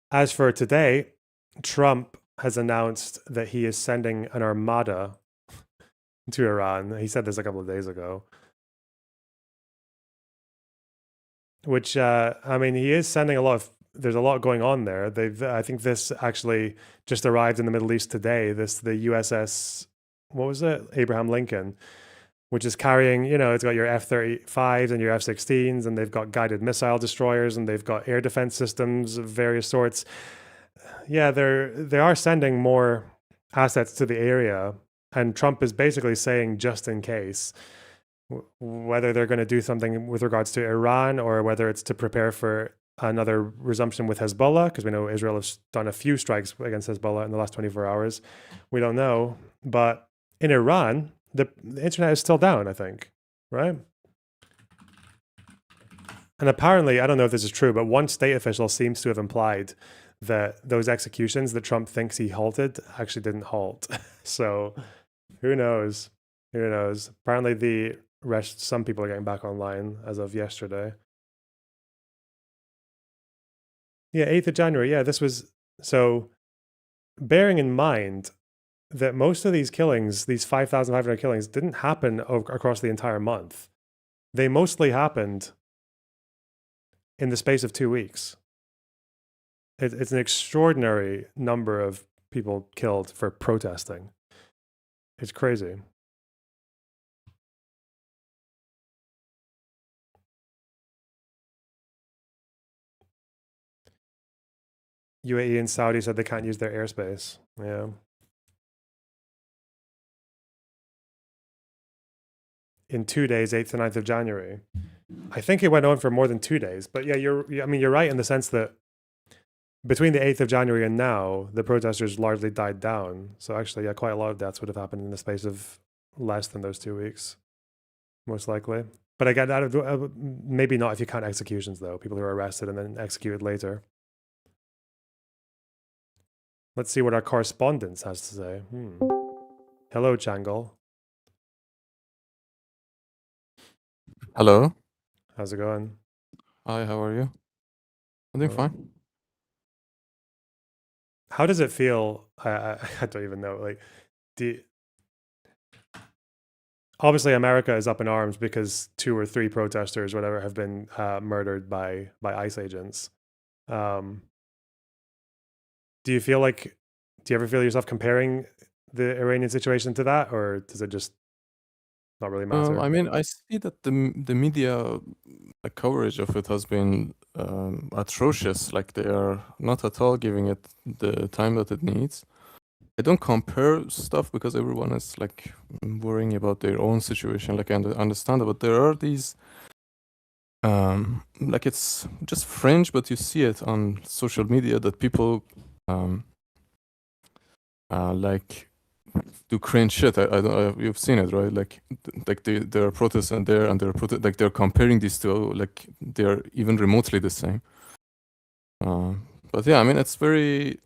As for today, Trump has announced that he is sending an armada to Iran. He said this a couple of days ago. Which, I mean, he is sending a lot of, there's a lot going on there. I think this actually just arrived in the Middle East today. The USS, what was it? Abraham Lincoln, which is carrying, it's got your F-35s and your F-16s, and they've got guided missile destroyers, and they've got air defense systems of various sorts. Yeah, they are sending more assets to the area, and Trump is basically saying just in case, whether they're going to do something with regards to Iran or whether it's to prepare for another resumption with Hezbollah, because we know Israel has done a few strikes against Hezbollah in the last 24 hours. We don't know. But in Iran, the internet is still down, I think, right? And apparently, I don't know if this is true, but one state official seems to have implied that those executions that Trump thinks he halted actually didn't halt. So who knows? Who knows? Apparently some people are getting back online as of yesterday. Yeah, 8th of January. Yeah, this was, so bearing in mind that most of these killings, these 5,500 killings, didn't happen across the entire month. They mostly happened in the space of 2 weeks. It's an extraordinary number of people killed for protesting. It's crazy. UAE and Saudi said they can't use their airspace. Yeah. In 2 days, 8th to 9th of January. I think it went on for more than 2 days. But yeah, you're right in the sense that between the 8th of January and now, the protesters largely died down. So actually, yeah, quite a lot of deaths would have happened in the space of less than those 2 weeks, most likely. But again, maybe not if you count executions, though. People who are arrested and then executed later. Let's see what our correspondent has to say. Hello, Changal.
Hello.
How's it going?
Hi, how are you? I'm doing fine.
How does it feel? I don't even know. Like, obviously America is up in arms because 2 or 3 protesters, whatever, have been murdered by ICE agents. Do you ever feel yourself comparing the Iranian situation to that, or does it just not really matter?
I mean, I see that the media coverage of it has been atrocious. Like, they are not at all giving it the time that it needs. I don't compare stuff because everyone is like worrying about their own situation. Like, I understand it, but there are these like, it's just fringe, but you see it on social media that people like do cringe shit. You've seen it, right? Like there are protests and they're like they're comparing these two, like they're even remotely the same. But yeah, I mean, it's very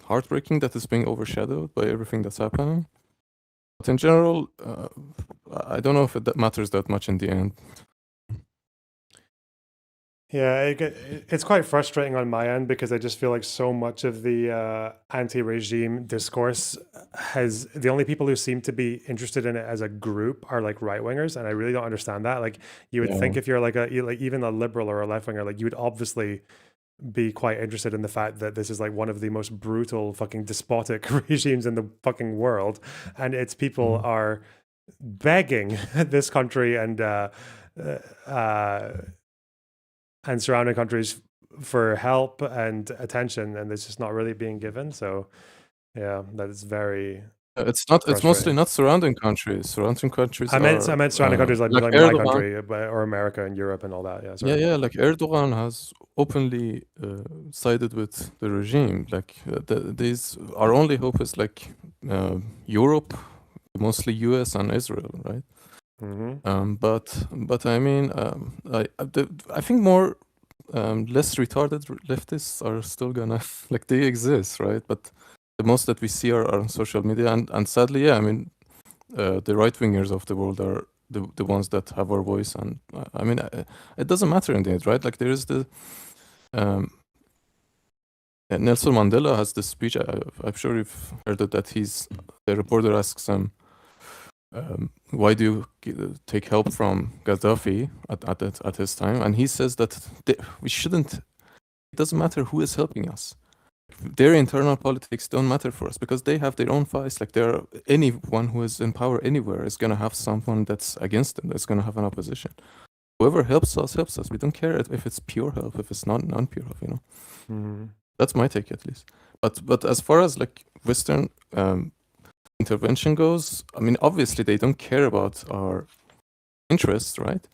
heartbreaking that it's being overshadowed by everything that's happening. But in general, I don't know if that matters that much in the end.
Yeah, it's quite frustrating on my end because I just feel like so much of the anti-regime discourse the only people who seem to be interested in it as a group are like right-wingers, and I really don't understand that. Like, you would think if you're like even a liberal or a left-winger, like you would obviously be quite interested in the fact that this is like one of the most brutal fucking despotic regimes in the fucking world, and its people are begging this country and surrounding countries for help and attention, and it's just not really being given. So yeah, that is very
it's mostly not surrounding countries. Surrounding countries
I meant surrounding countries like my country or America and Europe and all that.
Yeah, like Erdogan has openly sided with the regime. Like our only hope is like Europe, mostly US and Israel, right? But I mean, I think more less retarded leftists are still gonna like, they exist, right? But the most that we see are on social media, and sadly, yeah, I mean, the right wingers of the world are the ones that have our voice, and I mean, it doesn't matter in the end, right? Like, there is the Nelson Mandela has this speech. I'm sure you've heard it, that the reporter asks him, why do you take help from Gaddafi at his time? And he says that we shouldn't. It doesn't matter who is helping us. Their internal politics don't matter for us because they have their own fights. Like, anyone who is in power anywhere is gonna have someone that's against them. That's gonna have an opposition. Whoever helps us helps us. We don't care if it's pure help, if it's not non-pure help. You know, that's my take at least. But as far as like Western intervention goes, I mean, obviously they don't care about our interests, right?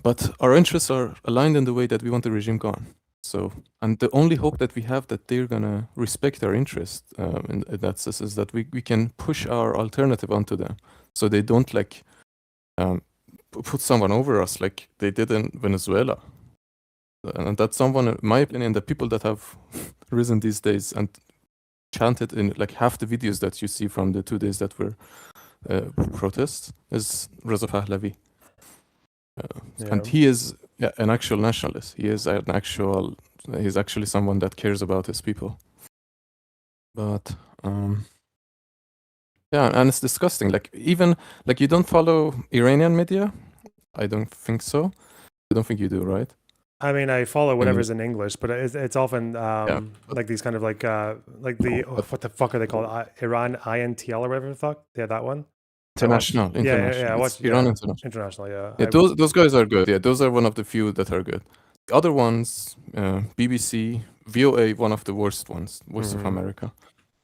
But our interests are aligned in the way that we want the regime gone. So, and the only hope that we have that they're gonna respect our interest in that sense is that we can push our alternative onto them, so they don't like put someone over us like they did in Venezuela. And that's someone, in my opinion, the people that have risen these days and chanted in like half the videos that you see from the 2 days that were protests is Reza Pahlavi. And he is an actual nationalist. He's actually someone that cares about his people. But Yeah, and it's disgusting. Like even like you don't follow Iranian media? I don't think so. I don't think you do, right?
I mean, I follow whatever's in English, but it's often like these kind of like the what the fuck are they called? Iran INTL or whatever the fuck. Yeah, that one.
International.
Yeah.
It's Iran International.
International. Yeah.
Yeah, those guys are good. Yeah, those are one of the few that are good. The other ones, BBC, VOA, one of the worst ones. Voice of America.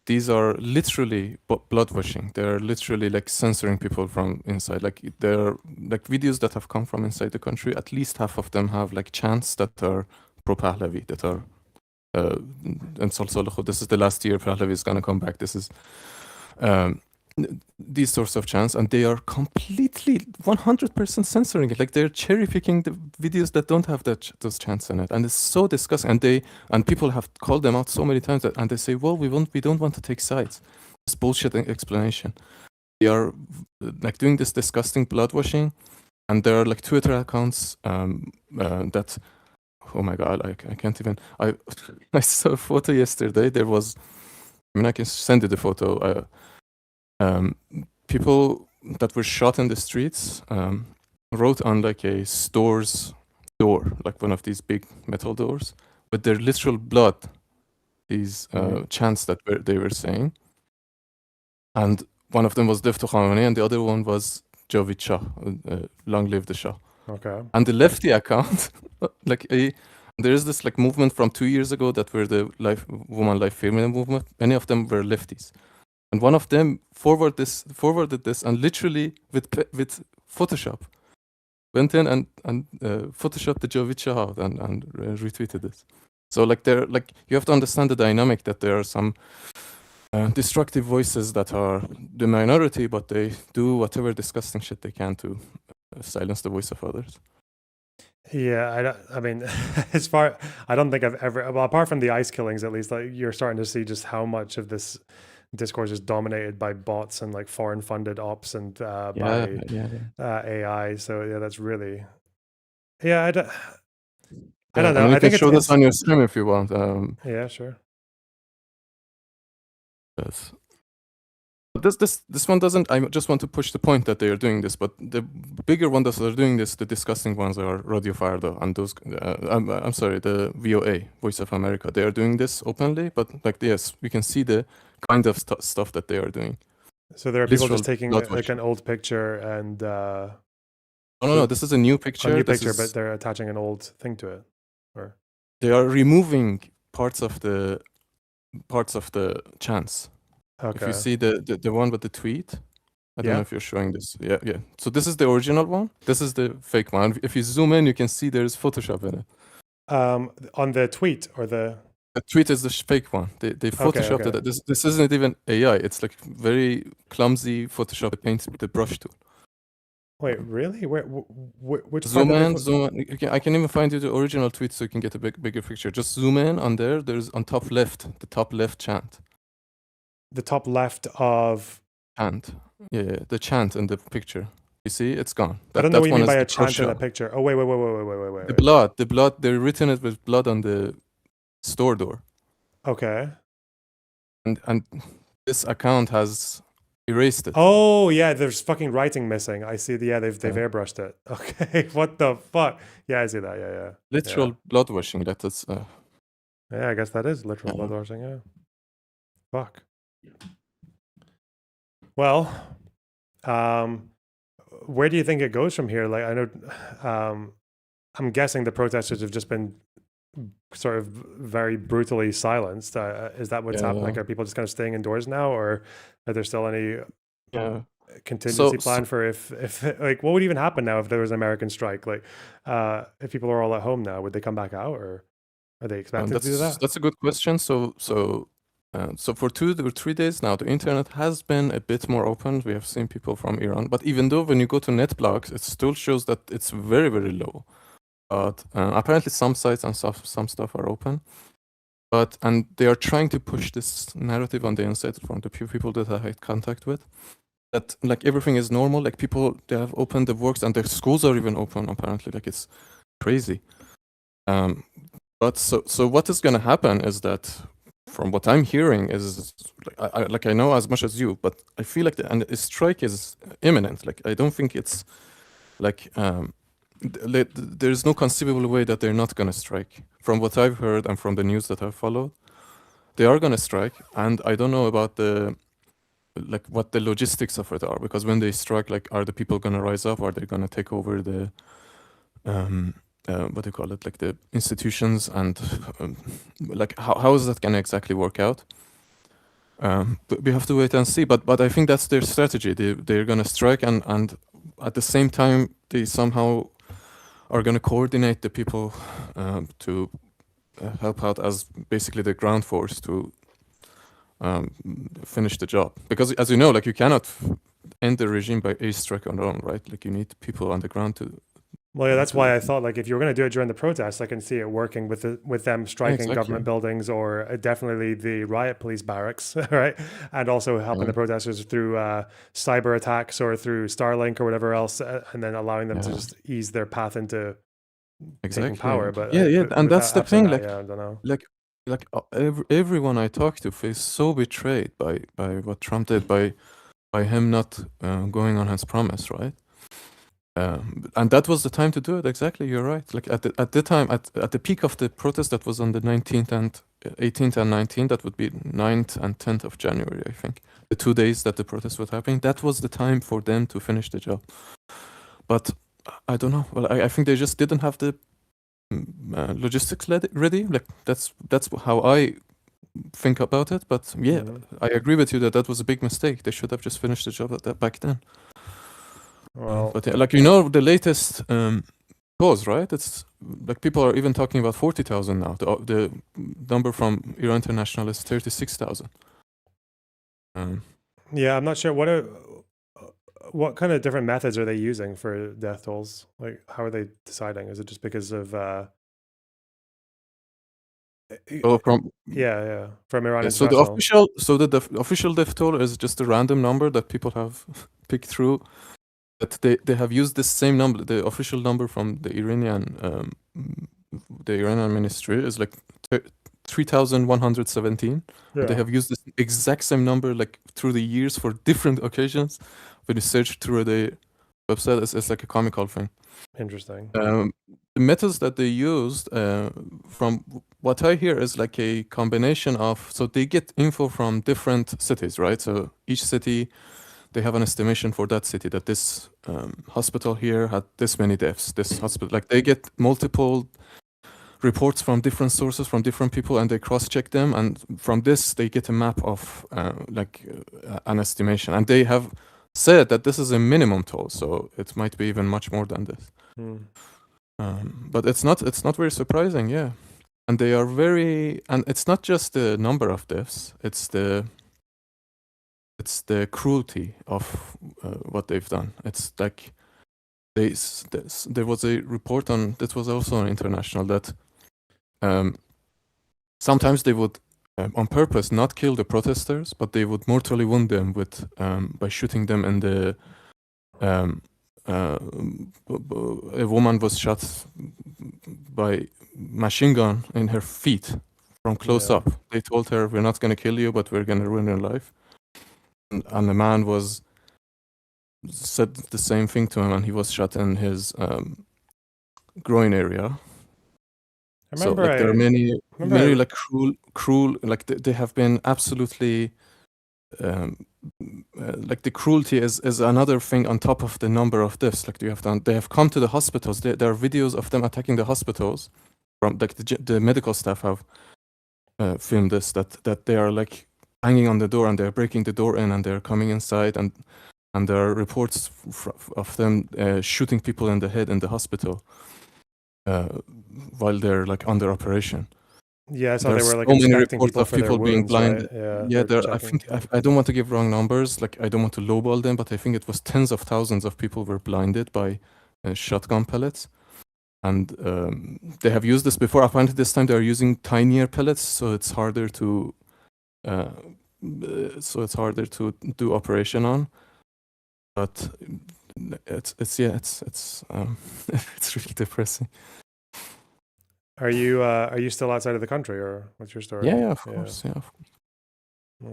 These are literally blood washing. They're literally like censoring people from inside. Like they're like videos that have come from inside the country. At least half of them have like chants that are pro Pahlavi, that are and this is the last year Pahlavi is gonna come back. This is these sorts of chants, and they are completely 100% censoring it. Like they're cherry picking the videos that don't have those chants in it, and it's so disgusting. And people have called them out so many times and they say, well, we don't want to take sides. It's bullshit explanation. They are like doing this disgusting blood washing, and there are like Twitter accounts that, oh my god, I can't even. I saw a photo yesterday. There was, I mean, I can send you the photo. People that were shot in the streets wrote on like a store's door, like one of these big metal doors, with their literal blood, these chants that they were saying. And one of them was Defto Khamenei, and the other one was Javid Shah, long live the Shah.
Okay.
And the lefty account, like there is this like movement from 2 years ago that were the Woman Life Feminine movement. Many of them were lefties. And one of them forwarded this, and literally with Photoshop went in and photoshopped the Javid Shah out and retweeted this. So like you have to understand the dynamic that there are some destructive voices that are the minority, but they do whatever disgusting shit they can to silence the voice of others.
Yeah, I mean, I don't think I've ever, well, apart from the ICE killings, at least, like you're starting to see just how much of this discourse is dominated by bots and like foreign funded ops and by AI. So yeah, that's really, I don't know.
And
I think
can show this on your stream if you want.
Yeah, sure.
Yes. But this one doesn't. I just want to push the point that they are doing this, but the bigger one that are doing this, the disgusting ones, are Radio Farda and those. I'm sorry, the VOA, Voice of America. They are doing this openly, but like yes, we can see the kind of stuff that they are doing.
So there are people just taking like an old picture and.
No, this is a new picture.
A new picture, but they're attaching an old thing to it, or.
They are removing parts of the chants.
Okay.
If you see the one with the tweet, I don't know if you're showing this. Yeah. So this is the original one. This is the fake one. If you zoom in, you can see there's Photoshop in it.
On the tweet or the
tweet is the fake one. They photoshopped it. This isn't even AI. It's like very clumsy Photoshop. It paints with the brush tool.
Wait, really? Which
zoom in? I can even find you the original tweet so you can get a bigger picture. Just zoom in on there. There's on top left, the top left chant.
The top left of
chant. Yeah, the chant in the picture. You see, it's gone.
I don't know what you mean by a chant in a picture. Oh wait.
The blood. They're written it with blood on the store door.
Okay.
And this account has erased it.
Oh yeah, there's fucking writing missing. I see. They've airbrushed it. Okay, what the fuck? Yeah, I see that. Yeah.
Literal blood washing. That's.
Yeah, I guess that is literal blood washing. Yeah. Fuck. Well, where do you think it goes from here? Like, I know, I'm guessing the protesters have just been sort of very brutally silenced. Is that what's happening? Like, are people just kind of staying indoors now, or are there still any contingency plan for if like what would even happen now if there was an American strike? Like, if people are all at home now, would they come back out, or are they expected to do that?
That's a good question. So for 2 or 3 days now, the internet has been a bit more open. We have seen people from Iran, but even though when you go to NetBlocks, it still shows that it's very, very low. But apparently some sites and some stuff are open. And they are trying to push this narrative on the inside from the few people that I had contact with, that like everything is normal. Like people, they have opened the works and their schools are even open apparently. Like it's crazy. But so what is going to happen is that from what I'm hearing is like I know as much as you, but I feel like the strike is imminent. Like I don't think it's like there's no conceivable way that they're not gonna strike. From what I've heard and from the news that I've followed, they are gonna strike, and I don't know about what the logistics of it are, because when they strike, like, are the people gonna rise up? Are they gonna take over the what do you call it, like the institutions, and like how is that gonna exactly work out? But we have to wait and see. But I think that's their strategy. They're gonna strike, and at the same time they somehow are gonna coordinate the people to help out as basically the ground force to finish the job. Because as you know, like you cannot end the regime by a strike alone, right? Like you need people on the ground to.
Well, yeah, that's why I thought, like, if you were going to do it during the protests, I can see it working with them striking government buildings, or definitely the riot police barracks, right? And also helping the protesters through cyber attacks or through Starlink or whatever else, and then allowing them to just ease their path into taking power. But
and that's the thing. Like,
I don't know.
Like everyone I talk to feels so betrayed by what Trump did, by him not going on his promise, right? And that was the time to do it. Exactly, you're right. Like at the time, at the peak of the protest, that was on the 19th and 18th and 19th. That would be 9th and 10th of January, I think. The 2 days that the protest was happening, that was the time for them to finish the job. But I don't know. Well, I think they just didn't have the logistics ready. Like that's how I think about it. But yeah, I agree with you that was a big mistake. They should have just finished the job back then.
Well,
but yeah, like the latest polls, right? It's like people are even talking about 40,000 now. The number from Iran International is 36,000.
Yeah, I'm not sure what kind of different methods are they using for death tolls? Like, how are they deciding? Is it just because of from Iran
so
International?
The official death toll is just a random number that people have picked through. That they have used the same number. The official number from the Iranian ministry is like 3,117.
Yeah.
They have used this exact same number like through the years for different occasions. When you search through the website, it's like a comical thing.
Interesting.
The methods that they used, from what I hear, is like a combination of. So they get info from different cities, right? So each city, they have an estimation for that city that this hospital here had this many deaths. This hospital, like they get multiple reports from different sources, from different people, and they cross-check them. And from this, they get a map of an estimation. And they have said that this is a minimum toll, so it might be even much more than this. But it's not very surprising, yeah. And they are and it's not just the number of deaths; it's the cruelty of what they've done. It's like there was a report on that was also on international that sometimes they would on purpose not kill the protesters, but they would mortally wound them with by shooting them in the. A woman was shot by machine gun in her feet from close up. They told her, "We're not going to kill you, but we're going to ruin your life." And the man said the same thing to him, and he was shot in his groin area. So like, there are many like cruel. Like they have been absolutely. Like the cruelty is another thing on top of the number of deaths. Like they have come to the hospitals. There are videos of them attacking the hospitals. From like the medical staff have filmed this. That they are like hanging on the door and they're breaking the door in and they're coming inside and there are reports of them shooting people in the head in the hospital while they're like under operation.
Yeah, I saw they were like
so many
inspecting
reports
people
of
for their
people being
wounds,
blind.
right?
Yeah,
they're
I
checking.
think I don't want to give wrong numbers. Like I don't want to lowball them, but I think it was tens of thousands of people were blinded by shotgun pellets, and they have used this before. Apparently, this time they are using tinier pellets, so it's harder to do operation on. But it's it's really depressing.
Are you still outside of the country, or what's your story?
Yeah, of course. Yeah, of course.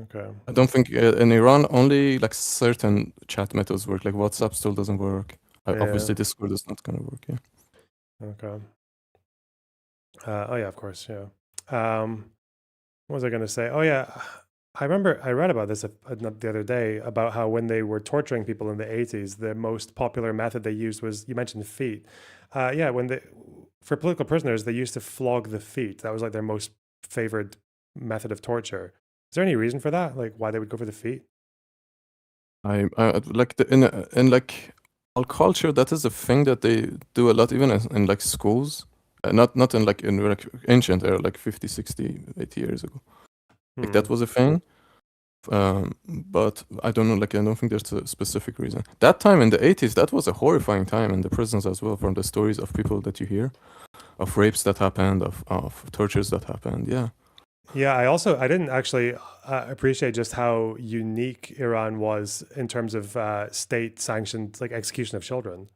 Okay.
I don't think in Iran only like certain chat methods work. Like WhatsApp still doesn't work. Obviously, Discord is not gonna work. Yeah.
Okay. Oh yeah, of course. Yeah. What was I going to say? Oh yeah, I remember I read about this the other day about how when they were torturing people in the 80s, the most popular method they used was, you mentioned feet. Yeah, for political prisoners, they used to flog the feet. That was like their most favored method of torture. Is there any reason for that? Like why they would go for the feet?
I like in like our culture, that is a thing that they do a lot, even in like schools. Not in like ancient era, like 50, 60, 80 years ago. Like that was a thing. But I don't know, like I don't think there's a specific reason. That time in the 80s, that was a horrifying time in the prisons as well, from the stories of people that you hear, of rapes that happened, of tortures that happened. Yeah.
Yeah, I didn't actually appreciate just how unique Iran was in terms of state-sanctioned like execution of children.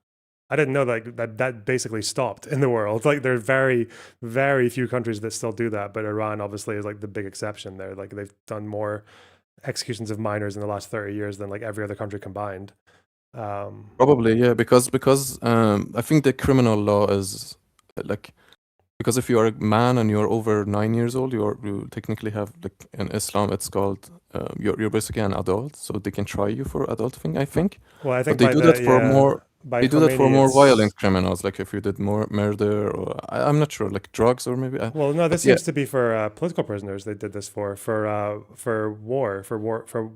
I didn't know that basically stopped in the world. Like there are very, very few countries that still do that, but Iran obviously is like the big exception there. Like they've done more executions of minors in the last 30 years than like every other country combined.
Probably, yeah, because I think the criminal law is like, because if you are a man and you're over 9 years old, you technically have, like in Islam it's called you're basically an adult, so they can try you for adult thing, I think.
Well, I think
but they do that for more. They do that for more
it's-
violent criminals, like if you did more murder, or I'm not sure, like drugs or maybe.
Well, no, this
but yeah.
seems to be for political prisoners. They did this for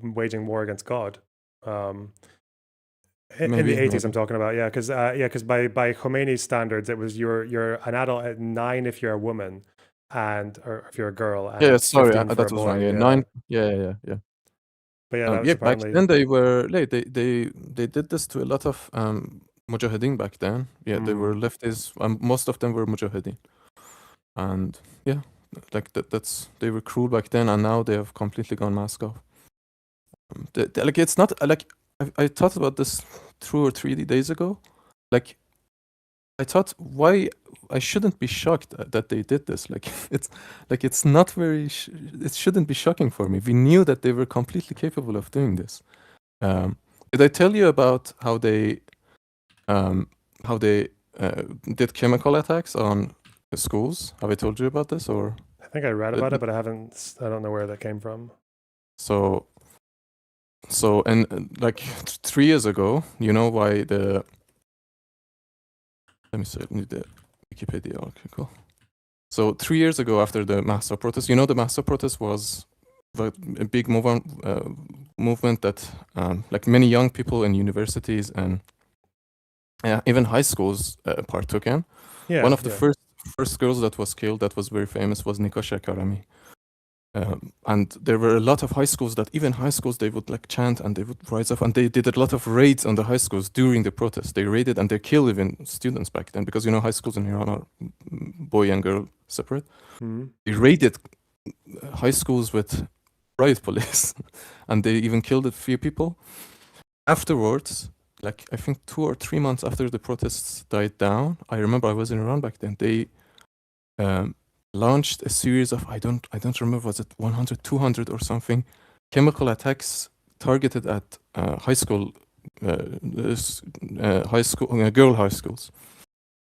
waging war against God. In
Maybe,
the 80s,
maybe.
I'm talking about, yeah, because by Khomeini's standards, it was you're an adult at 9 if you're a woman, or if you're a girl. And
Yeah, sorry,
15 for
that
a
was
boy,
wrong. Yeah,
yeah.
9. Yeah.
But yeah, that was
Yeah, back
apparently.
then they were like they did this to a lot of mujahideen back then. Yeah, they were lefties. Most of them were mujahideen, and yeah, like that's they were cruel back then, and now they have completely gone mask off. Like it's not like I thought about this 2 or 3 days ago. Like I thought, why I shouldn't be shocked that they did this. Like it's not very. It shouldn't be shocking for me. We knew that they were completely capable of doing this. Did I tell you about how they did chemical attacks on schools? Have I told you about this, or?
I think I read about it, but I don't know where that came from.
So and like 3 years ago, you know why the. Let me see, I need the Wikipedia article. So 3 years ago, after the Mahsa protest, you know, the Mahsa protest was a big movement that like many young people in universities and even high schools partook in.
Yeah,
one of the
yeah.
first girls that was killed, that was very famous, was Nikosha Karami. And there were a lot of high schools they would like chant and they would rise up, and they did a lot of raids on the high schools during the protest. They raided and they killed even students back then, because you know high schools in Iran are boy and girl separate.
Mhm.
They raided high schools with riot police, and they even killed a few people. Afterwards, like I think 2 or 3 months after the protests died down, I remember I was in Iran back then. They launched a series of I don't remember, was it 100, 200 or something, chemical attacks targeted at girl high schools.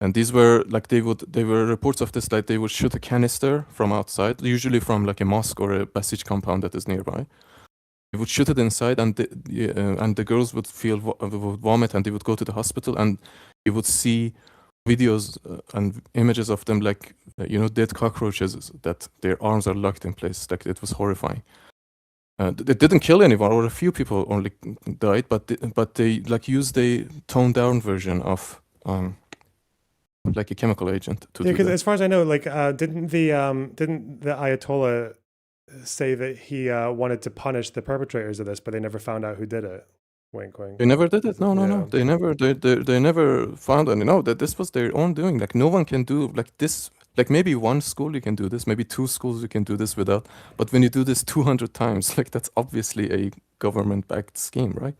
And these were like they were reports of this, like they would shoot a canister from outside, usually from like a mosque or a Basij compound that is nearby. They would shoot it inside, and the girls would would vomit, and they would go to the hospital, and you would see videos and images of them, like dead cockroaches, that their arms are locked in place. Like it was horrifying. It didn't kill anyone, or a few people only died, but they like used a toned down version of like a chemical agent to
Yeah,
do
because
that.
as far as I know, like didn't the Ayatollah say that he wanted to punish the perpetrators of this, but they never found out who did it? Wink, wink.
They never did it. No.
Yeah.
They never found any. No, that this was their own doing. Like no one can do like this. Like maybe one school you can do this, maybe 2 schools you can do this without. But when you do this 200 times, like that's obviously a government-backed scheme, right?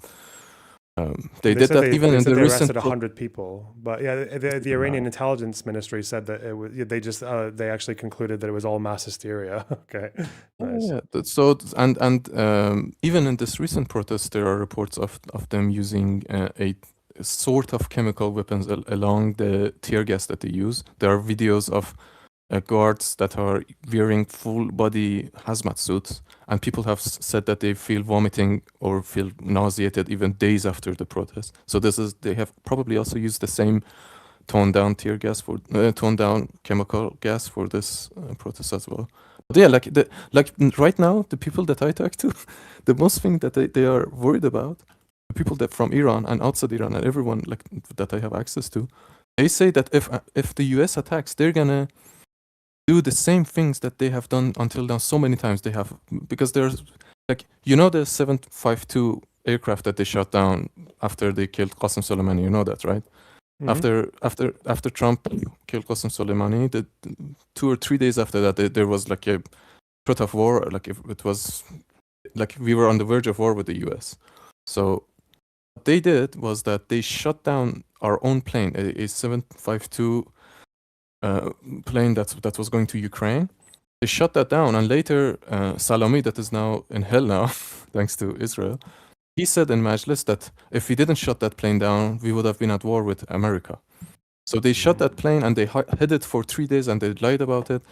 They did
said
that even
they
in
said
the
they
recent.
arrested 100 people, but yeah, the Iranian intelligence ministry said that it was, they just they actually concluded that it was all mass hysteria. Okay, nice.
Yeah, so even in this recent protest, there are reports of them using a sort of chemical weapons along the tear gas that they use. There are videos of guards that are wearing full body hazmat suits, and people have said that they feel vomiting or feel nauseated even days after the protest. So they have probably also used the same toned down tear gas for toned down chemical gas for this protest as well. But yeah, like right now, the people that I talk to, the most thing that they are worried about, the people that from Iran and outside Iran and everyone like that I have access to, they say that if the US attacks, they're gonna do the same things that they have done until now so many times. They have, because there's like, you know, the 752 aircraft that they shot down after they killed Qasem Soleimani, you know that, right? After Trump killed Qasem Soleimani, the 2 or 3 days after that, there was like a threat of war. Like it was like we were on the verge of war with the US. So what they did was that they shut down our own plane, a 752 plane that was going to Ukraine. They shut that down, and later Salami, that is now in hell now, thanks to Israel, he said in Majlis that if we didn't shut that plane down, we would have been at war with America. So they shut that plane and they hid it for 3 days and they lied about it.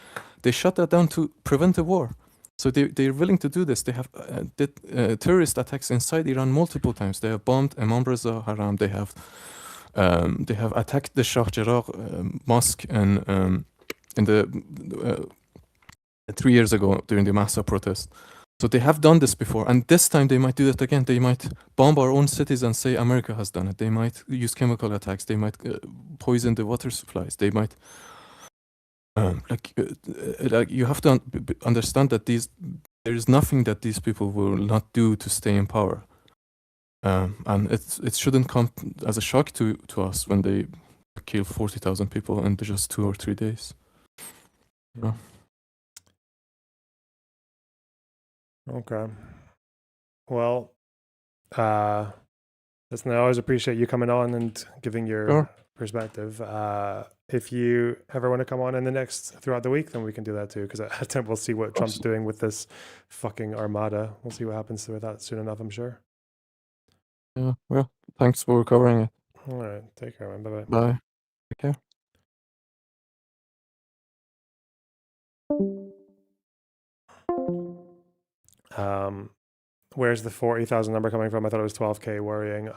They shut that down to prevent a war. So they're willing to do this. They have did terrorist attacks inside Iran multiple times. They have bombed Imam Reza Haram. They have attacked the Shah Cheragh mosque in the 3 years ago during the Mahsa protest. So they have done this before, and this time they might do it again. They might bomb our own cities and say America has done it. They might use chemical attacks. They might poison the water supplies. They might like you have to understand that there is nothing that these people will not do to stay in power. And it shouldn't come as a shock to us when they kill 40,000 people in just 2 or 3 days. Yeah.
Okay. Well, listen, I always appreciate you coming on and giving your perspective. If you ever want to come on throughout the week, then we can do that too. Because I think we'll see what Trump's doing with this fucking armada. We'll see what happens with that soon enough, I'm sure.
Yeah. Well, thanks for covering it.
All right. Take care, man. Bye-bye.
Bye. Take care.
Where's the 40,000 number coming from? I thought it was 12K. Worrying.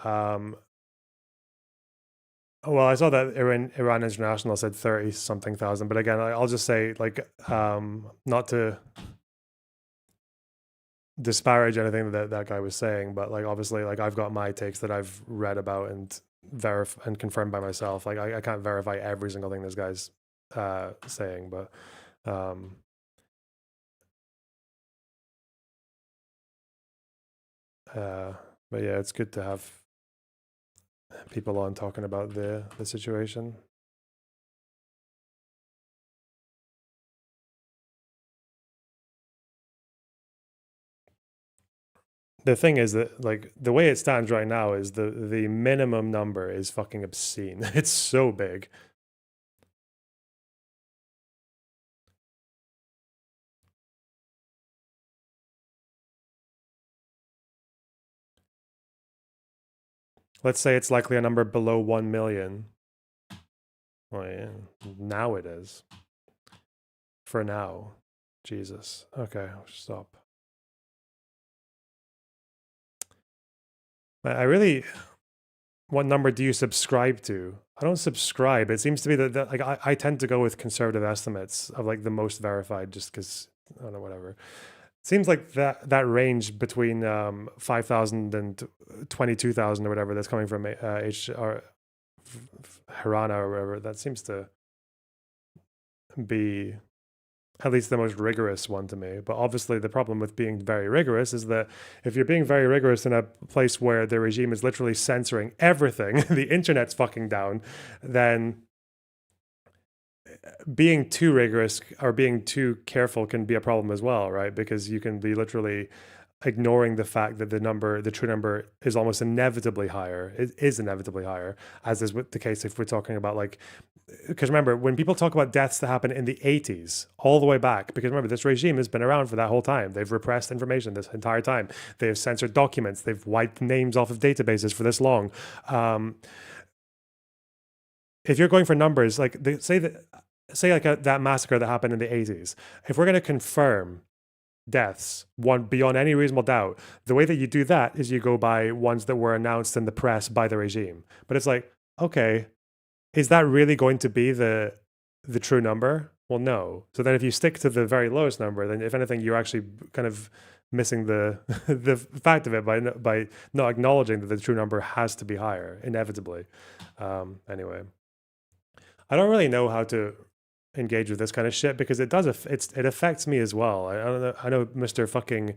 Well, I saw that Iran International said 30 something thousand, but again, I'll just say, like, not to disparage anything that guy was saying, but like, obviously, like, I've got my takes that I've read about and confirmed by myself. Like, I can't verify every single thing this guy's saying, but yeah, it's good to have people on talking about the situation. The thing is that, like, the way it stands right now is the minimum number is fucking obscene. It's so big. Let's say it's likely a number below 1 million. Well, yeah, now it is. For now. Jesus. Okay, stop. I really... What number do you subscribe to? I don't subscribe. It seems to be that like I tend to go with conservative estimates of like the most verified, just because, I don't know, whatever. Seems like that range between 5,000 and 22,000 or whatever that's coming from HR Hirana or whatever, that seems to be at least the most rigorous one to me. But obviously the problem with being very rigorous is that if you're being very rigorous in a place where the regime is literally censoring everything, the internet's fucking down, then being too rigorous or being too careful can be a problem as well, right? Because you can be literally ignoring the fact that the true number is almost inevitably higher. It is inevitably higher, as is the case if we're talking about like, because remember, when people talk about deaths that happen in the 80s, all the way back, because remember, this regime has been around for that whole time. They've repressed information this entire time. They've censored documents. They've wiped names off of databases for this long. If you're going for numbers, like say that massacre that happened in the 80s, if we're going to confirm deaths beyond any reasonable doubt, the way that you do that is you go by ones that were announced in the press by the regime. But it's like, okay, is that really going to be the true number? Well, no. So then if you stick to the very lowest number, then if anything, you're actually kind of missing the the fact of it by not acknowledging that the true number has to be higher inevitably. Anyway, I don't really know how to engage with this kind of shit because it affects me as well. I don't know. I know Mr. fucking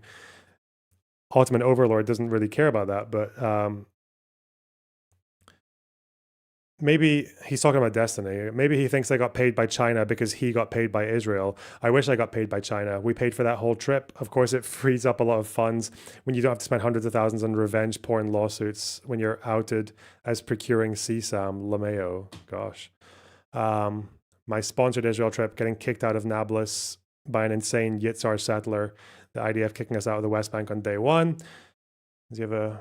Ottoman Overlord doesn't really care about that, but maybe he's talking about Destiny. Maybe he thinks I got paid by China because he got paid by Israel. I wish I got paid by China. We paid for that whole trip. Of course, it frees up a lot of funds when you don't have to spend hundreds of thousands on revenge porn lawsuits when you're outed as procuring CSAM. LeMayo. Gosh. My sponsored Israel trip, getting kicked out of Nablus by an insane Yitzhar settler. The IDF kicking us out of the West Bank on day one. Does he have a...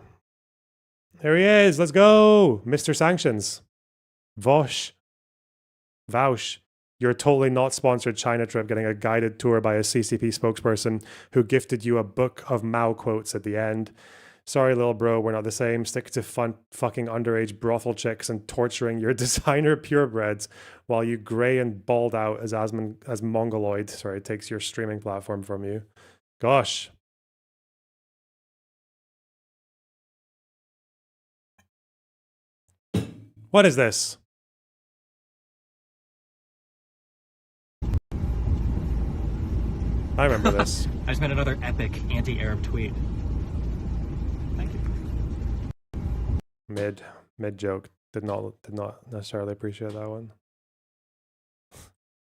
There he is. Let's go. Mr. Sanctions. Vaush, your totally not sponsored China trip, getting a guided tour by a CCP spokesperson who gifted you a book of Mao quotes at the end. Sorry, little bro, we're not the same. Stick to fucking underage brothel chicks and torturing your designer purebreds while you grey and bald out as Mongoloid. Sorry, takes your streaming platform from you. Gosh. What is this? I remember this.
I just made another epic anti-Arab tweet. Thank you.
Mid joke. Did not necessarily appreciate that one.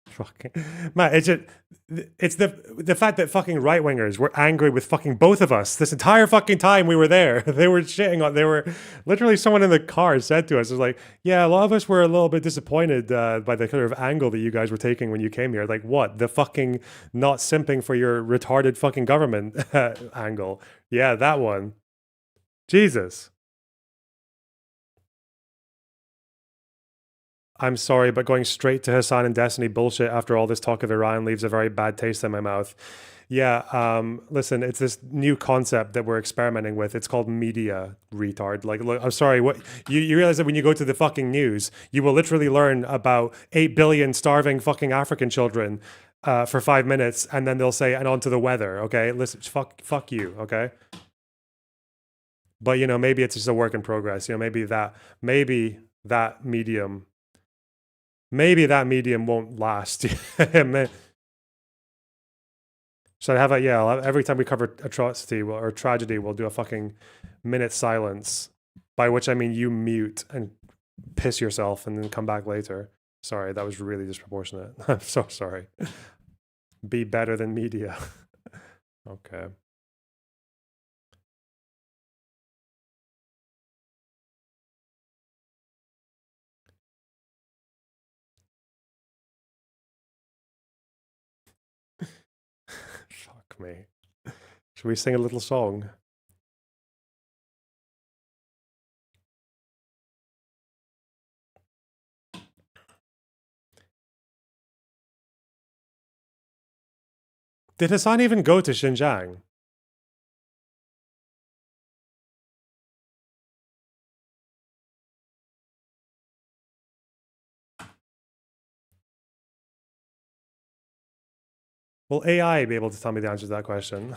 Fucking man, it's the fact that fucking right wingers were angry with fucking both of us this entire fucking time we were there. They were shitting on. They were literally, someone in the car said to us, "It was like, yeah, a lot of us were a little bit disappointed by the kind of angle that you guys were taking when you came here. Like, what, the fucking not simping for your retarded fucking government angle? Yeah, that one. Jesus." I'm sorry, but going straight to Hassan and Destiny bullshit after all this talk of Iran leaves a very bad taste in my mouth. Yeah, listen, it's this new concept that we're experimenting with. It's called media, retard. Like, look, I'm sorry, what you realize that when you go to the fucking news, you will literally learn about 8 billion starving fucking African children for 5 minutes, and then they'll say, and on to the weather, okay? Listen, fuck you, okay? But, you know, maybe it's just a work in progress. You know, maybe that medium... Maybe that medium won't last. So I have every time we cover atrocity or tragedy, we'll do a fucking minute silence, by which I mean you mute and piss yourself and then come back later. Sorry, that was really disproportionate. I'm so sorry. Be better than media. Okay. Fuck me. Should we sing a little song? Did Hassan even go to Xinjiang? Will AI be able to tell me the answer to that question?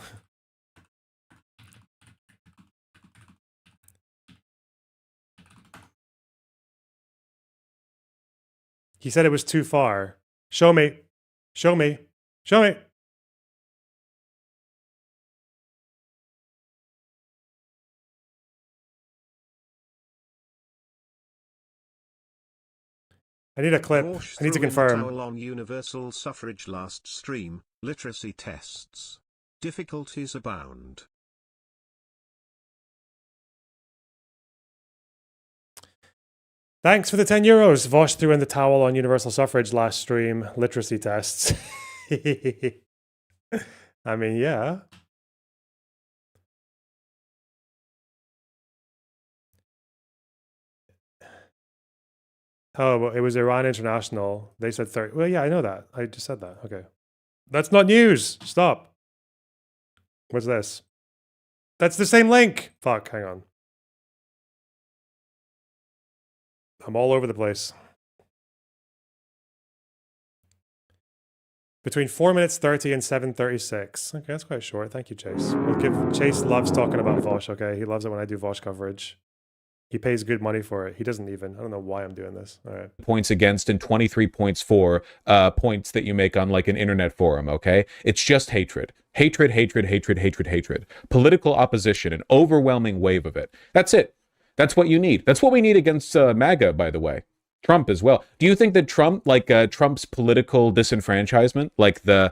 He said it was too far. Show me. Show me. Show me. I need a clip. I need to confirm.
On universal suffrage last stream, literacy tests. Difficulties abound.
Thanks for the 10 euros. Vosh threw in the towel on universal suffrage last stream. Literacy tests. I mean, yeah. Oh, well, it was Iran International. They said 30. Well, yeah, I know that. I just said that. Okay. That's not news. Stop. What's this? That's the same link. Fuck, hang on. I'm all over the place. Between 4 minutes 30 and 7:36. Okay, that's quite short. Thank you, Chase. We'll give Chase loves talking about Vosh, okay? He loves it when I do Vosh coverage. He pays good money for it. He doesn't even. I don't know why I'm doing this. All right.
Points against and 23 points for points that you make on like an internet forum, okay? It's just hatred. Hatred, hatred, hatred, hatred, hatred. Political opposition, an overwhelming wave of it. That's it. That's what you need. That's what we need against MAGA, by the way. Trump as well. Do you think that Trump, like Trump's political disenfranchisement, like the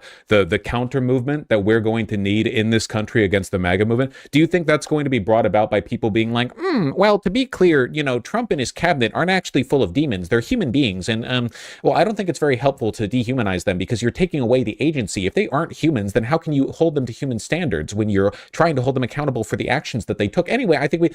counter movement that we're going to need in this country against the MAGA movement, do you think that's going to be brought about by people being like, well, to be clear, you know, Trump and his cabinet aren't actually full of demons. They're human beings. And, well, I don't think it's very helpful to dehumanize them because you're taking away the agency. If they aren't humans, then how can you hold them to human standards when you're trying to hold them accountable for the actions that they took? Anyway, I think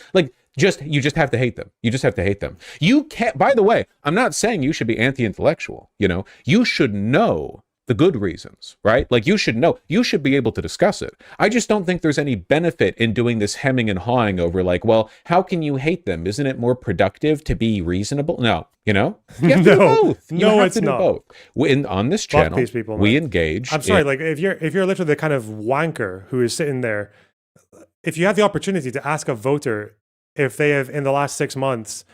you just have to hate them. You just have to hate them. You can't, by the way, I'm not saying you should be anti-intellectual, you know, you should know the good reasons, right? Like you should know, you should be able to discuss it. I just don't think there's any benefit in doing this hemming and hawing over like, well, how can you hate them? Isn't it more productive to be reasonable? No, you know, you have to do both. You have to do both. On this channel,
these people,
we engage.
I'm sorry, like if you're literally the kind of wanker who is sitting there, if you have the opportunity to ask a voter if they have in the last 6 months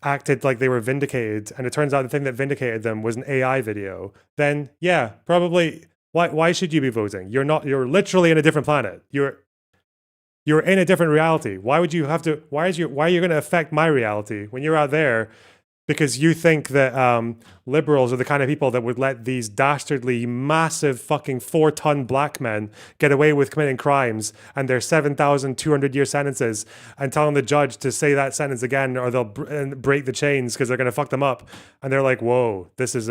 acted like they were vindicated, and it turns out the thing that vindicated them was an AI video, then yeah, probably why should you be voting? You're literally in a different planet. You're in a different reality. Why would you have to why are you going to affect my reality when you're out there? Because you think that liberals are the kind of people that would let these dastardly, massive, fucking 4-ton black men get away with committing crimes and their 7,200-year sentences, and telling the judge to say that sentence again or they'll break the chains because they're going to fuck them up. And they're like, whoa, this is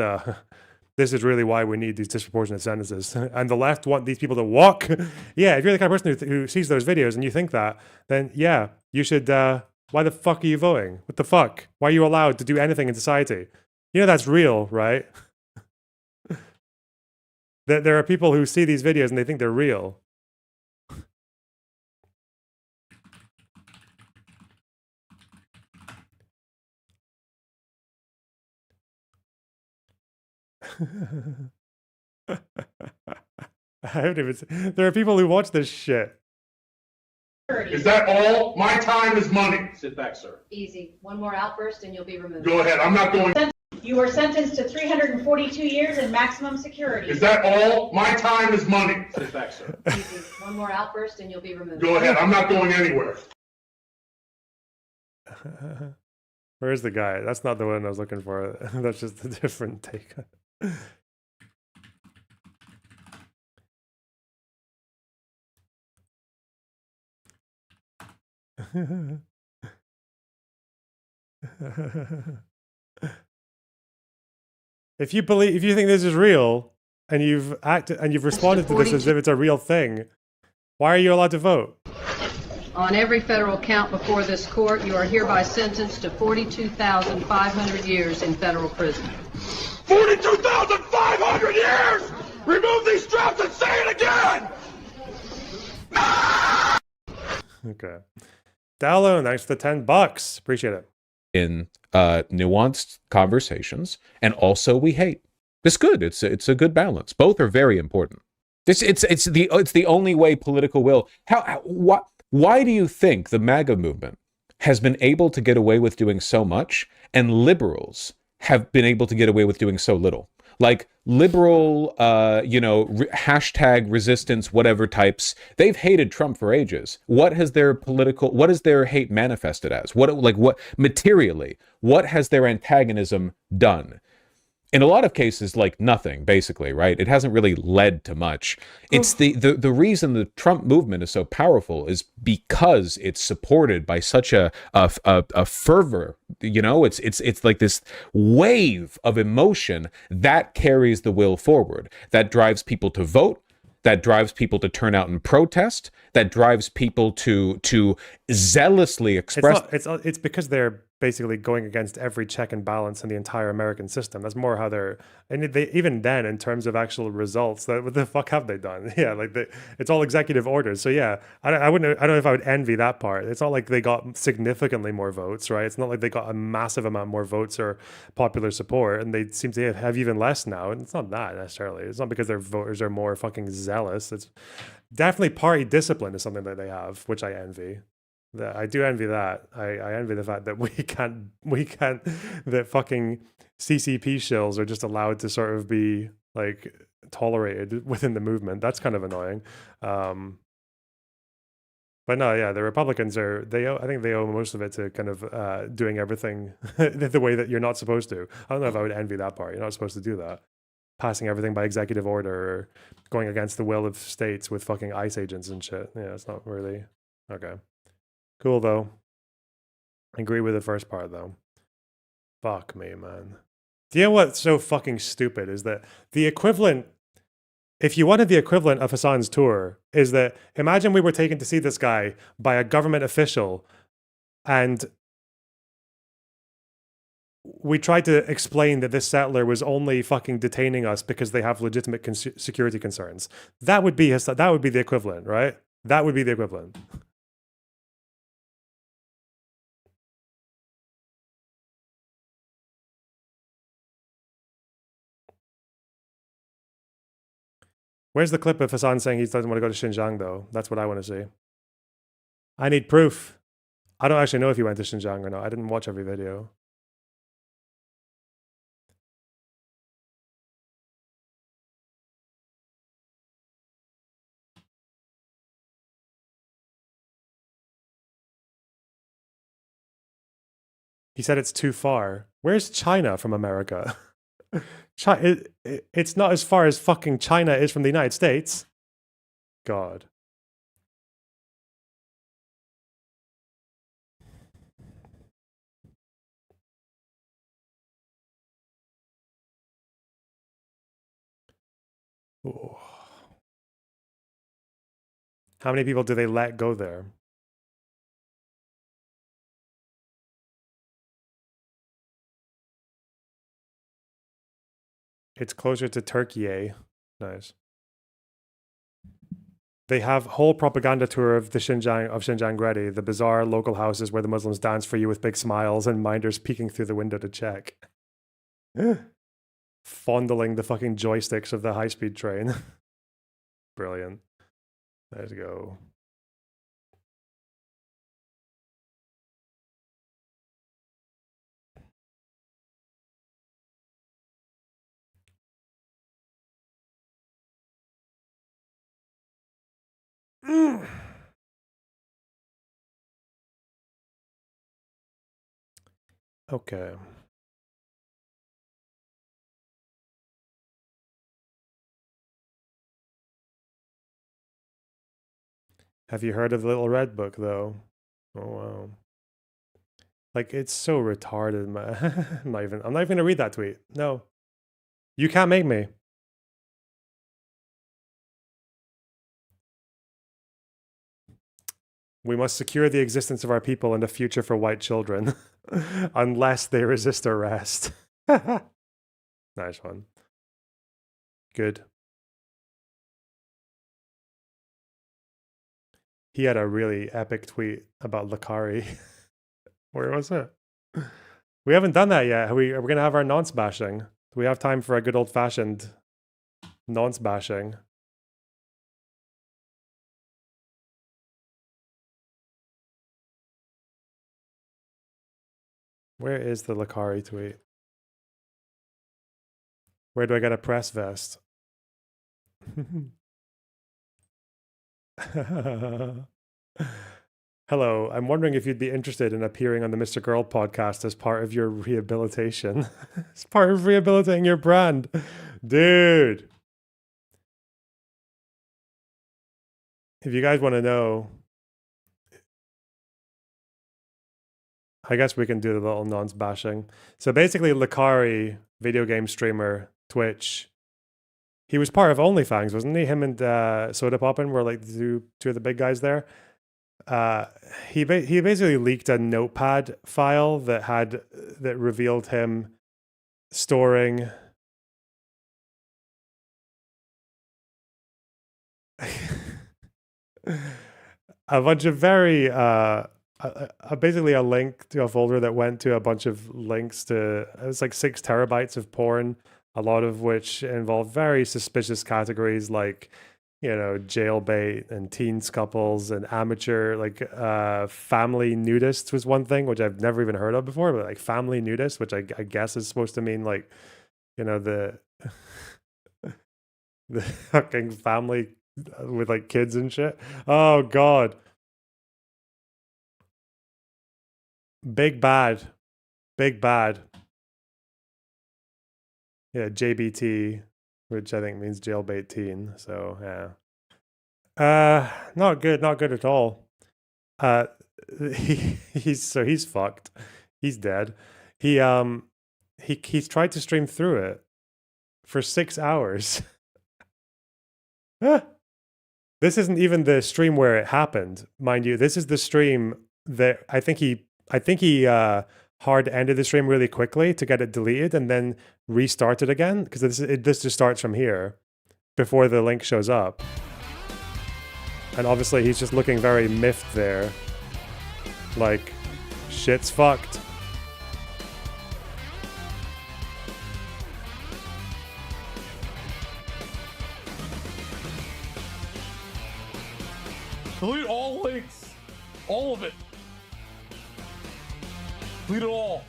really why we need these disproportionate sentences. And the left want these people to walk. Yeah, if you're the kind of person who sees those videos and you think that, then yeah, you should... why the fuck are you voting? What the fuck? Why are you allowed to do anything in society? You know that's real, right? There are people who see these videos and they think they're real. I haven't even... There are people who watch this shit.
Is that all? My time is money.
Sit back, sir.
Easy. One more outburst and you'll be removed.
Go ahead. I'm not going.
You were sentenced to 342 years in maximum security.
Is that all? My time is money.
Sit back, sir.
Easy. One more outburst and you'll be removed.
Go ahead. I'm not going anywhere.
Where's the guy? That's not the one I was looking for. That's just a different take. If you think this is real and you've responded to this as if it's a real thing, why are you allowed to vote?
On every federal count before this court, you are hereby sentenced to 42,500 years in federal prison.
42,500 years! Remove these straps and say it again!
Okay. Download, thanks for the $10. Appreciate it.
In nuanced conversations, and also we hate. It's good. It's a good balance. Both are very important. It's the only way political will. Why do you think the MAGA movement has been able to get away with doing so much, and liberals have been able to get away with doing so little? Like liberal, hashtag resistance, whatever types, they've hated Trump for ages. What is their hate manifested as? What materially, what has their antagonism done? in a lot of cases, like nothing, basically, right? It hasn't really led to much. It's the reason the Trump movement is so powerful is because it's supported by such a fervor. You know, it's like this wave of emotion that carries the will forward, that drives people to vote, that drives people to turn out and protest, that drives people to zealously express.
It's because they're basically going against every check and balance in the entire American system. That's more how they're, and they, even then, in terms of actual results, what the fuck have they done? Yeah, like it's all executive orders. So yeah, I don't know if I would envy that part. It's not like they got significantly more votes, right? It's not like they got a massive amount more votes or popular support, and they seem to have even less now. And it's not that necessarily. It's not because their voters are more fucking zealous. It's definitely party discipline is something that they have, which I envy. I do envy that. I envy the fact that we can't that fucking CCP shills are just allowed to sort of be like tolerated within the movement. That's kind of annoying. But no, yeah, the Republicans I think they owe most of it to kind of doing everything the way that you're not supposed to. I don't know if I would envy that part. You're not supposed to do that. Passing everything by executive order or going against the will of states with fucking ICE agents and shit. Yeah, it's not really okay. Cool though. I agree with the first part though. Fuck me, man. Do you know what's so fucking stupid is that the equivalent, if you wanted the equivalent of Hassan's tour, is that imagine we were taken to see this guy by a government official and we tried to explain that this settler was only fucking detaining us because they have legitimate security concerns. That would be the equivalent, right? That would be the equivalent. Where's the clip of Hassan saying he doesn't want to go to Xinjiang, though? That's what I want to see. I need proof. I don't actually know if he went to Xinjiang or not. I didn't watch every video. He said it's too far. Where's China from America? It's not as far as fucking China is from the United States. God. Ooh. How many people do they let go there? It's closer to Turkey, eh? Nice. They have whole propaganda tour of Xinjiang ready. The bizarre local houses where the Muslims dance for you with big smiles and minders peeking through the window to check. Fondling the fucking joysticks of the high-speed train. Brilliant. Let's go. Okay. Have you heard of the Little Red Book, though? Oh, wow. Like, it's so retarded, man. I'm not even gonna read that tweet. No. You can't make me. We must secure the existence of our people and a future for white children, unless they resist arrest. Nice one. Good. He had a really epic tweet about Lakari. Where was it? We haven't done that yet. Are we going to have our nonce bashing? Do we have time for a good old-fashioned nonce bashing? Where is the Lakari tweet? Where do I get a press vest? Hello, I'm wondering if you'd be interested in appearing on the Mr. Girl podcast as part of your rehabilitation. As part of rehabilitating your brand. Dude. If you guys want to know, I guess we can do the little nonce bashing. So basically, Lakari, video game streamer, Twitch, he was part of OnlyFans, wasn't he? Him and Soda Poppin were like two of the big guys there. He basically leaked a notepad file that revealed him storing a bunch of very basically a link to a folder that went to a bunch of links to, it was like 6 terabytes of porn, a lot of which involved very suspicious categories like, you know, jailbait and teens couples and amateur, like family nudists was one thing, which I've never even heard of before, but like family nudist, which I guess is supposed to mean like, you know, the fucking family with like kids and shit. Oh God. Big bad. Yeah, JBT, which I think means jailbait teen. So yeah, not good at all. He's fucked. He's dead. He's tried to stream through it for 6 hours. This isn't even the stream where it happened, mind you. This is the stream that I think he hard ended the stream really quickly to get it deleted and then restart it again, because this just starts from here before the link shows up. And obviously he's just looking very miffed there, like shit's fucked.
Delete all links, all of it. Delete it all.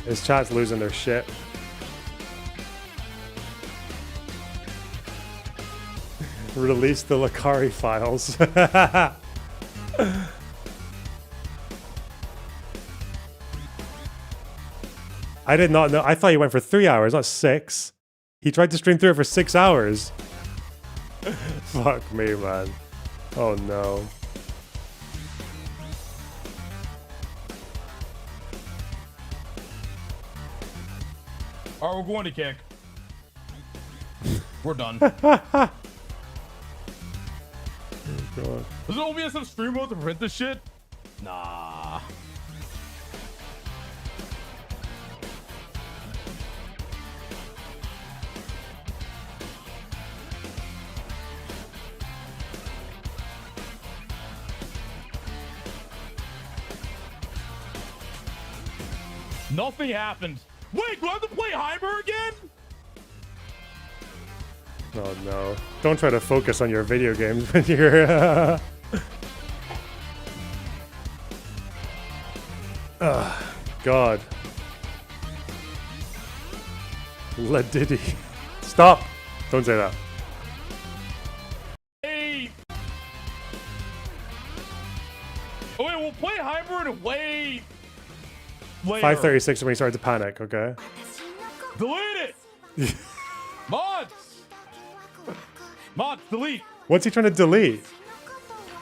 His chat's losing their shit. Release the Lakari files. I did not know. I thought he went for 3 hours, not 6. He tried to stream through it for 6 hours. Fuck me, man. Oh no.
Alright, we're going to kick. We're done.
God.
Does OBS have stream mode to print this shit? Nah. Nothing happened. Wait, do I have to play Heimer again?
Oh no. Don't try to focus on your video games when you're... God. Let Diddy. Stop! Don't say that.
Hey! Oh wait, we'll play Heimer and wait! Later.
5:36 when he started to panic, okay?
Delete it! Mods! Mods, delete!
What's he trying to delete?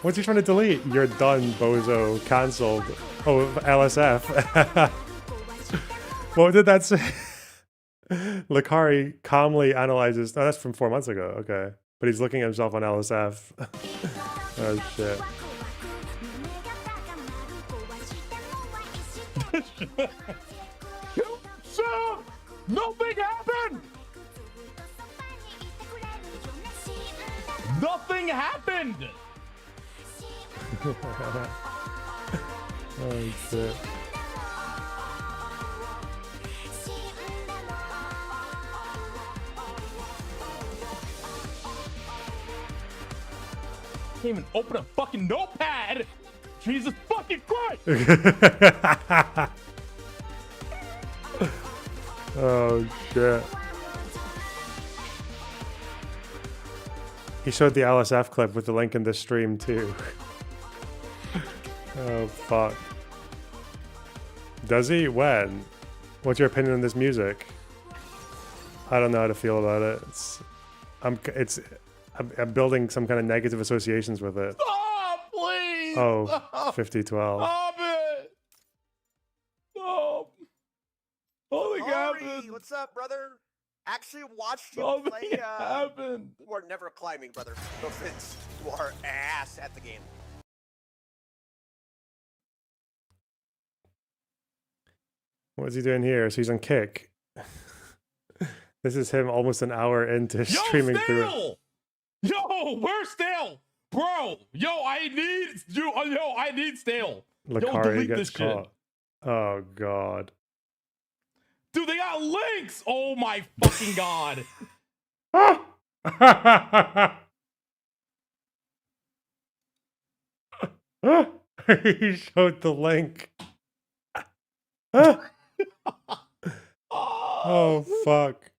What's he trying to delete? You're done, bozo. Cancelled. Oh, LSF. What did that say? Lakari calmly analyzes... Oh, that's from 4 months ago. Okay. But he's looking at himself on LSF. Oh, shit.
Sir! Nothing happened! Nothing happened!
Oh, shit.
Can't even open a fucking notepad! Jesus fucking Christ!
Oh, shit. He showed the LSF clip with the link in the stream too. Oh fuck. Does he? When? What's your opinion on this music? I don't know how to feel about it. I'm building some kind of negative associations with it.
Stop, please.
Oh,
Stop.
5012.
Stop it. Stop. Nothing happened.
What's up, brother? Actually watched you
Nothing
play.
happened.
We're never climbing, brother. No offense. You are ass at the game.
What's he doing here? So he's on Kick. This is him almost an hour into streaming through it.
Yo, where's Stale? Bro, I need Stale.
Lakari gets caught. Oh god.
Dude, they got links! Oh my fucking god.
He showed the link. Oh fuck.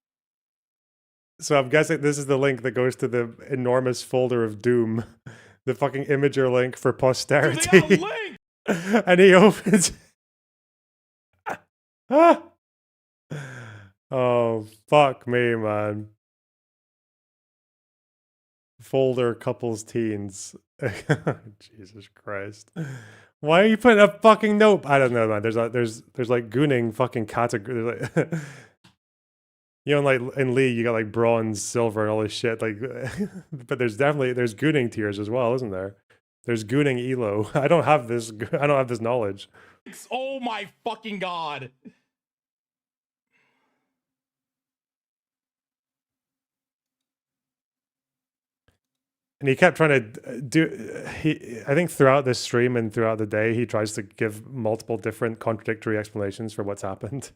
So I'm guessing this is the link that goes to the enormous folder of Doom. The fucking Imager link for posterity.
Dude, they got links!
And he opens. Oh fuck me, man. Folder couples teens. Jesus Christ. Why are you putting a fucking nope? I don't know, man. There's like gooning fucking category. You know, like in League, you got like bronze, silver, and all this shit. Like, but there's gooning tiers as well, isn't there? There's gooning elo. I don't have this knowledge.
Oh my fucking god.
And he kept trying to do. I think throughout this stream and throughout the day, he tries to give multiple different contradictory explanations for what's happened.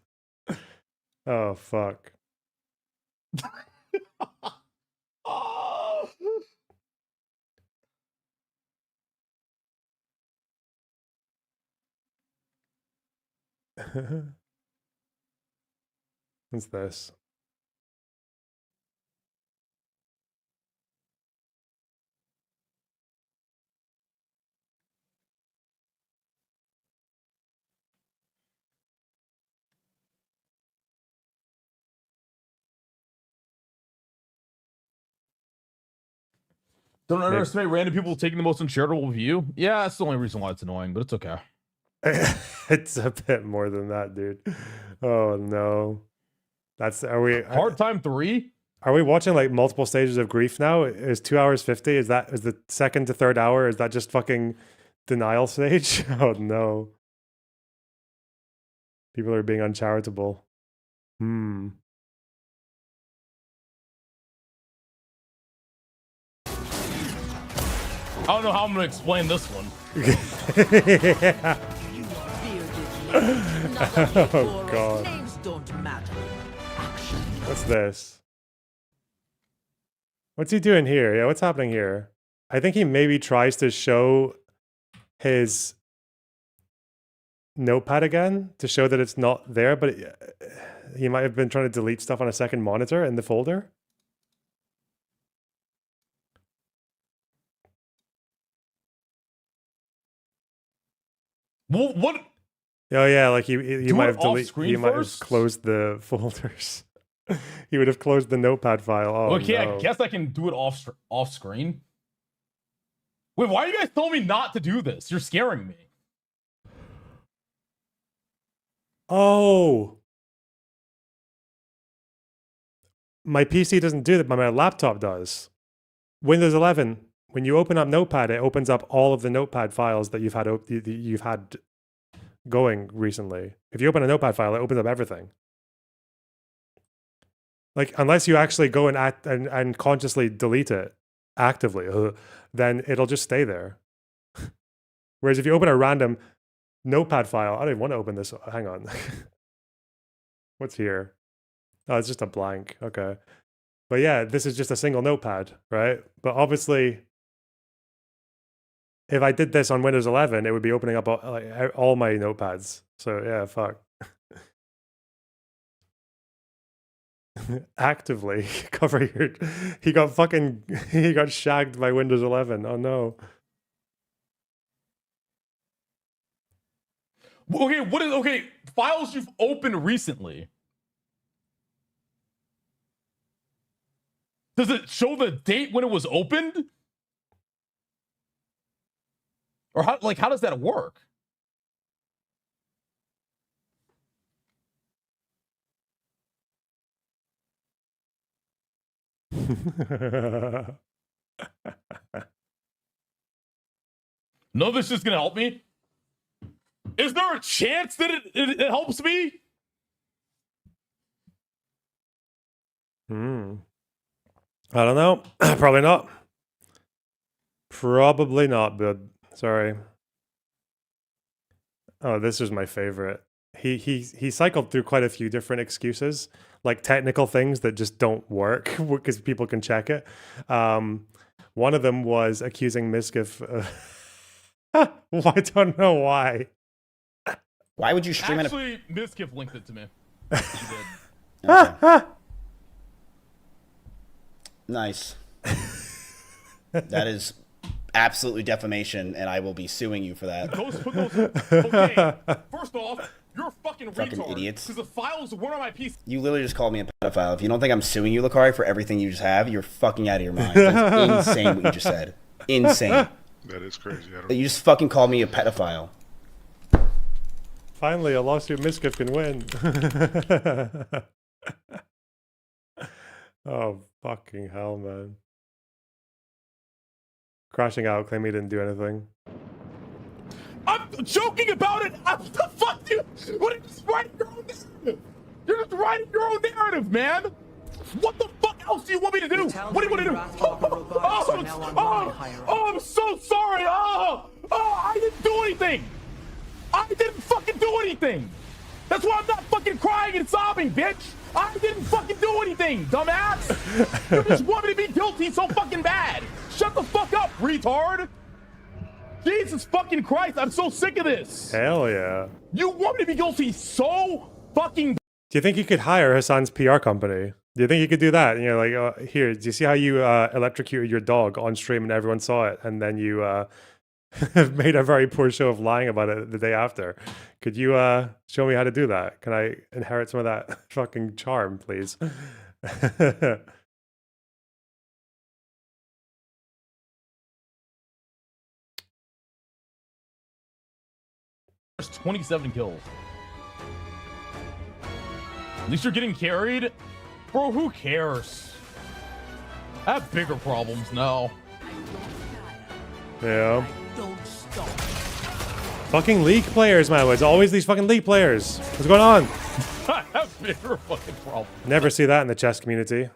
Oh fuck. What's this?
Don't underestimate random people taking the most uncharitable view. Yeah, that's the only reason why it's annoying, but it's okay.
It's a bit more than that, dude. Oh no. Are we
Hard Time 3?
Are we watching like multiple stages of grief now? Is 2 hours 50? Is the second to third hour? Is that just fucking denial stage? Oh no. People are being uncharitable.
I don't know how I'm gonna explain this one.
Oh god. What's this? What's he doing here? Yeah, what's happening here? I think he maybe tries to show his notepad again to show that it's not there, but he might have been trying to delete stuff on a second monitor in the folder.
Well, what?
Oh yeah, like he might have deleted. He might have
first?
closed the folders. He would have closed the notepad file. Oh
Okay,
no.
I guess I can do it off screen. Wait, why are you guys telling me not to do this? You're scaring me.
Oh. My PC doesn't do that, but my laptop does. Windows 11, when you open up Notepad, it opens up all of the Notepad files that you've had going recently. If you open a Notepad file, it opens up everything. Like, unless you actually go and consciously delete it actively, then it'll just stay there. Whereas if you open a random Notepad file, I don't even want to open this. Hang on. What's here? Oh, it's just a blank. Okay. But yeah, this is just a single notepad, right? But obviously, if I did this on Windows 11, it would be opening up all my notepads. So yeah, fuck. Actively cover your. He got shagged by Windows 11. Oh no.
Okay, files you've opened recently. Does it show the date when it was opened? Or how does that work? No, this is gonna help me. Is there a chance that it helps me?
I don't know. Probably not. Probably not, bud. Sorry. Oh, this is my favorite. He cycled through quite a few different excuses, like technical things that just don't work because people can check it. One of them was accusing Miskiff. I don't know why.
Why would you stream it?
Actually, Miskiff linked it to me. He did.
Okay. Nice. That is absolutely defamation, and I will be suing you for that.
Okay, first off, you're a fucking retard.
Idiots.
Because the files weren't on my PC.
You literally just called me a pedophile. If you don't think I'm suing you, Lakari, for everything you just have, you're fucking out of your mind. That's insane what you just said. Insane.
That is crazy.
You just fucking called me a pedophile.
Finally, a lawsuit Miskiff can win. Oh, fucking hell, man. Crashing out, claiming he didn't do anything.
I'm joking about it. What the fuck, dude? What are you just writing your own narrative? You're just writing your own narrative, man. What the fuck else do you want me to do? What do you want to do? Oh, I'm so sorry. Oh, I didn't do anything. I didn't fucking do anything. That's why I'm not fucking crying and sobbing, bitch. I didn't fucking do anything, dumbass. You just want me to be guilty so fucking bad. Shut the fuck up, retard. Jesus fucking Christ, I'm so sick of this.
Hell yeah.
You want me to be guilty so fucking bad.
Do you think you could hire Hassan's PR company? Do you think you could do that? And you're like, here, do you see how you electrocuted your dog on stream and everyone saw it? And then you made a very poor show of lying about it the day after. Could you show me how to do that? Can I inherit some of that fucking charm, please?
There's 27 kills. At least you're getting carried. Bro, who cares? I have bigger problems now.
Yeah. Fucking League players, man. It's always these fucking League players. What's going on?
I have bigger fucking problems.
Never see that in the chess community.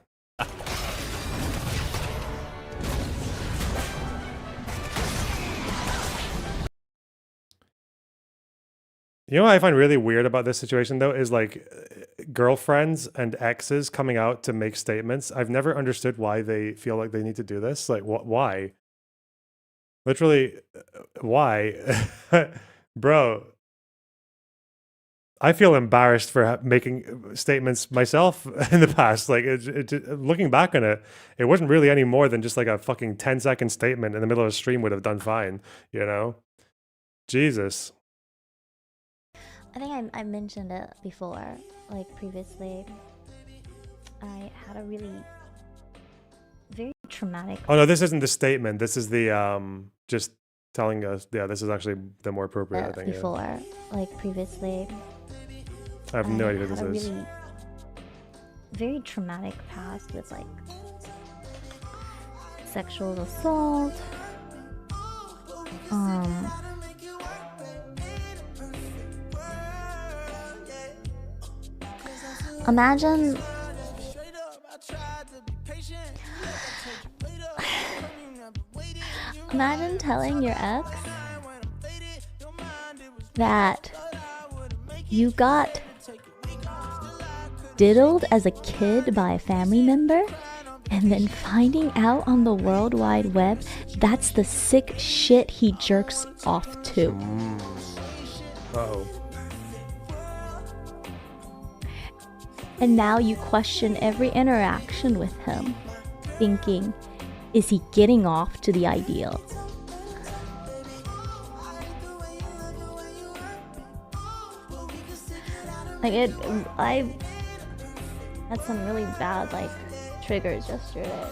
You know what I find really weird about this situation, though, is like girlfriends and exes coming out to make statements. I've never understood why they feel like they need to do this. Like, why? Literally, why? Bro, I feel embarrassed for making statements myself in the past. Like, looking back on it, it wasn't really any more than just like a fucking 10-second statement in the middle of a stream would have done fine, you know? Jesus.
I think I mentioned it before, like previously. I had a really very traumatic.
Oh no, this isn't the statement. This is the just telling us. Yeah, this is actually the more appropriate. I think.
Before, like previously.
I have no idea who this is.
Really very traumatic past with like sexual assault. Imagine telling your ex that you got diddled as a kid by a family member and then finding out on the World Wide Web that's the sick shit he jerks off to.
Uh-oh.
And now you question every interaction with him, thinking, is he getting off to the ideal? Like I had some really bad like triggers yesterday.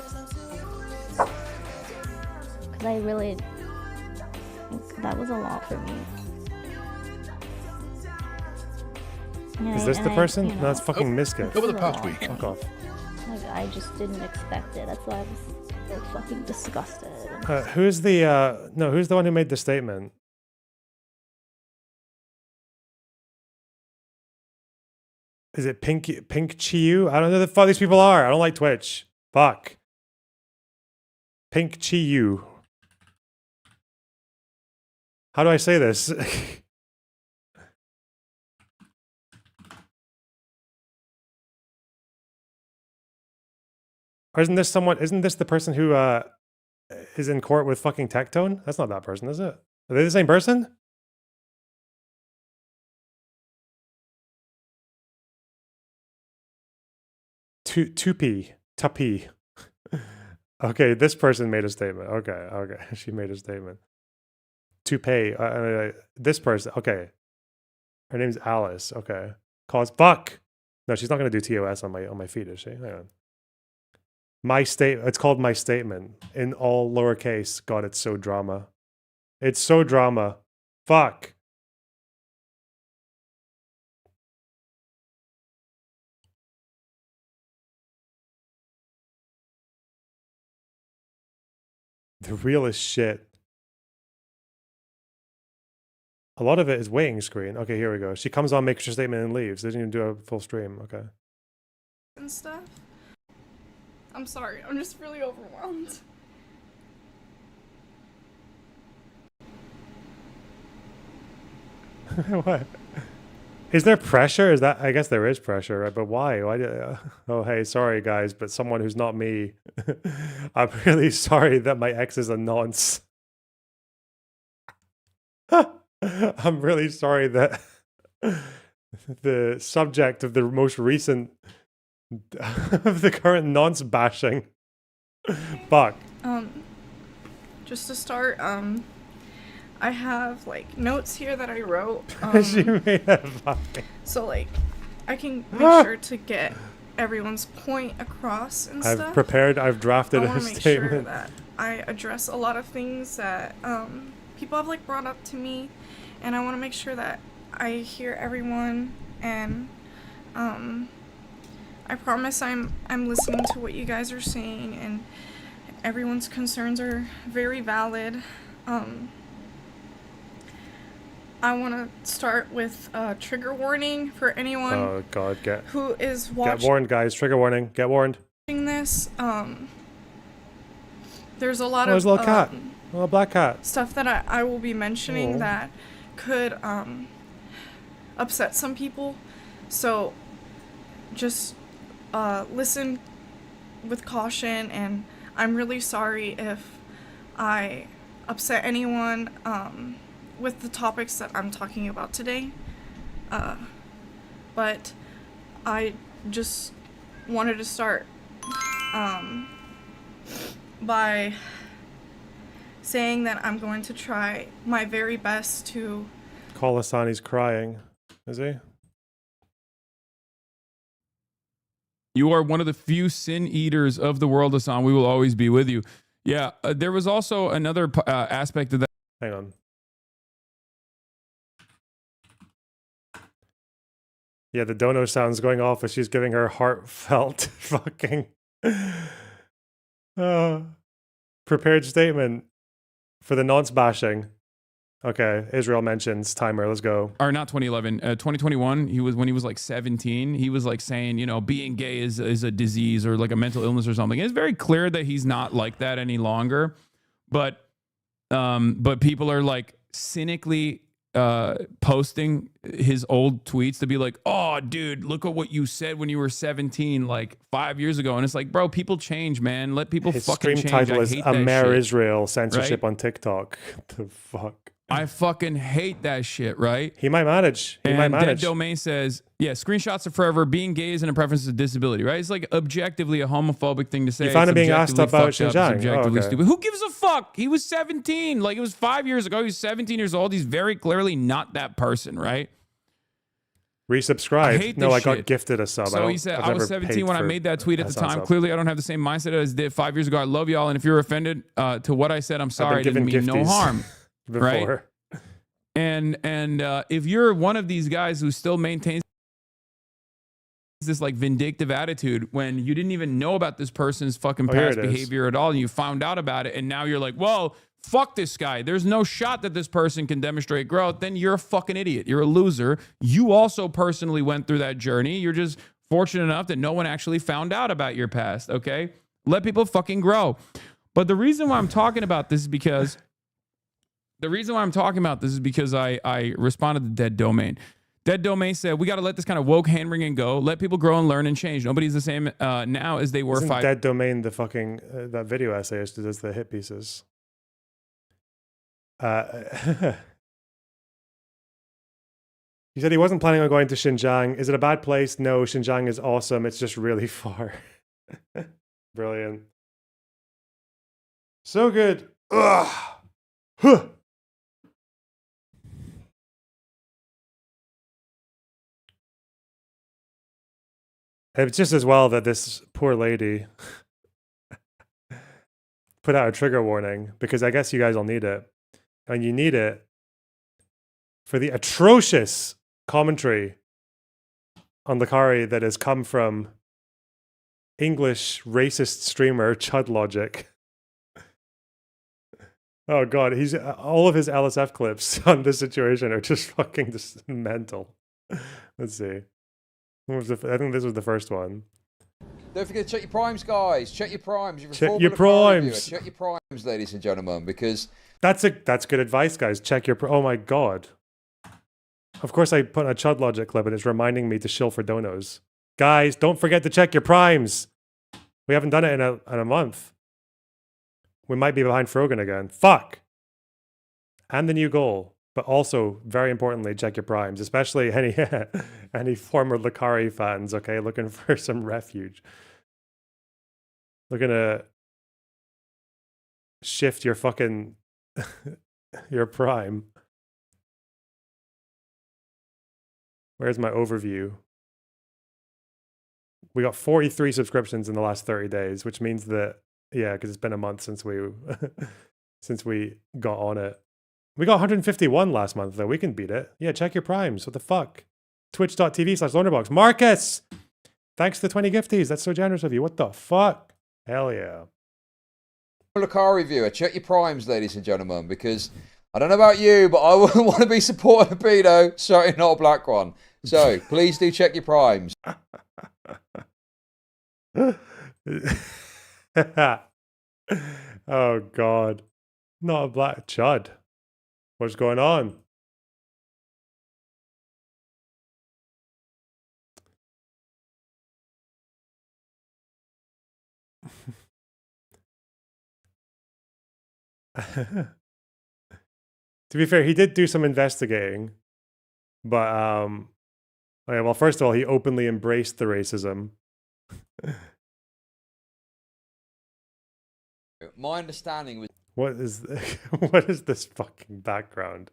Cause I really think that was a lot for me.
Is this the person? No, it's fucking
Oh,
Mischief.
over the past week.
Fuck off.
Like, I just didn't expect it. That's why I was so fucking disgusted.
Who's the no? Who's the one who made the statement? Is it Pink Chiyu? I don't know who the fuck these people are. I don't like Twitch. Fuck. Pink Chiyu. How do I say this? Or isn't this someone? Isn't this the person who is in court with fucking Tectone? That's not that person, is it? Are they the same person? Tupi. Okay, this person made a statement. Okay, she made a statement. Toupee. This person. Okay, her name's Alice. Okay, cause fuck. No, she's not gonna do TOS on my feed, is she? Hang on. My state. It's called My Statement in all lowercase. God, it's so drama. It's so drama. Fuck. The realest shit. A lot of it is waiting screen. Okay, here we go. She comes on, makes her statement, and leaves. Doesn't even do a full stream. Okay.
And stuff. I'm sorry, I'm just really overwhelmed.
What? Is there pressure? Is that? I guess there is pressure, right? But why? Why? Oh, hey, sorry guys, but someone who's not me. I'm really sorry that my ex is a nonce. I'm really sorry that the subject of the most recent of the current nonce bashing. Fuck.
Just to start, I have like notes here that I wrote.
She made that fucking.
So like, I can make sure to get everyone's point across and stuff.
I've prepared. I've drafted
I
a
want to make
statement.
sure that I address a lot of things that people have like brought up to me, and I want to make sure that I hear everyone, and I promise I'm listening to what you guys are saying, and everyone's concerns are very valid. I want to start with a trigger warning for anyone
Oh God,
who is
get
watching
warned, guys. Trigger warning. Get warned.
this. There's a lot
Oh, there's
of
a little cat. A little black cat.
stuff that I will be mentioning
Oh.
that could upset some people. So just listen with caution, and I'm really sorry if I upset anyone with the topics that I'm talking about today. But I just wanted to start by saying that I'm going to try my very best to
Kholasani's crying. Is he?
You are one of the few sin eaters of the world, Hassan. We will always be with you. Yeah, there was also another aspect of that.
Hang on. Yeah, the dono sound's going off as she's giving her heartfelt fucking prepared statement for the nonce bashing. Okay, Israel mentions timer. Let's go.
Or not 2011, 2021. When he was like 17. He was like saying, you know, being gay is a disease or like a mental illness or something. It's very clear that he's not like that any longer. But people are like cynically posting his old tweets to be like, oh, dude, look at what you said when you were 17, like 5 years ago. And it's like, bro, people change, man. Let people
His
fucking
stream
change.
title
I
is
hate that
Amer
shit.
Israel censorship
Right?
on TikTok. The fuck.
I fucking hate that shit, right?
He might manage. He might manage.
Dead Domain says, yeah, screenshots are forever. Being gay isn't a preference of disability, right? It's like objectively a homophobic thing to say.
You found him being asked about
Xinjiang.
Xinjiang.
Objectively
okay.
stupid. Who gives a fuck? He was 17. Like, it was 5 years ago. He was 17 years old. He's very clearly not that person, right?
Resubscribe.
I hate
No,
this
I got
shit.
gifted a sub.
So he said, I was 17 when I made that tweet at the time.
Sub.
Clearly, I don't have the same mindset as did 5 years ago. I love y'all. And if you're offended to what I said, I'm sorry. I didn't mean no harm. Right? And if you're one of these guys who still maintains this like vindictive attitude when you didn't even know about this person's fucking past behavior at all, and you found out about it, and now you're like, well, fuck this guy. There's no shot that this person can demonstrate growth. Then you're a fucking idiot. You're a loser. You also personally went through that journey. You're just fortunate enough that no one actually found out about your past. Okay, let people fucking grow. But the reason why I'm talking about this is because. I responded to Dead Domain. Dead Domain said, we got to let this kind of woke hand-wringing go. Let people grow and learn and change. Nobody's the same now as they were
Isn't
5
Dead Domain the fucking that video essayist who does the hit pieces? He said he wasn't planning on going to Xinjiang. Is it a bad place? No, Xinjiang is awesome. It's just really far. Brilliant. So good. Ugh. Huh. It's just as well that this poor lady put out a trigger warning, because I guess you guys will need it. And you need it for the atrocious commentary on Lakari that has come from English racist streamer Chud Logic. Oh god, he's all of his LSF clips on this situation are just fucking just mental. Let's see. I think this was the first one.
Don't forget to check your primes, guys. Check your primes.
Check your primes.
Check your primes, ladies and gentlemen, because
that's good advice, guys. Check your. Oh my god. Of course, I put a Chud Logic clip, and it's reminding me to shill for donos. Guys, don't forget to check your primes. We haven't done it in a month. We might be behind Frogan again. Fuck. And the new goal. But also, very importantly, check your primes, especially any former Lakari fans, okay, looking for some refuge. Looking to shift your fucking your prime. Where's my overview? We got 43 subscriptions in the last 30 days, which means that, yeah, because it's been a month since we since we got on it. We got 151 last month, though. We can beat it. Yeah, check your primes. What the fuck? Twitch.tv/Lonerbox. Marcus! Thanks for the 20 gifties. That's so generous of you. What the fuck? Hell yeah.
Lakari viewer, check your primes, ladies and gentlemen, because I don't know about you, but I wouldn't want to be supporting a pedo, certainly not a black one. So please do check your primes.
Oh, God. Not a black chud. What's going on? To be fair, he did do some investigating, but okay, well, first of all, he openly embraced the racism.
My understanding was
what is this fucking background?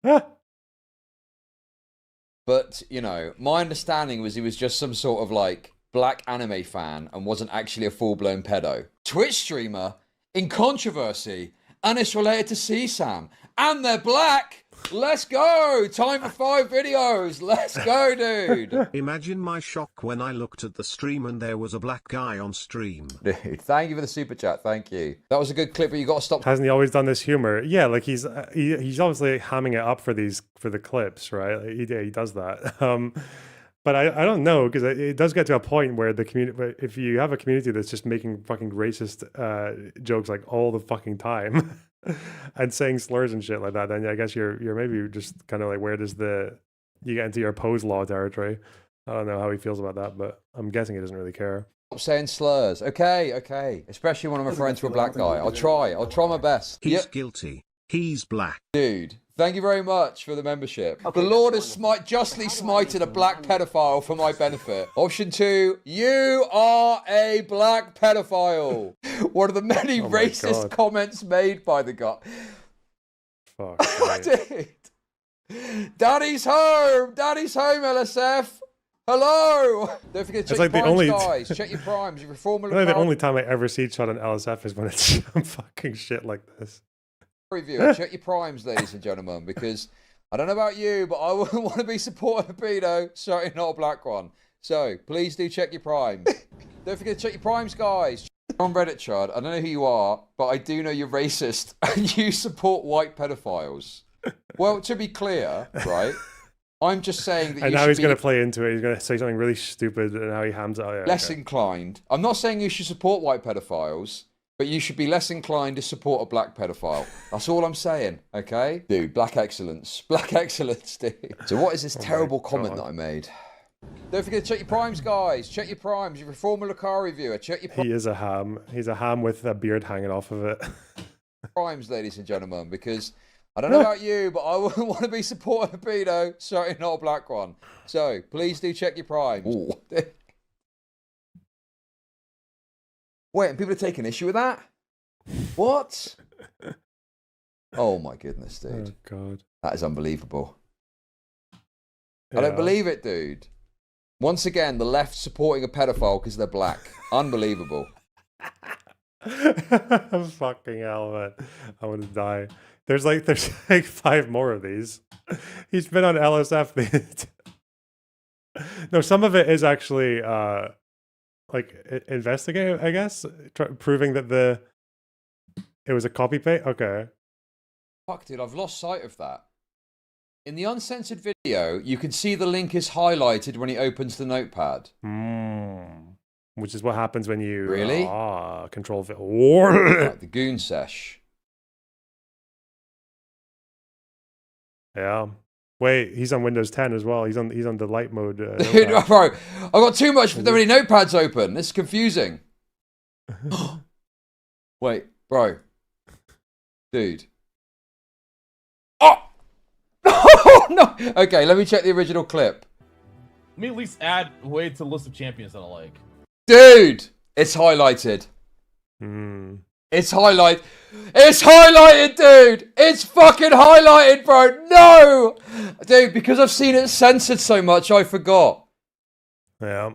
But, you know, my understanding was he was just some sort of like black anime fan and wasn't actually a full-blown pedo. Twitch streamer in controversy, and it's related to CSAM. And they're black! Let's go! Time for 5 videos! Let's go, dude!
Imagine my shock when I looked at the stream and there was a black guy on stream.
Dude, thank you for the super chat, thank you. That was a good clip, but you got to stop.
Hasn't he always done this humor? Yeah, like he's obviously hamming it up for the clips, right? Like, he does that. But I don't know, because it does get to a point where the community, if you have a community that's just making fucking racist jokes like all the fucking time and saying slurs and shit like that, then I guess you're maybe just kind of like, where does you get into your pose law territory? I don't know how he feels about that, but I'm guessing he doesn't really care.
Stop saying slurs. Okay. Especially when I'm referring to a black guy. I'll try my best.
He's guilty. He's black.
Dude, thank you very much for the membership. The Lord has justly smited a black pedophile for my benefit. Option 2, you are a black pedophile. One of the many
Oh my
racist
God.
comments made by the guy.
Fuck. Right.
Dude. Daddy's home, LSF. Hello. Don't forget to
It's
check
like
your
the
primes,
only-
guys. Check your primes. Your formula.
Really, the only time I ever see shot on LSF is when it's some fucking shit like this.
Review. Check your primes, ladies and gentlemen, because I don't know about you, but I wouldn't want to be supporting a pedo, certainly not a black one. So please do check your primes. Don't forget to check your primes, guys. On Reddit, Chad, I don't know who you are, but I do know you're racist and you support white pedophiles. Well, to be clear, right? I'm just saying that
And
you
now
should
he's
be
going to play into it. He's going to say something really stupid, and how he hams it. Oh, yeah,
less
okay.
inclined. I'm not saying you should support white pedophiles, but you should be less inclined to support a black pedophile. That's all I'm saying, okay? Dude, black excellence. Black excellence, dude. So what is this terrible comment that I made? Don't forget to check your primes, guys. Check your primes. You're a Formula Car reviewer. Check your
He is a ham. He's a ham with a beard hanging off of it.
primes, ladies and gentlemen, because I don't know about you, but I wouldn't want to be supporting a pedo, certainly not a black one. So please do check your primes. Wait, and people are taking issue with that? What? Oh my goodness, dude.
Oh, God.
That is unbelievable. I
Yeah.
don't believe it, dude. Once again, the left supporting a pedophile because they're black. Unbelievable.
Fucking hell, man. I want to die. There's like 5 more of these. He's been on LSF. No, some of it is actually investigative, I guess, proving that it was a copy paste. Okay.
Fuck, dude, I've lost sight of that. In the uncensored video, you can see the link is highlighted when he opens the notepad.
Which is what happens when you
Really?
control fit.
Right, the goon sesh.
Yeah. Wait, he's on Windows 10 as well. He's on the light mode.
Dude,
notepad.
bro, I've got too many notepads open. This is confusing. Wait, bro. Dude. Oh! No! Okay, let me check the original clip.
Let me at least add Wade to the list of champions that I like.
Dude! It's highlighted. It's highlighted. It's highlighted, dude! It's fucking highlighted, bro! No! Dude, because I've seen it censored so much, I forgot.
Yeah.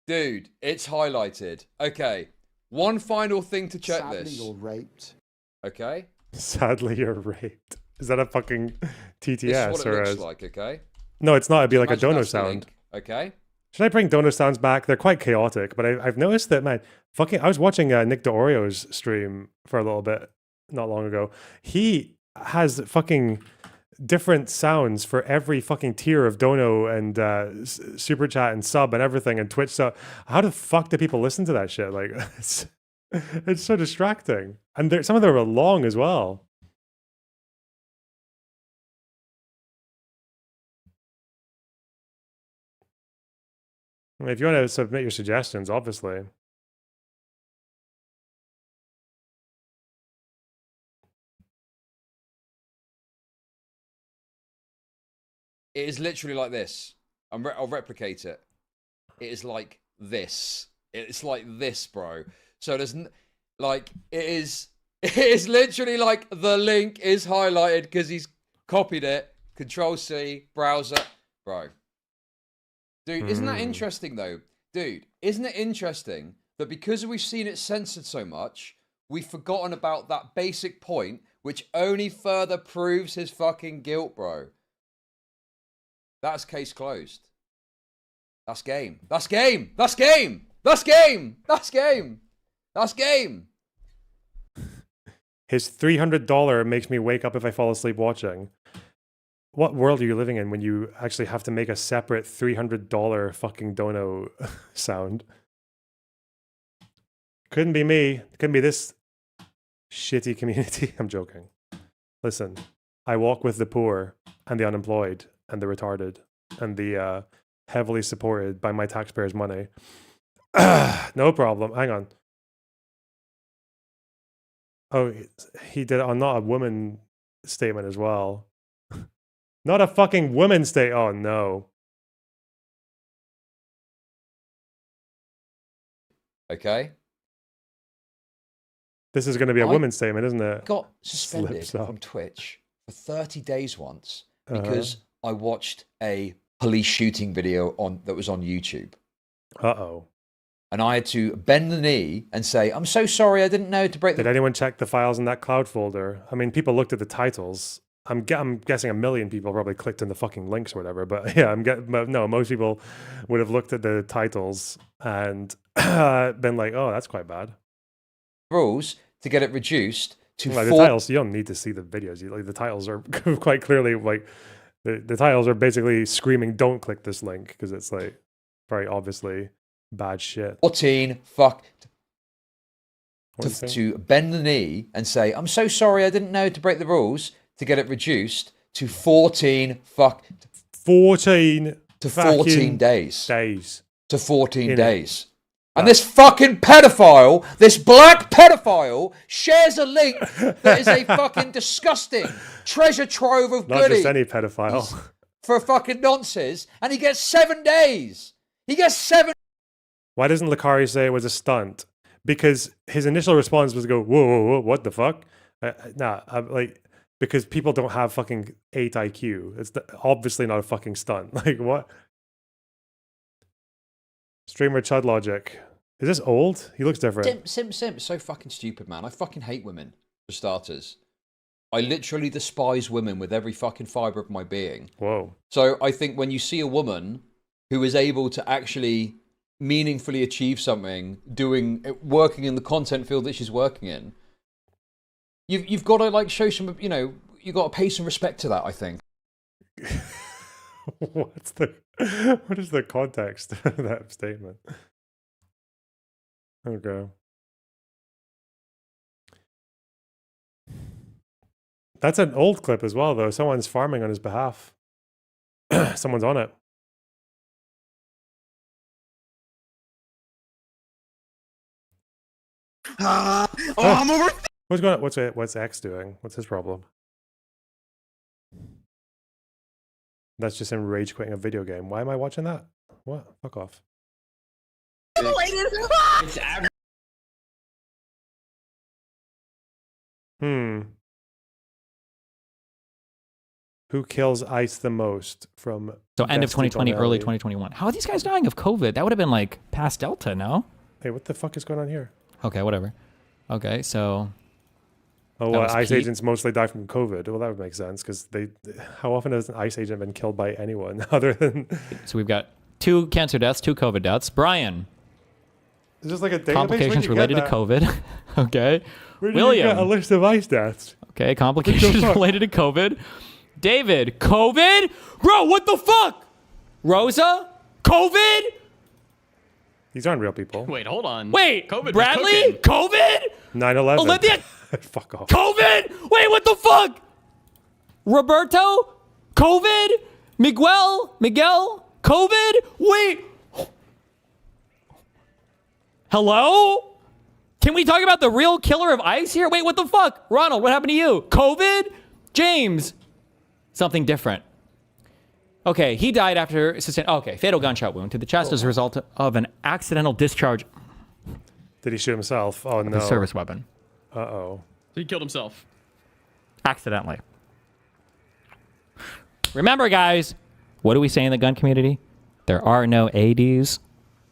Dude, it's highlighted. Okay. One final thing to check
Sadly,
this.
you're raped.
Okay?
Sadly, you're raped. Is that a fucking TTS?
This is what it
or
looks like, okay?
No, it's not. It'd be like
Imagine
a dono
that's the
sound.
link, okay?
Should I bring dono sounds back? They're quite chaotic, but I've noticed that, man, I was watching Nick DeOrio's stream for a little bit not long ago. He has fucking different sounds for every fucking tier of dono and super chat and sub and everything and Twitch. So how the fuck do people listen to that shit? Like, it's so distracting. And some of them are long as well. I mean, if you want to submit your suggestions, obviously.
It is literally like this. I'll replicate it. It is like this. It's like this, bro. So there's like it is literally like the link is highlighted because he's copied it. Control C, browser, bro. Dude, isn't that interesting though? Dude, isn't it interesting that because we've seen it censored so much, we've forgotten about that basic point, which only further proves his fucking guilt, bro. That's case closed. That's game. That's game. That's game. That's game. That's game. That's game.
His $300 makes me wake up if I fall asleep watching. What world are you living in when you actually have to make a separate $300 fucking dono sound? Couldn't be me. Couldn't be this shitty community. I'm joking. Listen, I walk with the poor and the unemployed and the retarded and the heavily supported by my taxpayers' money. No problem. Hang on. Oh, he did it on not a woman statement as well. Not a fucking woman state. Oh no.
Okay.
This is going to be a
I
woman's statement, isn't it?
Got suspended
Slips up.
from Twitch for 30 days once
Uh-huh.
because I watched a police shooting video that was on YouTube.
Uh-oh.
And I had to bend the knee and say, "I'm so sorry, I didn't know to break the..."
Did anyone check the files in that cloud folder? I mean, people looked at the titles. I'm guessing 1 million people probably clicked on the fucking links or whatever. But yeah, no, most people would have looked at the titles and been like, "Oh, that's quite bad."
rules to get it reduced to
Like the
4.
titles, you don't need to see the videos. Like the titles are quite clearly like the titles are basically screaming, "Don't click this link," because it's like very obviously bad shit.
14 fuck
What is it?
to bend the knee and say, "I'm so sorry, I didn't know to break the rules," to get it reduced to 14
14
to
fucking
14 days.
Days.
To 14
Innit?
days. And this fucking pedophile, this black pedophile, shares a link that is a fucking disgusting treasure trove of
Not
goodies
just any pedophile.
for fucking nonsense, and he gets 7 days. He gets 7.
Why doesn't Lakari say it was a stunt? Because his initial response was to go, "Whoa, whoa, whoa, what the fuck?" Like, because people don't have fucking 8 IQ. It's obviously not a fucking stunt. Like, what? Streamer Chud Logic. Is this old? He looks different.
Simp. So fucking stupid, man. I fucking hate women, for starters. I literally despise women with every fucking fibre of my being.
Whoa.
So I think when you see a woman who is able to actually meaningfully achieve something, working in the content field that she's working in, you've got to like show some, you've got to pay some respect to that, I think.
What is the context of that statement? Okay. That's an old clip as well, though. Someone's farming on his behalf. Someone's on it.
I'm over.
What's going on? What's X doing? What's his problem? That's just him rage quitting a video game. Why am I watching that? What? Fuck off. Who kills ice the most from
So end of
Destiny
2020, early
Tonelli?
2021. How are these guys dying of COVID? That would have been like past Delta, no?
Hey, what the fuck is going on here?
Okay, whatever. Okay, so
Oh,
that was
ice
Pete.
agents mostly die from COVID. Well, that would make sense because how often has an ice agent been killed by anyone other than?
So we've got 2 cancer deaths, 2 COVID deaths. Brian,
It's just like a database.
complications
Where'd you
related
get
to
that?
COVID. Okay.
Where did you
William.
get a list of ice deaths?
Okay, complications
fuck?
related to COVID. David, COVID? Bro, what the fuck? Rosa? COVID?
These aren't real people.
Wait, hold on.
Wait,
COVID was
Bradley?
cooking.
COVID?
9/11.
Olivia?
Fuck off.
COVID? Wait, what the fuck? Roberto? COVID? Miguel? COVID? Wait. Hello? Can we talk about the real killer of ice here? Wait, what the fuck? Ronald, what happened to you? COVID? James? Something different. Okay, he died after fatal gunshot wound to the chest as a result of an accidental discharge
Did he shoot himself? Oh
of
no.
a service weapon.
Uh-oh.
So he killed himself.
Accidentally. Remember, guys, what do we say in the gun community? There are no ADs,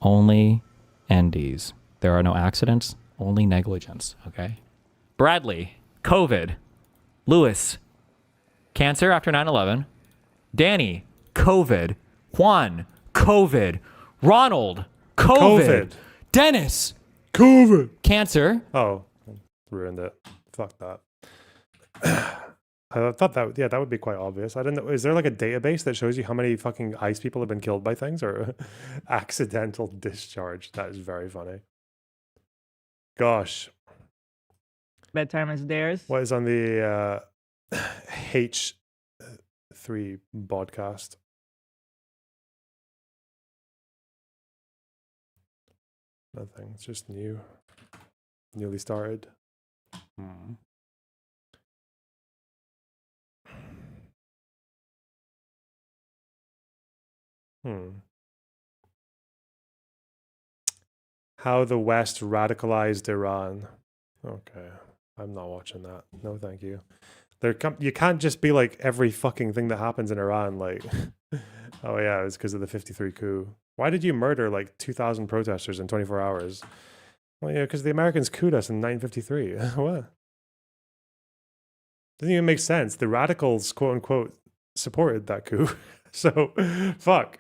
only NDs. There are no accidents, only negligence, okay? Bradley, COVID. Lewis, cancer after 9/11. Danny, COVID. Juan, COVID. Ronald, COVID. Dennis,
COVID.
Cancer.
Oh, ruined it. Fuck that. I thought that would be quite obvious. I didn't know. Is there like a database that shows you how many fucking ice people have been killed by things or accidental discharge? That is very funny. Gosh.
Bedtime is theirs.
What is on the H3 podcast? Nothing. It's just newly started. Hmm. Hmm. How the West radicalized Iran. Okay. I'm not watching that. No, thank you. You can't just be like every fucking thing that happens in Iran, like, oh yeah, it's because of the 53 coup. Why did you murder like 2,000 protesters in 24 hours? Well, yeah, because the Americans couped us in 1953. What? Doesn't even make sense. The radicals, quote unquote, supported that coup. So, fuck.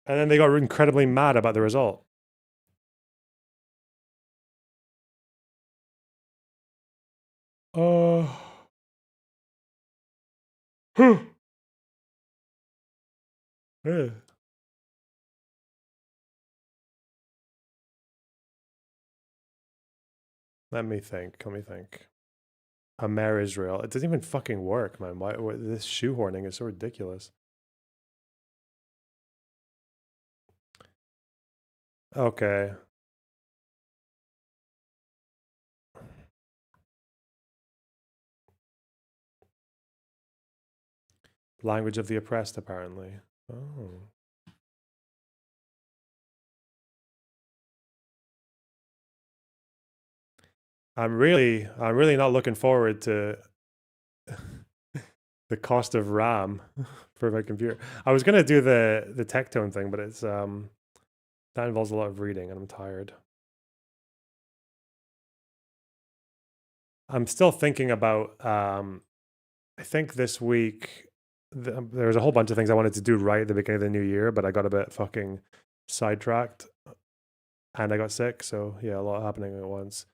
And then they got incredibly mad about the result. Oh. Yeah. Let me think. Let me think. Amer Israel. It doesn't even fucking work, man. Why this shoehorning is so ridiculous. Okay. Language of the oppressed, apparently. Oh. I'm really not looking forward to the cost of RAM for my computer. I was gonna do the Tectone thing, but it's that involves a lot of reading, and I'm tired. I'm still thinking about. I think this week there was a whole bunch of things I wanted to do right at the beginning of the new year, but I got a bit fucking sidetracked, and I got sick. So yeah, a lot happening at once.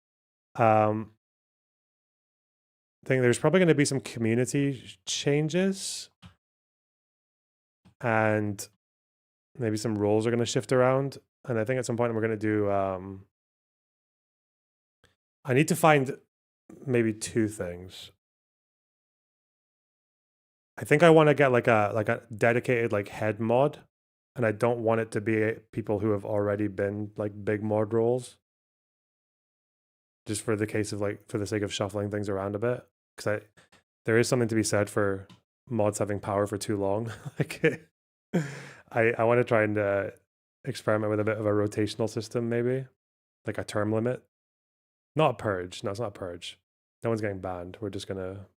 I think there's probably going to be some community changes, and maybe some roles are going to shift around. And I think at some point we're going to do. I need to find maybe two things. I think I want to get like a dedicated like head mod, and I don't want it to be people who have already been like big mod roles. Just for the case of like for the sake of shuffling things around a bit, because there is something to be said for mods having power for too long. Like I want to try and experiment with a bit of a rotational system, maybe like a term limit. Not a purge. No, it's not a purge. No one's getting banned. We're just gonna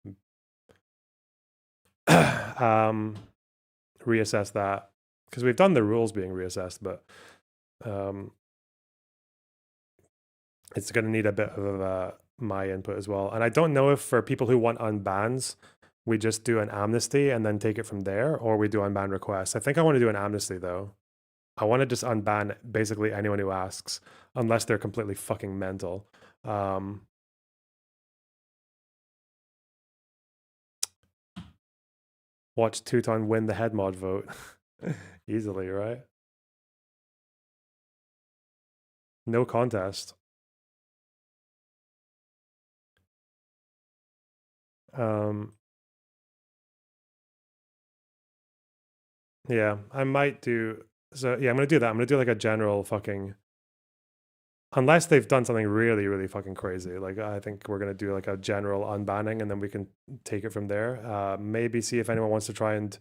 reassess that, because we've done the rules being reassessed, but it's going to need a bit of my input as well. And I don't know if for people who want unbans, we just do an amnesty and then take it from there, or we do unban requests. I think I want to do an amnesty though. I want to just unban basically anyone who asks, unless they're completely fucking mental. Watch Teuton win the head mod vote easily, right? No contest. Yeah, I might do. So yeah, I'm gonna do that. I'm gonna do like a general fucking. Unless they've done something really, really fucking crazy. Like I think we're gonna do like a general unbanning, and then we can take it from there. Maybe see if anyone wants to try and,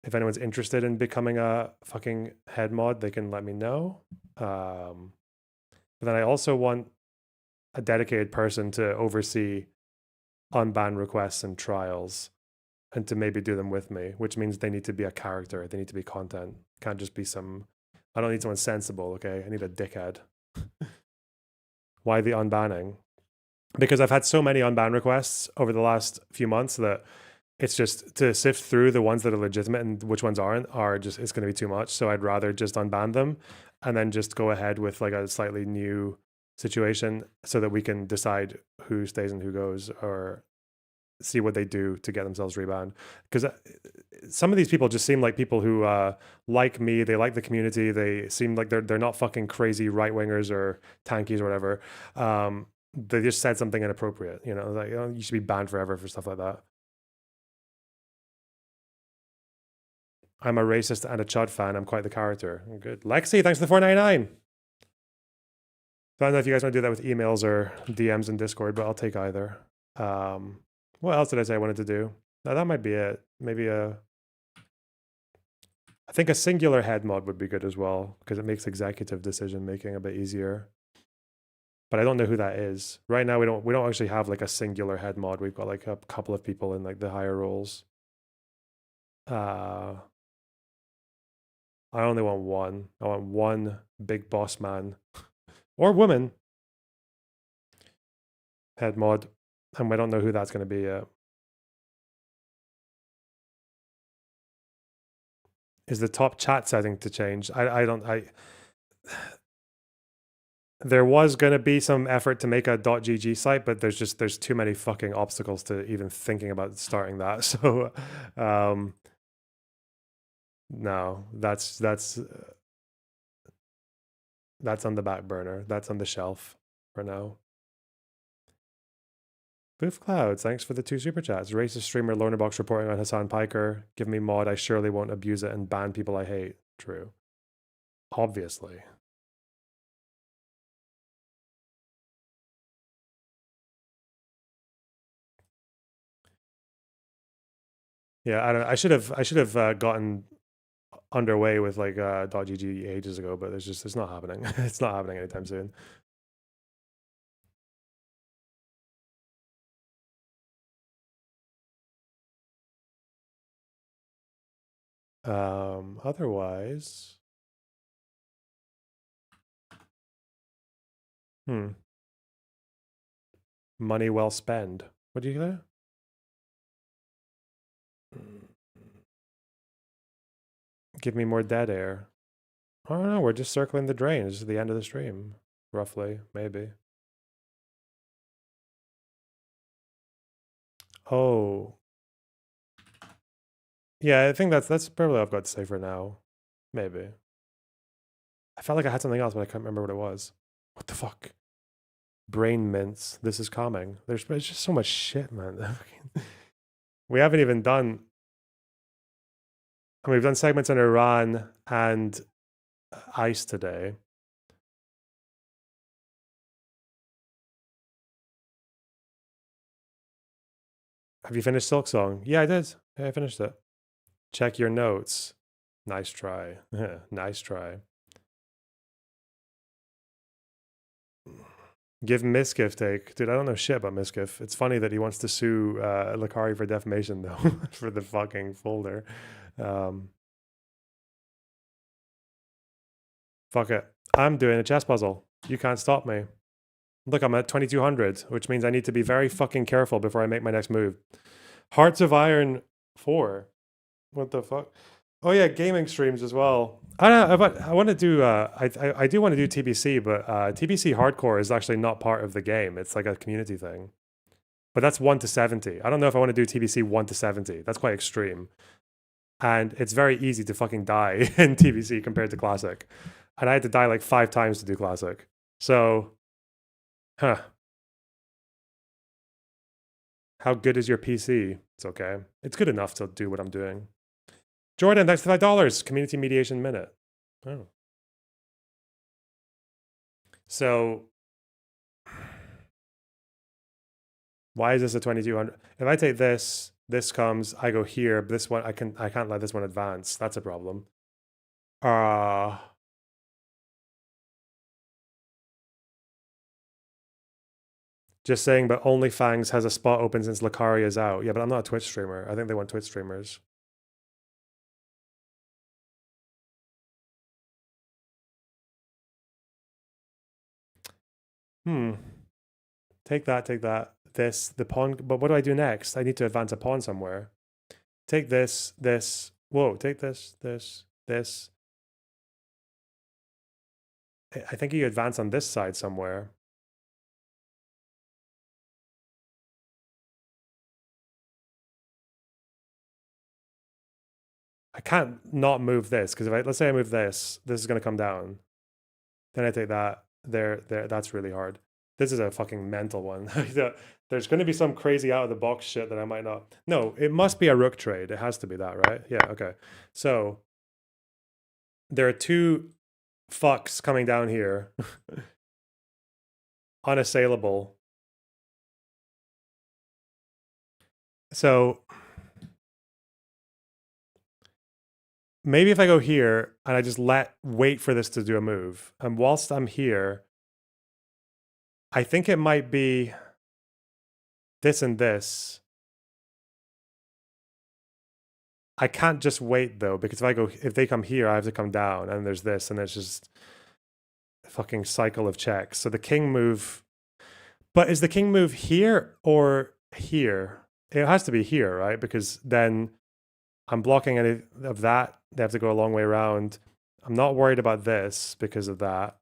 if anyone's interested in becoming a fucking head mod, they can let me know. But then I also want a dedicated person to oversee unban requests and trials, and to maybe do them with me, which means they need to be a character. They need to be content. Can't just be some. I don't need someone sensible. Okay, I need a dickhead. Why the unbanning? Because I've had so many unban requests over the last few months that it's just to sift through the ones that are legitimate and which ones aren't are just, it's going to be too much. So I'd rather just unban them and then just go ahead with like a slightly new situation so that we can decide who stays and who goes, or see what they do to get themselves rebanned. Because some of these people just seem like people who like me, they like the community, they seem like they're not fucking crazy right-wingers or tankies or whatever. They just said something inappropriate, you know, like, oh, you should be banned forever for stuff like that. I'm a racist and a Chud fan. I'm quite the character. Good. Lexi, thanks for the $4.99. So I don't know if you guys want to do that with emails or DMs in Discord, but I'll take either. What else did I say I wanted to do? No, that might be it. Maybe I think a singular head mod would be good as well, because it makes executive decision making a bit easier. But I don't know who that is. Right now we don't actually have like a singular head mod. We've got like a couple of people in like the higher roles. I only want one. I want one big boss man or woman head mod, and we don't know who that's going to be yet. Is the top chat setting to change? There was going to be some effort to make a .gg site, but there's too many fucking obstacles to even thinking about starting that. So no, that's on the back burner. That's on the shelf for now. Boof Clouds, thanks for the 2 super chats. Racist streamer Lornabox reporting on Hassan Piker. Give me mod, I surely won't abuse it and ban people I hate. True. Obviously. Yeah, I don't know. I should have gotten underway with like .gg ages ago, but it's not happening. It's not happening anytime soon. Otherwise, money well spent. What do you get? Give me more dead air. I don't know. We're just circling the drain. This is the end of the stream, roughly, maybe. Oh. Yeah, I think that's probably all I've got to say for now. Maybe. I felt like I had something else, but I can't remember what it was. What the fuck? Brain mints. This is calming. There's just so much shit, man. We haven't even done. We've done segments on Iran and ICE today. Have you finished Silk Song? Yeah, I did. Yeah, I finished it. Check your notes. Nice try. Nice try. Give Miskiff take. Dude, I don't know shit about Miskiff. It's funny that he wants to sue Lakari for defamation, though, for the fucking folder. Fuck it. I'm doing a chess puzzle. You can't stop me. Look, I'm at 2200, which means I need to be very fucking careful before I make my next move. Hearts of Iron 4. What the fuck? Oh yeah, gaming streams as well. I don't know, I want to do I do want to do TBC, but TBC hardcore is actually not part of the game. It's like a community thing. But that's 1 to 70. I don't know if I want to do TBC 1 to 70. That's quite extreme. And it's very easy to fucking die in TBC compared to Classic. And I had to die like 5 times to do Classic. So, how good is your PC? It's okay. It's good enough to do what I'm doing. Jordan, thanks for $5. Community mediation minute. Oh. So, why is this a 2200? If I take this, this comes, I go here, but this one I can't let this one advance. That's a problem. Just saying, but OnlyFans has a spot open since Lakari is out. Yeah, but I'm not a Twitch streamer. I think they want Twitch streamers. Take that, take that. This, the pawn, but what do I do next? I need to advance a pawn somewhere. Take this, this. Whoa, take this, this, this. I think you advance on this side somewhere. I can't not move this, because if let's say I move this, this is going to come down. Then I take that, there, that's really hard. This is a fucking mental one. There's going to be some crazy out of the box shit that I might not. No, it must be a rook trade. It has to be that, right? Yeah, okay. So there are 2 fucks coming down here. unassailable. So maybe if I go here and I just wait for this to do a move, and whilst I'm here, I think it might be this and this. I can't just wait though, because if they come here, I have to come down, and there's this, and it's just a fucking cycle of checks. So the king move, but is the king move here or here? It has to be here, right? Because then I'm blocking any of that. They have to go a long way around. I'm not worried about this because of that.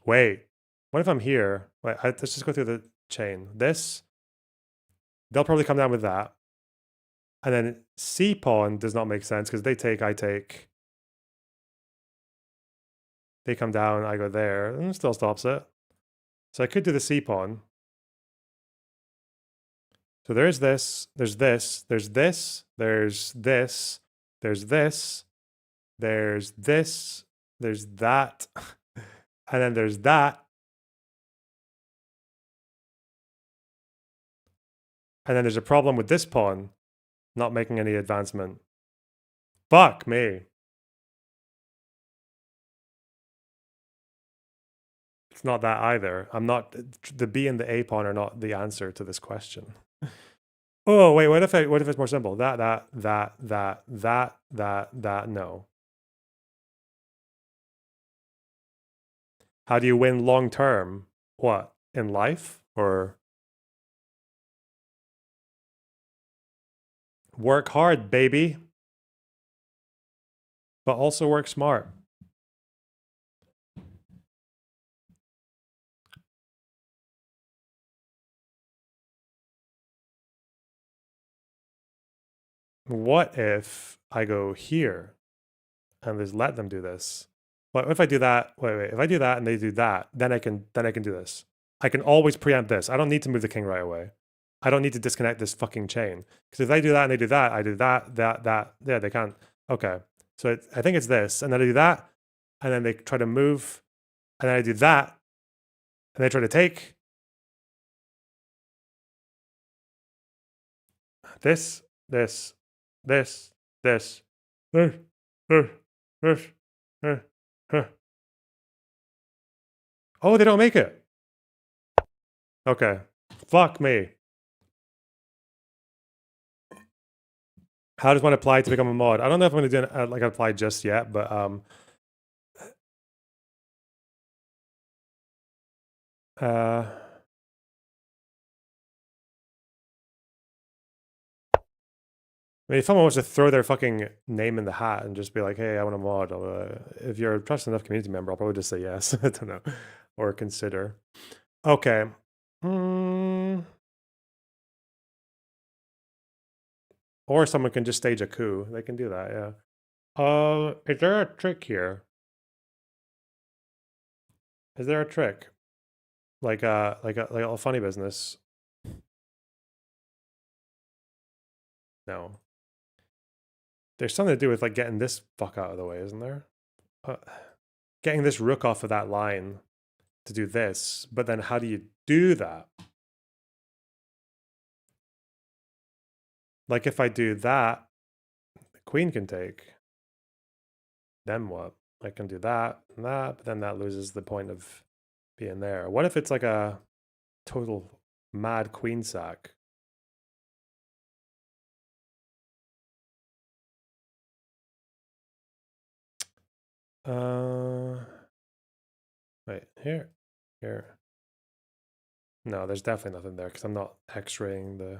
Wait, what if I'm here? Wait, let's just go through the chain. This, they'll probably come down with that. And then C pawn does not make sense because they take, I take. They come down, I go there, and it still stops it. So I could do the C pawn. So there's this, there's this, there's this, there's this, there's this, there's this, there's that, and then there's that. And then there's a problem with this pawn not making any advancement. Fuck me. It's not that either. I'm not, the B and the A pawn are not the answer to this question. Oh, wait, what if it's more simple? That, no. How do you win long term? What, in life or? Work hard, baby. But also work smart. What if I go here and just let them do this? What if I do that? Wait, if I do that and they do that, then I can do this. I can always preempt this. I don't need to move the king right away. I don't need to disconnect this fucking chain. Because if they do that and they do that, I do that. Yeah, they can't. Okay. So I think it's this. And then I do that. And then they try to move. And then I do that. And they try to take. This. Oh, they don't make it. Okay. Fuck me. How does one apply to become a mod? I don't know if I'm going to do like apply just yet, but I mean, if someone wants to throw their fucking name in the hat and just be like, hey, I want a mod, if you're a trusted enough community member, I'll probably just say yes. I don't know. Or consider. Okay. Or someone can just stage a coup. They can do that, yeah. Is there a trick here? Is there a trick? Like a funny business? No. There's something to do with like getting this fuck out of the way, isn't there? Getting this rook off of that line to do this, but then how do you do that? Like if I do that, the queen can take. Then what? I can do that and that, but then that loses the point of being there. What if it's like a total mad queen sack? Wait, here. No, there's definitely nothing there because I'm not x-raying the...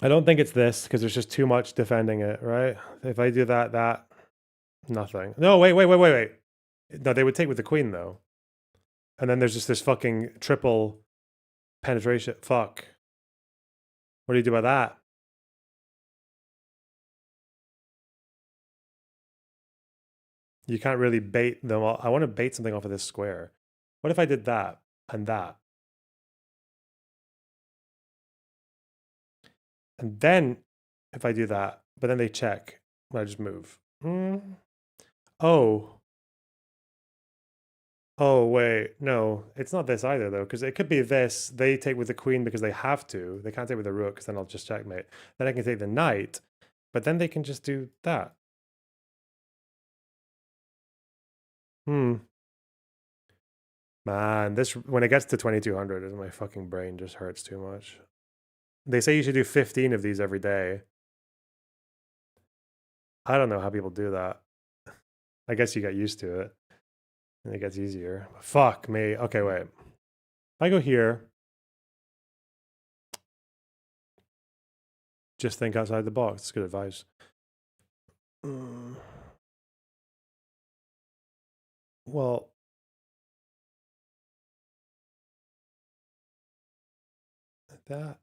I don't think it's this because there's just too much defending it, right? If I do that, nothing. No, wait. No, they would take with the queen though. And then there's just this fucking triple penetration. Fuck. What do you do about that? You can't really bait them all. I want to bait something off of this square. What if I did that and that? And then if I do that, but then they check, I just move. Oh. Oh, wait. No, it's not this either, though, because it could be this. They take with the queen because they have to. They can't take with the rook, because then I'll just checkmate. Then I can take the knight, but then they can just do that. Man, this when it gets to 2200, my fucking brain just hurts too much. They say you should do 15 of these every day. I don't know how people do that. I guess you get used to it. And it gets easier. Fuck me. Okay, wait. If I go here, just think outside the box. It's good advice. Well, that.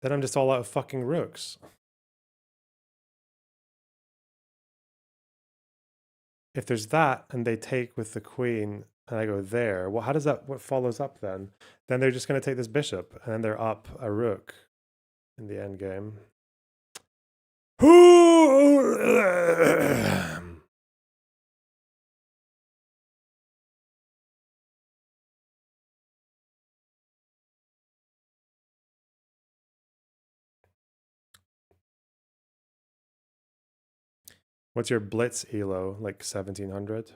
Then I'm just all out of fucking rooks. If there's that and they take with the queen and I go there, well, how does that, what follows up then? Then they're just going to take this bishop and then they're up a rook in the end game. What's your blitz elo? Like 1700?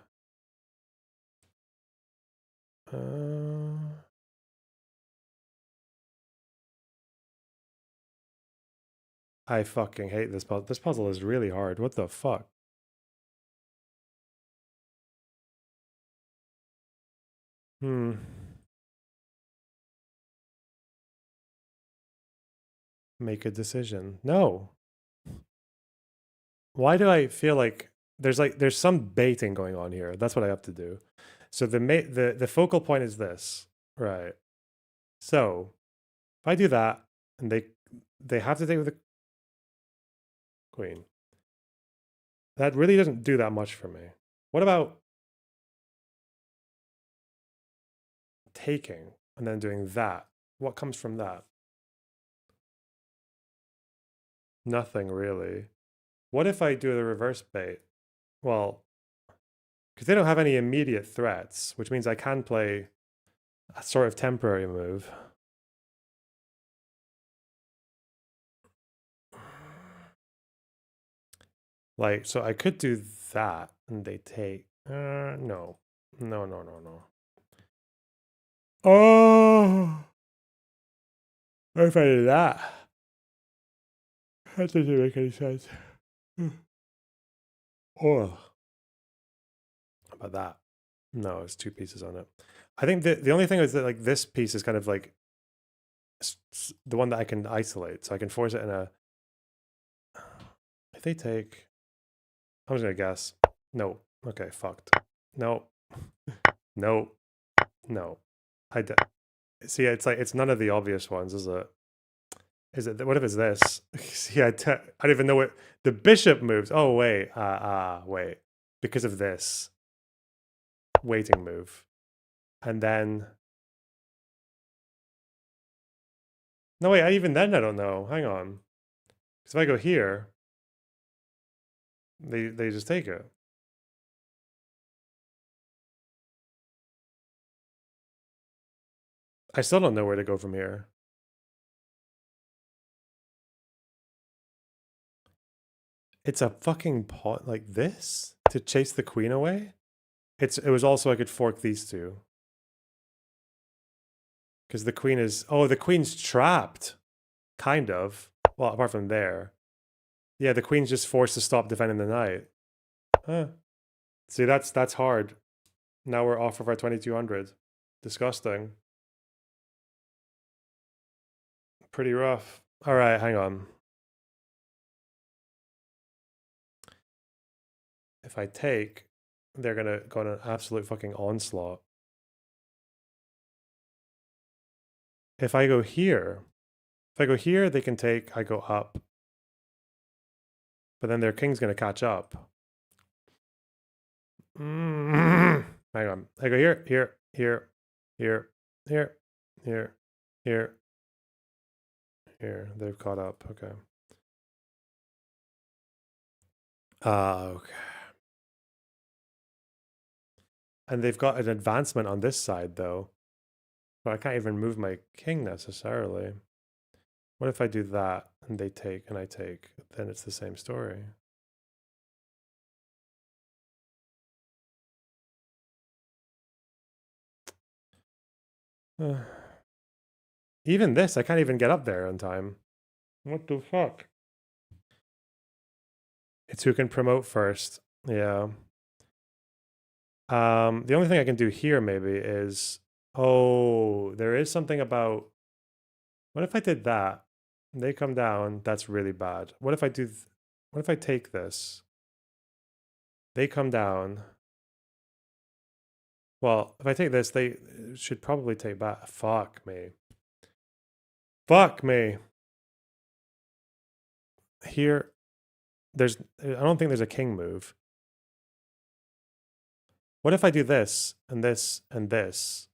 I fucking hate this puzzle. This puzzle is really hard. What the fuck? Make a decision. No. Why do I feel like there's some baiting going on here? That's what I have to do. So the focal point is this, right? So if I do that and they have to take with the queen, that really doesn't do that much for me. What about taking and then doing that? What comes from that? Nothing really. What if I do the reverse bait? Well, because they don't have any immediate threats, which means I can play a sort of temporary move. Like, so I could do that and they take. No. No. Oh! What if I did that? That doesn't make any sense. Oh. How about that? No, it's two pieces on it. I think the only thing is that like this piece is kind of like the one that I can isolate. So I can force it in a... If they take... I'm just gonna guess. No. Okay, fucked. No. No. No. See, it's like, it's none of the obvious ones, is it? Is it, what if it's this? See, I don't even know what, the bishop moves. Oh, wait. Wait. Because of this. Waiting move. And then... No, wait, even then I don't know. Hang on. Because if I go here, they just take it. I still don't know where to go from here. It's a fucking pot like this to chase the queen away. It was also I could fork these two. Because the queen is... Oh, the queen's trapped. Kind of. Well, apart from there. Yeah, the queen's just forced to stop defending the knight. Huh. See, that's hard. Now we're off of our 2200. Disgusting. Pretty rough. All right, hang on. If I take, they're going to go on an absolute fucking onslaught. If I go here, they can take, I go up. But then their king's going to catch up. Hang on. I go here. Here. They've caught up. Okay. Okay. And they've got an advancement on this side, though. But I can't even move my king necessarily. What if I do that and they take and I take? Then it's the same story. Even this, I can't even get up there on time. What the fuck? It's who can promote first. Yeah. The only thing I can do here maybe is, oh, there is something about, what if I did that? They come down, that's really bad. What if I do, what if I take this? They come down. Well, if I take this, they should probably take back. Fuck me. Fuck me. Here, there's, I don't think there's a king move. What if I do this and this and this?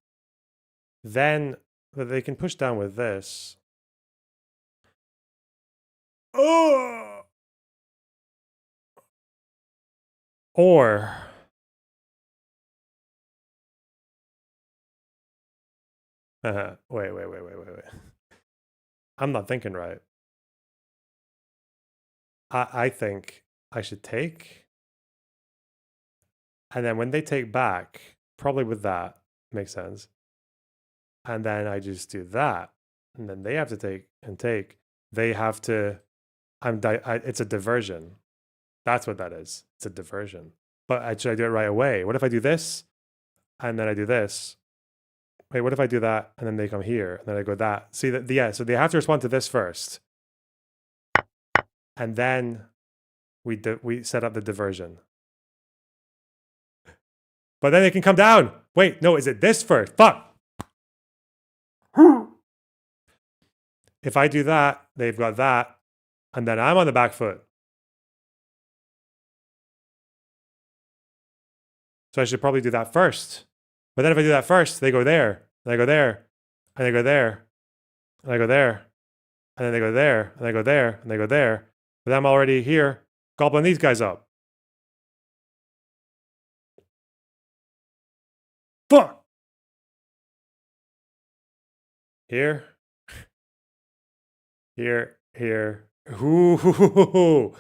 Then they can push down with this. Oh! Or wait. I'm not thinking right. I think I should take. And then when they take back, probably with that, makes sense. And then I just do that. And then they have to take and take. They have to, it's a diversion. That's what that is. It's a diversion. But should I do it right away? What if I do this? And then I do this? Wait, what if I do that? And then they come here. And then I go that. See that? Yeah, so they have to respond to this first. And then we set up the diversion. But then they can come down. Wait, no, is it this first? Fuck. If I do that, they've got that. And then I'm on the back foot. So I should probably do that first. But then if I do that first, they go there. And I go there. And they go there. And I go there. And then they go there. And I go there. And they go there. But I'm already here, gobbling these guys up. Fuck! Here. Here. Here. Ooh.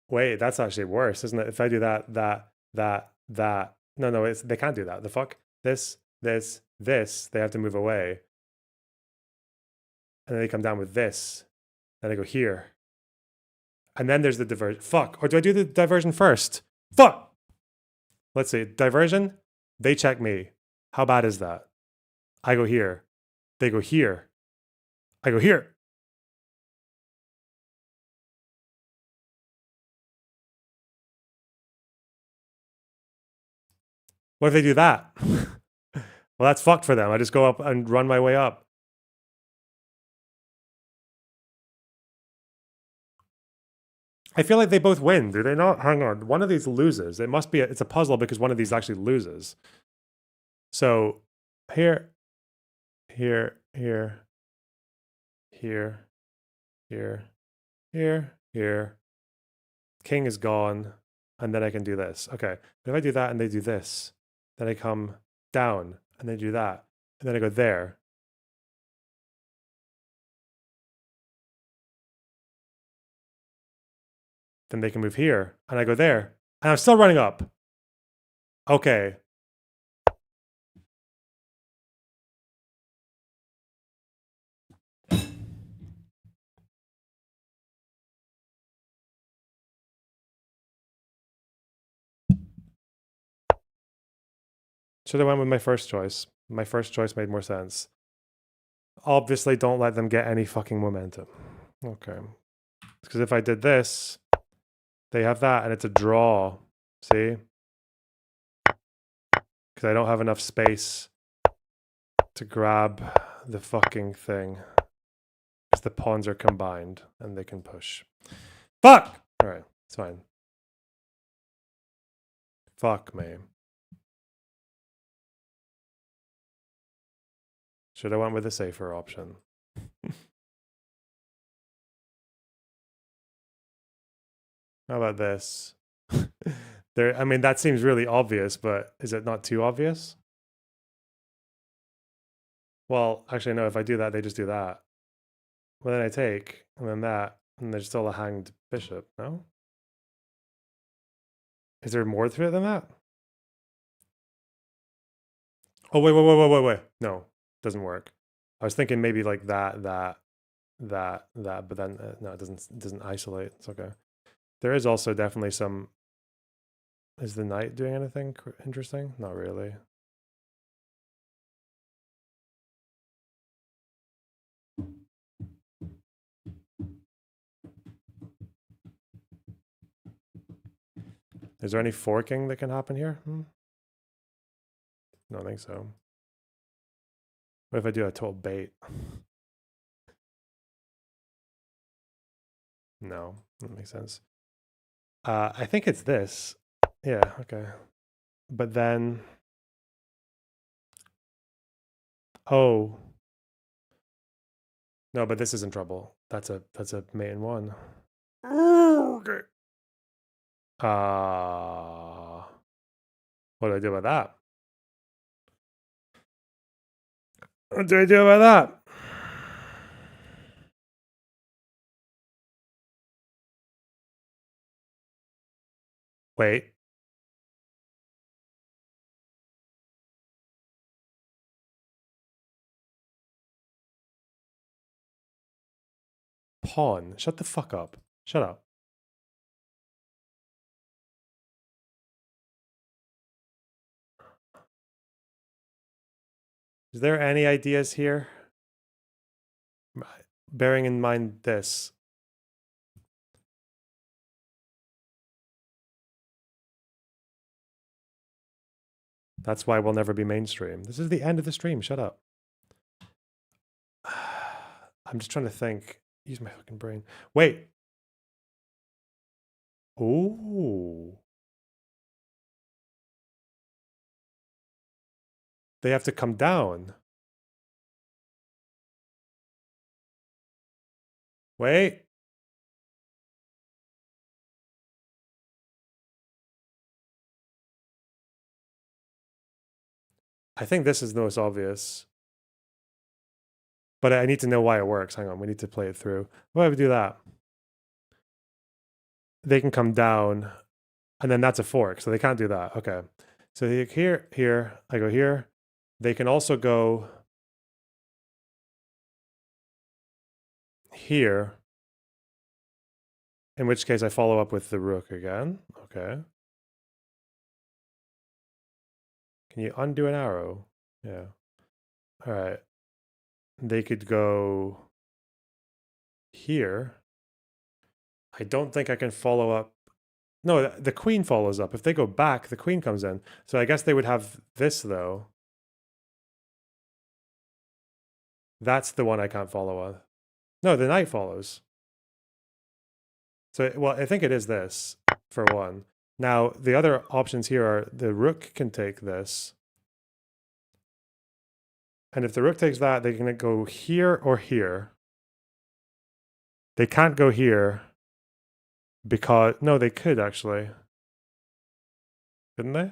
Wait, that's actually worse, isn't it? If I do that. No, they can't do that. The fuck? This. They have to move away. And then they come down with this. Then I go here. And then there's the diversion. Fuck. Or do I do the diversion first? Fuck! Let's see. Diversion. They check me. How bad is that? I go here. They go here. I go here. What if they do that? Well, that's fucked for them. I just go up and run my way up. I feel like they both win, do they not? Hang on. One of these loses. It must be, it's a puzzle because one of these actually loses. So here. King is gone. And then I can do this. Okay. But if I do that and they do this, then I come down and they do that. And then I go there. Then they can move here. And I go there. And I'm still running up. Okay. Should have went with my first choice. My first choice made more sense. Obviously, don't let them get any fucking momentum. Okay. Because if I did this, they have that, and it's a draw. See? Because I don't have enough space to grab the fucking thing. Because the pawns are combined, and they can push. Fuck! Alright, it's fine. Fuck me. Should have went with the safer option. How about this? There, I mean, that seems really obvious, but is it not too obvious? Well, actually, no, if I do that, they just do that. Well, then I take, and then that, and there's still a hanged bishop, no? Is there more to it than that? Oh, wait. No, doesn't work. I was thinking maybe like that, but then no, it doesn't isolate. It's okay. There is also definitely some. Is the knight doing anything interesting? Not really. Is there any forking that can happen here? No, I think so. What if I do a total bait? No, that makes sense. I think it's this. Yeah, okay. But then, oh. No, but this is in trouble. That's a mate in one. Okay. What do I do about that? What do I do about that? Wait. Pawn. Shut the fuck up. Shut up. Is there any ideas here? Bearing in mind this. That's why we'll never be mainstream. This is the end of the stream. Shut up. I'm just trying to think. Use my fucking brain. Wait. Ooh. They have to come down. Wait. I think this is the most obvious. But I need to know why it works. Hang on, we need to play it through. Why do we do that? They can come down, and then that's a fork, so they can't do that. Okay. So here, I go here. They can also go here, in which case I follow up with the rook again. Okay. Can you undo an arrow? Yeah. All right. They could go here. I don't think I can follow up. No, the queen follows up. If they go back, the queen comes in. So I guess they would have this, though. That's the one I can't follow on. No, the knight follows. So, well, I think it is this, for one. Now, the other options here are the rook can take this. And if the rook takes that, they can go here or here. They can't go here because... No, they could, actually. Couldn't they?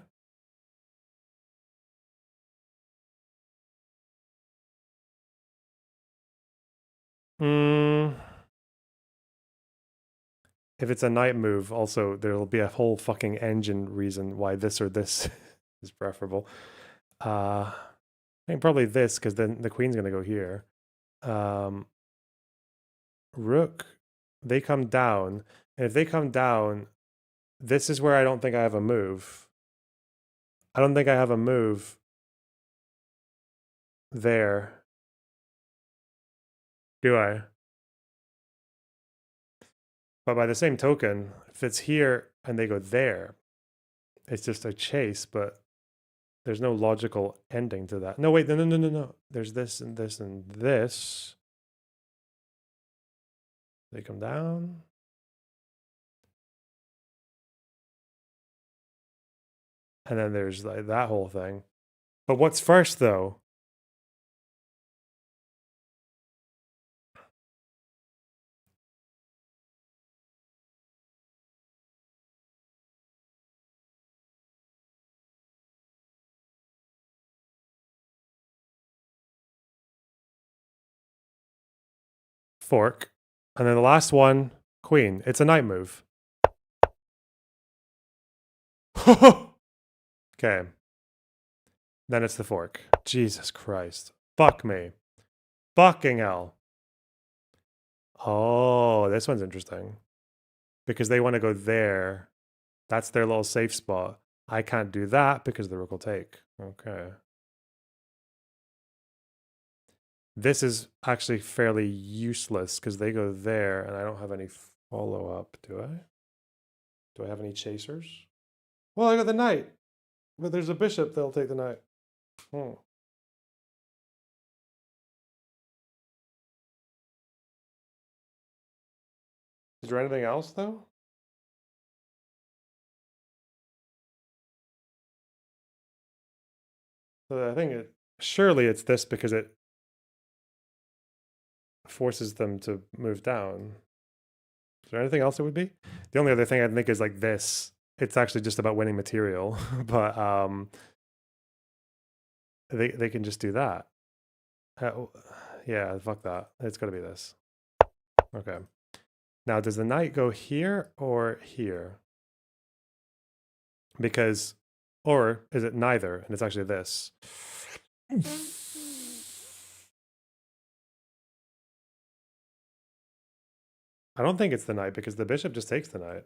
If it's a knight move, also, there'll be a whole fucking engine reason why this or this is preferable. I think probably this, because then the queen's going to go here. Rook, they come down. And if they come down, this is where I don't think I have a move. I don't think I have a move there. Do I? But by the same token, if it's here and they go there, it's just a chase, but there's no logical ending to that. No, wait, no. There's this and this and this. They come down. And then there's like that whole thing. But what's first, though? fork. And then the last one, queen. It's a knight move. Okay. Then it's the fork. Jesus Christ. Fuck me. Fucking hell. Oh, this one's interesting. Because they want to go there. That's their little safe spot. I can't do that because the rook will take. Okay. This is actually fairly useless because they go there and I don't have any follow-up, do I? Do I have any chasers? Well, I got the knight. But there's a bishop that'll take the knight. Hmm. Is there anything else, though? So I think surely it's this because it forces them to move down. Is there anything else it would be? The only other thing I think is like this. It's actually just about winning material, but they can just do that. Yeah, fuck that. It's got to be this. Okay. Now, does the knight go here or here? Because, or is it neither? And it's actually this. I don't think it's the knight because the bishop just takes the knight.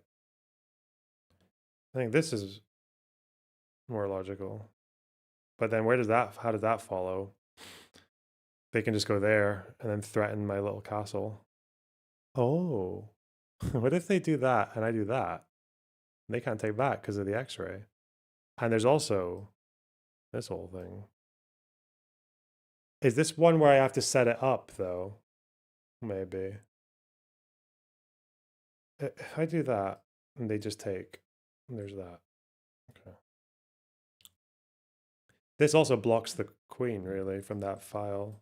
I think this is more logical. But then where does that, how does that follow? They can just go there and then threaten my little castle. Oh, what if they do that and I do that? They can't take back because of the X-ray. And there's also this whole thing. Is this one where I have to set it up though? Maybe. If I do that and they just take, there's that. Okay. This also blocks the queen really from that file.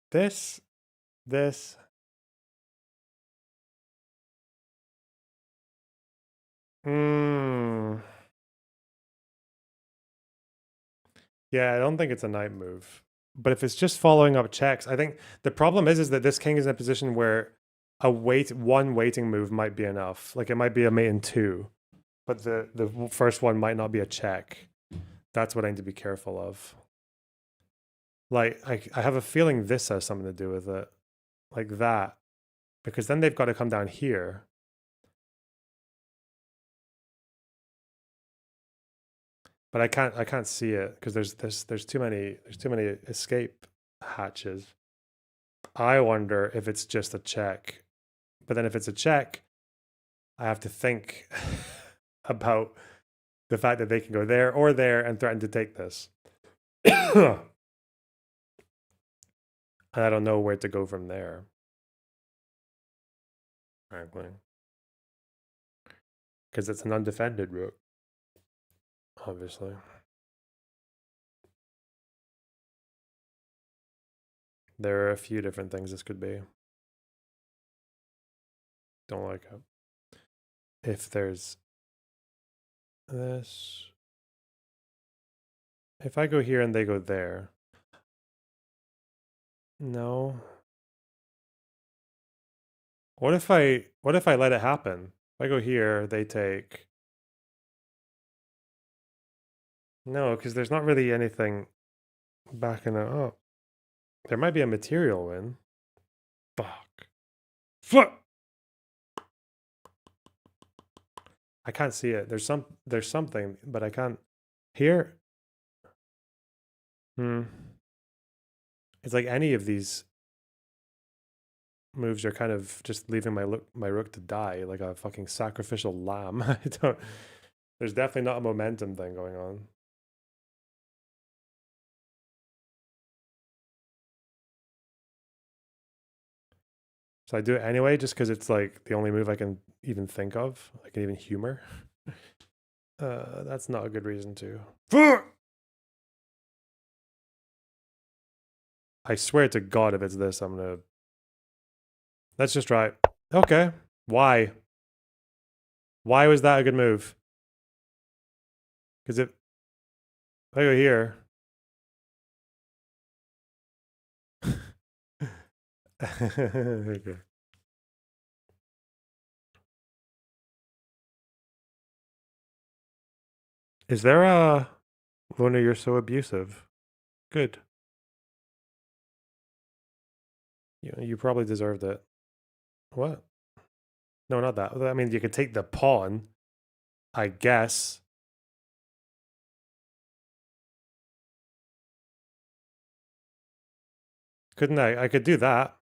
This. Yeah, I don't think it's a knight move. But if it's just following up checks, I think the problem is that this king is in a position where one waiting move might be enough. Like it might be a mate in two, but the first one might not be a check. That's what I need to be careful of. Like I have a feeling this has something to do with it, like that, because then they've got to come down here. But I can't see it because there's too many escape hatches. I wonder if it's just a check. But then if it's a check, I have to think about the fact that they can go there or there and threaten to take this. And I don't know where to go from there. Frankly. Because it's an undefended rook. Obviously. There are a few different things this could be. Don't like it. If there's this. If I go here and they go there. No. What if I let it happen? If I go here, they take. No, because there's not really anything backing it up. There might be a material win. Fuck. I can't see it. There's something, but I can't. Here. It's like any of these moves are kind of just leaving my rook to die like a fucking sacrificial lamb. There's definitely not a momentum thing going on. So I do it anyway, just because it's like the only move I can even think of. I can even humor. That's not a good reason to. I swear to God, if it's this, I'm gonna. Let's just try. Okay, Why? Why was that a good move? Because if I go here. Okay. Is there a Luna, you're so abusive? Good. You probably deserved it. What? No, not that. I mean, you could take the pawn, I guess. Couldn't I? I could do that.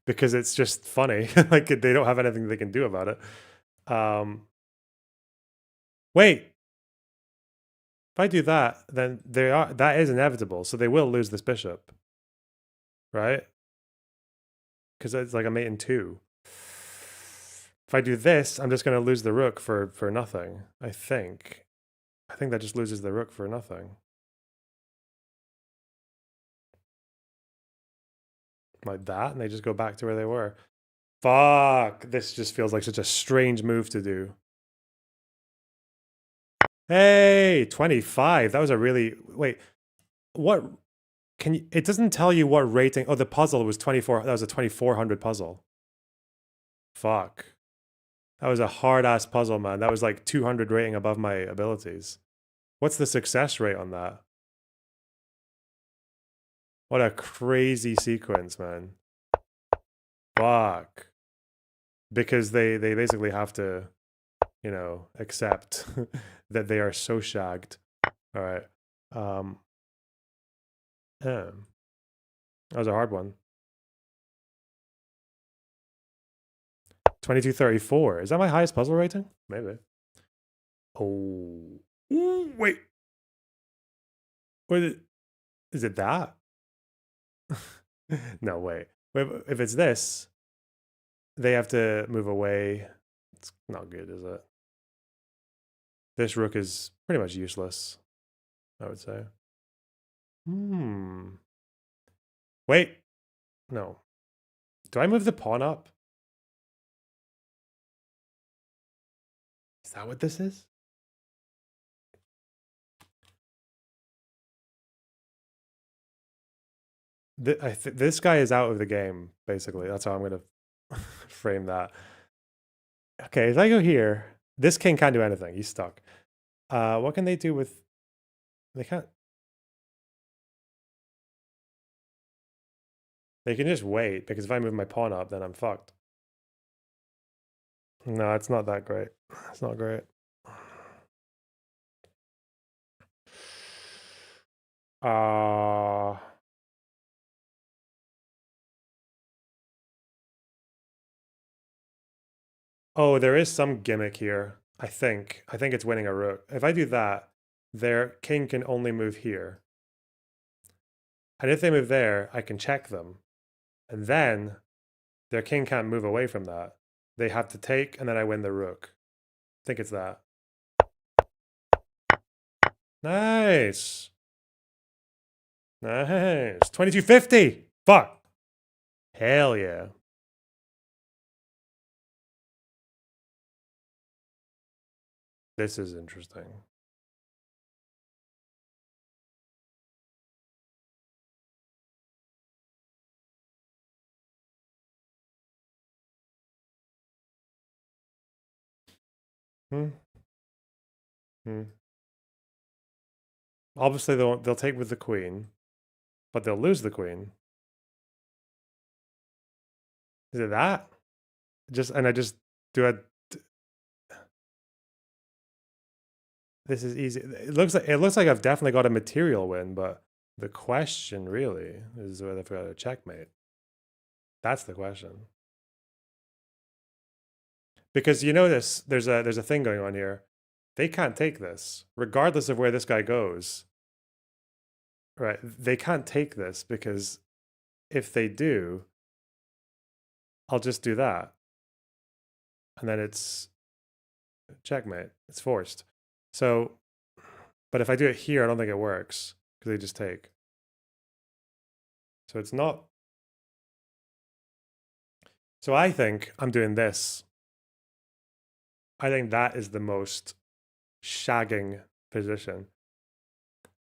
Because it's just funny. Like, they don't have anything they can do about it. Wait. If I do that, then that is inevitable. So they will lose this bishop. Right? Because it's like a mate in 2. If I do this, I'm just going to lose the rook for nothing, I think. I think that just loses the rook for nothing. Like that, and they just go back to where they were. Fuck, this just feels like such a strange move to do. Hey, 25. That was a really... Wait, what... Can you... It doesn't tell you what rating... Oh, the puzzle was 24... That was a 2400 puzzle. Fuck. That was a hard-ass puzzle, man. That was like 200 rating above my abilities. What's the success rate on that? What a crazy sequence, man. Fuck. Because they basically have to, you know, accept that they are so shagged. All right. Yeah. That was a hard one. 2234. Is that my highest puzzle rating? Maybe. Oh. Ooh, wait. Is it that? No, wait. If it's this, they have to move away. It's not good, is it? This rook is pretty much useless, I would say. Wait. No. Do I move the pawn up? Is that what this is? This guy is out of the game, basically. That's how I'm going to frame that. Okay, if I go here, this king can't do anything. He's stuck. What can they do with... They can't... They can just wait, because if I move my pawn up, then I'm fucked. No, it's not that great. It's not great. Oh, there is some gimmick here, I think. I think it's winning a rook. If I do that, their king can only move here. And if they move there, I can check them. And then their king can't move away from that. They have to take, and then I win the rook. I think it's that. Nice. Nice. 2250. Fuck. Hell yeah. This is interesting. Obviously, they'll take with the queen, but they'll lose the queen. Is it that? I just do a... This is easy. It looks like I've definitely got a material win, but the question really is whether I've got a checkmate. That's the question. Because you notice there's a thing going on here. They can't take this, regardless of where this guy goes. Right? They can't take this because if they do, I'll just do that. And then it's checkmate. It's forced. So, but if I do it here, I don't think it works because they just take. So it's not. So I think I'm doing this. I think that is the most shagging position.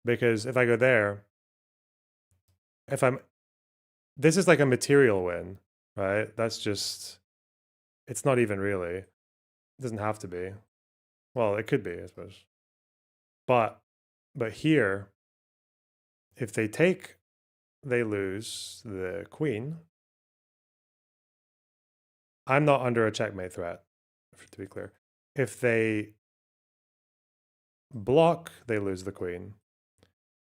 Because if I go there, this is like a material win, right? That's just, it's not even really. It doesn't have to be. Well, it could be, I suppose. But here, if they take, they lose the queen. I'm not under a checkmate threat, to be clear. If they block, they lose the queen.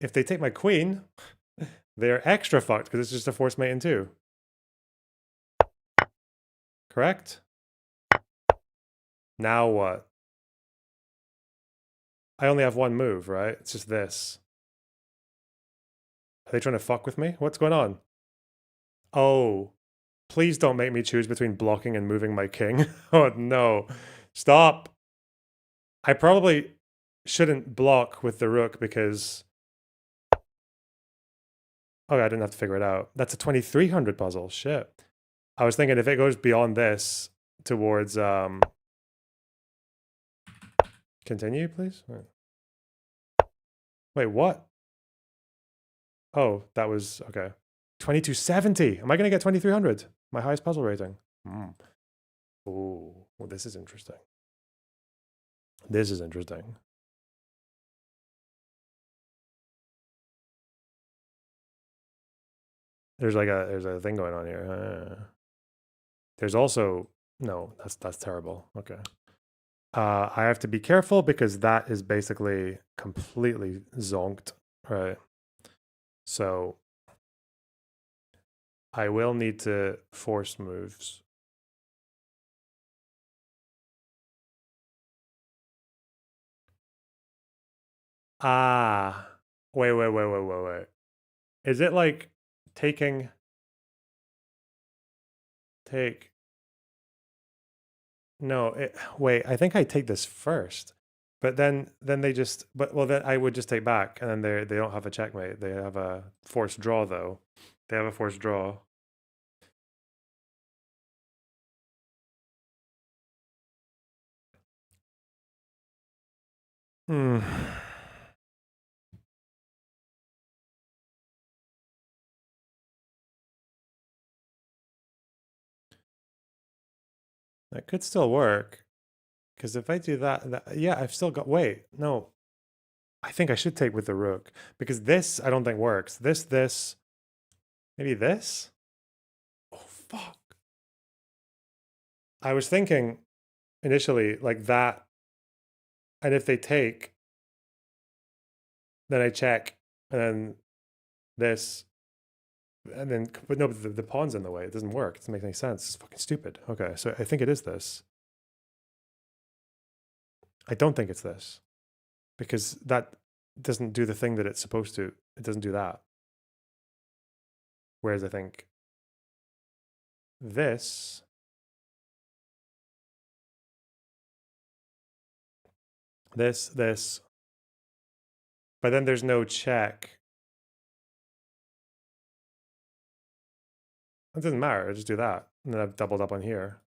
If they take my queen, they're extra fucked because it's just a force mate in 2. Correct? Now what? I only have one move, right? It's just this. Are they trying to fuck with me? What's going on? Oh, please don't make me choose between blocking and moving my king. Oh no. Stop. I probably shouldn't block with the rook because... Oh, I didn't have to figure it out. That's a 2300 puzzle. Shit. I was thinking if it goes beyond this towards... Continue, please? Wait, what? Oh, that was... Okay. 2270. Am I going to get 2300? My highest puzzle rating. Oh, well, this is interesting. This is interesting. There's a thing going on here. There's also... No, that's terrible. Okay. I have to be careful because that is basically completely zonked, right? So I will need to force moves. Ah, wait. Is it like taking... No, wait, I think I take this first. But then they just... then I would just take back, and then they don't have a checkmate. They have a forced draw, though. They have a forced draw. That could still work. Because if I do that, yeah, I've still got... Wait, no. I think I should take with the rook. Because this, I don't think works. This... Maybe this? Oh, fuck. I was thinking initially like that. And if they take, then I check. And then this... And then... But no, the pawn's in the way. It doesn't work. It doesn't make any sense. It's fucking stupid. Okay, so I think it is this. I don't think it's this. Because that doesn't do the thing that it's supposed to. It doesn't do that. Whereas I think this... This. But then there's no check. It doesn't matter. I just do that. And then I've doubled up on here.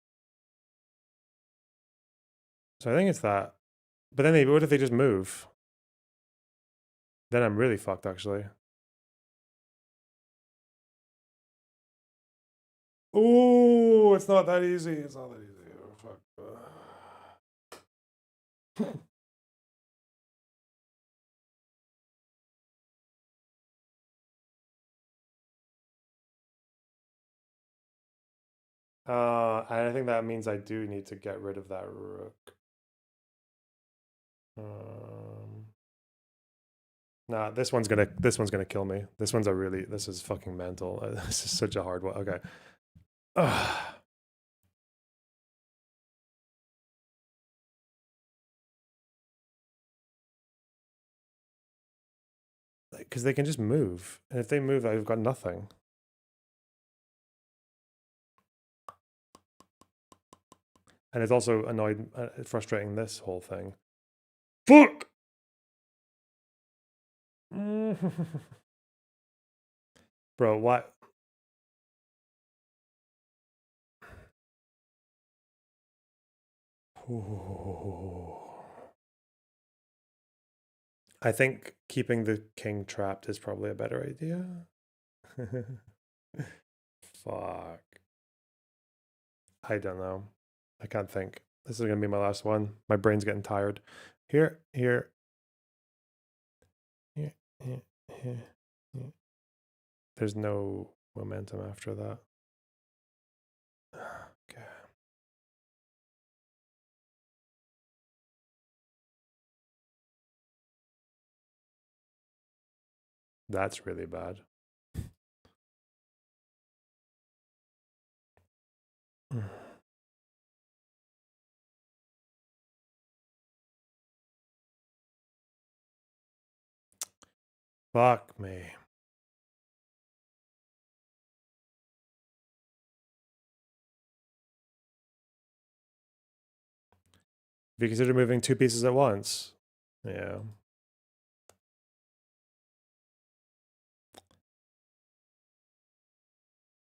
So I think it's that. But then what if they just move? Then I'm really fucked, actually. Ooh, it's not that easy. It's not that easy. Oh, fuck. And I think that means I do need to get rid of that rook. Nah, this one's gonna kill me. This is fucking mental. This is such a hard one. Okay. Because they can just move. And if they move, I've got nothing. And it's also frustrating this whole thing. Fuck! Bro, what? I think keeping the king trapped is probably a better idea. Fuck. I don't know. I can't think. This is gonna be my last one. My brain's getting tired. Here. There's no momentum after that. Okay. That's really bad. Fuck me. If you consider moving two pieces at once. Yeah.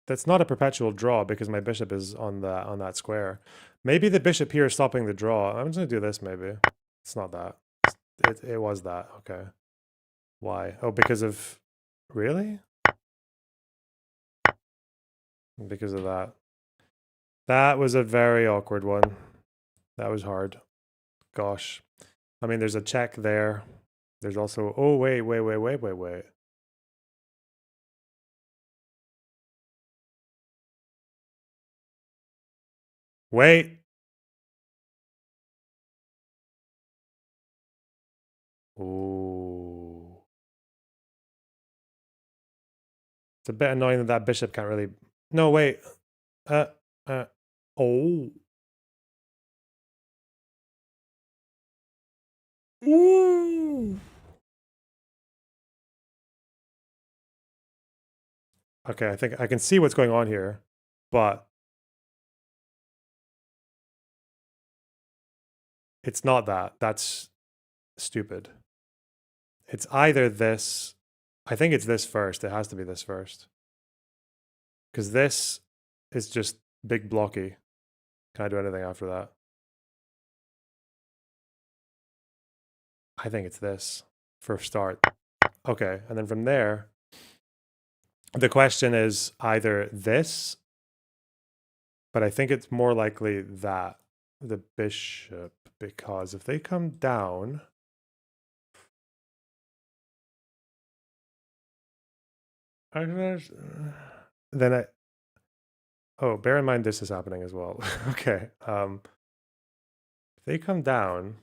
That's not a perpetual draw because my bishop is on that square. Maybe the bishop here is stopping the draw. I'm just gonna do this maybe. It's not that. It was that. Okay. Why? Oh, because of... Really? Because of that. That was a very awkward one. That was hard. Gosh. I mean, there's a check there. There's also... Oh, wait. Wait. Ooh. It's a bit annoying that that bishop can't really... No, wait. Oh. Ooh. Okay, I think I can see what's going on here, but it's not that. That's stupid. It's either this. I think it's this first. It has to be this first. Because this is just big blocky. Can I do anything after that? I think it's this for a start. Okay, and then from there, the question is either this, but I think it's more likely that the bishop, because if they come down, then I... Oh, bear in mind this is happening as well. Okay. If they come down...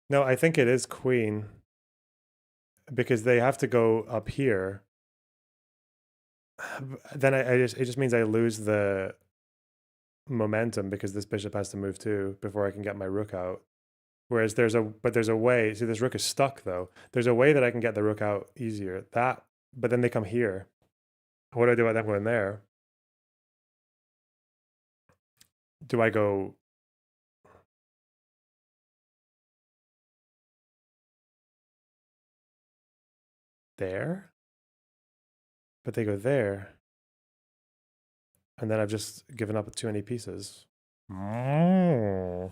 No, I think it is queen. Because they have to go up here. Then it just means I lose the momentum because this bishop has to move too before I can get my rook out. Whereas there's a way. See, this rook is stuck though. There's a way that I can get the rook out easier. But then they come here. What do I do about them going there? Do I go... there? But they go there. And then I've just given up too many pieces. Oh.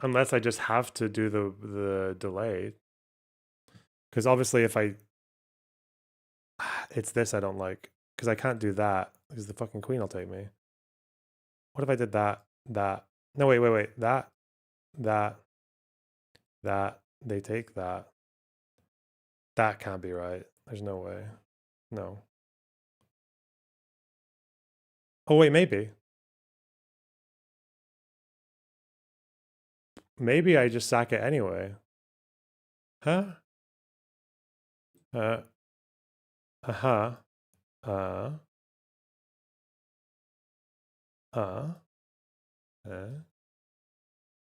Unless I just have to do the delay. Because obviously if I... It's this I don't like. Because I can't do that. Because the fucking queen will take me. What if I did that? No, wait. That. They take that. That can't be right. There's no way. No. Oh, wait, maybe. Maybe I just sack it anyway. Huh? Uh-huh.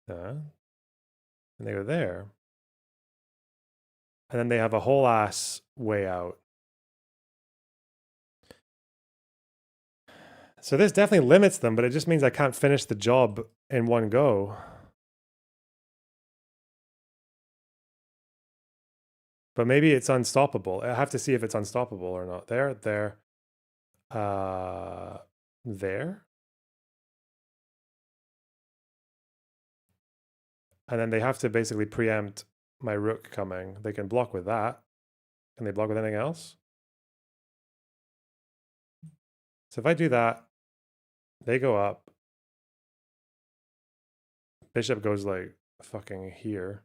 And they go there. And then they have a whole ass way out. So this definitely limits them, but it just means I can't finish the job in one go. But maybe it's unstoppable. I have to see if it's unstoppable or not. There. There. And then they have to basically preempt my rook coming. They can block with that. Can they block with anything else? So if I do that, they go up. Bishop goes like fucking here.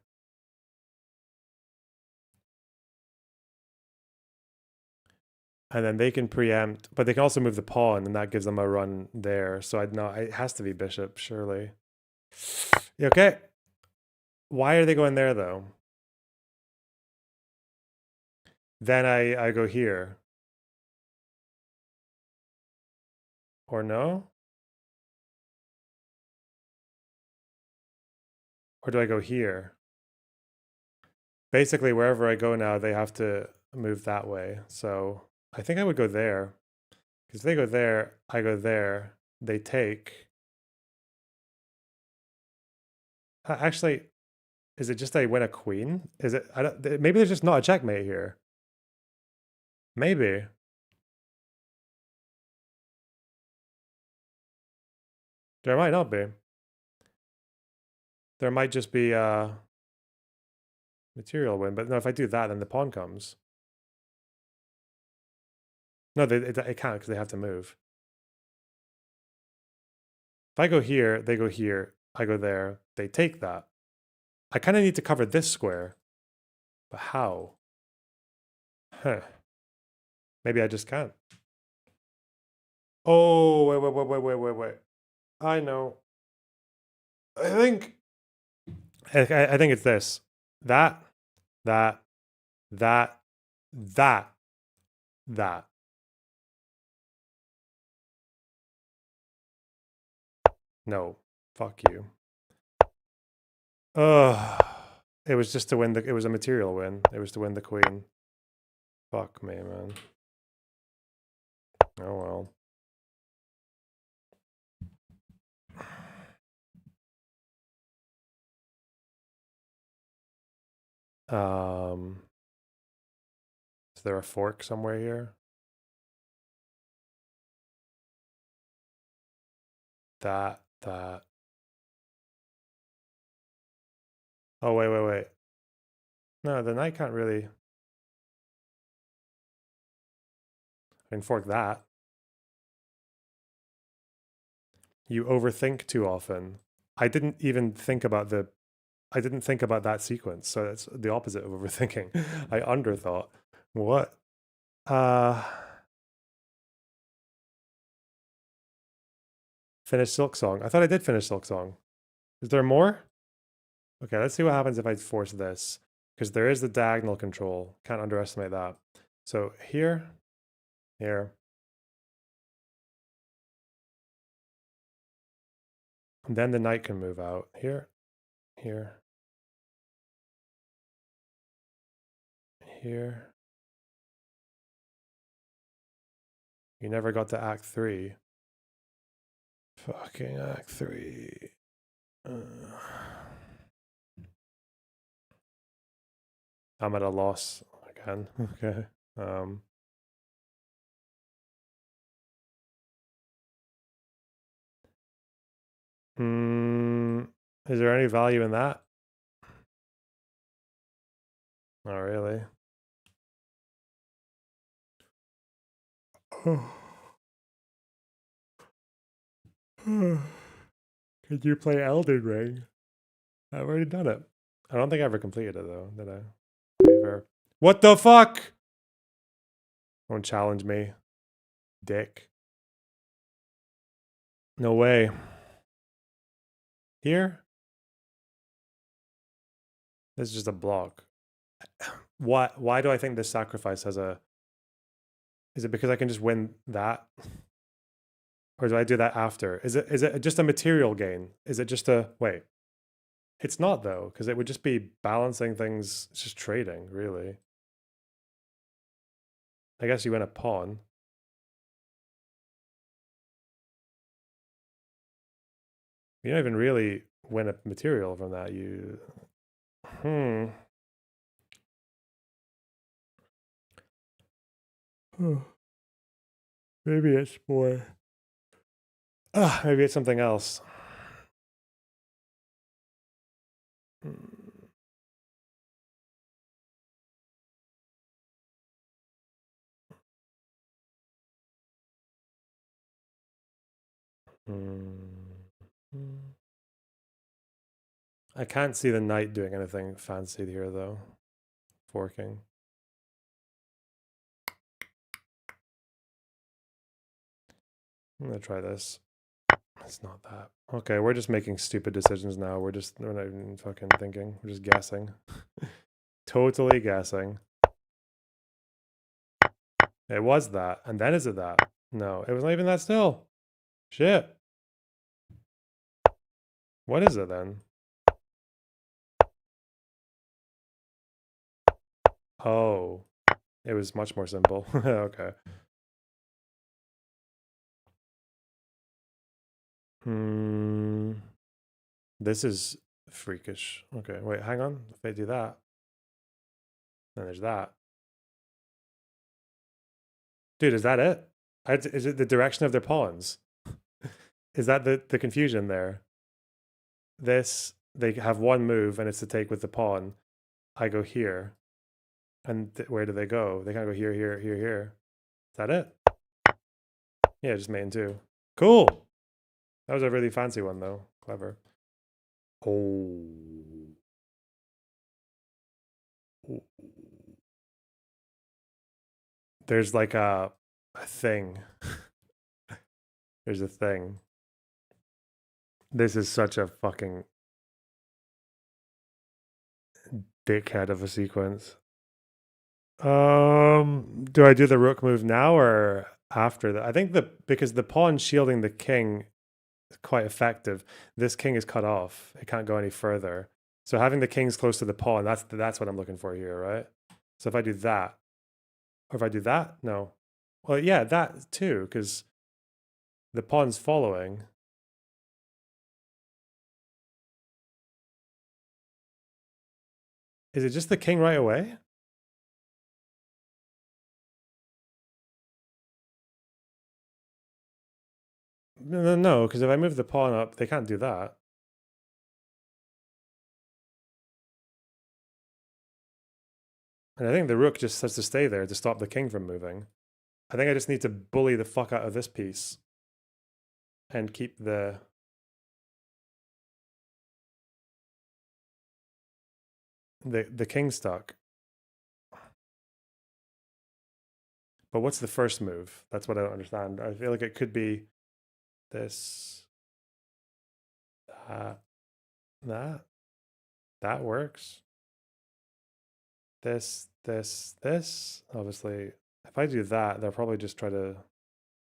And then they can preempt, but they can also move the pawn, and that gives them a run there. So I'd not. It has to be bishop, surely. Okay. Why are they going there though? Then I go here. Or no? Or do I go here? Basically, wherever I go now, they have to move that way. So I think I would go there. Because if they go there, I go there. They take. Actually, is it just I win a queen? Is it? I don't, maybe there's just not a checkmate here. Maybe. There might not be. There might just be a material win. But no, if I do that, then the pawn comes. No, it can't because they have to move. If I go here, they go here. I go there. They take that. I kind of need to cover this square. But how? Huh. Maybe I just can't. Oh, wait. I know. I think it's this. That. No. Fuck you. It was just to win it was a material win. It was to win the queen. Fuck me, man. Oh well. Is there a fork somewhere here? That. Oh, wait. No, the knight can't really. I can fork that. You overthink too often. I didn't think about that sequence, so that's the opposite of overthinking. I underthought. What? Finish Silksong. I thought I did finish Silksong. Is there more? Okay, let's see what happens if I force this. Because there is the diagonal control. Can't underestimate that. So here. And then the knight can move out. Here. You never got to Act 3. Fucking Act 3. I'm at a loss again. Okay. Is there any value in that? Not really. Could you play Elden Ring? I've already done it. I don't think I ever completed it though, did I? What the fuck? Don't challenge me, dick. No way. Here? This is just a block. Why do I think this sacrifice has a... Is it because I can just win that? Or do I do that after? Is it just a material gain? Is it just a... Wait. It's not though, because it would just be balancing things. It's just trading, really. I guess you win a pawn. You don't even really win a material from that. You, maybe it's more. Maybe it's something else. I can't see the knight doing anything fancy here, though. Forking. I'm gonna try this. It's not that. Okay, we're just making stupid decisions now. We're not even fucking thinking. We're just guessing. Totally guessing. It was that. And then is it that? No, it was not even that still. Shit. What is it then? Oh, it was much more simple. Okay. This is freakish. Okay, wait, hang on. If I do that, then there's that. Dude, is that it? Is it the direction of their pawns? Is that the confusion there? This, they have one move and it's to take with the pawn. I go here. And where do they go? They can't go here, here, here, here. Is that it? Yeah, just main two. Cool. That was a really fancy one, though. Clever. Oh. There's like a thing. There's a thing. This is such a fucking dickhead of a sequence. Do I do the rook move now or after that? I think because the pawn shielding the king is quite effective. This king is cut off. It can't go any further. So having the kings close to the pawn, that's what I'm looking for here, right? So if I do that, or if I do that, no. Well, yeah, that too, because the pawn's following. Is it just the king right away? No, because if I move the pawn up, they can't do that. And I think the rook just has to stay there to stop the king from moving. I think I just need to bully the fuck out of this piece and keep the king stuck. But what's the first move? That's what I don't understand. I feel like it could be this, that works. This. Obviously, if I do that, they'll probably just try to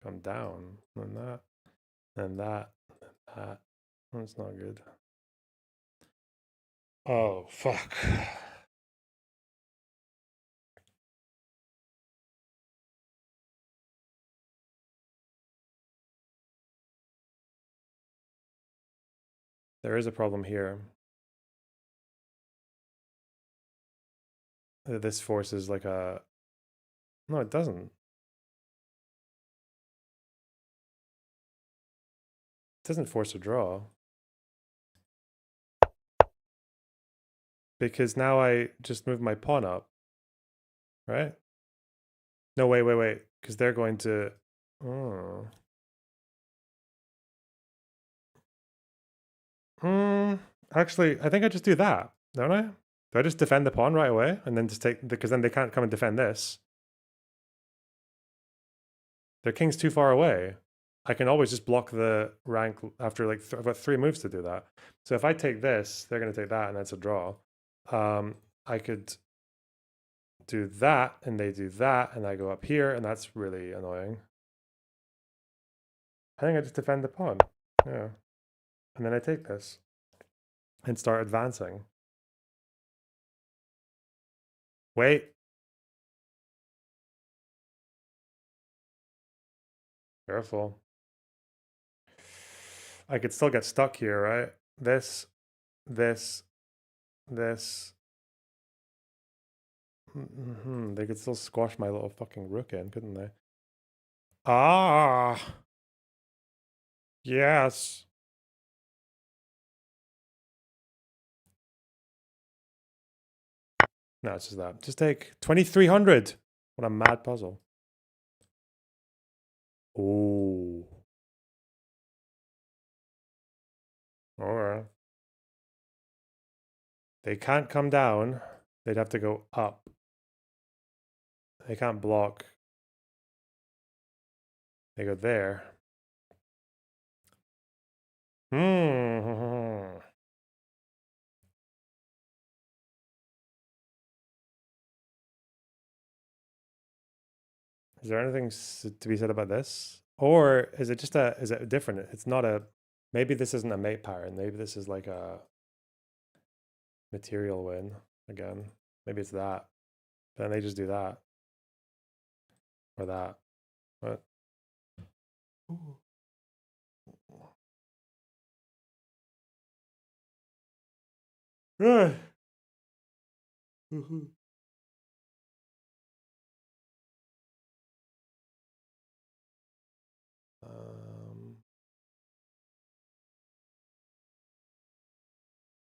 come down. And that, and that, and that. That's not good. Oh, fuck. There is a problem here. This forces like a... No, it doesn't. It doesn't force a draw. Because now I just move my pawn up. Right? No, wait. Because they're going to... Oh. Actually, I think I just do that, don't I? Do I just defend the pawn right away and then just take, because then they can't come and defend this. Their king's too far away. I can always just block the rank after like I've got 3 moves to do that. So if I take this, they're going to take that, and that's a draw. I could do that, and they do that, and I go up here, and that's really annoying. I think I just defend the pawn. Yeah. And then I take this and start advancing. Wait. Careful. I could still get stuck here, right? This. They could still squash my little fucking rook in, couldn't they? Ah. Yes. No, it's just that. Just take 2,300. What a mad puzzle. Oh. Alright. They can't come down. They'd have to go up. They can't block. They go there. Is there anything to be said about this? Or is it just is it different? It's not a, maybe this isn't a mate pattern. Maybe this is like a material win again. Maybe it's that. Then they just do that. Or that. What? Ooh.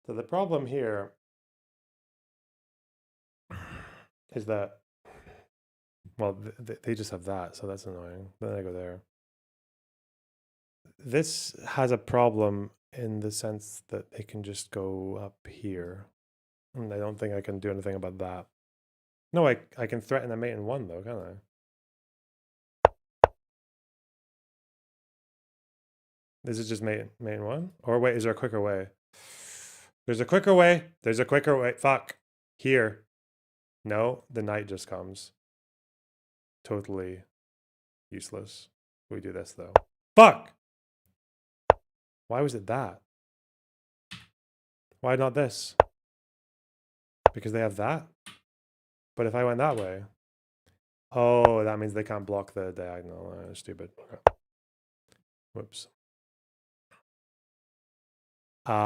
So the problem here is that, well, they just have that, so that's annoying. Then I go there. This has a problem in the sense that they can just go up here. And I don't think I can do anything about that. No, I can threaten a mate in one, though, can't I? Is it just mate in one? Or wait, is there a quicker way? There's a quicker way. There's a quicker way. Fuck. Here. No, the knight just comes. Totally useless. We do this, though. Fuck! Why was it that? Why not this? Because they have that? But if I went that way... Oh, that means they can't block the diagonal. Stupid. Okay. Whoops. Huh.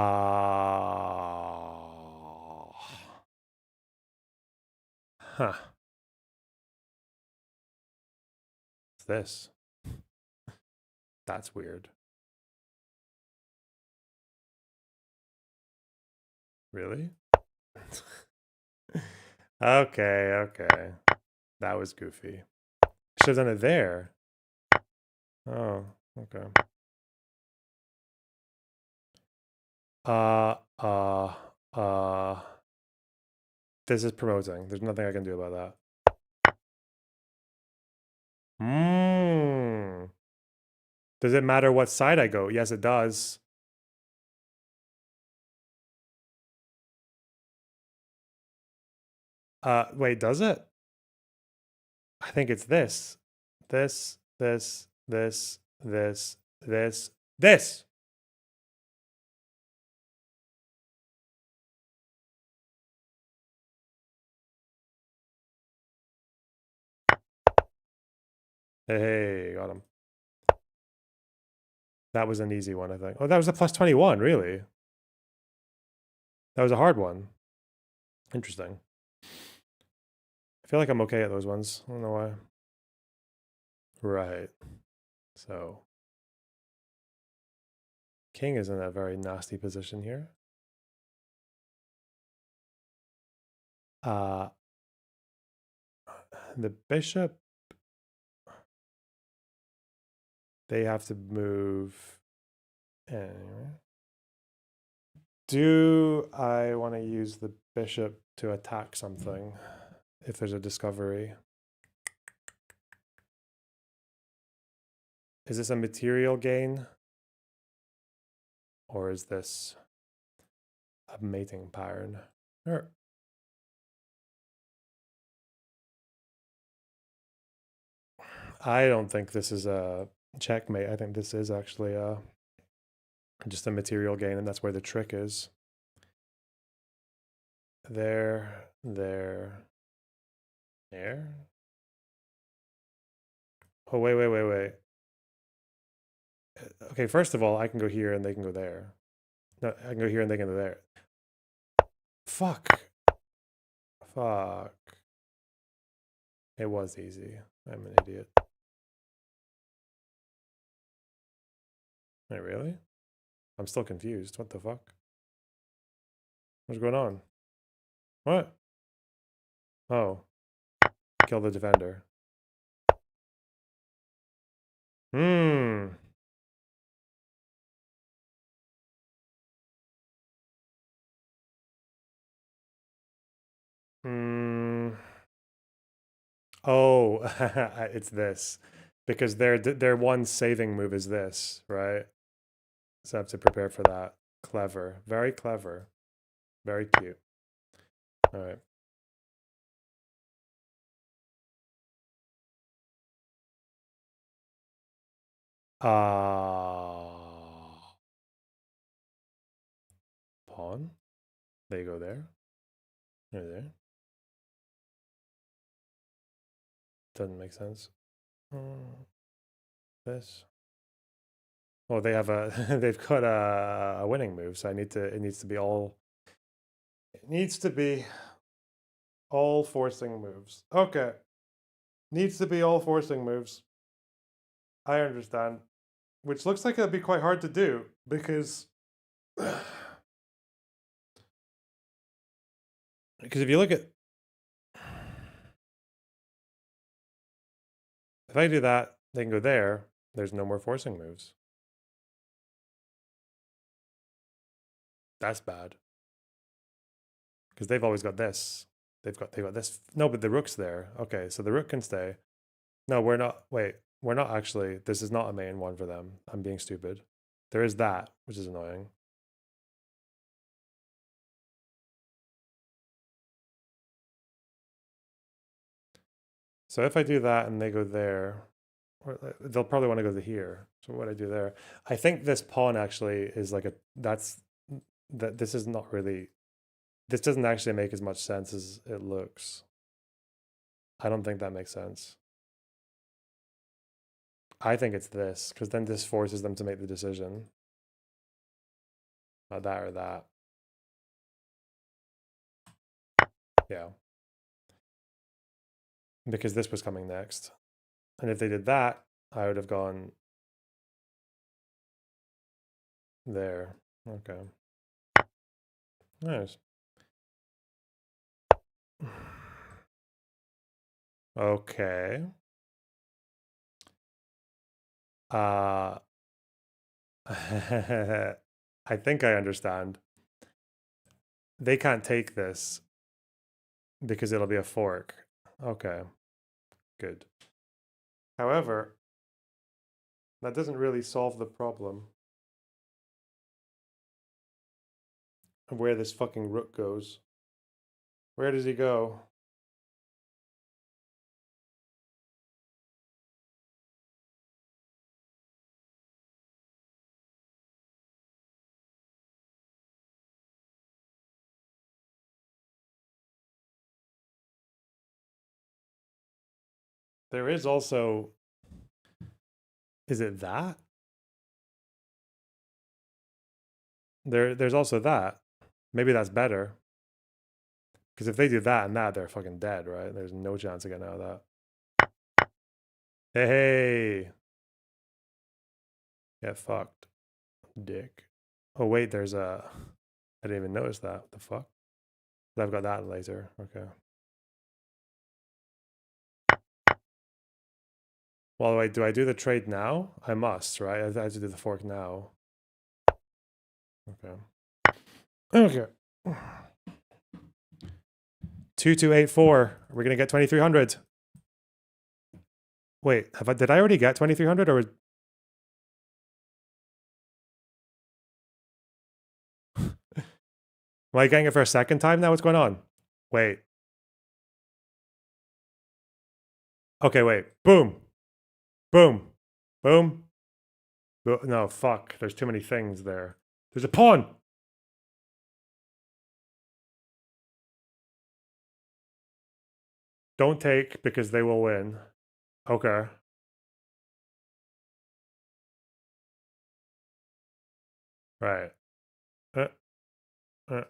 What's this? That's weird. Really? Okay. That was goofy. Should have done it there. Oh, okay. This is promoting. There's nothing I can do about that. Does it matter what side I go? Yes, it does. Wait, does it? I think it's this. This. Hey, got him. That was an easy one, I think. Oh, that was a plus 21, really? That was a hard one. Interesting. I feel like I'm okay at those ones. I don't know why. Right. So. King is in a very nasty position here. The bishop, they have to move anyway. Do I want to use the bishop to attack something if there's a discovery? Is this a material gain? Or is this a mating pattern? Sure. I don't think this is a checkmate. I think this is actually just a material gain, and that's where the trick is. There. Oh, wait. okay, first of all, I can go here and they can go there. No, I can go here and they can go there. Fuck. Fuck. It was easy. I'm an idiot. Wait, really? I'm still confused. What the fuck? What's going on? What? Oh. Kill the defender. Hmm. Hmm. Oh, it's this. Because their one saving move is this, right? So I have to prepare for that. Clever. Very clever. Very cute. All right. Pawn. They go there. They're there. Doesn't make sense. This. Oh, they have a they've got a winning move, so it needs to be all forcing moves. Okay. Needs to be all forcing moves. I understand. Which looks like it'd be quite hard to do because if you look at if I do that, they can go there. There's no more forcing moves. That's bad. Because they've always got this. They've got this. No, but the rook's there. Okay, so the rook can stay. No, we're not. Wait, we're not actually. This is not a main one for them. I'm being stupid. There is that, which is annoying. So if I do that and they go there, they'll probably want to go to here. So what I do there, I think this pawn actually is like this is not really, this doesn't actually make as much sense as it looks. I don't think that makes sense. I think it's this, because then this forces them to make the decision. That or that. Yeah. Because this was coming next. And if they did that, I would have gone there. Okay. Nice. Okay. I think I understand. They can't take this because it'll be a fork. Okay. Good. However, that doesn't really solve the problem of where this fucking rook goes. Where does he go? There is also... Is it that? There's also that. Maybe that's better. Because if they do that and that, they're fucking dead, right? There's no chance of getting out of that. Hey! Get fucked. Dick. Oh, wait, there's a... I didn't even notice that. What the fuck? But I've got that later. Okay. Well, wait, do I do the trade now? I must, right? I have to do the fork now. Okay. Okay. 2284. Are we gonna get 2300? Wait, did I already get 2300 or? Am I getting it for a second time now? What's going on? Wait. Okay, wait. Boom. Boom. Boom. No, fuck. There's too many things there. There's a pawn. Don't take because they will win. Okay. Right. Uh, uh,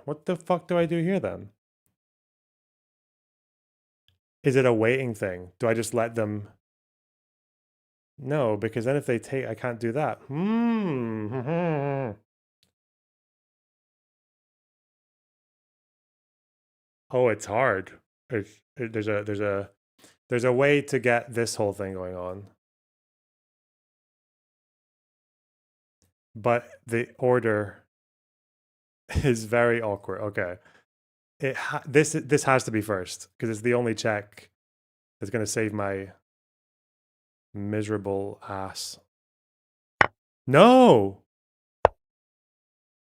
what the fuck do I do here then? Is it a waiting thing? Do I just let them? No, because then if they take, I can't do that. Oh, it's hard. There's a way to get this whole thing going on. But the order is very awkward. Okay. This has to be first because it's the only check that's going to save my miserable ass. No.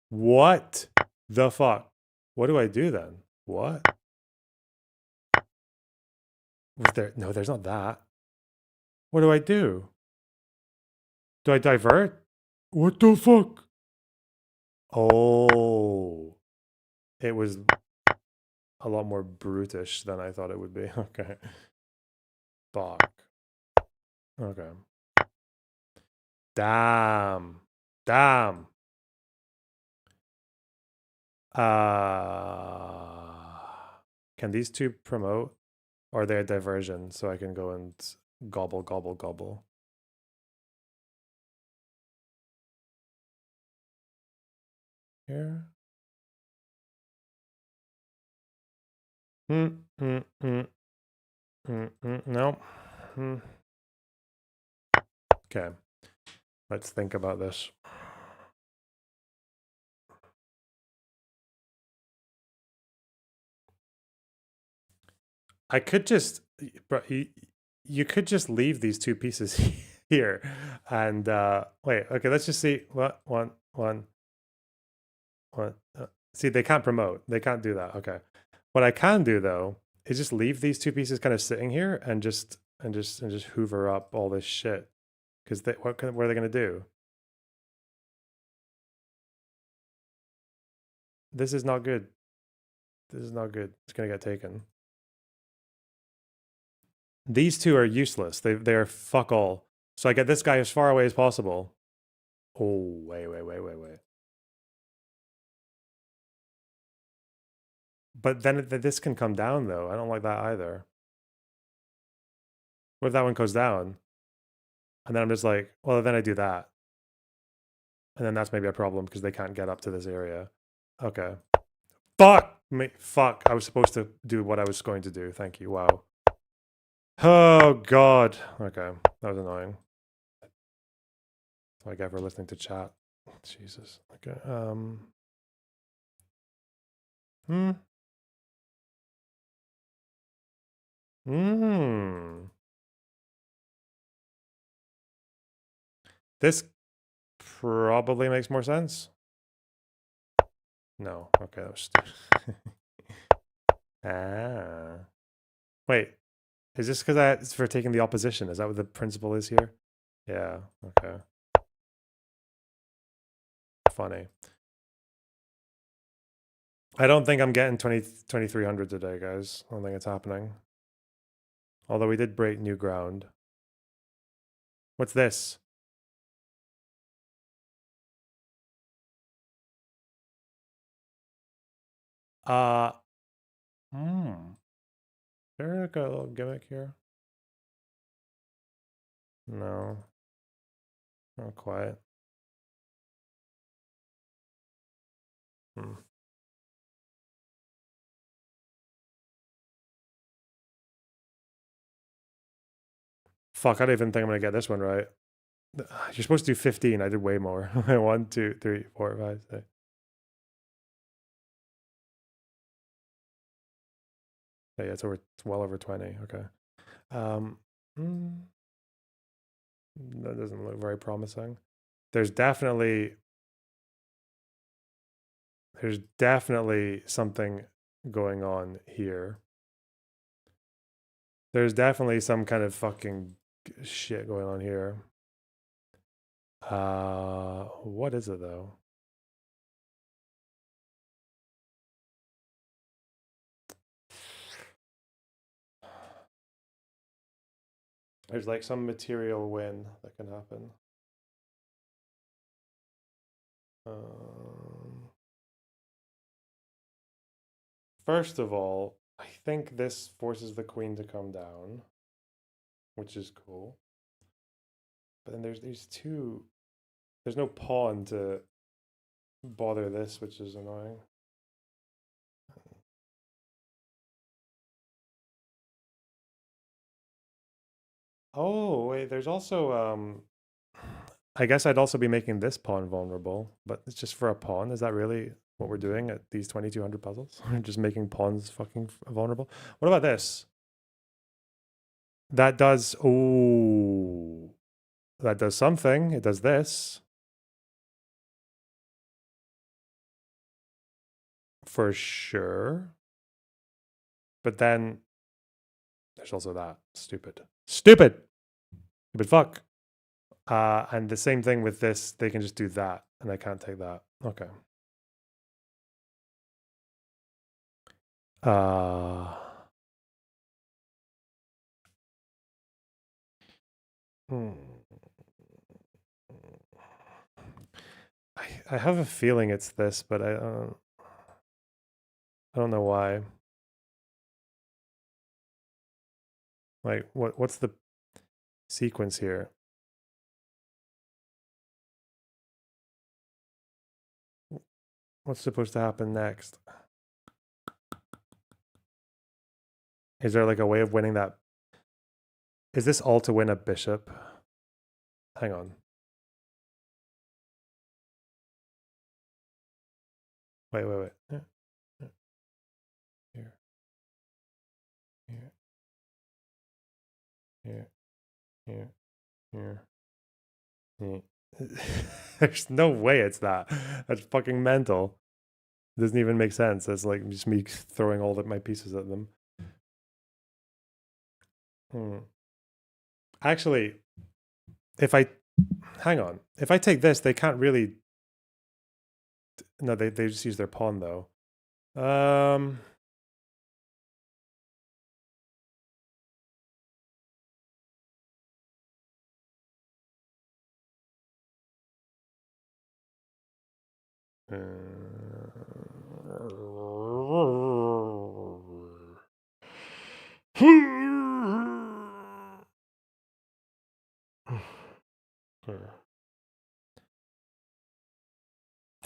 What the fuck? What do I do then? What? Was there? No, there's not that. What do I do? Do I divert? What the fuck? Oh. It was a lot more brutish than I thought it would be. Okay. Fuck. Okay. Damn. Damn. Can these two promote? Or are they a diversion so I can go and gobble, gobble, gobble? Here. No. Okay. Let's think about this. I could just, but you could just leave these two pieces here and wait. Okay, let's just see what one. See, they can't promote. They can't do that. Okay. What I can do though is just leave these two pieces kind of sitting here and just hoover up all this shit. Because what are they gonna do? This is not good. This is not good. It's gonna get taken. These two are useless. They are fuck all. So I get this guy as far away as possible. Oh, wait. But then this can come down though. I don't like that either. What if that one goes down? And then I'm just like, well, then I do that. And then that's maybe a problem because they can't get up to this area. Okay. Fuck me. Fuck. I was supposed to do what I was going to do. Thank you. Wow. Oh, God. Okay. That was annoying. Like ever listening to chat. Jesus. Okay. This probably makes more sense. No. Okay, that was stupid. Wait. Is this because it's for taking the opposition? Is that what the principle is here? Yeah. Okay. Funny. I don't think I'm getting 2300 today, guys. I don't think it's happening. Although we did break new ground. What's this? There like a little gimmick here? No. Not quite. Fuck, I don't even think I'm gonna get this one right. You're supposed to do 15. I did way more. 1, 2, 3, 4, 5, 6. Yeah, it's well over 20. Okay. That doesn't look very promising. There's definitely something going on here. There's definitely some kind of fucking shit going on here. What is it though? There's like some material win that can happen. First of all, I think this forces the queen to come down, which is cool. But then there's these two. There's no pawn to bother this, which is annoying. Oh, wait, there's also I guess I'd also be making this pawn vulnerable, but it's just for a pawn. Is that really what we're doing at these 2200 puzzles? Just making pawns fucking vulnerable. What about this? That does, oh, that does something. It does this. For sure. But then there's also that. Stupid. Stupid! Stupid fuck. And the same thing with this, they can just do that, and I can't take that. Okay. I have a feeling it's this, but I don't know why. Like, what's the sequence here? What's supposed to happen next? Is there like a way of winning that? Is this all to win a bishop? Hang on. Wait. Here. There's no way it's that. That's fucking mental. It doesn't even make sense. That's like just me throwing all my pieces at them. Actually, if I hang on, if I take this, they can't really. No, they just use their pawn though.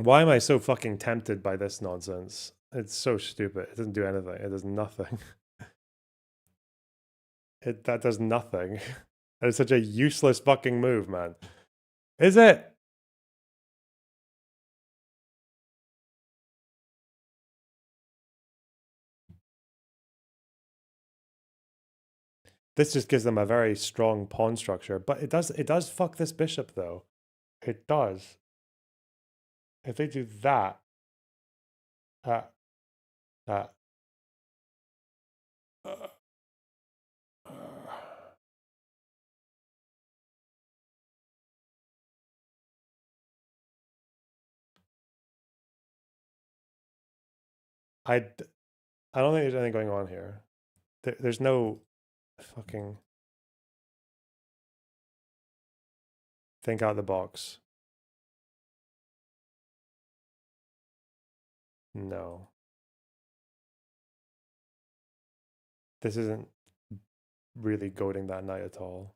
Why am I so fucking tempted by this nonsense? It's so stupid. It doesn't do anything. It does nothing. That does nothing. That is such a useless fucking move, man. Is it? This just gives them a very strong pawn structure, but it does fuck this bishop though. It does. If they do that, I don't think there's anything going on here. There's no fucking think out the box. No. This isn't really goading that knight at all.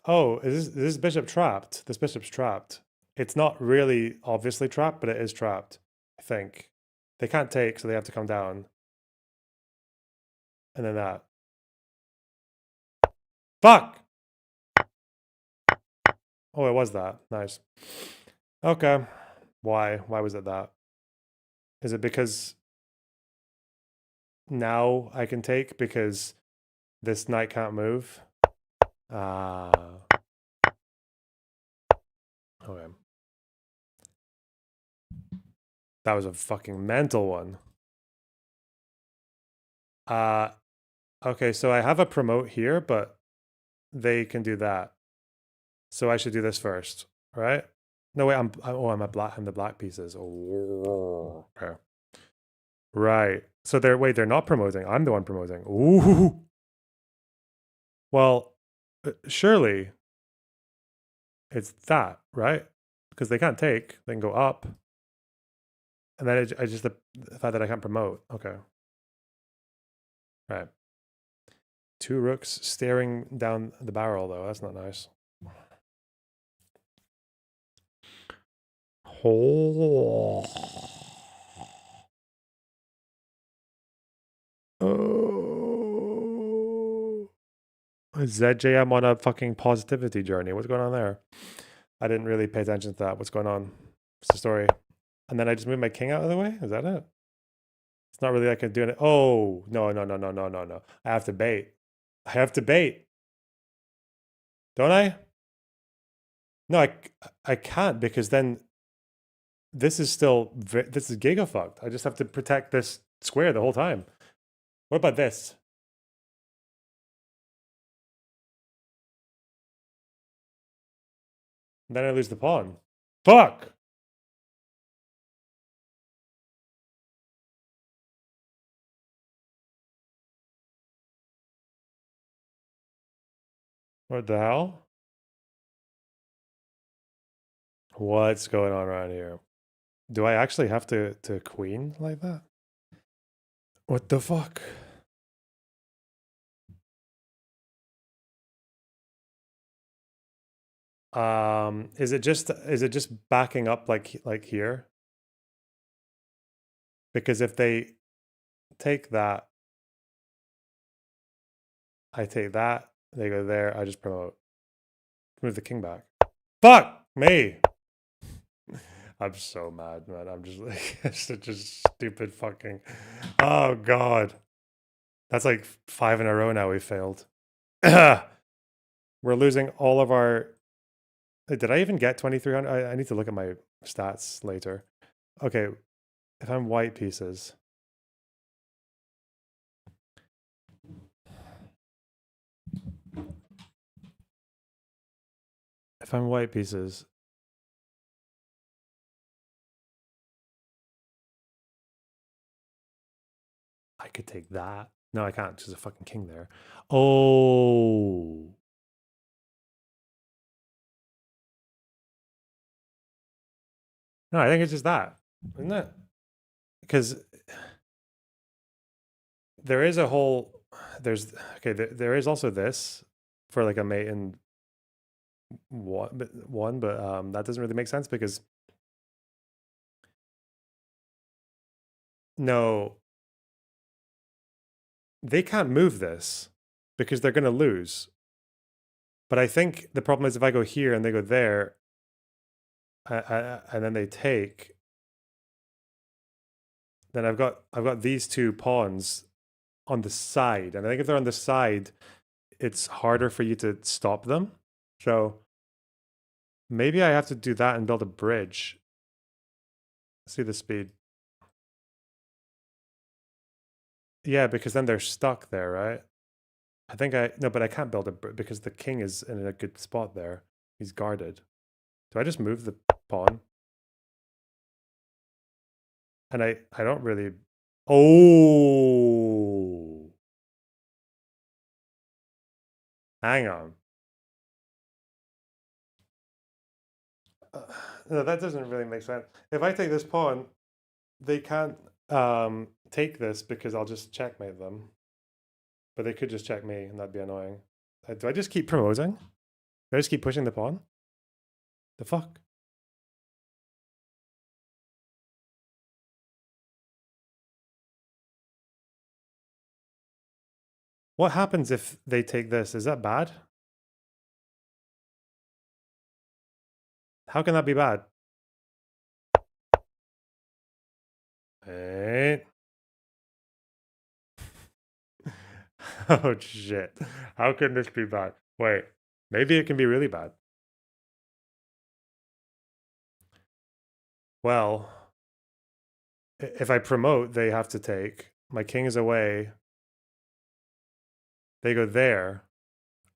Oh, is this bishop trapped? This bishop's trapped. It's not really obviously trapped, but it is trapped, I think. They can't take, so they have to come down. And then that. Fuck! Oh, it was that. Nice. Okay. Why? Why was it that? Is it because now I can take because this knight can't move? Okay. That was a fucking mental one. Okay, so I have a promote here, but they can do that. So I should do this first, right? No, wait, I'm the black pieces. Oh, okay. Right. So they're not promoting. I'm the one promoting. Ooh. Well, surely it's that, right? Because they can't take, they can go up. And then I just the fact that I can't promote. Okay. Right. 2 rooks staring down the barrel, though. That's not nice. Oh. Oh. ZJM on a fucking positivity journey. What's going on there? I didn't really pay attention to that. What's going on? What's the story? And then I just moved my king out of the way? Is that it? It's not really like I'm doing it. Oh, no. I have to bait. Don't I? No, I can't, because then this is giga fucked. I just have to protect this square the whole time. What about this? And then I lose the pawn. Fuck! What the hell? What's going on around here? Do I actually have to queen like that? What the fuck? Is it just backing up like here? Because if they take that, I take that, they go there, I just promote. Move the king back. Fuck me! I'm so mad, man. I'm just like, such a stupid fucking... Oh, God. That's like 5 in a row now we failed. We're losing all of our... Did I even get 2,300? I need to look at my stats later. Okay, if I'm white pieces... If I'm white pieces... I could take that. No, I can't. There's a fucking king there. Oh. No, I think it's just that, isn't it? Because there is a whole... there is also this for like a mate in one, but that doesn't really make sense because... No. They can't move this because they're going to lose. But I think the problem is if I go here and they go there, and then they take, then I've got these 2 pawns on the side. And I think if they're on the side, it's harder for you to stop them. So maybe I have to do that and build a bridge. See the speed. Yeah, because then they're stuck there, right? I think no, but I can't build a because the king is in a good spot there. He's guarded. Do I just move the pawn? And I don't really... Oh! Hang on. No, that doesn't really make sense. If I take this pawn, they can't take this because I'll just checkmate them. But they could just check me and that'd be annoying. Do I just keep promoting? Do I just keep pushing the pawn? The fuck? What happens if they take this? Is that bad? How can that be bad? Hey. Oh shit. How can this be bad? Wait, maybe it can be really bad. Well, if I promote, they have to take. My king is away. They go there.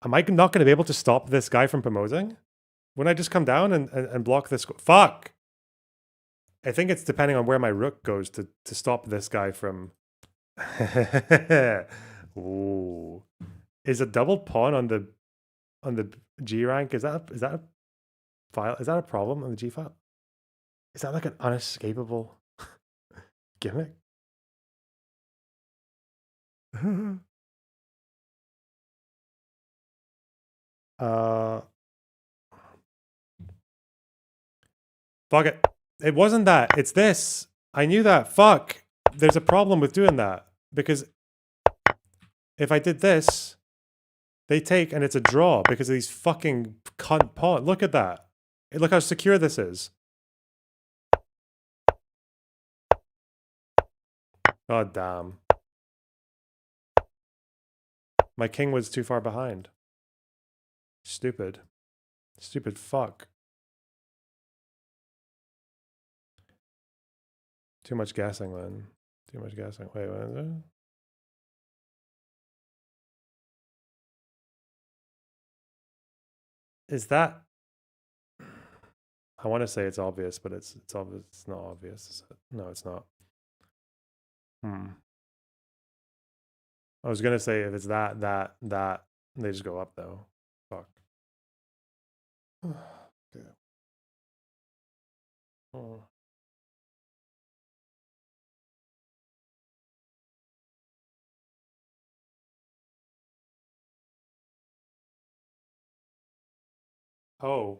Am I not going to be able to stop this guy from promoting? Wouldn't I just come down and block this? Fuck! I think it's depending on where my rook goes to stop this guy from. Ooh, is a double pawn on the G rank? Is that a file? Is that a problem on the G file? Is that like an unescapable gimmick? Fuck it. It wasn't that. It's this. I knew that. Fuck. There's a problem with doing that. Because if I did this, they take and it's a draw because of these fucking cunt pawn. Look at that. Look how secure this is. God damn. My king was too far behind. Stupid. Stupid fuck. Too much guessing, man. Too much guessing. Wait, what is it? Is that... I want to say it's obvious, but it's obvious. It's not obvious. Is it? No, it's not. I was gonna say if it's that, they just go up though. Fuck. Okay. Oh. Oh.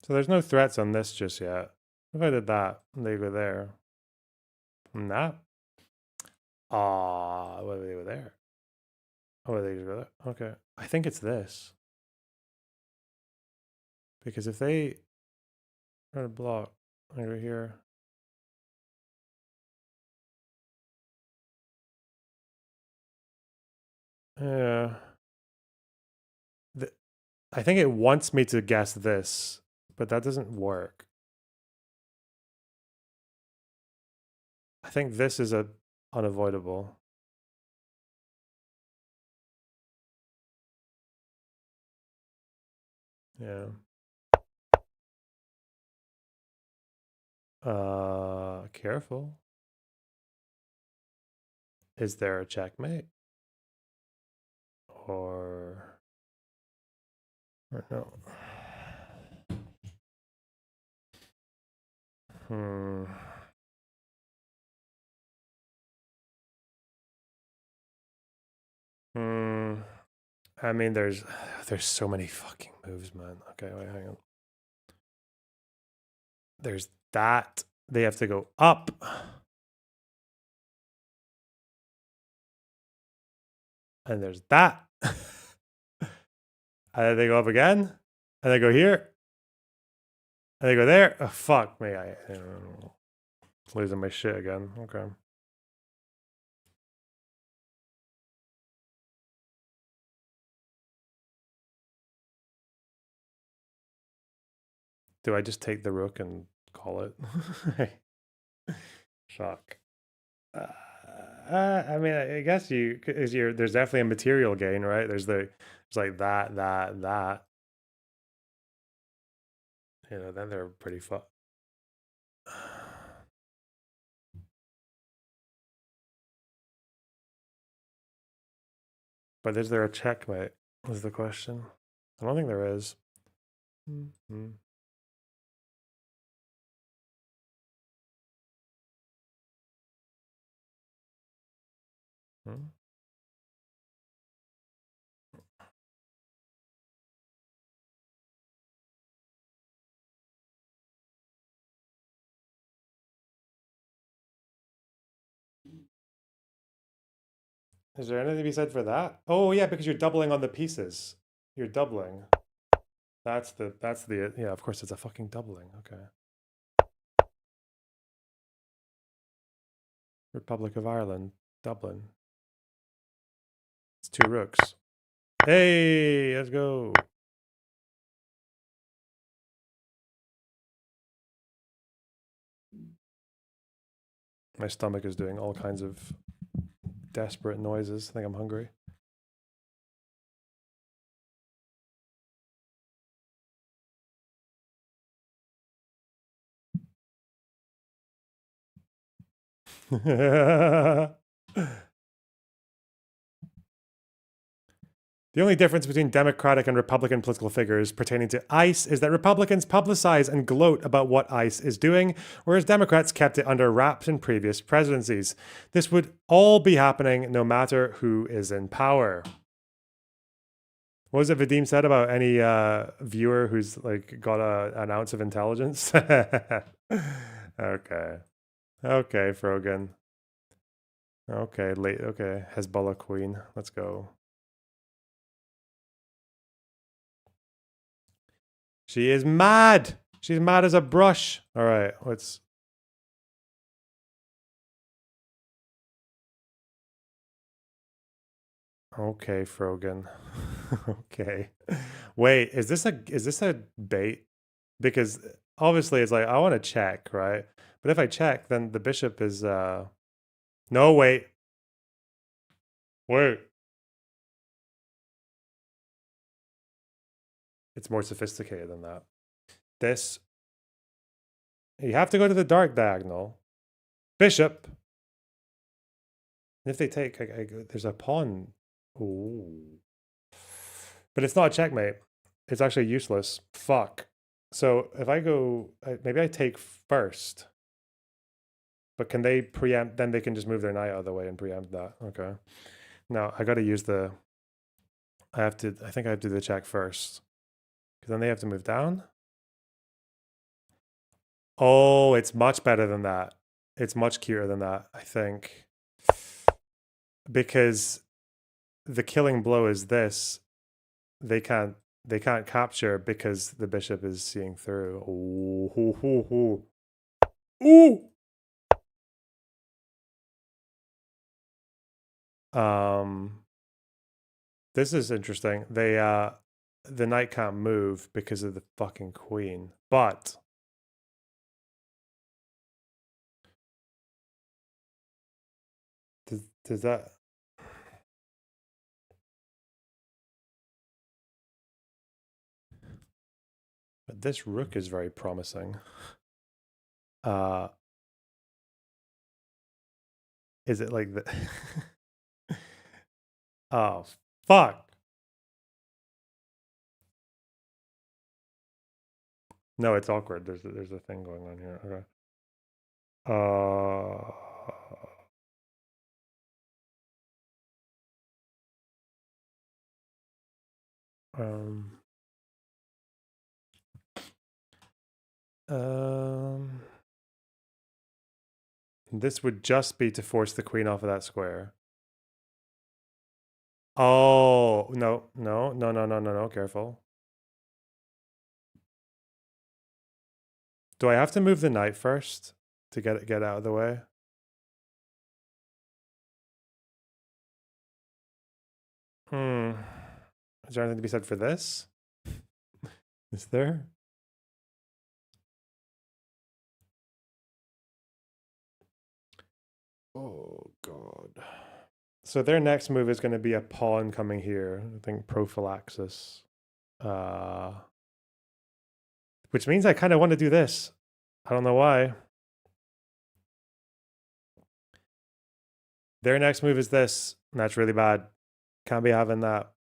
So there's no threats on this just yet. If I did that, they go there. Nah. What they go there? Oh, they just go there. Okay. I think it's this. Because if they try to block over here. Yeah. I think it wants me to guess this, but that doesn't work. I think this is unavoidable. Yeah. Careful. Is there a checkmate? Or no? I mean, there's so many fucking moves, man. Okay, wait, hang on. There's that. They have to go up. And there's that. And then they go up again. And they go here. And they go there. Oh, fuck me. I losing my shit again. Okay. Do I just take the rook and call it? Fuck. I mean, I guess there's definitely a material gain, right? There's like that. You know, then they're pretty fucked. But is there a checkmate? Is the question. I don't think there is. Is there anything to be said for that? Oh yeah, because you're doubling on the pieces. You're doubling. That's the yeah, of course it's a fucking doubling. Okay. Republic of Ireland, Dublin. It's 2 rooks. Hey, let's go. My stomach is doing all kinds of desperate noises. I think I'm hungry. The only difference between Democratic and Republican political figures pertaining to ICE is that Republicans publicize and gloat about what ICE is doing, whereas Democrats kept it under wraps in previous presidencies. This would all be happening no matter who is in power. What was it Vadim said about any viewer who's like got an ounce of intelligence? Okay. Okay, Frogan. Okay, okay, Hezbollah Queen. Let's go. She is mad. She's mad as a brush. All right, let's. Okay, Frogan. Okay. Wait, is this a bait? Because obviously it's like I want to check, right? But if I check, then the bishop is no, wait. Wait. It's more sophisticated than that. This, you have to go to the dark diagonal. Bishop. And if they take, there's a pawn. Ooh. But it's not a checkmate. It's actually useless. Fuck. So if I go, maybe I take first. But can they preempt? Then they can just move their knight out of the way and preempt that. Okay. Now I got to use the. I think I have to do the check first. Because then they have to move down. Oh, it's much better than that. It's much cuter than that, I think. Because the killing blow is this. They can't capture because the bishop is seeing through. Ooh. Ooh. This is interesting. The knight can't move because of the fucking queen. But does that? But this rook is very promising. Is it like the? Oh fuck. No, it's awkward. There's a thing going on here. Okay. This would just be to force the queen off of that square. Oh, no, careful. Do I have to move the knight first to get out of the way? Is there anything to be said for this? Is there? Oh god. So their next move is going to be a pawn coming here. I think prophylaxis. Which means I kind of want to do this. I don't know why. Their next move is this. And that's really bad. Can't be having that.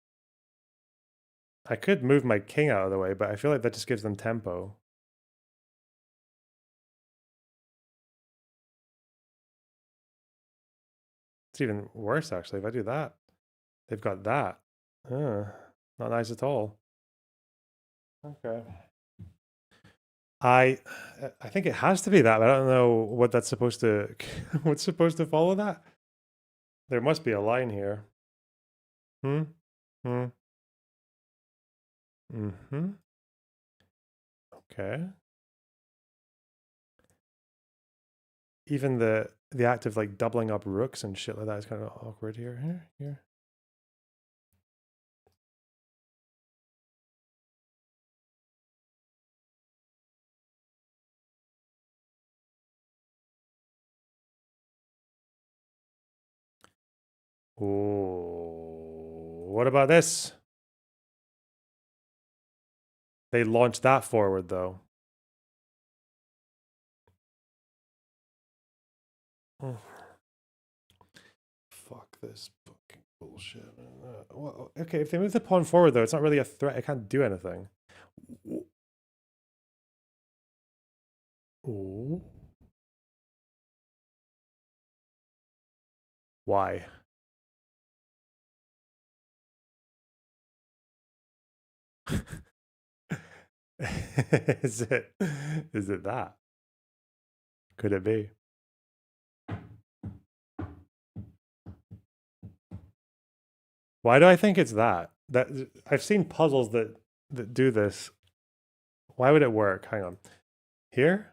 I could move my king out of the way, but I feel like that just gives them tempo. It's even worse, actually, if I do that. They've got that. Not nice at all. Okay. I think it has to be that, but I don't know what that's supposed to what's supposed to follow that. There must be a line here. Okay. Even the act of like doubling up rooks and shit like that is kind of awkward here. Here. Oh, what about this? They launched that forward though. fuck this fucking bullshit. Well, okay, if they move the pawn forward, though, it's not really a threat. It can't do anything. Ooh. Why? Is it that? Could it be? Why do I think it's that? That I've seen puzzles that do this. Why would it work? Hang on. Here?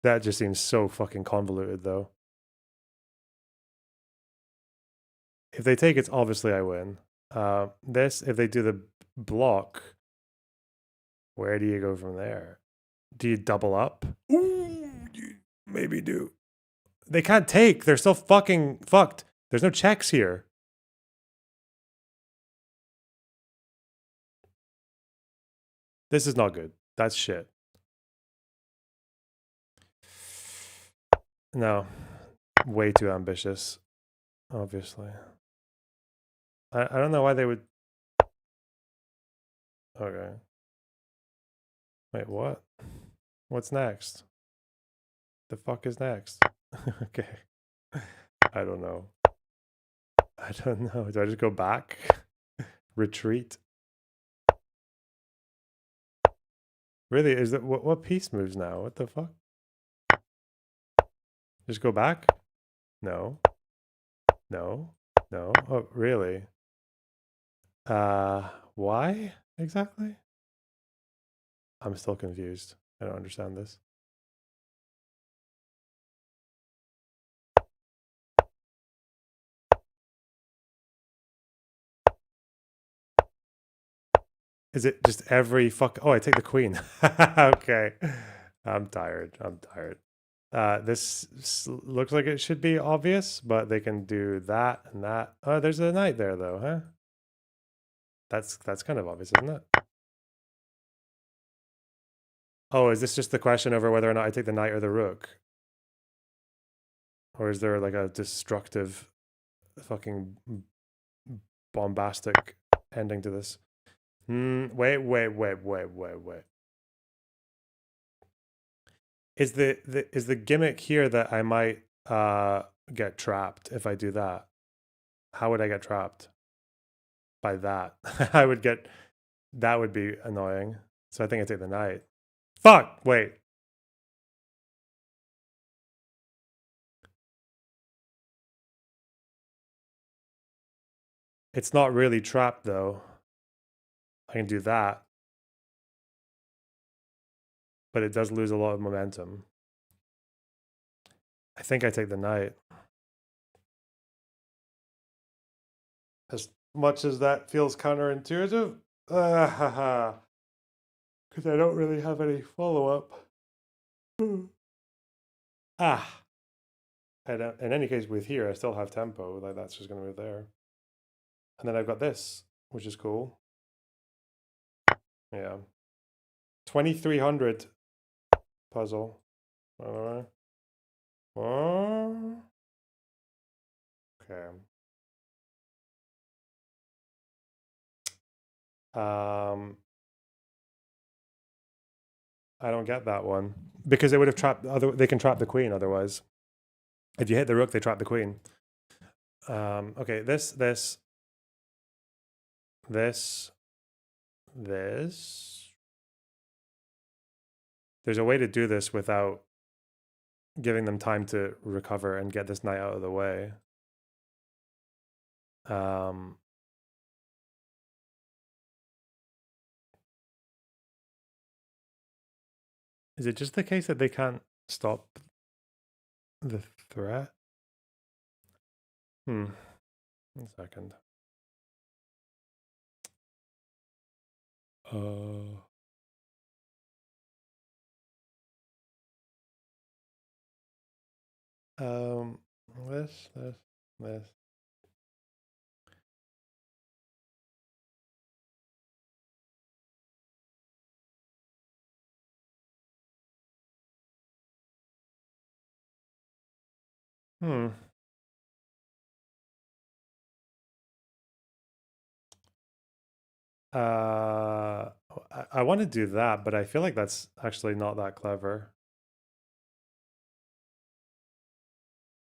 That just seems so fucking convoluted though. If they take it, obviously I win. This, if they do the block, where do you go from there? Do you double up? Ooh, you maybe do. They can't take. They're still fucking fucked. There's no checks here. This is not good. That's shit. No. Way too ambitious. Obviously. I don't know why they would... Okay. Wait, what? What's next? The fuck is next? Okay. I don't know. I don't know. Do I just go back? Retreat? Really? Is that what piece moves now? What the fuck? Just go back? No. No. No. Oh, really? Why exactly? I'm still confused. I don't understand this. Is it just every fuck? Oh, I take the queen. Okay. I'm tired. I'm tired. This looks like it should be obvious, but they can do that and that. Oh, there's a knight there though, huh? That's kind of obvious, isn't it? Oh, is this just the question over whether or not I take the knight or the rook? Or is there like a destructive fucking bombastic ending to this? Wait. Is the gimmick here that I might get trapped if I do that? How would I get trapped? By that. I would get... That would be annoying. So I think I take the knight. Fuck! Wait. It's not really trapped though. I can do that. But it does lose a lot of momentum. I think I take the knight. As much as that feels counterintuitive, because I don't really have any follow-up. And in any case, with here, I still have tempo. Like that's just going to move there. And then I've got this, which is cool. Yeah. 2300 puzzle. By the way. Oh. Okay. I don't get that one because they would have trapped they can trap the queen otherwise. If you hit the rook, they trap the queen. Okay, this. There's a way to do this without giving them time to recover and get this knight out of the way. Is it just the case that they can't stop the threat? One second. This. I want to do that, but I feel like that's actually not that clever.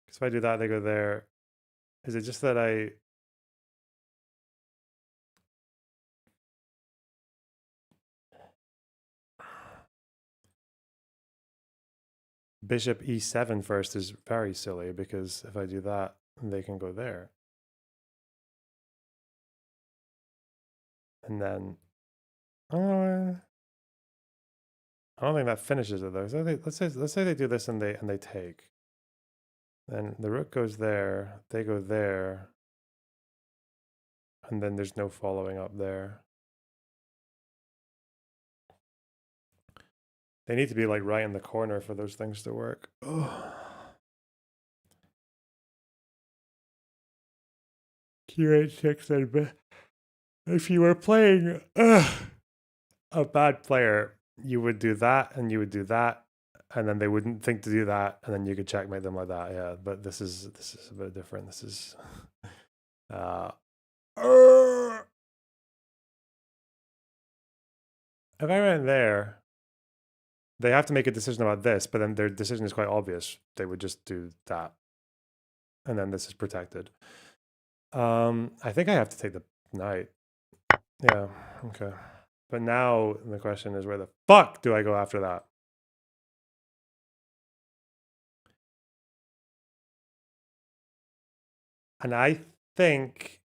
Because if I do that, they go there. Is it just that I... Bishop e7 first is very silly, because if I do that, they can go there. And then... I don't think that finishes it though. So let's say they do this and they take. Then the rook goes there, they go there, and then there's no following up there. They need to be like right in the corner for those things to work. Q8 and if you were playing a bad player, you would do that and you would do that, and then they wouldn't think to do that, and then you could checkmate them like that. Yeah, but this is a bit different. This is if I went there, they have to make a decision about this, but then their decision is quite obvious. They would just do that, and then this is protected. I think I have to take the knight. Yeah, okay. But now the question is, where the fuck do I go after that? And I think,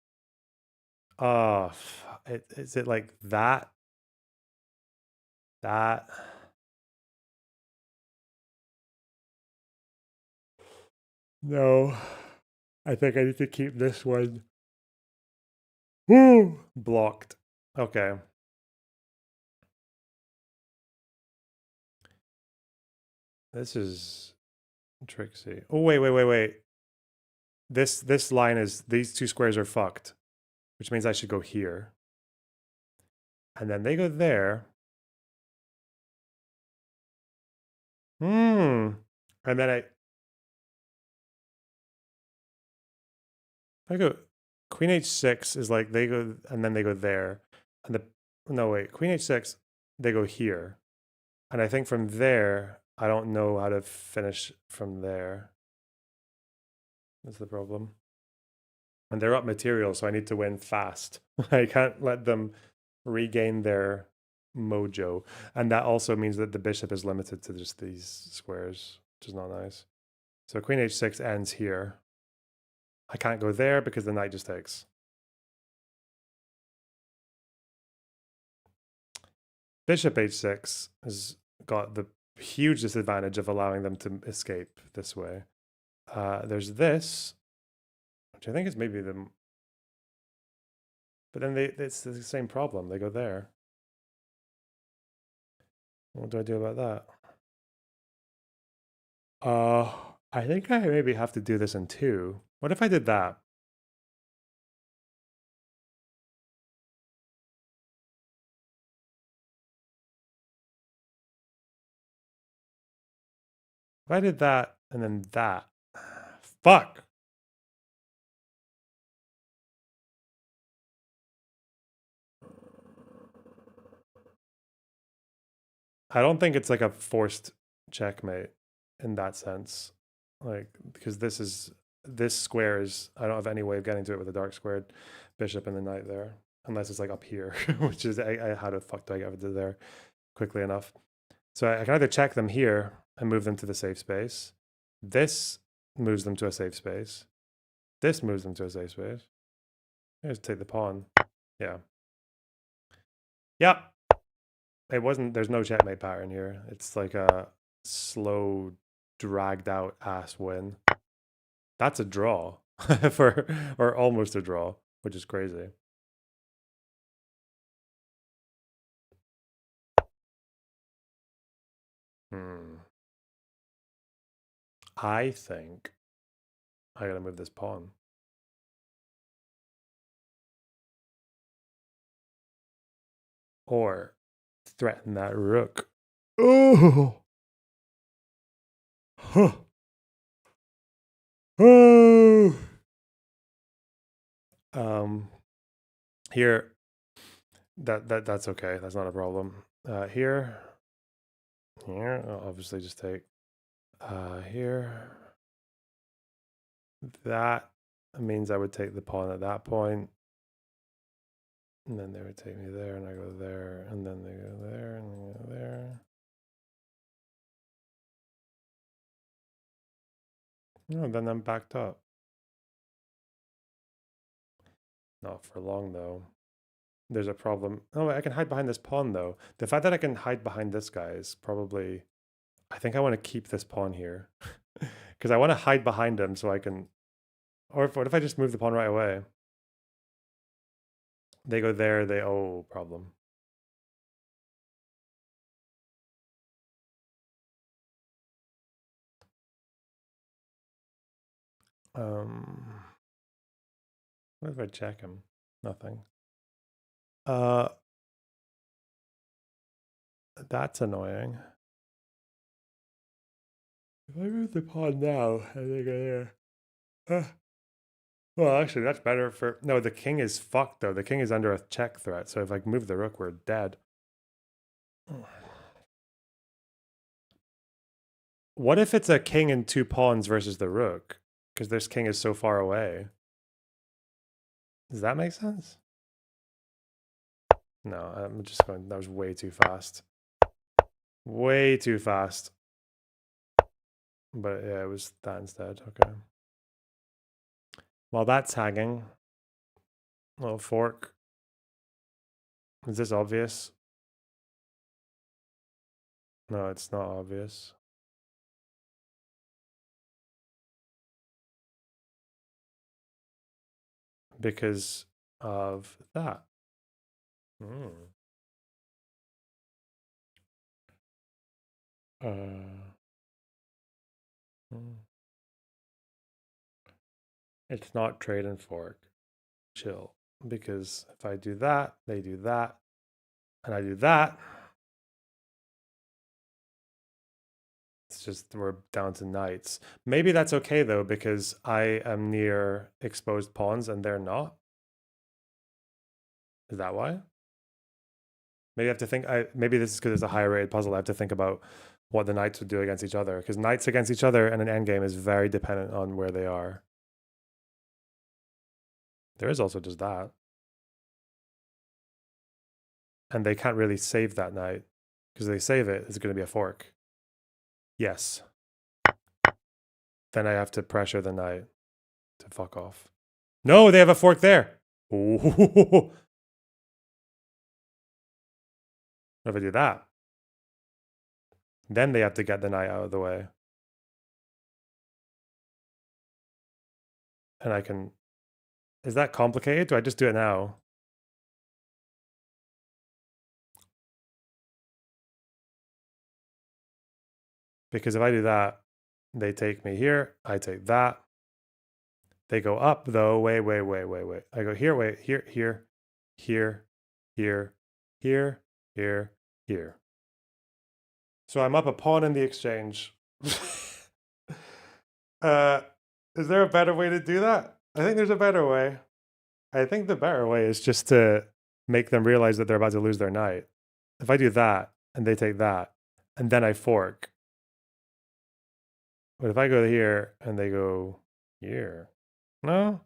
is it like that? That? No, I think I need to keep this one. Woo! Blocked. Okay. This is tricksy. Oh, wait. This line is, these two squares are fucked, which means I should go here. And then they go there. And then I go, Queen H6 is like, they go, and then they go there. And no, wait, Queen H6, they go here. And I think from there, I don't know how to finish from there. That's the problem. And they're up material, so I need to win fast. I can't let them regain their mojo. And that also means that the bishop is limited to just these squares, which is not nice. So Queen H6 ends here. I can't go there because the knight just takes. Bishop H6 has got the huge disadvantage of allowing them to escape this way. There's this, which I think is maybe the... But then it's the same problem. They go there. What do I do about that? I think I maybe have to do this in two. What if I did that? If I did that and then that. Fuck! I don't think it's like a forced checkmate in that sense. Like, because this square is, I don't have any way of getting to it with a dark squared bishop and the knight there. Unless it's like up here, which is, how the fuck do I get to there quickly enough? So I can either check them here and move them to the safe space. This moves them to a safe space. This moves them to a safe space. Just take the pawn. Yeah. Yep. It wasn't, there's no checkmate pattern here. It's like a slow, dragged out ass win. That's a draw or almost a draw, which is crazy. I think I gotta move this pawn. Or threaten that rook. Oh! Huh. Oh! Here, That's okay. That's not a problem. Here, I'll obviously just take here. That means I would take the pawn at that point. And then they would take me there, and I go there, and then they go there, and they go there. No, then I'm backed up. Not for long, though. There's a problem. Oh, I can hide behind this pawn, though. The fact that I can hide behind this guy is probably... I think I want to keep this pawn here. Because I want to hide behind him so I can... Or what if I just move the pawn right away? They go there, they... Oh, problem. What if I check him? Nothing. That's annoying. If I move the pawn now, and they go there. Well, actually, that's better for... No, the king is fucked, though. The king is under a check threat, so if I move the rook, we're dead. What if it's a king and 2 pawns versus the rook? Because this king is so far away. Does that make sense? No, I'm just going... That was way too fast. Way too fast. But yeah, it was that instead. Okay. While that's hanging, little fork. Is this obvious? No, it's not obvious. Because of that. It's not trade and fork. Chill. Because if I do that, they do that, and I do that, it's just we're down to knights. Maybe that's okay though, because I am near exposed pawns and they're not. Is that why? Maybe I have to think. Maybe this is because it's a higher rated puzzle. I have to think about what the knights would do against each other, because knights against each other in an endgame is very dependent on where they are. There is also just that. And they can't really save that knight, because if they save it, it's going to be a fork. Yes. Then I have to pressure the knight to fuck off. No, they have a fork there. Ooh. What if I do that? Then they have to get the knight out of the way. And I can... Is that complicated? Do I just do it now? Because if I do that, they take me here. I take that. They go up, though. Wait. I go here, wait, here, here, here, here, here, here, here. So I'm up a pawn in the exchange. Is there a better way to do that? I think there's a better way. I think the better way is just to make them realize that they're about to lose their knight. If I do that, and they take that, and then I fork. But if I go here, and they go here. No?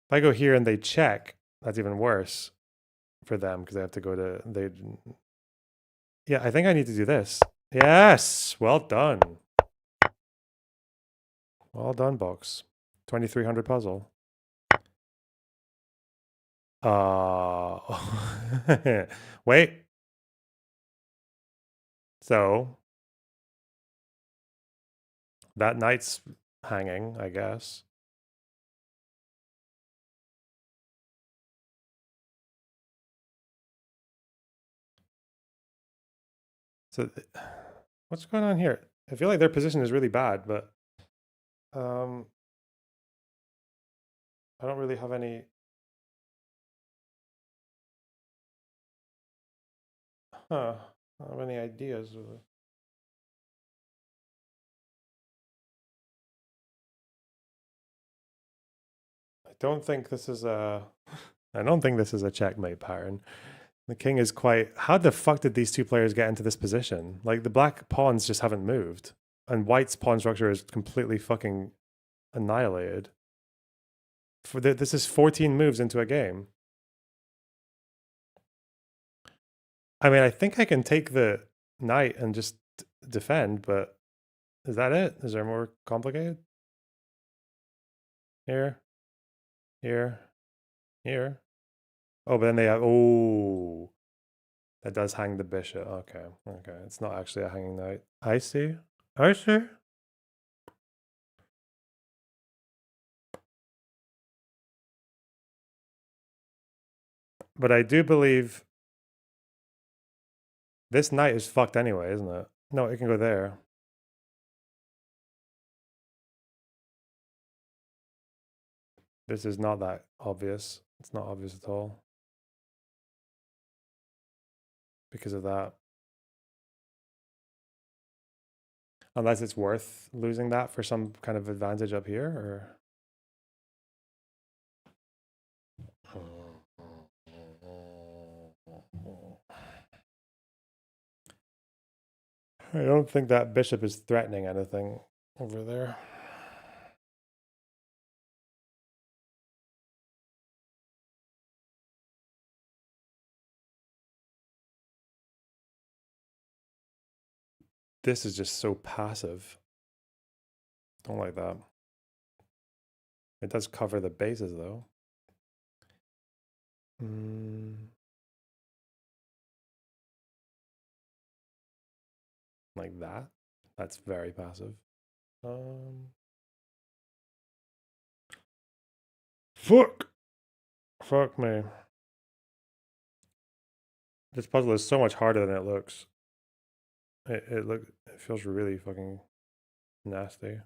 If I go here and they check, that's even worse for them, because they have to go to... Yeah, I think I need to do this. Yes! Well done. Well done, Box. 2300 puzzle. Wait. So that knight's hanging, I guess. So what's going on here? I feel like their position is really bad, but I don't really have any... I don't have any ideas. I don't think this is a checkmate pattern. The king is quite... How the fuck did these two players get into this position? Like, the black pawns just haven't moved. And white's pawn structure is completely fucking annihilated. This is 14 moves into a game. I mean, I think I can take the knight and just defend, but is that it? Is there more complicated? Here. Here. Here. Oh, but then they have... Oh. That does hang the bishop. Okay. Okay. It's not actually a hanging knight. I see. I see. But I do believe this knight is fucked anyway, isn't it? No, it can go there. This is not that obvious. It's not obvious at all. Because of that. Unless it's worth losing that for some kind of advantage up here, or... I don't think that bishop is threatening anything over there. This is just so passive. Don't like that. It does cover the bases though. Like that. That's very passive. Fuck! Fuck me. This puzzle is so much harder than it looks. It feels really fucking nasty.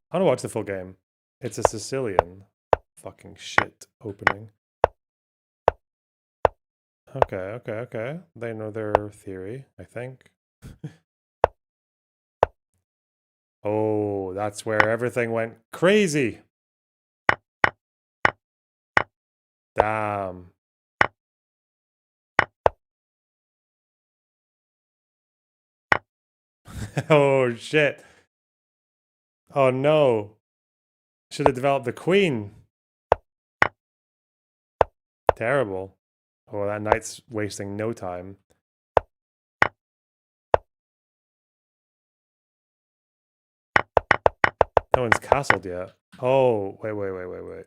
I want to watch the full game. It's a Sicilian fucking shit opening. Okay, okay, okay. They know their theory, I think. Oh, that's where everything went crazy. Damn. Oh, shit. Oh, no. Should have developed the queen. Terrible. Oh, that knight's wasting no time. No one's castled yet. Oh, wait.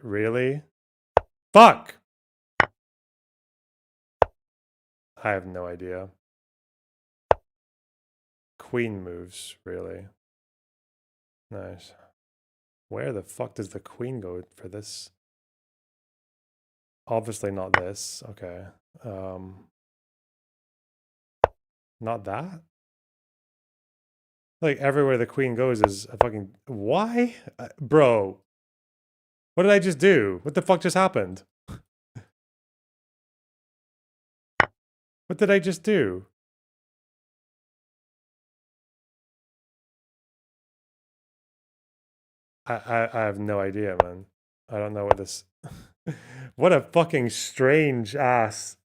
Really? Fuck! I have no idea. Queen moves, really. Nice. Where the fuck does the queen go for this? Obviously not this. Okay. Not that? Like, everywhere the queen goes is a fucking... Why? Bro. What did I just do? What the fuck just happened? What did I just do? I have no idea, man. I don't know what this... What a fucking strange ass...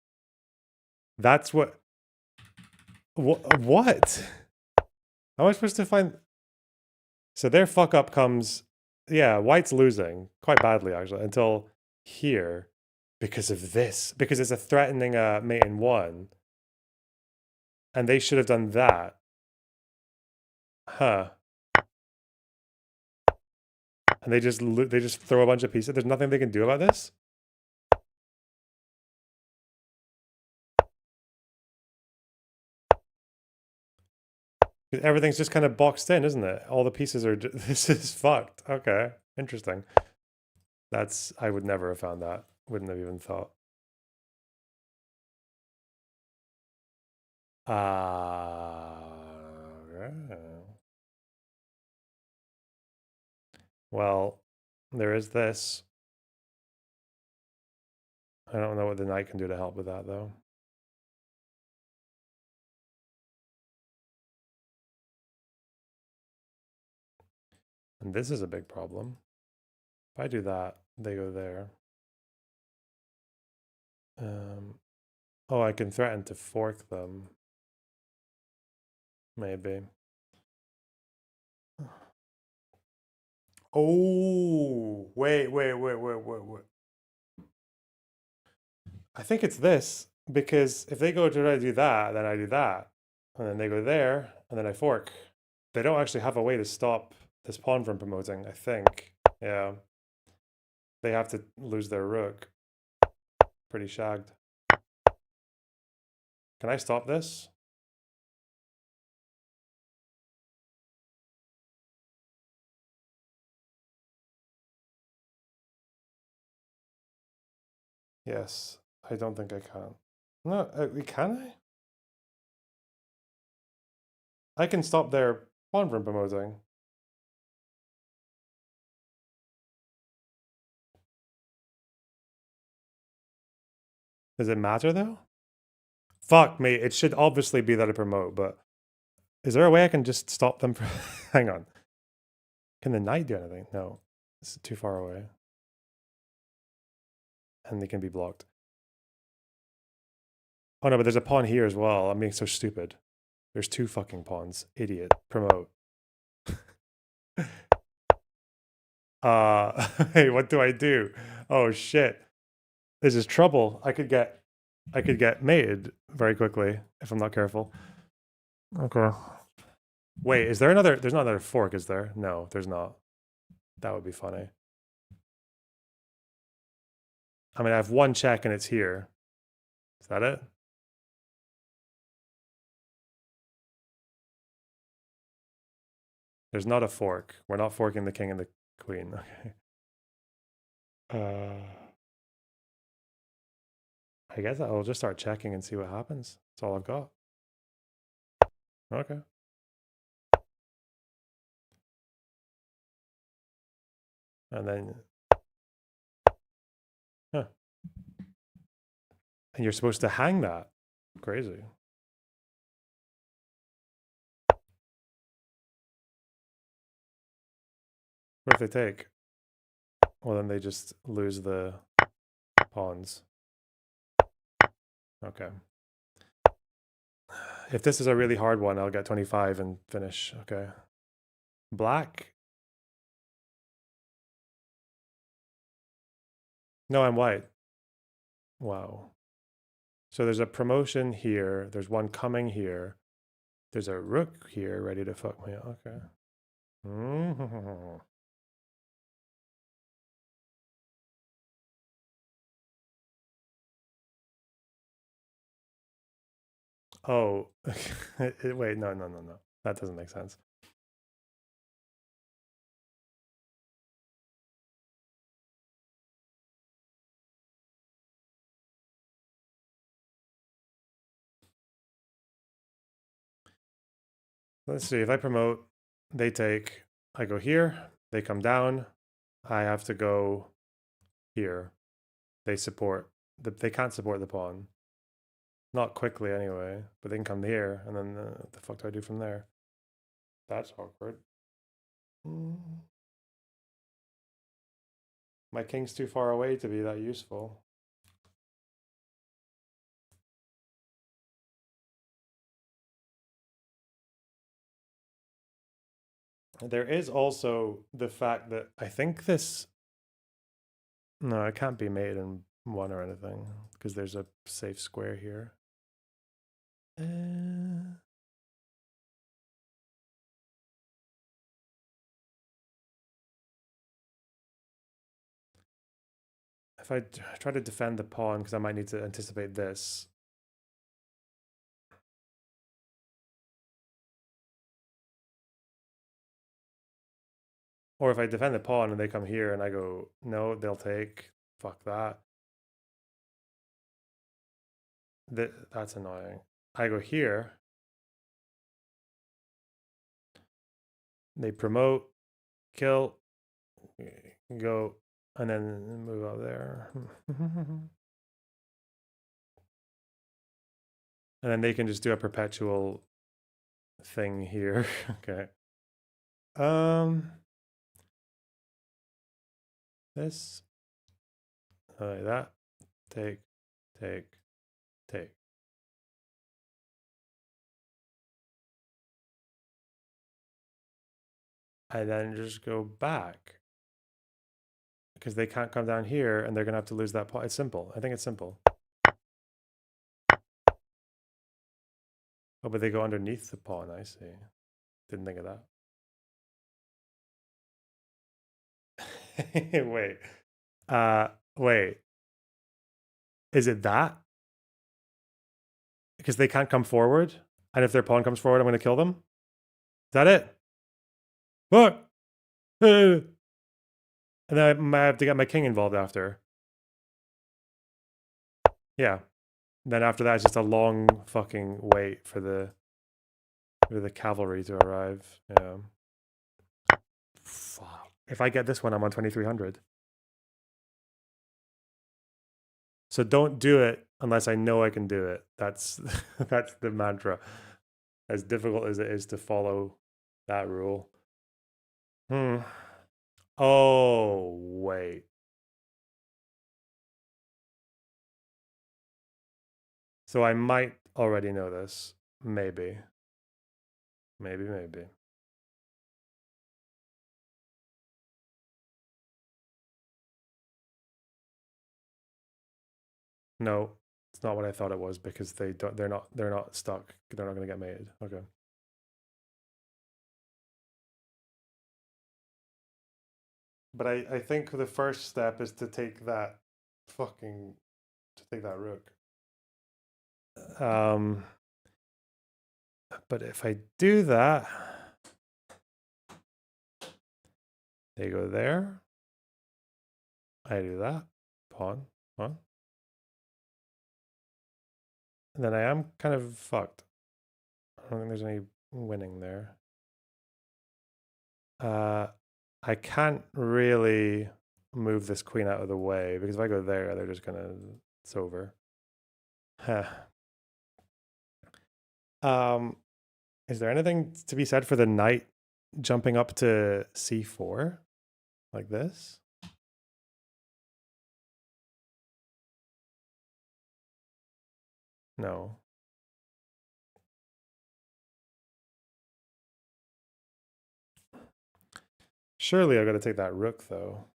That's what... What? How am I supposed to find... So their fuck up comes... Yeah, white's losing. Quite badly, actually. Until here. Because of this. Because it's a threatening mate in one. And they should have done that. Huh. And they just throw a bunch of pieces. There's nothing they can do about this? Everything's just kind of boxed in, isn't it? All the pieces are... This is fucked. Okay. Interesting. That's... I would never have found that. Wouldn't have even thought. Well, there is this. I don't know what the knight can do to help with that, though. And this is a big problem. If I do that, they go there. Oh, I can threaten to fork them. Maybe. Oh, wait. I think it's this, because if they go to try to do that, then I do that. And then they go there, and then I fork. They don't actually have a way to stop this pawn from promoting, I think. Yeah. They have to lose their rook. Pretty shagged. Can I stop this? Yes. I don't think I can. No, can I? I can stop their pawn from promoting. Does it matter though? Fuck me. It should obviously be that I promote, but is there a way I can just stop them from... Hang on. Can the knight do anything? No. It's too far away. And they can be blocked. Oh no, but there's a pawn here as well. I'm being so stupid. There's 2 fucking pawns. Idiot. Promote. Hey, what do I do? Oh shit. This is trouble. I could get mated very quickly if I'm not careful. Okay. Wait, is there another... There's not another fork, is there? No, there's not. That would be funny. I mean, I have 1 check and it's here. Is that it? There's not a fork. We're not forking the king and the queen. Okay. I guess I'll just start checking and see what happens. That's all I've got. Okay. And then... Huh. And you're supposed to hang that. Crazy. What if they take? Well, then they just lose the pawns. Okay. If this is a really hard one, I'll get 25 and finish. Okay. Black? No, I'm white. Wow. So there's a promotion here. There's one coming here. There's a rook here ready to fuck me. Okay. Oh, wait, no. That doesn't make sense. Let's see, if I promote, they take, I go here, they come down, I have to go here. They support, they can't support the pawn. Not quickly anyway, but they can come here, and then what the fuck do I do from there? That's awkward. My king's too far away to be that useful. There is also the fact that I think this... No, it can't be made in 1 or anything, because there's a safe square here. If I try to defend the pawn, because I might need to anticipate this. Or if I defend the pawn and they come here and I go, no, they'll take. Fuck that. That's annoying. I go here. They promote, kill, go, and then move out there. And then they can just do a perpetual thing here. Okay. This. Like that. Take. And then just go back. Because they can't come down here and they're going to have to lose that pawn. It's simple. I think it's simple. Oh, but they go underneath the pawn. I see. Didn't think of that. Wait. Wait. Is it that? Because they can't come forward? And if their pawn comes forward, I'm going to kill them? Is that it? What? And then I might have to get my king involved after. Yeah. Then after that, it's just a long fucking wait for the cavalry to arrive. Yeah. Fuck. If I get this one, I'm on 2300. So don't do it unless I know I can do it. That's that's the mantra. As difficult as it is to follow that rule. Oh, wait. So I might already know this. Maybe. Maybe. No, it's not what I thought it was because they're not stuck. They're not going to get mated. Okay. But I think the first step is to take that rook. But if I do that, they go there. I do that. Pawn. And then I am kind of fucked. I don't think there's any winning there. I can't really move this queen out of the way because if I go there, they're just gonna, it's over. Is there anything to be said for the knight jumping up to c4 like this? No. Surely I've got to take that rook, though.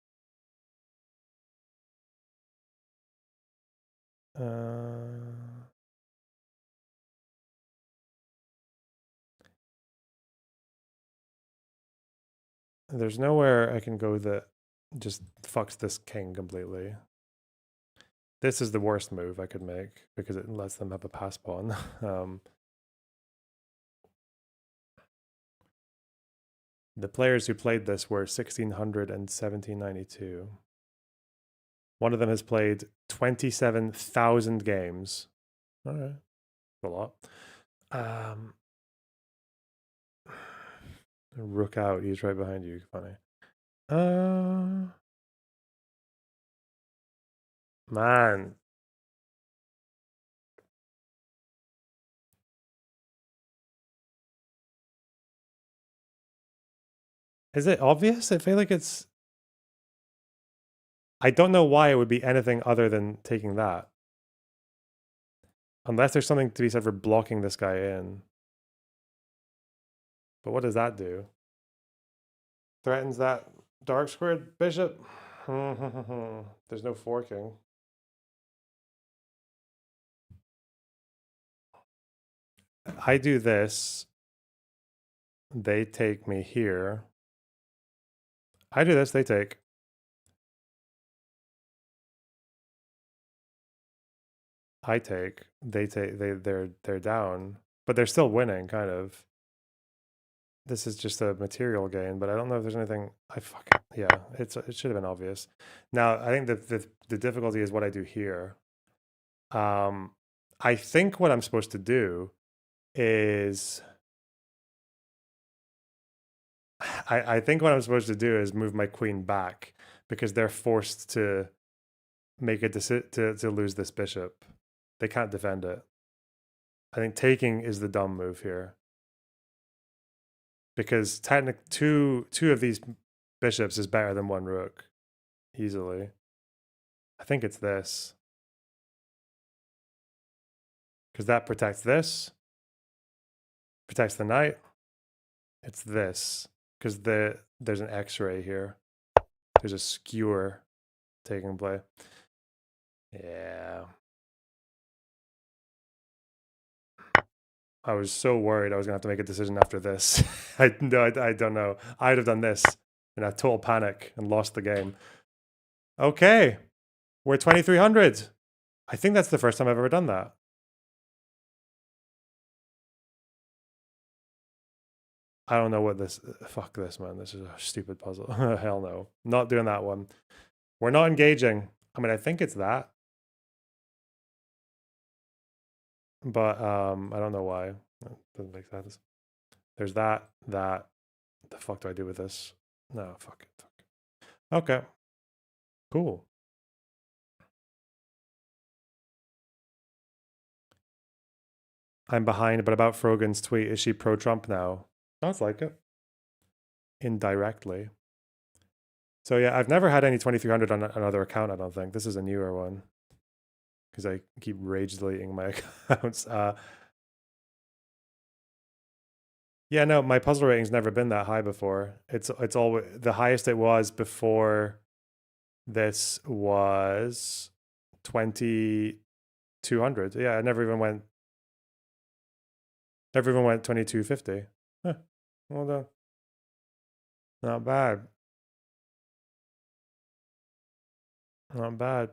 There's nowhere I can go that just fucks this king completely. This is the worst move I could make because it lets them have a pass pawn. The players who played this were 1600 and 1792. One of them has played 27,000 games. All right, a lot. Rook out. He's right behind you. Funny. Man. Is it obvious? I feel like it's... I don't know why it would be anything other than taking that. Unless there's something to be said for blocking this guy in. But what does that do? Threatens that dark squared bishop? There's no forking. I do this. They take me here. I do this, they take. I take. They take. They're down, but they're still winning, kind of. This is just a material gain, but I don't know if there's anything. Yeah. It should have been obvious. Now I think the difficulty is what I do here. I think what I'm supposed to do is. I think what I'm supposed to do is move my queen back because they're forced to make a decision to lose this bishop. They can't defend it. I think taking is the dumb move here. Because two of these bishops is better than one rook. Easily. I think it's this. Because that protects this. Protects the knight. It's this. Because there's an X-ray here. There's a skewer taking play. Yeah. I was so worried I was going to have to make a decision after this. I don't know. I'd have done this in a total panic and lost the game. Okay. We're 2,300. I think that's the first time I've ever done that. I don't know what this... Fuck this, man. This is a stupid puzzle. Hell no. Not doing that one. We're not engaging. I mean, I think it's that. But I don't know why. That doesn't make sense. There's that. What the fuck do I do with this? No, fuck it. Okay. Cool. I'm behind, but about Frogan's tweet, is she pro-Trump now? Sounds like it. Indirectly. So yeah, I've never had any 2,300 on another account, I don't think. This is a newer one. Because I keep rage deleting my accounts. Yeah, no, my puzzle rating's never been that high before. It's always the highest it was before this was 2,200. Yeah, I never even went 2,250. Huh, well done. Not bad. Not bad.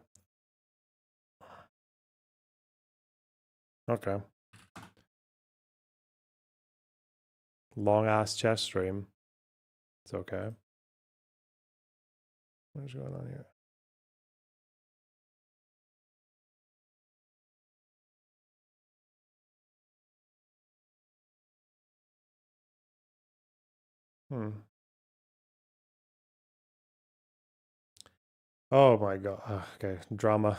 Okay. Long ass chess stream. It's okay. What's going on here? Oh my god. Okay, drama.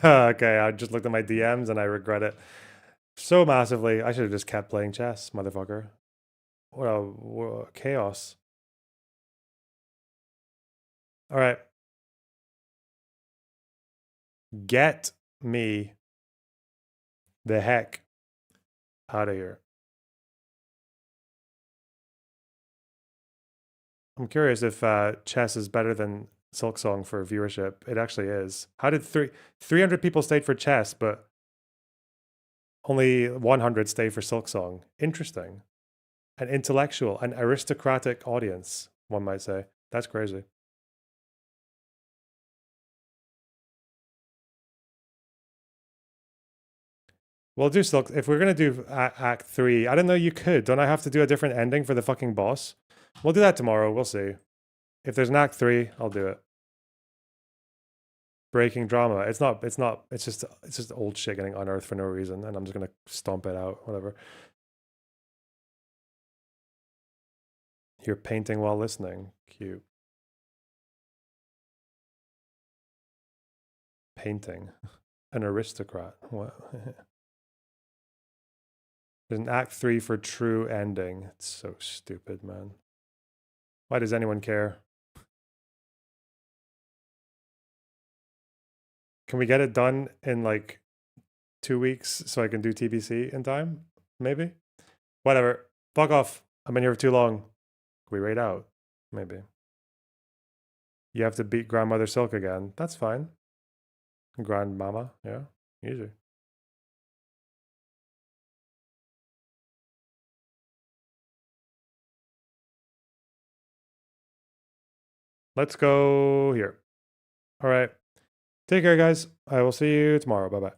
Okay, I just looked at my DMs and I regret it so massively. I should have just kept playing chess, motherfucker. What a chaos. All right. Get me the heck out of here. I'm curious if chess is better than Silksong for viewership. It actually is. How did 300 people stayed for chess, but only 100 stay for Silksong? Interesting. An intellectual, an aristocratic audience, one might say. That's crazy. We'll do Silk. If we're going to do Act 3, I don't know, you could. Don't I have to do a different ending for the fucking boss? We'll do that tomorrow. We'll see. If there's an Act 3, I'll do it. Breaking drama. It's just old shit getting unearthed for no reason, and I'm just gonna stomp it out, whatever. You're painting while listening. Cute. Painting. An aristocrat. What? There's an Act 3 for true ending. It's so stupid, man. Why does anyone care? Can we get it done in like 2 weeks so I can do TBC in time? Maybe? Whatever. Fuck off. I've been here for too long. Can we raid out? Maybe. You have to beat Grandmother Silk again. That's fine. Grandmama. Yeah. Easy. Let's go here. All right. Take care, guys. I will see you tomorrow. Bye-bye.